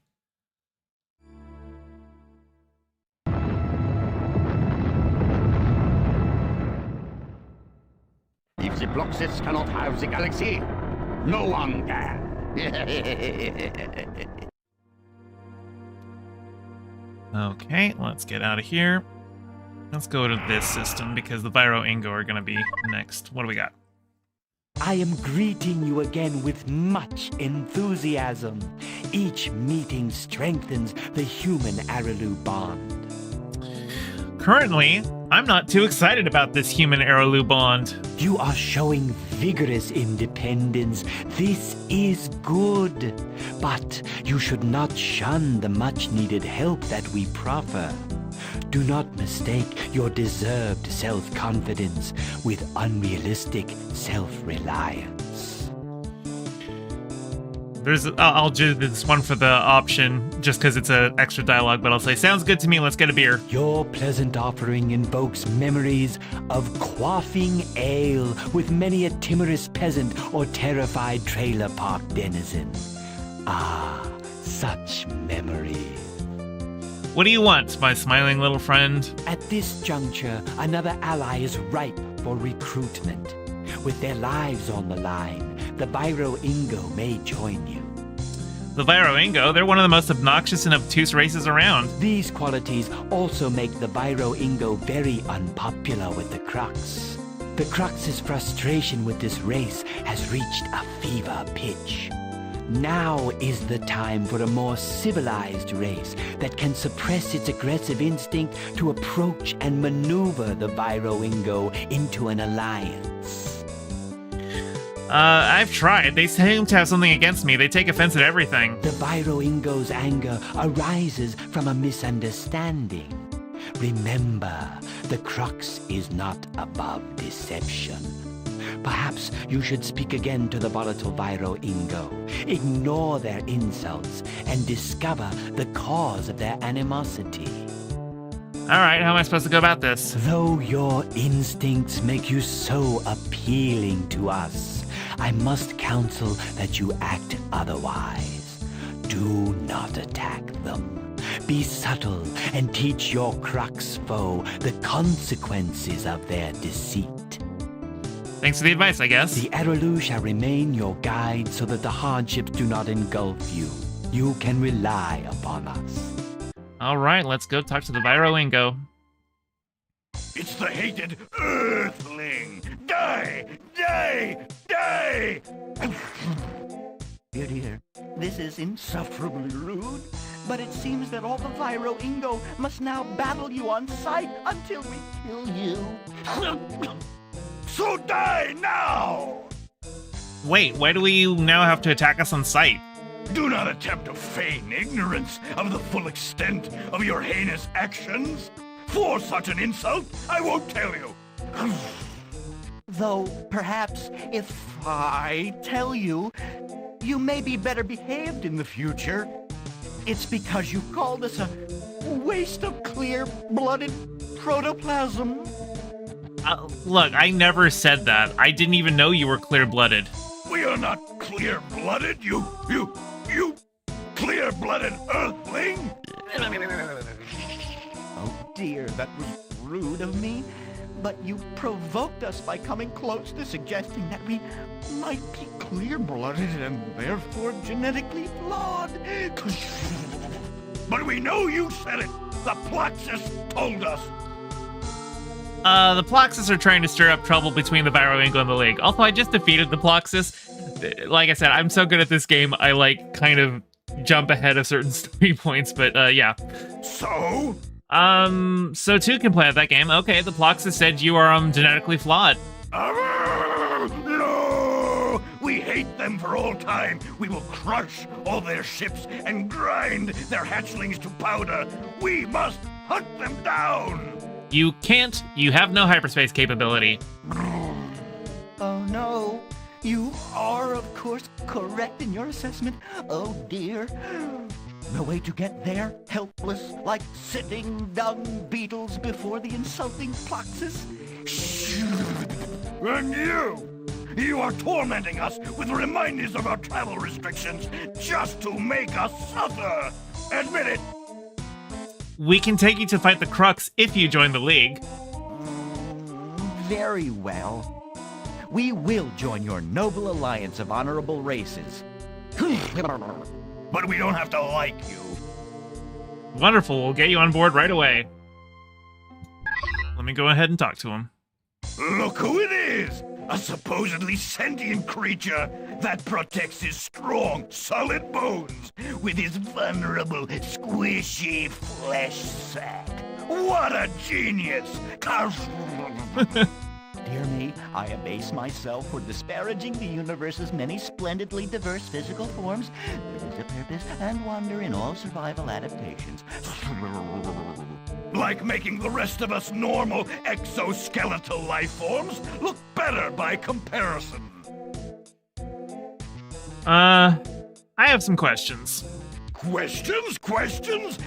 If the Ploxis cannot have the galaxy, no one can. Okay, let's get out of here. Let's go to this system because the Viroingo are going to be next. What do we got? I am greeting you again with much enthusiasm. Each meeting strengthens the human-Araloo bond. Currently, I'm not too excited about this human-Araloo bond. You are showing vigorous independence. This is good. But you should not shun the much-needed help that we proffer. Do not mistake your deserved self-confidence with unrealistic self-reliance. I'll do this one for the option, just because it's an extra dialogue, but I'll say, sounds good to me, let's get a beer. Your pleasant offering invokes memories of quaffing ale with many a timorous peasant or terrified trailer park denizen. Ah, such memories. What do you want, my smiling little friend? At this juncture, another ally is ripe for recruitment. With their lives on the line, the Byro Ingo may join you. The Byro Ingo? They're one of the most obnoxious and obtuse races around. These qualities also make the Byro Ingo very unpopular with the Crux. The Crux's frustration with this race has reached a fever pitch. Now is the time for a more civilized race that can suppress its aggressive instinct to approach and maneuver the Byro Ingo into an alliance. I've tried. They seem to have something against me. They take offense at everything. The Byro Ingo's anger arises from a misunderstanding. Remember, the Crux is not above deception. Perhaps you should speak again to the volatile Byro Ingo. Ignore their insults and discover the cause of their animosity. Alright, how am I supposed to go about this? Though your instincts make you so appealing to us, I must counsel that you act otherwise. Do not attack them. Be subtle and teach your Crux foe the consequences of their deceit. Thanks for the advice, I guess. The Araloo shall remain your guide so that the hardships do not engulf you. You can rely upon us. Alright, let's go talk to the Byro Ingo. It's the hated Earthling! Die! Die! Die! Dear, this is insufferably rude, but it seems that all the Byro Ingo must now battle you on sight until we kill you. So die now! Wait, why do we now have to attack us on sight? Do not attempt to feign ignorance of the full extent of your heinous actions. For such an insult, I won't tell you. Though, perhaps, if I tell you, you may be better behaved in the future. It's because you called us a waste of clear-blooded protoplasm. Look, I never said that. I didn't even know you were clear-blooded. We are not clear-blooded, you clear-blooded Earthling! Oh dear, that was rude of me. But you provoked us by coming close to suggesting that we might be clear-blooded and therefore genetically flawed. But we know you said it! The Plaxis told us! The Plaxis are trying to stir up trouble between the Byro Ingo and the League. Also, I just defeated the Plaxis. Like I said, I'm so good at this game, I, kind of jump ahead of certain story points, but, yeah. So? So two can play at that game. Okay, the Plaxis said you are, genetically flawed. No! We hate them for all time. We will crush all their ships and grind their hatchlings to powder. We must hunt them down! You can't. You have no hyperspace capability. Oh no. You are, of course, correct in your assessment. Oh dear. No way to get there, helpless, like sitting dung beetles before the insulting Plaxis. And you are tormenting us with reminders of our travel restrictions just to make us suffer. Admit it. We can take you to fight the Crux if you join the League. Very well. We will join your noble alliance of honorable races. But we don't have to like you. Wonderful, we'll get you on board right away. Let me go ahead and talk to him. Look who it is! A supposedly sentient creature that protects his strong, solid bones with his vulnerable, squishy flesh sack. What a genius! Dear me, I abase myself for disparaging the universe's many splendidly diverse physical forms. There is a purpose and wonder in all survival adaptations. Like making the rest of us normal exoskeletal life forms look better by comparison. I have some questions. Questions?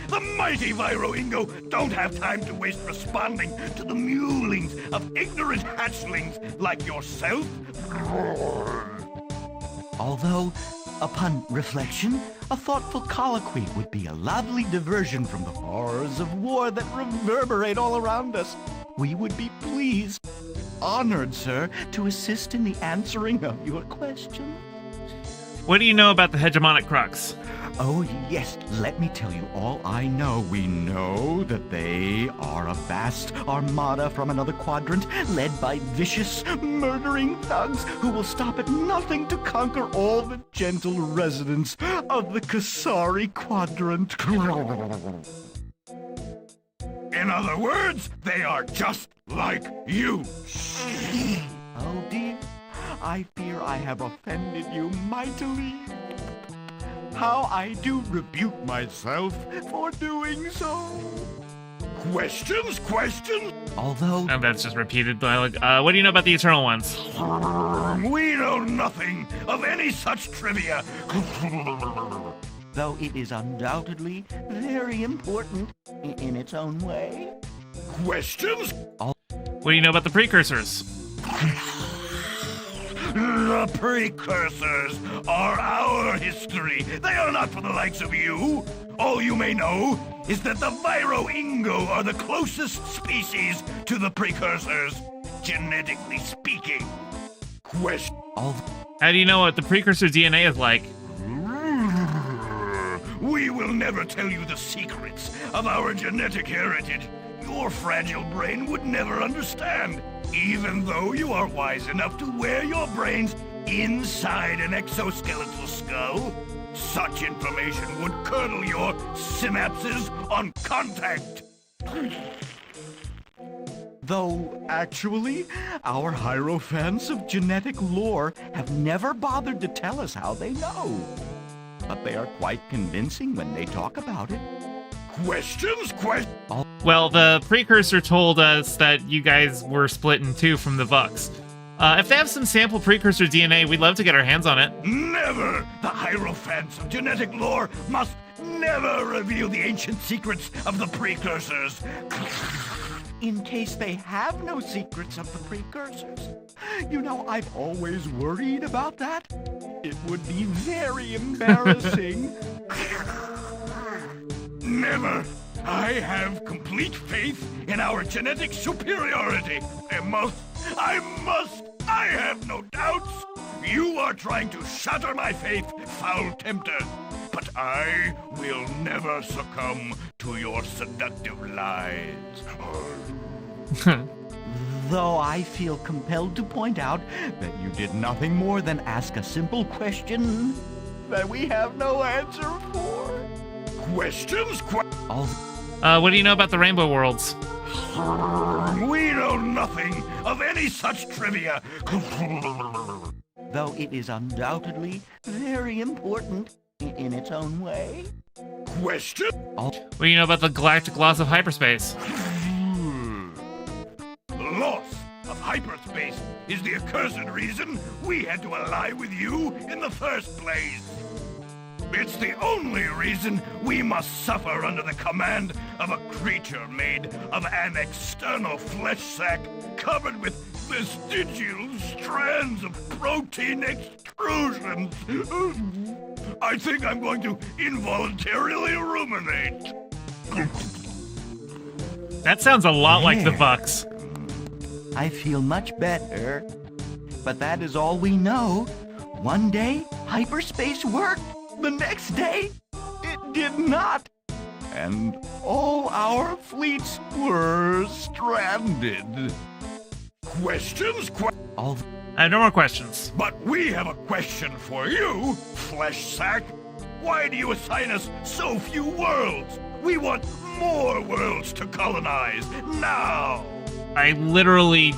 The mighty Viroingo don't have time to waste responding to the mewlings of ignorant hatchlings like yourself. Although, upon reflection, a thoughtful colloquy would be a lovely diversion from the horrors of war that reverberate all around us. We would be pleased, honored, sir, to assist in the answering of your question. What do you know about the hegemonic crux? Oh, yes, let me tell you all I know. We know that they are a vast armada from another quadrant, led by vicious, murdering thugs who will stop at nothing to conquer all the gentle residents of the Kasari quadrant. In other words, they are just like you. Oh, dear, I fear I have offended you mightily. How I do rebuke myself for doing so. Questions? Although... Oh, that's just repeated dialogue. What do you know about the Eternal Ones? We know nothing of any such trivia. Though it is undoubtedly very important in its own way. Questions? What do you know about the Precursors? The Precursors are our history. They are not for the likes of you. All you may know is that the Viroingo are the closest species to the Precursors, genetically speaking. How do you know what the Precursor DNA is like? We will never tell you the secrets of our genetic heritage. Your fragile brain would never understand. Even though you are wise enough to wear your brains inside an exoskeletal skull, such information would curdle your synapses on contact. Though, actually, our Hierophants of genetic lore have never bothered to tell us how they know. But they are quite convincing when they talk about it. Questions? Well, the Precursor told us that you guys were split in two from the Vux. If they have some sample Precursor DNA, we'd love to get our hands on it. Never! The Hierophants of genetic lore must never reveal the ancient secrets of the Precursors. In case they have no secrets of the Precursors. You know, I've always worried about that. It would be very embarrassing. Never! I have complete faith in our genetic superiority. I have no doubts. You are trying to shatter my faith, foul tempter. But I will never succumb to your seductive lies. Though I feel compelled to point out that you did nothing more than ask a simple question that we have no answer for. Questions? What do you know about the Rainbow Worlds? We know nothing of any such trivia. Though it is undoubtedly very important in its own way. Question? What do you know about the galactic laws of hyperspace? The loss of hyperspace is the accursed reason we had to ally with you in the first place. It's the only reason we must suffer under the command of a creature made of an external flesh sac covered with vestigial strands of protein extrusions. I think I'm going to involuntarily ruminate. That sounds a lot like the Vux. I feel much better. But that is all we know. One day, hyperspace worked. The next day, it did not. And all our fleets were stranded. Questions? I have no more questions. But we have a question for you, flesh sack. Why do you assign us so few worlds? We want more worlds to colonize, now! I literally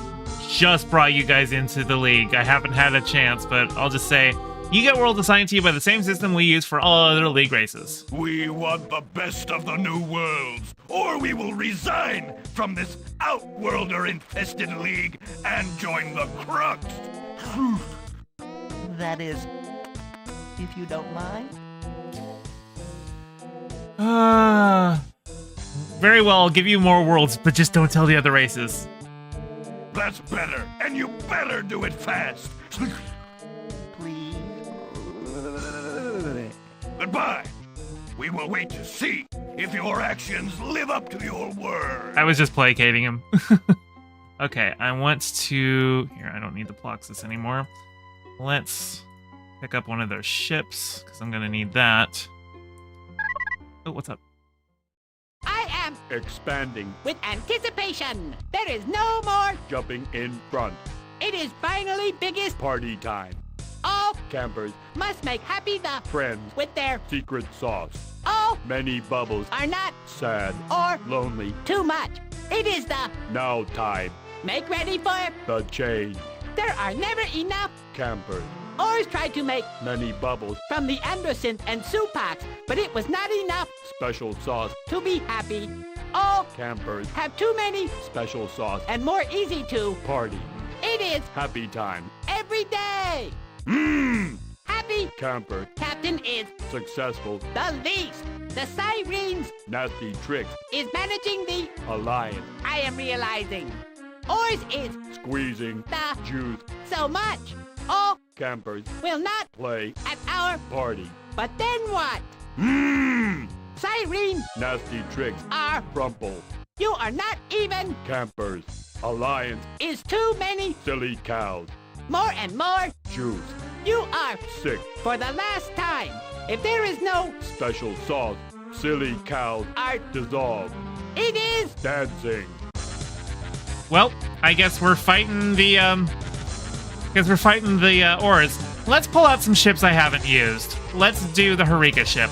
just brought you guys into the league. I haven't had a chance, but I'll just say, you get worlds assigned to you by the same system we use for all other league races. We want the best of the new worlds, or we will resign from this Outworlder-infested league and join the Crux. That is, if you don't mind. Very well, I'll give you more worlds, but just don't tell the other races. That's better, and you better do it fast. Please. Goodbye. We will wait to see if your actions live up to your word. I was just placating him. Okay, I want to... Here, I don't need the Ploxus anymore. Let's pick up one of their ships, because I'm going to need that. Oh, what's up? I am Expanding. with anticipation. There is no more. Jumping in front. It is finally biggest. Party time. All Campers. must make happy the Friends. with their Secret sauce. all Many bubbles. are not Sad. or Lonely. too much. It is the Now time. make ready for. The change. There are never enough. Campers. Oars tried to make Many bubbles. from the Anderson and Supacs, but it was not enough Special sauce. to be happy. All Campers. have too many Special sauce. and more easy to. Party. It is Happy time. every day. Happy Camper. captain is Successful. the least. The Sirens Nasty tricks. is managing the. Alliance. I am realizing. Oars is Squeezing. the Juice. so much. All Campers. will not Play. at our. Party. But then what? Siren Nasty tricks. are. Crumple. You are not even. Campers. Alliance. Is too many. Silly cows. More and more. Juice. You are. Sick. For the last time. If there is no. Special sauce. Silly cows. Art. Dissolve. It is. Dancing. Well, I guess we're fighting the, oars. Let's pull out some ships I haven't used. Let's do the Harika ship.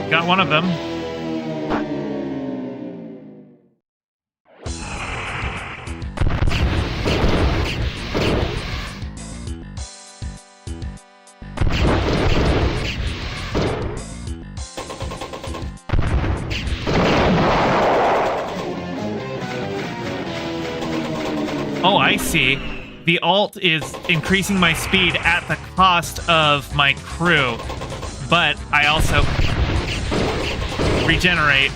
Got one of them. Oh, I see. The alt is increasing my speed at the cost of my crew, but I also regenerate.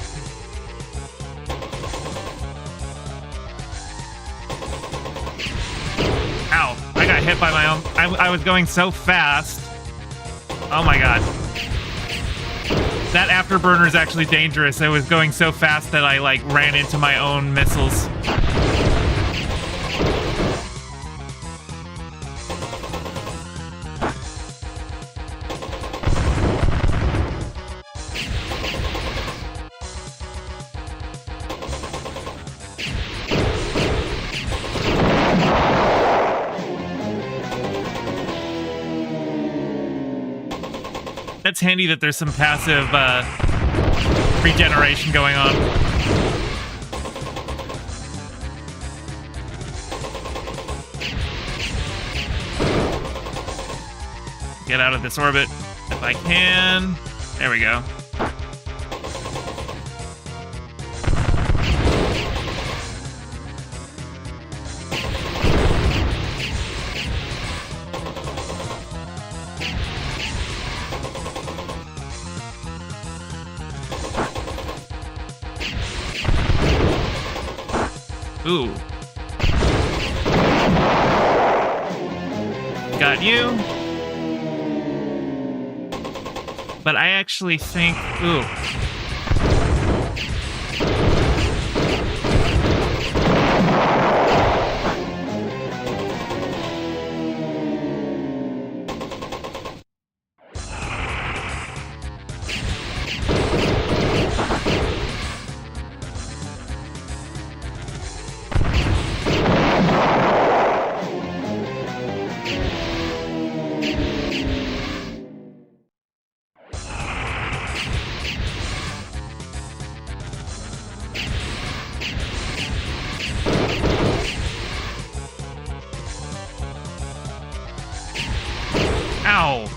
Ow, I got hit by my own. I was going so fast. Oh my god. That afterburner is actually dangerous. I was going so fast that I like ran into my own missiles. That's handy that there's some passive regeneration going on. Get out of this orbit if I can. There we go. Ooh. Got you. But I actually think... Ooh. Ow.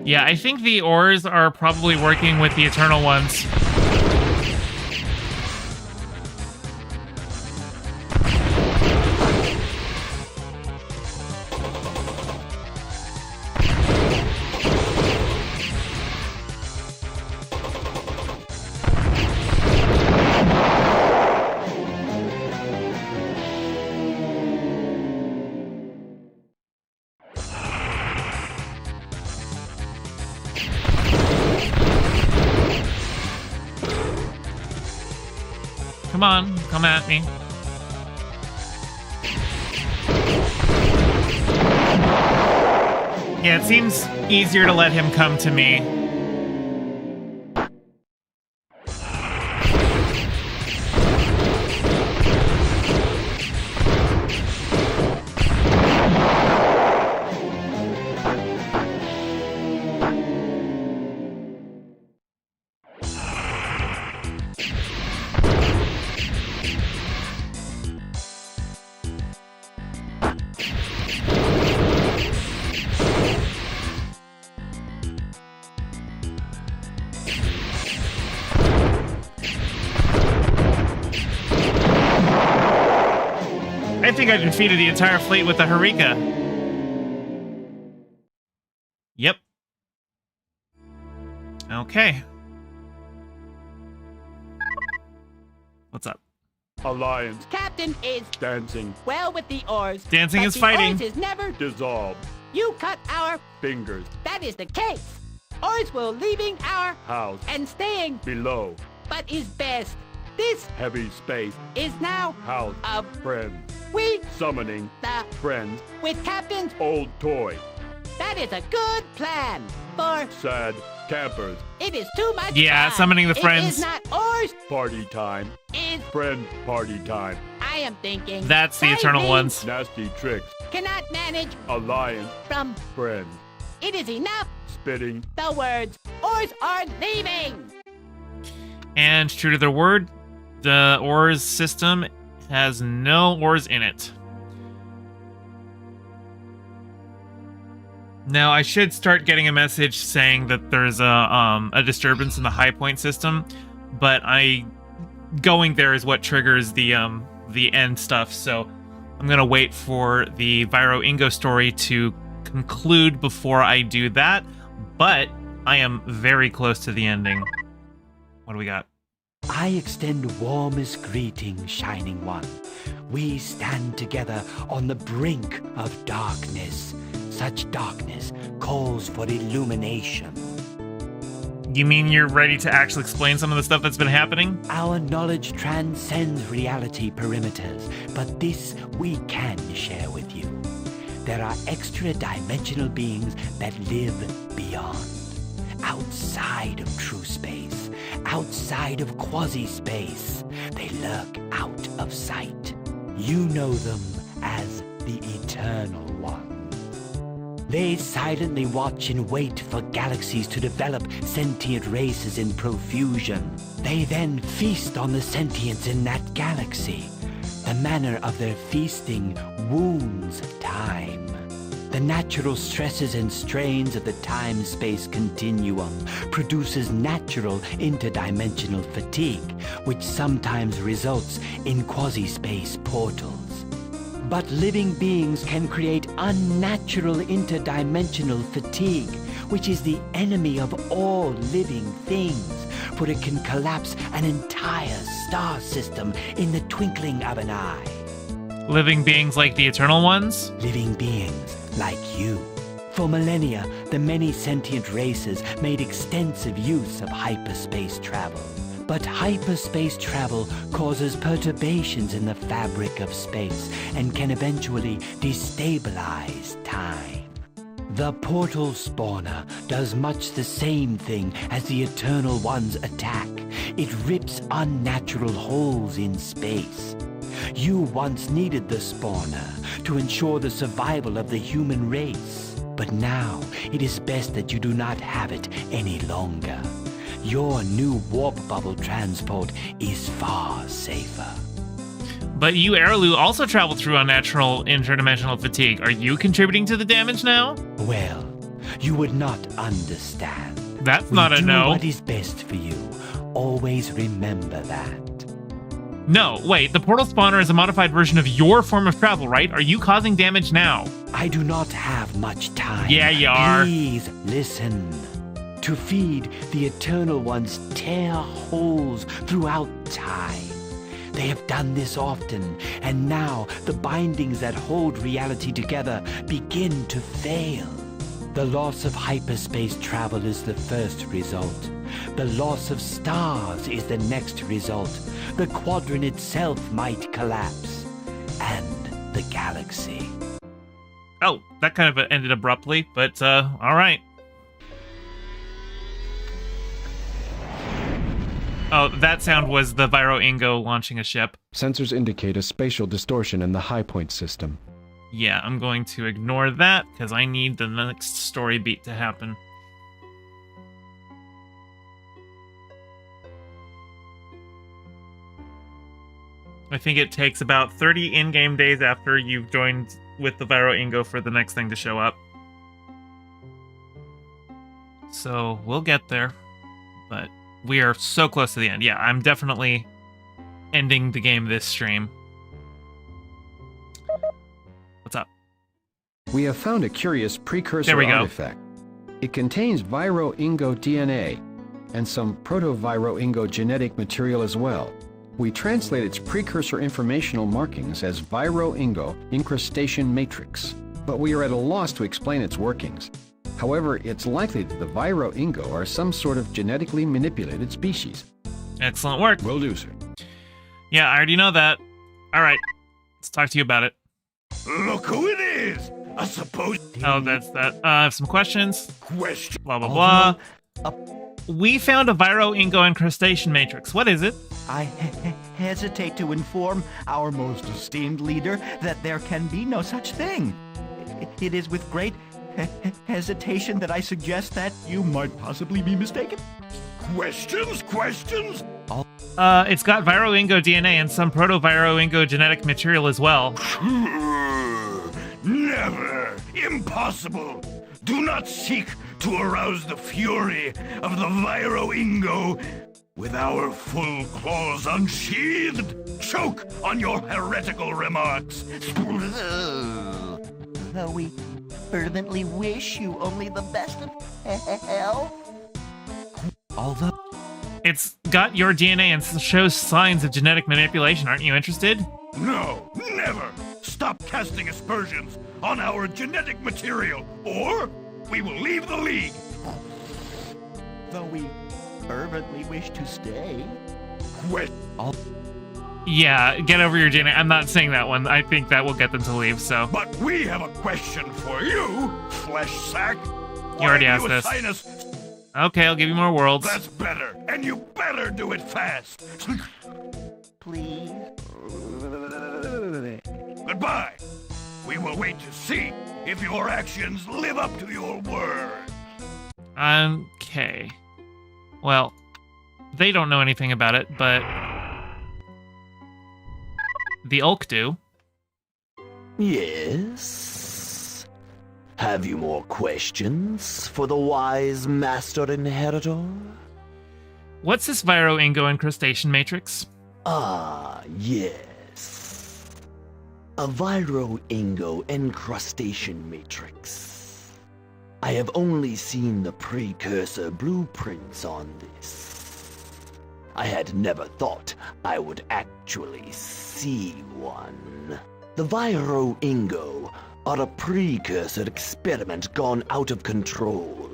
Yeah, I think the ores are probably working with the Eternal Ones. Come on, come at me. Yeah, it seems easier to let him come to me. I think I defeated the entire fleet with the Harika. Yep. Okay. What's up? Alliance Captain is dancing. well with the oars. Dancing but is the fighting. Oars is never Dissolve you cut our fingers. That is the case. Ours will leaving our House and staying, below. but is best. This Heavy space. is now House of friends. we Summoning the friends. with captains. Old toy. That is a good plan. For Sad campers. it is too much. Yeah, time. summoning the It friends. is not ours. Party time. Is Friend party time. I am thinking. That's the By Eternal me Ones. Nasty tricks. Cannot manage Alliance from. friends. It is enough. Spitting. The words oars are leaving. And true to their word, the ores system has no ores in it. Now, I should start getting a message saying that there's a disturbance in the high point system, but going there is what triggers the end stuff, so I'm gonna wait for the Viro Ingo story to conclude before I do that, but I am very close to the ending. What do we got? I extend warmest greetings, Shining One. We stand together on the brink of darkness. Such darkness calls for illumination. You mean you're ready to actually explain some of the stuff that's been happening? Our knowledge transcends reality perimeters, but this we can share with you. There are extra-dimensional beings that live beyond, outside of true space, outside of quasi-space. They lurk out of sight. You know them as the Eternal One. They silently watch and wait for galaxies to develop sentient races in profusion. They then feast on the sentience in that galaxy. The manner of their feasting wounds time. The natural stresses and strains of the time-space continuum produces natural interdimensional fatigue, which sometimes results in quasi-space portals. But living beings can create unnatural interdimensional fatigue, which is the enemy of all living things, for it can collapse an entire star system in the twinkling of an eye. Living beings like the Eternal Ones? Living beings like you. For millennia, the many sentient races made extensive use of hyperspace travel. But hyperspace travel causes perturbations in the fabric of space and can eventually destabilize time. The Portal Spawner does much the same thing as the Eternal One's attack. It rips unnatural holes in space. You once needed the spawner to ensure the survival of the human race, but now it is best that you do not have it any longer. Your new warp bubble transport is far safer. But you, Araloo, also traveled through unnatural interdimensional fatigue. Are you contributing to the damage now? Well, you would not understand. That's not a no. Do what is best for you. Always remember that. No, wait, the portal spawner is a modified version of your form of travel, right? Are you causing damage now? I do not have much time. Yeah, you are. Please listen. To feed the Eternal Ones tear holes throughout time. They have done this often, and now the bindings that hold reality together begin to fail. The loss of hyperspace travel is the first result. The loss of stars is the next result. The quadrant itself might collapse. And the galaxy. Oh, that kind of ended abruptly, but all right. Oh, that sound was the Viro Ingo launching a ship. Sensors indicate a spatial distortion in the high point system. Yeah, I'm going to ignore that because I need the next story beat to happen. I think it takes about 30 in-game days after you've joined with the Viro Ingo for the next thing to show up. So we'll get there, but we are so close to the end. Yeah, I'm definitely ending the game this stream. What's up? We have found a curious precursor artifact. It contains Viro Ingo DNA and some Proto-Viro Ingo genetic material as well. We translate its precursor informational markings as Viro Ingo incrustation matrix, but we are at a loss to explain its workings. However, it's likely that the Viro Ingo are some sort of genetically manipulated species. Excellent work. Will do, sir. Yeah, I already know that. All right, let's talk to you about it. Look who it is! I suppose... Oh, that's that. I have some questions. Question. Blah, blah, blah. We found a Viro Ingo incrustation matrix. What is it? I hesitate to inform our most esteemed leader that there can be no such thing. It is with great hesitation that I suggest that you might possibly be mistaken. Questions? It's got Viro Ingo DNA and some Proto-Viro Ingo genetic material as well. Never! Impossible! Do not seek to arouse the fury of the Viro Ingo with our full claws unsheathed. Choke on your heretical remarks. Though we fervently wish you only the best of health. Although it's got your DNA and shows signs of genetic manipulation. Aren't you interested? No, never! Stop casting aspersions on our genetic material, or we will leave the League! Though we fervently wish to stay. Yeah, get over your DNA. I'm not saying that one. I think that will get them to leave, so... But we have a question for you, flesh sack! You already asked this. Okay, I'll give you more worlds. That's better, and you better do it fast! Please? Goodbye! We will wait to see if your actions live up to your word. Okay. Well, they don't know anything about it, but the Ulk do. Yes? Have you more questions for the wise Master Inheritor? What's this Viro-Ingo incrustation matrix? Ah, yes. A Viro-Ingo incrustation matrix. I have only seen the precursor blueprints on this. I had never thought I would actually see one. The Viro-Ingo are a precursor experiment gone out of control.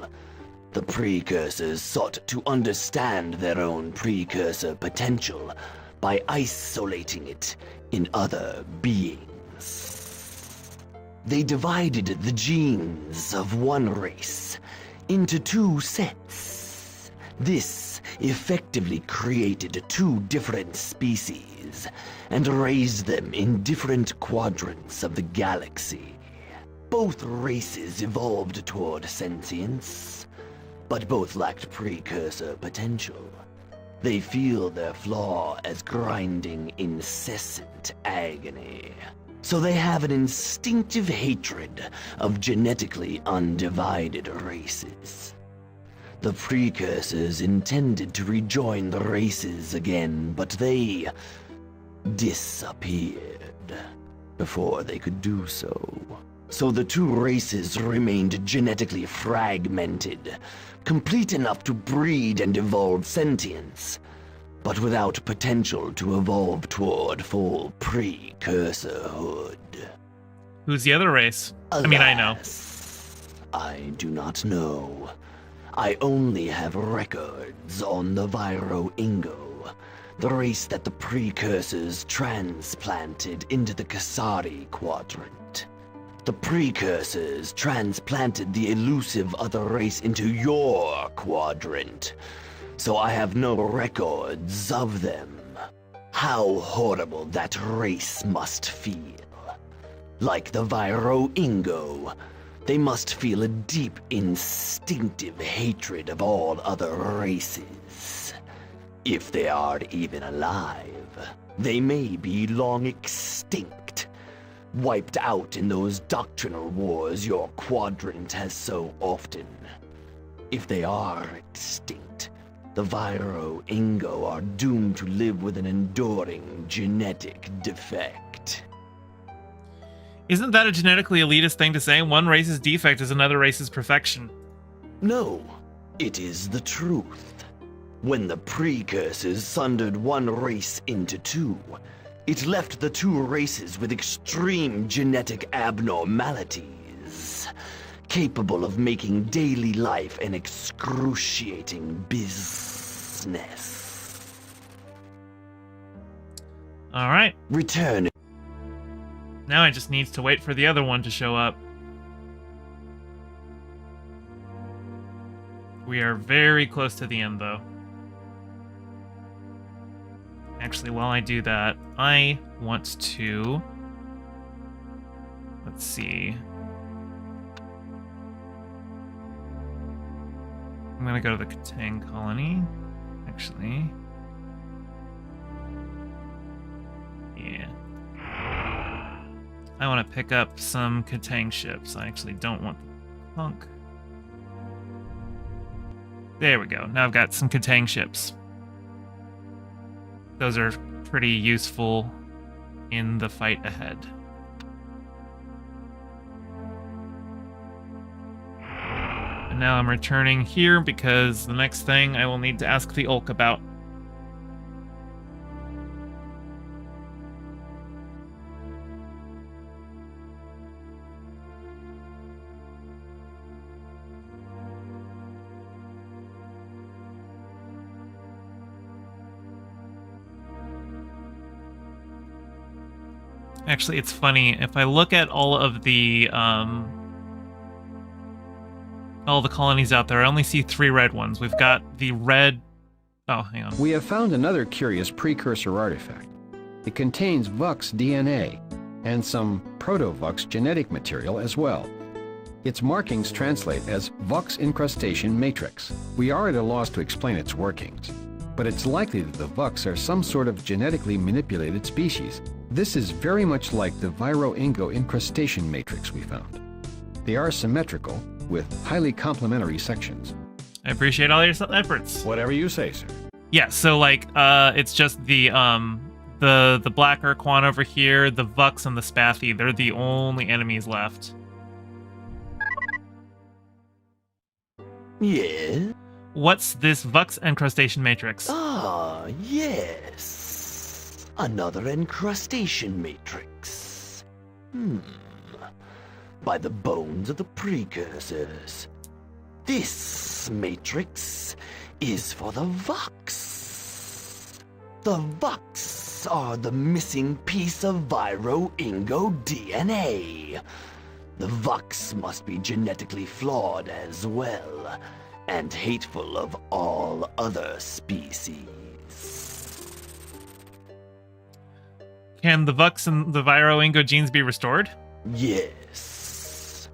The precursors sought to understand their own precursor potential by isolating it in other beings. They divided the genes of one race into two sets. This effectively created two different species and raised them in different quadrants of the galaxy. Both races evolved toward sentience, but both lacked precursor potential. They feel their flaw as grinding, incessant agony. So they have an instinctive hatred of genetically undivided races. The precursors intended to rejoin the races again, but they disappeared before they could do so. So the two races remained genetically fragmented, complete enough to breed and evolve sentience, but without potential to evolve toward full precursorhood. Who's the other race? I mean, I know. I do not know. I only have records on the Viro-Ingo, the race that the precursors transplanted into the Kasari quadrant. The precursors transplanted the elusive other race into your quadrant, so I have no records of them. How horrible that race must feel. Like the Viro-Ingo, they must feel a deep, instinctive hatred of all other races. If they are even alive, they may be long extinct, wiped out in those doctrinal wars your quadrant has so often. If they are extinct, the Viro-Ingo are doomed to live with an enduring genetic defect. Isn't that a genetically elitist thing to say? One race's defect is another race's perfection. No, it is the truth. When the precursors sundered one race into two, it left the two races with extreme genetic abnormalities, capable of making daily life an excruciating business. All right. Return. Now I just need to wait for the other one to show up. We are very close to the end, though. Actually, while I do that, I want to... Let's see. I'm gonna go to the Katang colony, actually. Yeah. I want to pick up some Katang ships. I actually don't want the punk. There we go. Now I've got some Katang ships. Those are pretty useful in the fight ahead. And now I'm returning here because the next thing I will need to ask the Ulk about. Actually, it's funny. If I look at all the colonies out there, I only see 3 red ones. We've got the red... Oh, hang on. We have found another curious precursor artifact. It contains Vux DNA and some Proto-Vux genetic material as well. Its markings translate as Vux incrustation matrix. We are at a loss to explain its workings, but it's likely that the Vux are some sort of genetically manipulated species. This is very much like the Viro-Ingo incrustation matrix we found. They are symmetrical, with highly complementary sections. I appreciate all your efforts. Whatever you say, sir. Yeah, so like it's just the Black Urquan over here, the Vux and the Spathy, they're the only enemies left. Yeah? What's this Vux encrustation matrix? Ah, yes. Another encrustation matrix. By the bones of the precursors. This matrix is for the Vux. The Vux are the missing piece of Viro-Ingo DNA. The Vux must be genetically flawed as well, and hateful of all other species. Can the Vux and the Viro-Ingo genes be restored? Yes,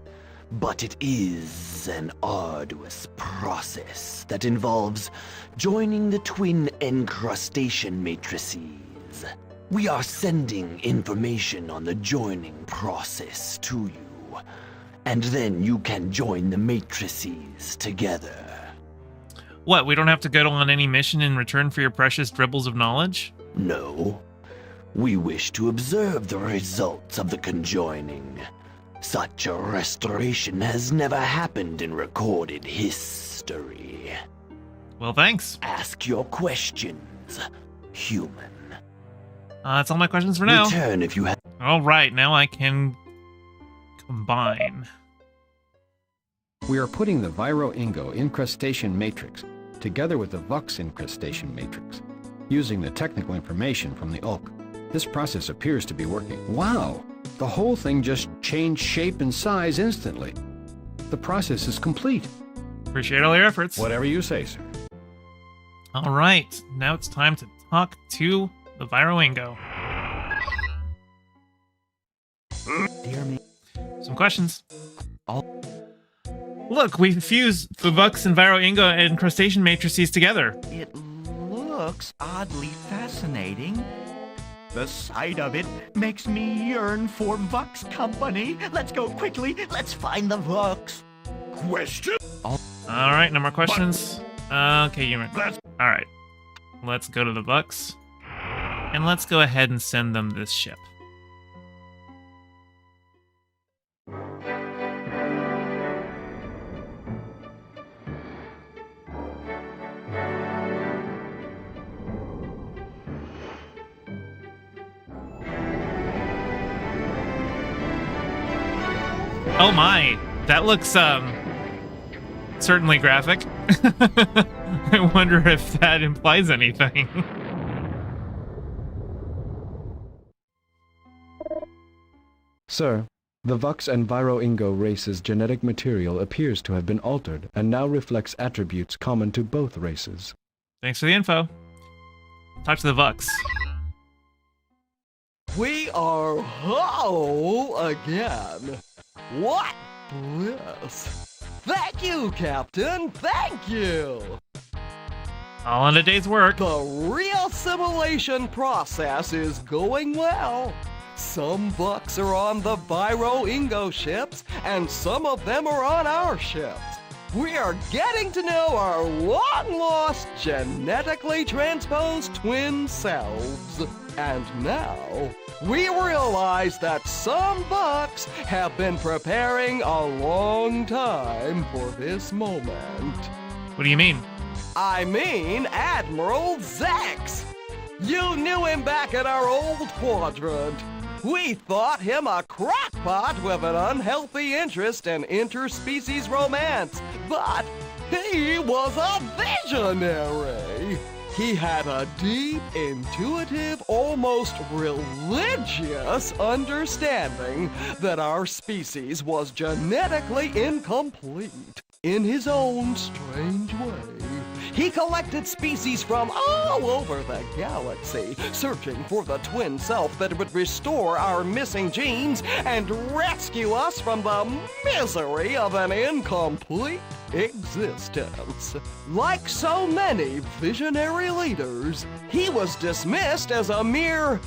but it is an arduous process that involves joining the twin encrustation matrices. We are sending information on the joining process to you, and then you can join the matrices together. What, we don't have to go on any mission in return for your precious dribbles of knowledge? No. We wish to observe the results of the conjoining. Such a restoration has never happened in recorded history. Well, thanks. Ask your questions, human. That's all my questions for now. Return if you have... All right, now I can combine. We are putting the Viro-Ingo incrustation matrix together with the Vux incrustation matrix, using the technical information from the Ulk. This process appears to be working. Wow! The whole thing just changed shape and size instantly. The process is complete. Appreciate all your efforts. Whatever you say, sir. All right, now it's time to talk to the Viro-Ingo. Dear me. Some questions. Look, we fused the Vux and Viro-Ingo incrustation matrices together. It looks oddly fascinating. The sight of it makes me yearn for Vux company. Let's go quickly. Let's find the Vux. Question? All right, no more questions. Okay, you all right. Let's go to the Vux, and let's go ahead and send them this ship. Oh my, that looks, certainly graphic. I wonder if that implies anything. Sir, the Vux and Viro-Ingo races' genetic material appears to have been altered and now reflects attributes common to both races. Thanks for the info. Talk to the Vux. We are whole again. What bliss! Thank you, Captain! Thank you! All in a day's work. The re-assimilation process is going well. Some Vux are on the Viro-Ingo ships, and some of them are on our ships. We are getting to know our long-lost, genetically transposed twin selves. And now, we realize that some Vux have been preparing a long time for this moment. What do you mean? I mean Admiral Zex. You knew him back at our old quadrant. We thought him a crackpot with an unhealthy interest in interspecies romance, but he was a visionary. He had a deep, intuitive, almost religious understanding that our species was genetically incomplete in his own strange way. He collected species from all over the galaxy, searching for the twin self that would restore our missing genes and rescue us from the misery of an incomplete existence. Like so many visionary leaders, he was dismissed as a mere,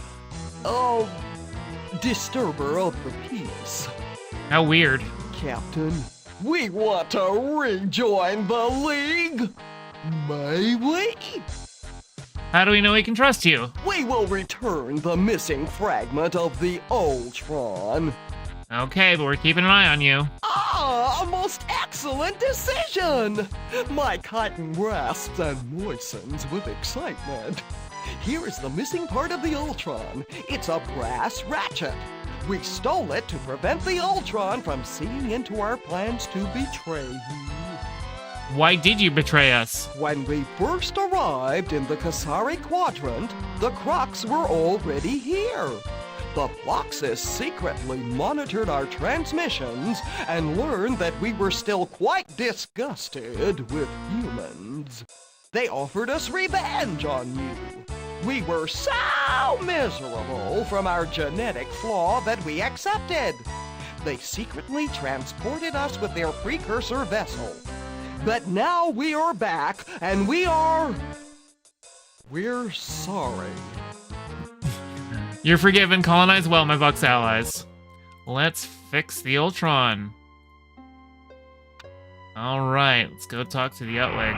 disturber of the peace. How weird. Captain. We want to rejoin the League. May we? How do we know we can trust you? We will return the missing fragment of the Ultron. Okay, but we're keeping an eye on you. Ah, a most excellent decision! My cotton rasps and moistens with excitement. Here is the missing part of the Ultron. It's a brass ratchet. We stole it to prevent the Ultron from seeing into our plans to betray you. Why did you betray us? When we first arrived in the Kasari Quadrant, the Crocs were already here. The Foxes secretly monitored our transmissions and learned that we were still quite disgusted with humans. They offered us revenge on you. We were so miserable from our genetic flaw that we accepted. They secretly transported us with their precursor vessel. But now we are back, and we're sorry. You're forgiven. Colonize well, my Vox allies. Let's fix the Ultron. Alright, let's go talk to the Outleg.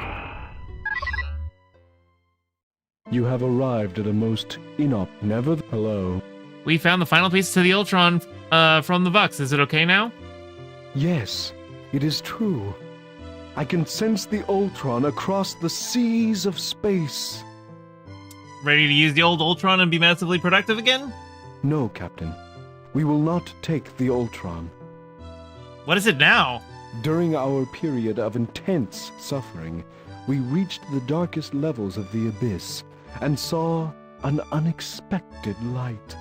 You have arrived at a most Hello. We found the final piece to the Ultron from the Vox. Is it okay now? Yes, it is true. I can sense the Ultron across the seas of space. Ready to use the old Ultron and be massively productive again? No, Captain. We will not take the Ultron. What is it now? During our period of intense suffering, we reached the darkest levels of the abyss and saw an unexpected light.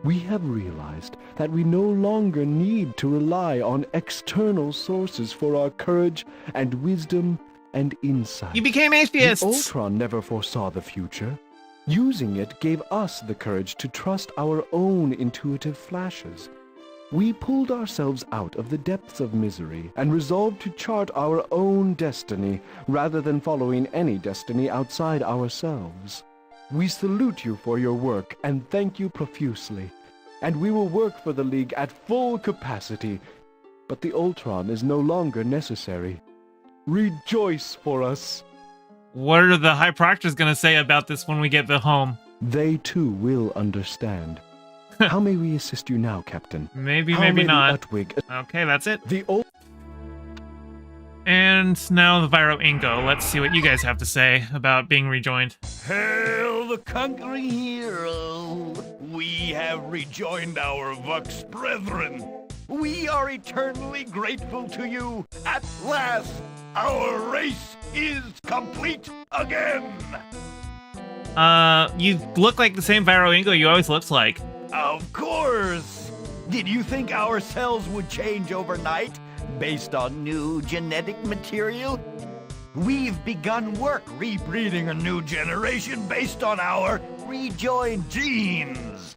We have realized that we no longer need to rely on external sources for our courage and wisdom and insight. You became atheists! The Ultron never foresaw the future. Using it gave us the courage to trust our own intuitive flashes. We pulled ourselves out of the depths of misery and resolved to chart our own destiny rather than following any destiny outside ourselves. We salute you for your work and thank you profusely. And we will work for the League at full capacity. But the Ultron is no longer necessary. Rejoice for us. What are the High Proctors going to say about this when we get home? They too will understand. How may we assist you now, Captain? Maybe not. Okay, that's it. And now the Viro Ingo. Let's see what you guys have to say about being rejoined. Hail the conquering hero! We have rejoined our Vox brethren. We are eternally grateful to you. At last, our race is complete again. You look like the same Viro Ingo you always looked like. Of course! Did you think our cells would change overnight based on new genetic material? We've begun work rebreeding a new generation based on our rejoined genes.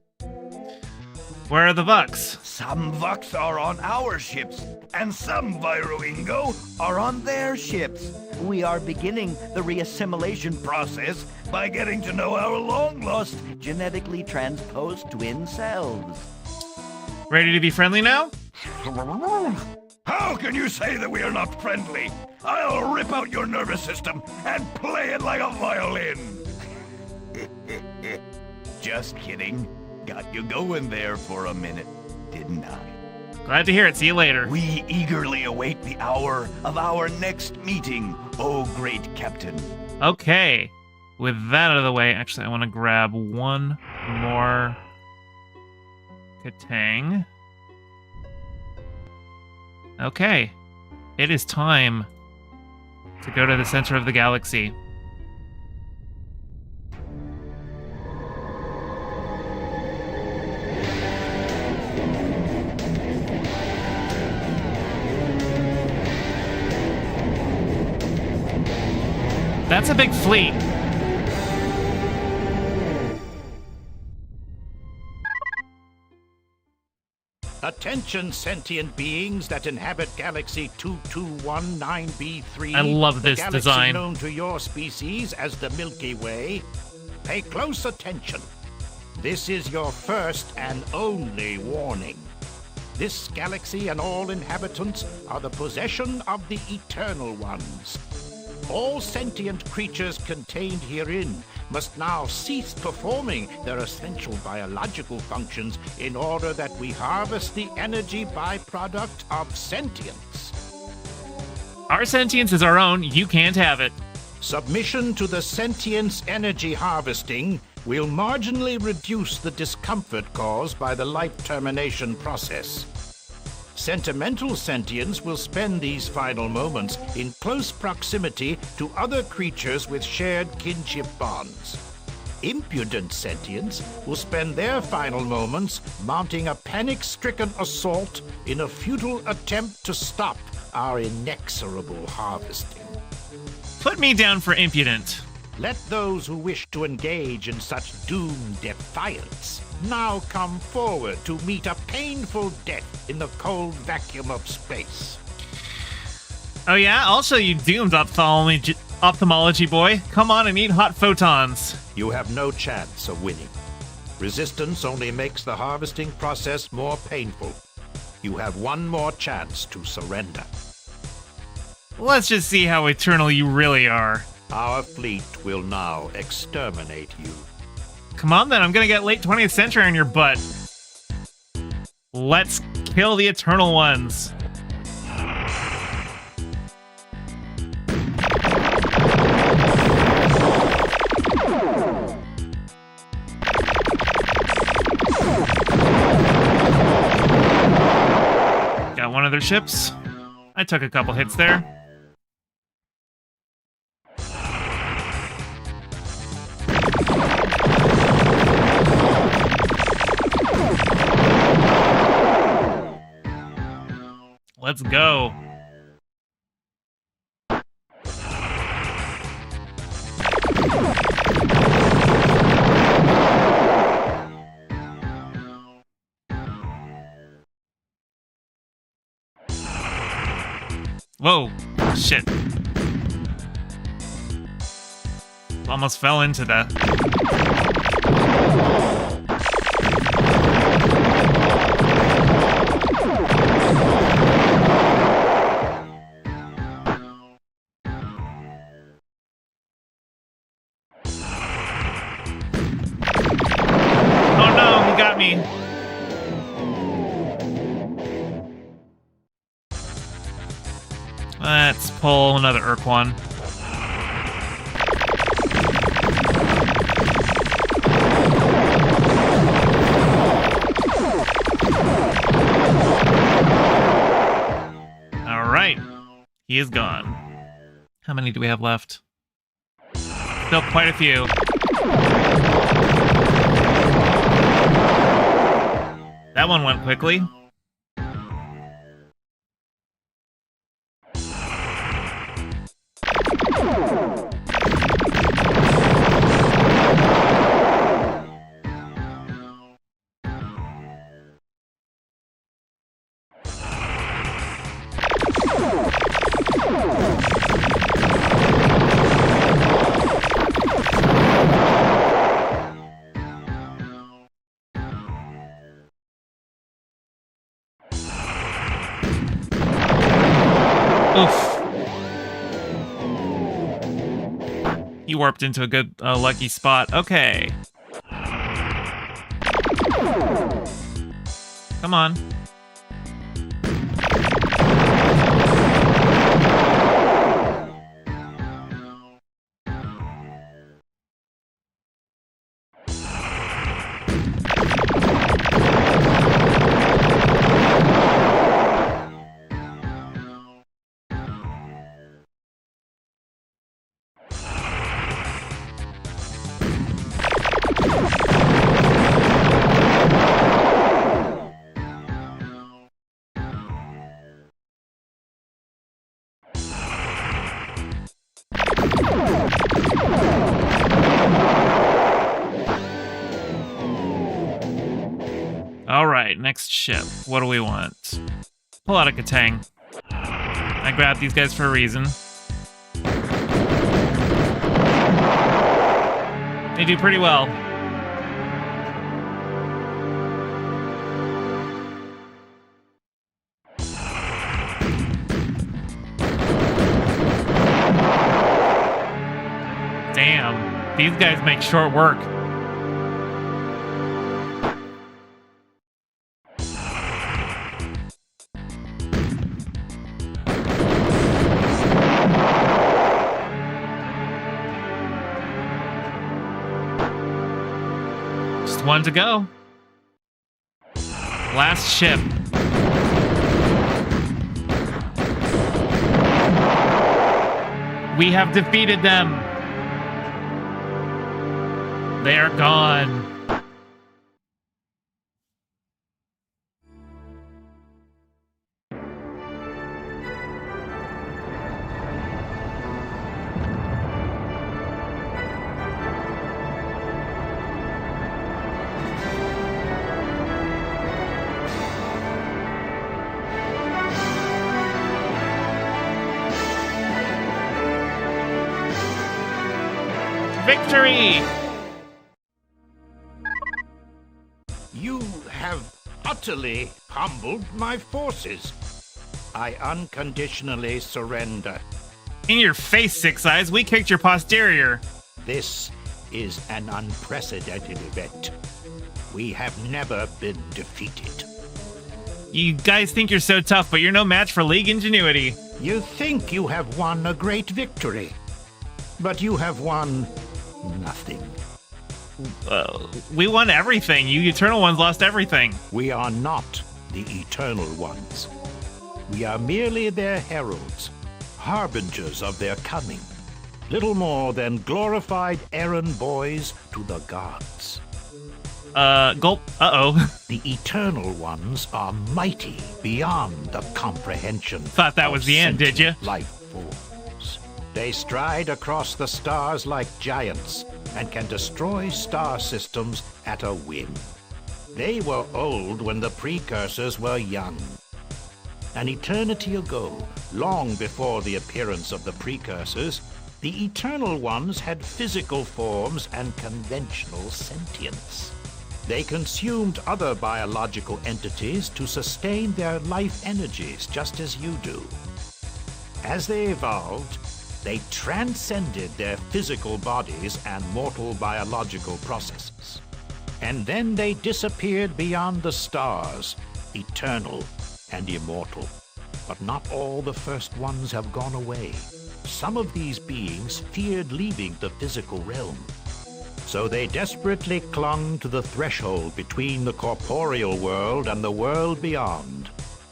Where are the Vox? Some Vox are on our ships, and some Viro Ingo are on their ships. We are beginning the reassimilation process by getting to know our long-lost genetically transposed twin selves. Ready to be friendly now? How can you say that we are not friendly? I'll rip out your nervous system and play it like a violin. Just kidding. Got you going there for a minute, didn't I? Glad to hear it. See you later. We eagerly await the hour of our next meeting, oh great Captain. Okay. With that out of the way, actually, I want to grab one more Katang. Okay. It is time to go to the center of the galaxy. That's a big fleet. Attention, sentient beings that inhabit Galaxy 2219B3. I love this the galaxy design. Known to your species as the Milky Way. Pay close attention. This is your first and only warning. This galaxy and all inhabitants are the possession of the Eternal Ones. All sentient creatures contained herein must now cease performing their essential biological functions in order that we harvest the energy byproduct of sentience. Our sentience is our own. You can't have it. Submission to the sentience energy harvesting will marginally reduce the discomfort caused by the life termination process. Sentimental sentience will spend these final moments in close proximity to other creatures with shared kinship bonds. Impudent sentience will spend their final moments mounting a panic-stricken assault in a futile attempt to stop our inexorable harvesting. Put me down for impudent. Let those who wish to engage in such doomed defiance now come forward to meet a painful death in the cold vacuum of space. Oh yeah? Also, you doomed ophthalmology boy. Come on and eat hot photons. You have no chance of winning. Resistance only makes the harvesting process more painful. You have one more chance to surrender. Let's just see how eternal you really are. Our fleet will now exterminate you. Come on then, I'm gonna get late 20th century on your butt. Let's kill the Eternal Ones. Got one of their ships. I took a couple hits there. Let's go. Whoa, shit. Almost fell into that. Oh no, he got me. Let's pull another Urquan. Alright. He is gone. How many do we have left? Still quite a few. That one went quickly. Oof. He warped into a good, lucky spot. Okay. Come on. Alright, next ship. What do we want? Pull out a Katang. I grabbed these guys for a reason. They do pretty well. Damn, these guys make short work. Just one to go. Last ship. We have defeated them. They are gone. Victory! You have utterly humbled my forces. I unconditionally surrender. In your face, Six Eyes, we kicked your posterior. This is an unprecedented event. We have never been defeated. You guys think you're so tough, but you're no match for League ingenuity. You think you have won a great victory, but you have won nothing. We won everything. You Eternal Ones lost everything. We are not the Eternal Ones. We are merely their heralds, harbingers of their coming. Little more than glorified errand boys to the gods. Gulp. Uh-oh. The Eternal Ones are mighty beyond the comprehension. Thought that was the end, did you? Life forms. They stride across the stars like giants and can destroy star systems at a whim. They were old when the precursors were young. An eternity ago, long before the appearance of the precursors, the Eternal Ones had physical forms and conventional sentience. They consumed other biological entities to sustain their life energies, just as you do. As they evolved, they transcended their physical bodies and mortal biological processes. And then they disappeared beyond the stars, eternal and immortal. But not all the first ones have gone away. Some of these beings feared leaving the physical realm. So they desperately clung to the threshold between the corporeal world and the world beyond,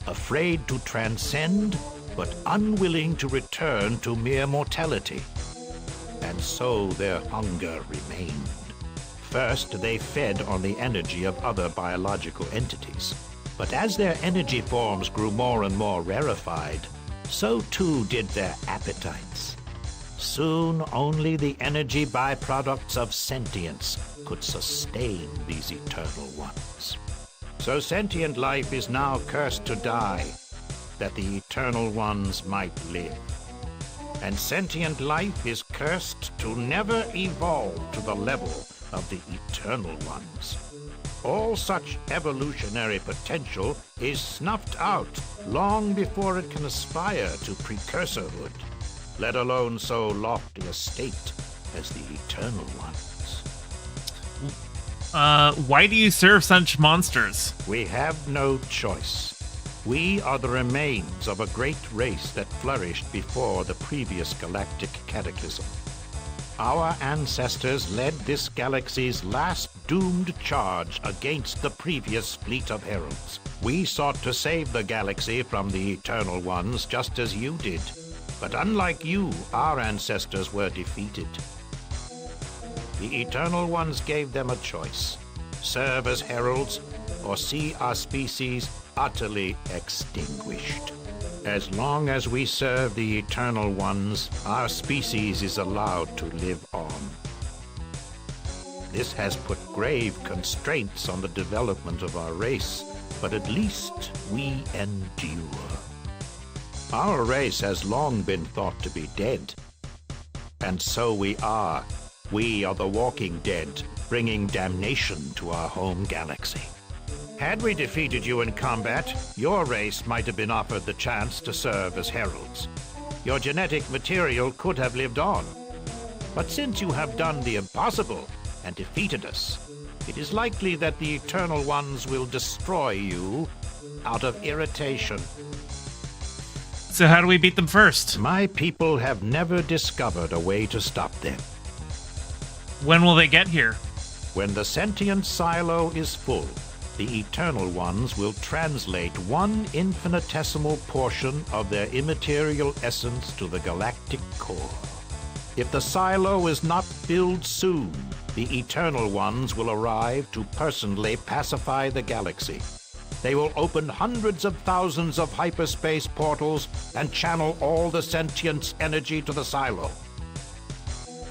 afraid to transcend, but unwilling to return to mere mortality. And so their hunger remained. First, they fed on the energy of other biological entities. But as their energy forms grew more and more rarefied, so too did their appetites. Soon, only the energy byproducts of sentience could sustain these Eternal Ones. So sentient life is now cursed to die, that the Eternal Ones might live. And sentient life is cursed to never evolve to the level of the Eternal Ones. All such evolutionary potential is snuffed out long before it can aspire to precursorhood, let alone so lofty a state as the Eternal Ones. Why do you serve such monsters? We have no choice. We are the remains of a great race that flourished before the previous galactic cataclysm. Our ancestors led this galaxy's last doomed charge against the previous fleet of heralds. We sought to save the galaxy from the Eternal Ones just as you did. But unlike you, our ancestors were defeated. The Eternal Ones gave them a choice: serve as heralds or see our species utterly extinguished. As long as we serve the Eternal Ones, our species is allowed to live on. This has put grave constraints on the development of our race, but at least we endure. Our race has long been thought to be dead. And so we are. We are the walking dead, bringing damnation to our home galaxy. Had we defeated you in combat, your race might have been offered the chance to serve as heralds. Your genetic material could have lived on. But since you have done the impossible and defeated us, it is likely that the Eternal Ones will destroy you out of irritation. So how do we beat them first? My people have never discovered a way to stop them. When will they get here? When the sentient silo is full, the Eternal Ones will translate one infinitesimal portion of their immaterial essence to the galactic core. If the silo is not filled soon, the Eternal Ones will arrive to personally pacify the galaxy. They will open hundreds of thousands of hyperspace portals and channel all the sentience energy to the silo.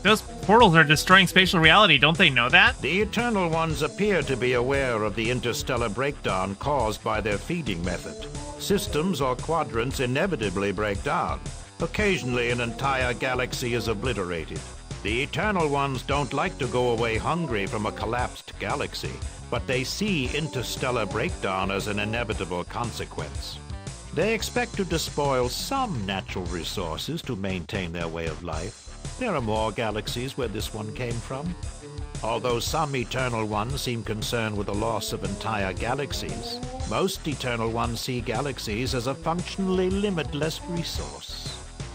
Those portals are destroying spatial reality, don't they know that? The Eternal Ones appear to be aware of the interstellar breakdown caused by their feeding method. Systems or quadrants inevitably break down. Occasionally, an entire galaxy is obliterated. The Eternal Ones don't like to go away hungry from a collapsed galaxy, but they see interstellar breakdown as an inevitable consequence. They expect to despoil some natural resources to maintain their way of life. There are more galaxies where this one came from. Although some Eternal Ones seem concerned with the loss of entire galaxies, most Eternal Ones see galaxies as a functionally limitless resource.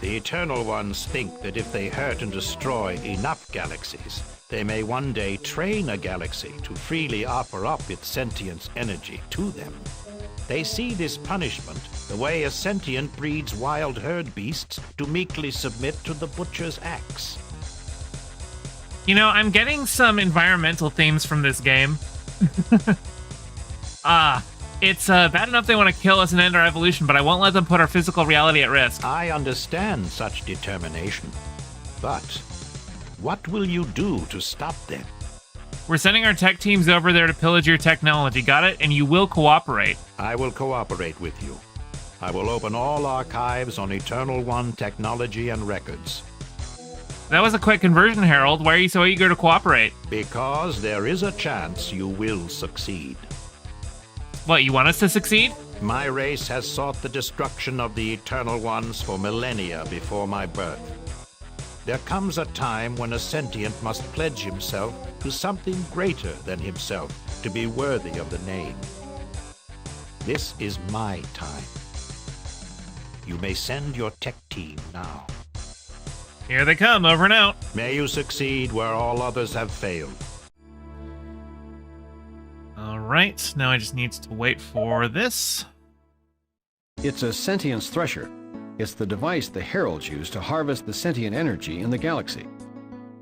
The Eternal Ones think that if they hurt and destroy enough galaxies, they may one day train a galaxy to freely offer up its sentience energy to them. They see this punishment the way a sentient breeds wild herd beasts to meekly submit to the butcher's axe. You know, I'm getting some environmental themes from this game. It's bad enough they want to kill us and end our evolution, but I won't let them put our physical reality at risk. I understand such determination, but what will you do to stop them? We're sending our tech teams over there to pillage your technology, got it? And you will cooperate. I will cooperate with you. I will open all archives on Eternal One technology and records. That was a quick conversion, Harold. Why are you so eager to cooperate? Because there is a chance you will succeed. What, you want us to succeed? My race has sought the destruction of the Eternal Ones for millennia before my birth. There comes a time when a sentient must pledge himself to something greater than himself to be worthy of the name. This is my time. You may send your tech team now. Here they come, over and out. May you succeed where all others have failed. Alright, now I just need to wait for this. It's a sentience thresher. It's the device the heralds use to harvest the sentient energy in the galaxy.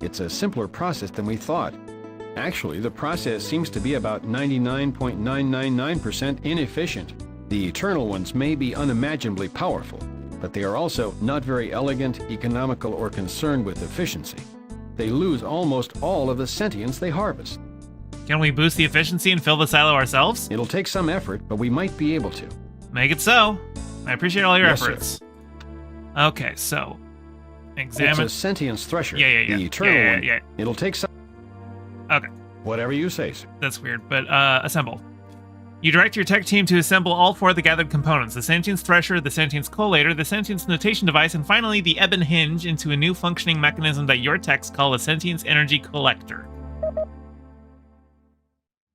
It's a simpler process than we thought. Actually, the process seems to be about 99.999% inefficient. The Eternal Ones may be unimaginably powerful, but they are also not very elegant, economical, or concerned with efficiency. They lose almost all of the sentience they harvest. Can we boost the efficiency and fill the silo ourselves? It'll take some effort, but we might be able to. Make it so. I appreciate all your Yes, efforts. sir. Okay, so examine. It's a sentience thresher. Yeah. The Eternal One. Yeah. It'll take some. Okay. Whatever you say, sir. That's weird, but assemble. You direct your tech team to assemble all four of the gathered components: the sentience thresher, the sentience collator, the sentience notation device, and finally the ebon hinge into a new functioning mechanism that your techs call a sentience energy collector.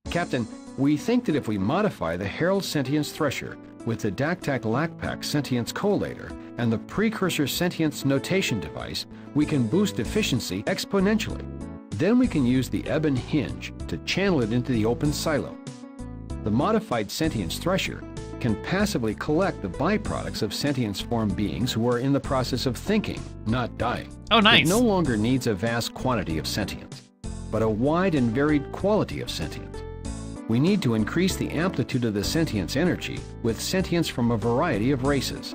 Captain, we think that if we modify the Herald Sentience Thresher with the Daktak-Lakpak Sentience Collator and the Precursor Sentience Notation device, we can boost efficiency exponentially. Then we can use the Ebon Hinge to channel it into the open silo. The modified Sentience Thresher can passively collect the byproducts of sentience-formed beings who are in the process of thinking, not dying. Oh, nice. It no longer needs a vast quantity of sentience, but a wide and varied quality of sentience. We need to increase the amplitude of the sentience energy with sentience from a variety of races.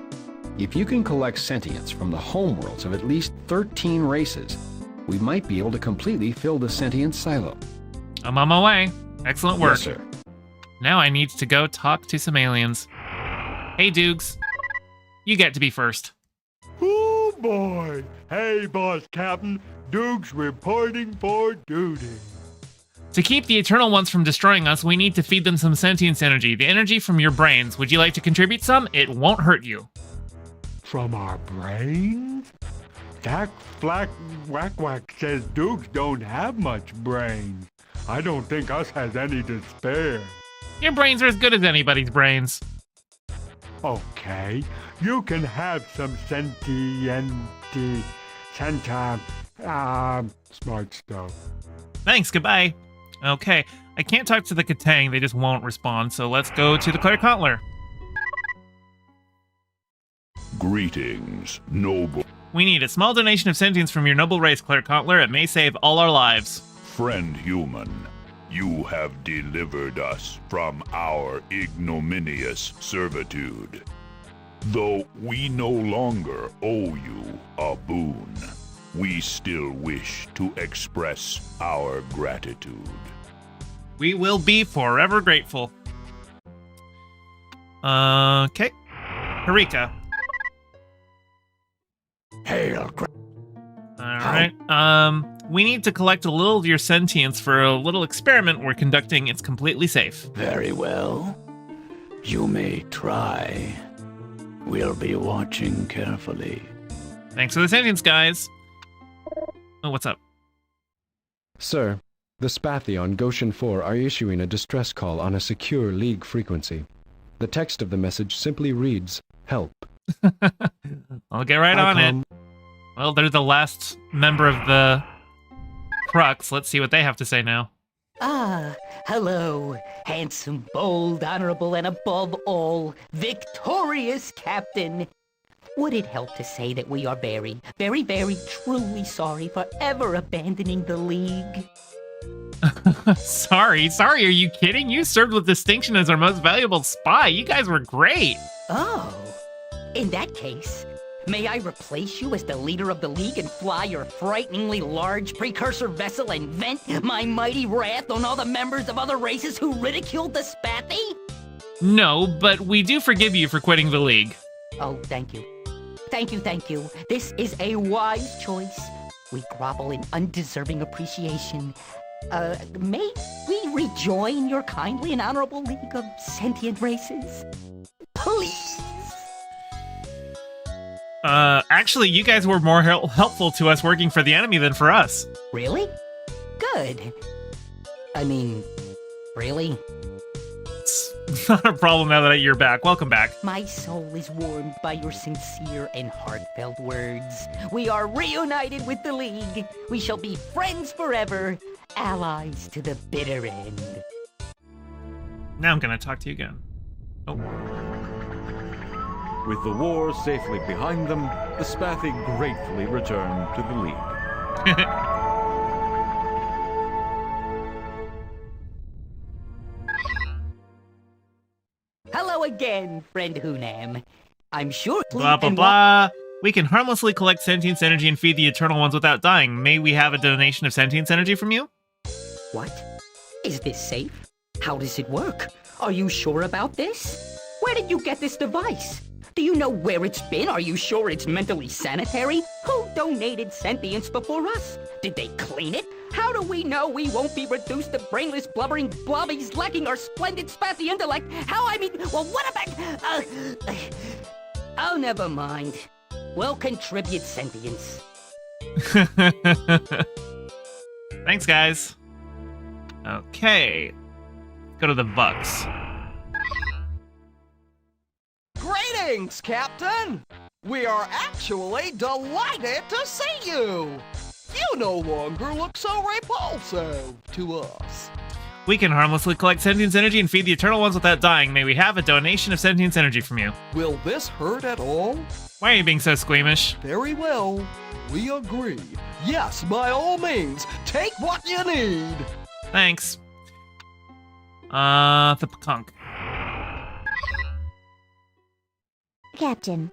If you can collect sentience from the homeworlds of at least 13 races, we might be able to completely fill the sentience silo. I'm on my way. Excellent work. Yes, sir. Now I need to go talk to some aliens. Hey, Dukes. You get to be first. Oh boy! Hey, boss captain, Duke's reporting for duty. To keep the Eternal Ones from destroying us, we need to feed them some sentience energy. The energy from your brains. Would you like to contribute some? It won't hurt you. From our brains? Tack Flack Whack Whack says Dukes don't have much brains. I don't think us has any to spare. Your brains are as good as anybody's brains. Okay, you can have some smart stuff. Thanks, goodbye. Okay, I can't talk to the Katang, they just won't respond, so let's go to the Claircontler. Greetings, noble. We need a small donation of sentience from your noble race, Claircontler. It may save all our lives. Friend human, you have delivered us from our ignominious servitude. Though we no longer owe you a boon, we still wish to express our gratitude. We will be forever grateful. Okay. Harika. Hail, Alright. We need to collect a little of your sentience for a little experiment we're conducting. It's completely safe. Very well. You may try. We'll be watching carefully. Thanks for the sentience, guys. Oh, what's up? Sir, the Spathi on Goshen 4 are issuing a distress call on a secure League frequency. The text of the message simply reads, "Help." I'll get right on it. Well, they're the last member of the Crux. Let's see what they have to say now. Ah, hello, handsome, bold, honorable, and above all, victorious Captain. Would it help to say that we are very, very, very truly sorry for ever abandoning the League? Sorry, are you kidding? You served with distinction as our most valuable spy. You guys were great. Oh, in that case, may I replace you as the leader of the League and fly your frighteningly large precursor vessel and vent my mighty wrath on all the members of other races who ridiculed the Spathi? No, but we do forgive you for quitting the League. Oh, thank you. Thank you. This is a wise choice. We grovel in undeserving appreciation. May we rejoin your kindly and honorable League of Sentient Races? Please! Actually, you guys were more helpful to us working for the enemy than for us. Really? Good. I mean, really? It's not a problem now that you're back. Welcome back. My soul is warmed by your sincere and heartfelt words. We are reunited with the League. We shall be friends forever, allies to the bitter end. Now I'm gonna talk to you again. Oh. With the war safely behind them, the Spathi gratefully returned to the League. Hello again, friend Hunam. I'm sure... Blah, blah, blah. We can harmlessly collect sentience energy and feed the Eternal Ones without dying. May we have a donation of sentience energy from you? What? Is this safe? How does it work? Are you sure about this? Where did you get this device? Do you know where it's been? Are you sure it's mentally sanitary? Who donated sentience before us? Did they clean it? How do we know we won't be reduced to brainless, blubbering blobbies lacking our splendid Spathi intellect? Well, what about... oh, never mind. We'll contribute sentience. Thanks, guys. Okay. Go to the Bucks. Greetings, Captain! We are actually delighted to see you! You no longer look so repulsive to us. We can harmlessly collect sentience energy and feed the Eternal Ones without dying. May we have a donation of sentience energy from you? Will this hurt at all? Why are you being so squeamish? Very well. We agree. Yes, by all means, take what you need. Thanks. The Pekunk. Captain,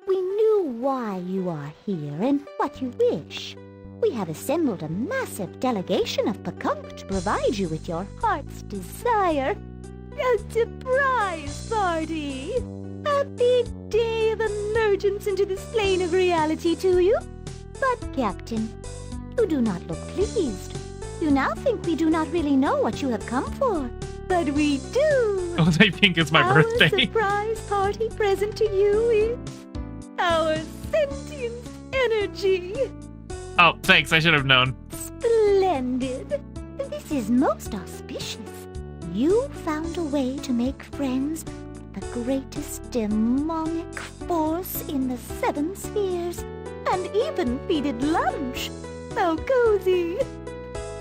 we knew why you are here and what you wish. We have assembled a massive delegation of Pekunk to provide you with your heart's desire. A surprise party! A big day of emergence into this plane of reality to you. But, Captain, you do not look pleased. You now think we do not really know what you have come for. But we do! Oh, they think it's my birthday. Our surprise party present to you is our sentience energy. Oh, thanks. I should have known. Splendid. This is most auspicious. You found a way to make friends with the greatest demonic force in the 7 spheres, and even feeded lunch. How cozy.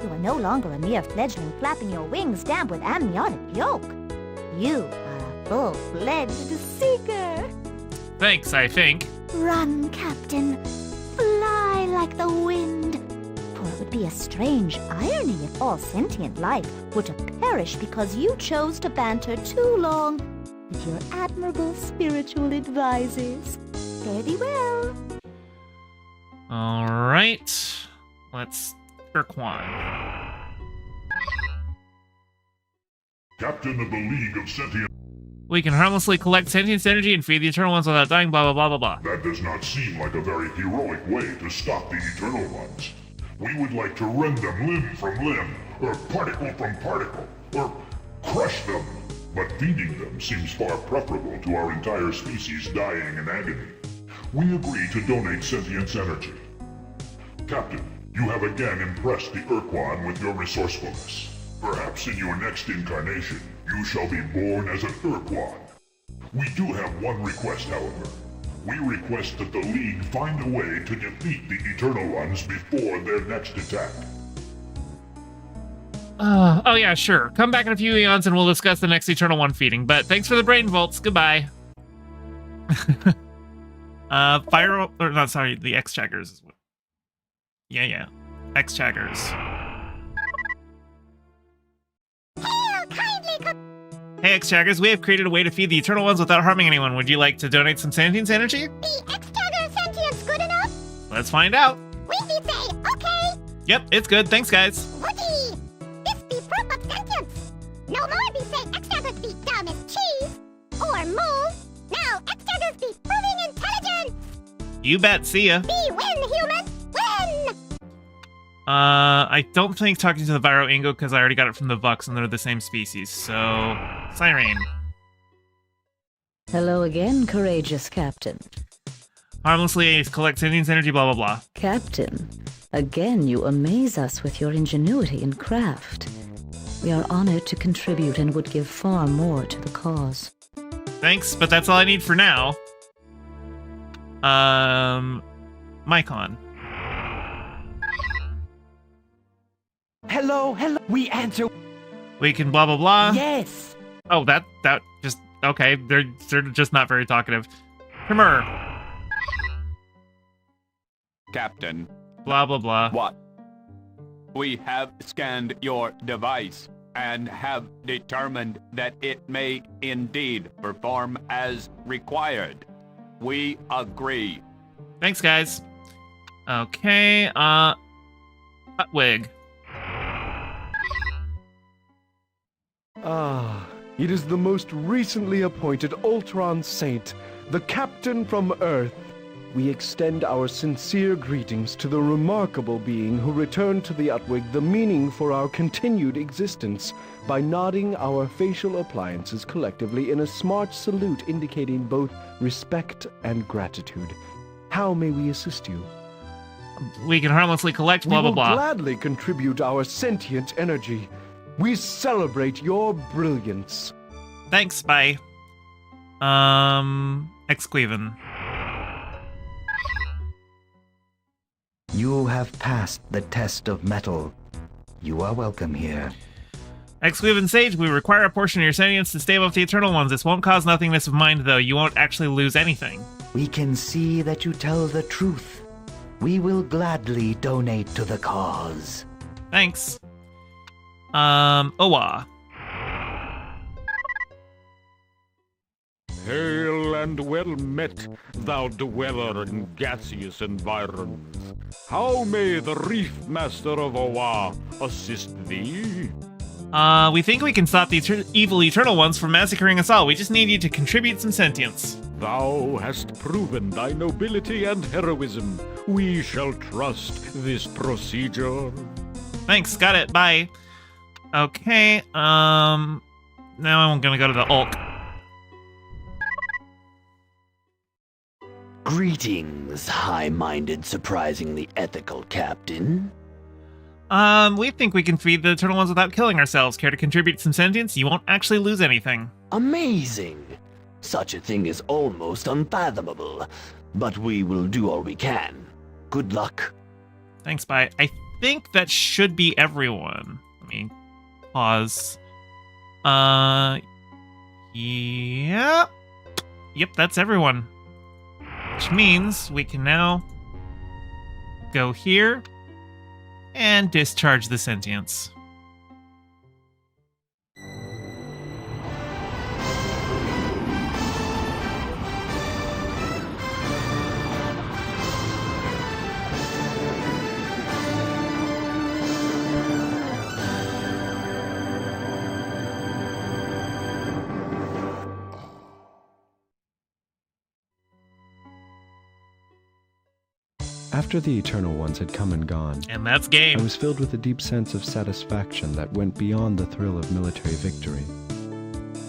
You are no longer a mere fledgling flapping your wings damp with amniotic yolk. You are a full-fledged seeker. Thanks, I think. Run, Captain. Fly like the wind. For it would be a strange irony if all sentient life were to perish because you chose to banter too long with your admirable spiritual advisors. Fare thee well. Alright. Let's... Urquan. Captain of the League of Sentient... We can harmlessly collect sentience energy and feed the Eternal Ones without dying, blah, blah, blah, blah, blah. That does not seem like a very heroic way to stop the Eternal Ones. We would like to rend them limb from limb, or particle from particle, or crush them. But feeding them seems far preferable to our entire species dying in agony. We agree to donate sentience energy. Captain, you have again impressed the Urquan with your resourcefulness. Perhaps in your next incarnation, you shall be born as an Urquan. We do have one request, however. We request that the League find a way to defeat the Eternal Ones before their next attack. Oh yeah, sure. Come back in a few eons and we'll discuss the next Eternal One feeding. But thanks for the brain volts. Goodbye. Fire... Or not, sorry, the X-Chaggers is what... Yeah. X-Chaggers. Hey, X-Chaggers, we have created a way to feed the Eternal Ones without harming anyone. Would you like to donate some sentience energy? The X-Chagger sentience good enough? Let's find out. We say okay. Yep, it's good. Thanks, guys. Woody! This be proof of sentience. No more be say X-Chaggers be dumb as cheese. Or move. Now X-Chaggers be proving intelligence. You bet. See ya. Be win, human. Win! I don't think talking to the Viro Ingo because I already got it from the Vux and they're the same species, so... Siren. Hello again, courageous Captain. Harmlessly collect sentience energy, blah, blah, blah. Captain, again you amaze us with your ingenuity and craft. We are honored to contribute and would give far more to the cause. Thanks, but that's all I need for now. Mycon. Hello, we answer. We can blah, blah, blah. Yes. Oh, that just... Okay, they're just not very talkative. Hummer. Captain. Blah, blah, blah. What? We have scanned your device and have determined that it may indeed perform as required. We agree. Thanks, guys. Okay, Wig. It is the most recently appointed Ultron Saint, the Captain from Earth. We extend our sincere greetings to the remarkable being who returned to the Utwig the meaning for our continued existence by nodding our facial appliances collectively in a smart salute indicating both respect and gratitude. How may we assist you? We can harmlessly collect blah, blah, blah. We will gladly contribute our sentient energy. We celebrate your brilliance. Thanks, bye. Exqueven. You have passed the test of metal. You are welcome here. Exqueven Sage, we require a portion of your sentience to stave off the Eternal Ones. This won't cause nothingness of mind, though. You won't actually lose anything. We can see that you tell the truth. We will gladly donate to the cause. Thanks. Owa. Hail and well met, thou dweller in gaseous environs. How may the Reef Master of Owa assist thee? We think we can stop the evil Eternal Ones from massacring us all. We just need you to contribute some sentience. Thou hast proven thy nobility and heroism. We shall trust this procedure. Thanks, got it, bye. Okay, now I'm gonna go to the Ulk. Greetings, high-minded, surprisingly ethical captain. We think we can feed the Eternal Ones without killing ourselves. Care to contribute some sentience? You won't actually lose anything. Amazing! Such a thing is almost unfathomable, but we will do all we can. Good luck. Thanks, bye. I think that should be everyone. Let me pause. Yeah. Yep, that's everyone. Which means we can now go here and discharge the sentience. After the Eternal Ones had come and gone, and that's game, I was filled with a deep sense of satisfaction that went beyond the thrill of military victory.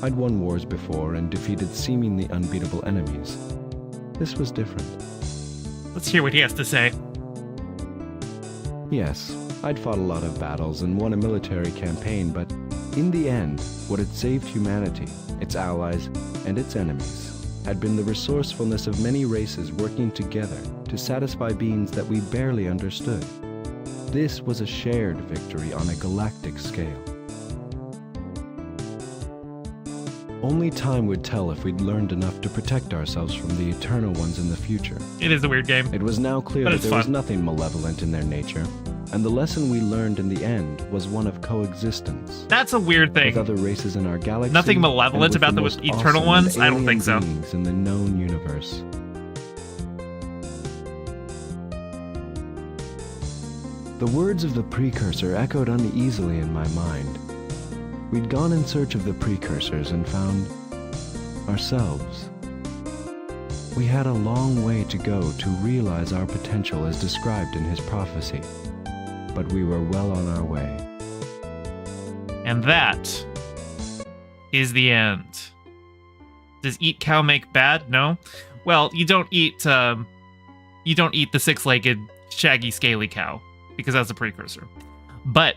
I'd won wars before and defeated seemingly unbeatable enemies. This was different. Let's hear what he has to say. Yes, I'd fought a lot of battles and won a military campaign, but in the end, what had saved humanity, its allies, and its enemies had been the resourcefulness of many races working together to satisfy beings that we barely understood. This was a shared victory on a galactic scale. Only time would tell if we'd learned enough to protect ourselves from the Eternal Ones in the future. It is a weird game. It was now clear that there was nothing malevolent in their nature, and the lesson we learned in the end was one of coexistence. That's a weird thing. With other races in our galaxy. Nothing malevolent about the Eternal Ones? I don't think so. Beings in the known universe. The words of the Precursor echoed uneasily in my mind. We'd gone in search of the Precursors and found ourselves. We had a long way to go to realize our potential as described in his prophecy, but we were well on our way. And that is the end. Does eat cow make bad? No. Well, you don't eat the six-legged, shaggy, scaly cow, because that's a precursor. But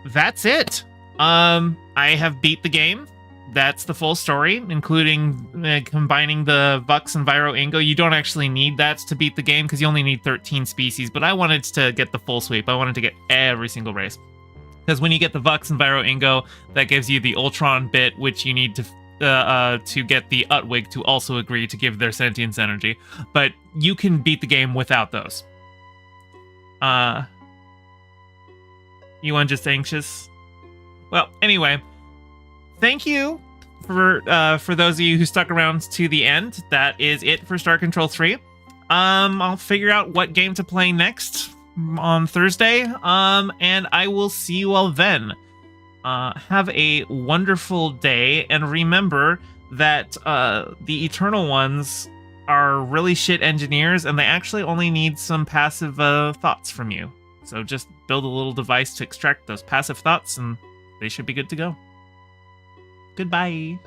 that's it. I have beat the game. That's the full story, including combining the Vux and Viro Ingo. You don't actually need that to beat the game because you only need 13 species, but I wanted to get the full sweep. I wanted to get every single race. Because when you get the Vux and Viro Ingo, that gives you the Ultron bit, which you need to get the Utwig to also agree to give their sentience energy. But you can beat the game without those. You want just anxious? Well, anyway, thank you for those of you who stuck around to the end. That is it for Star Control 3. I'll figure out what game to play next on Thursday. And I will see you all then. Have a wonderful day, and remember that the Eternal Ones are really shit engineers, and they actually only need some passive thoughts from you. So just build a little device to extract those passive thoughts, and they should be good to go. Goodbye.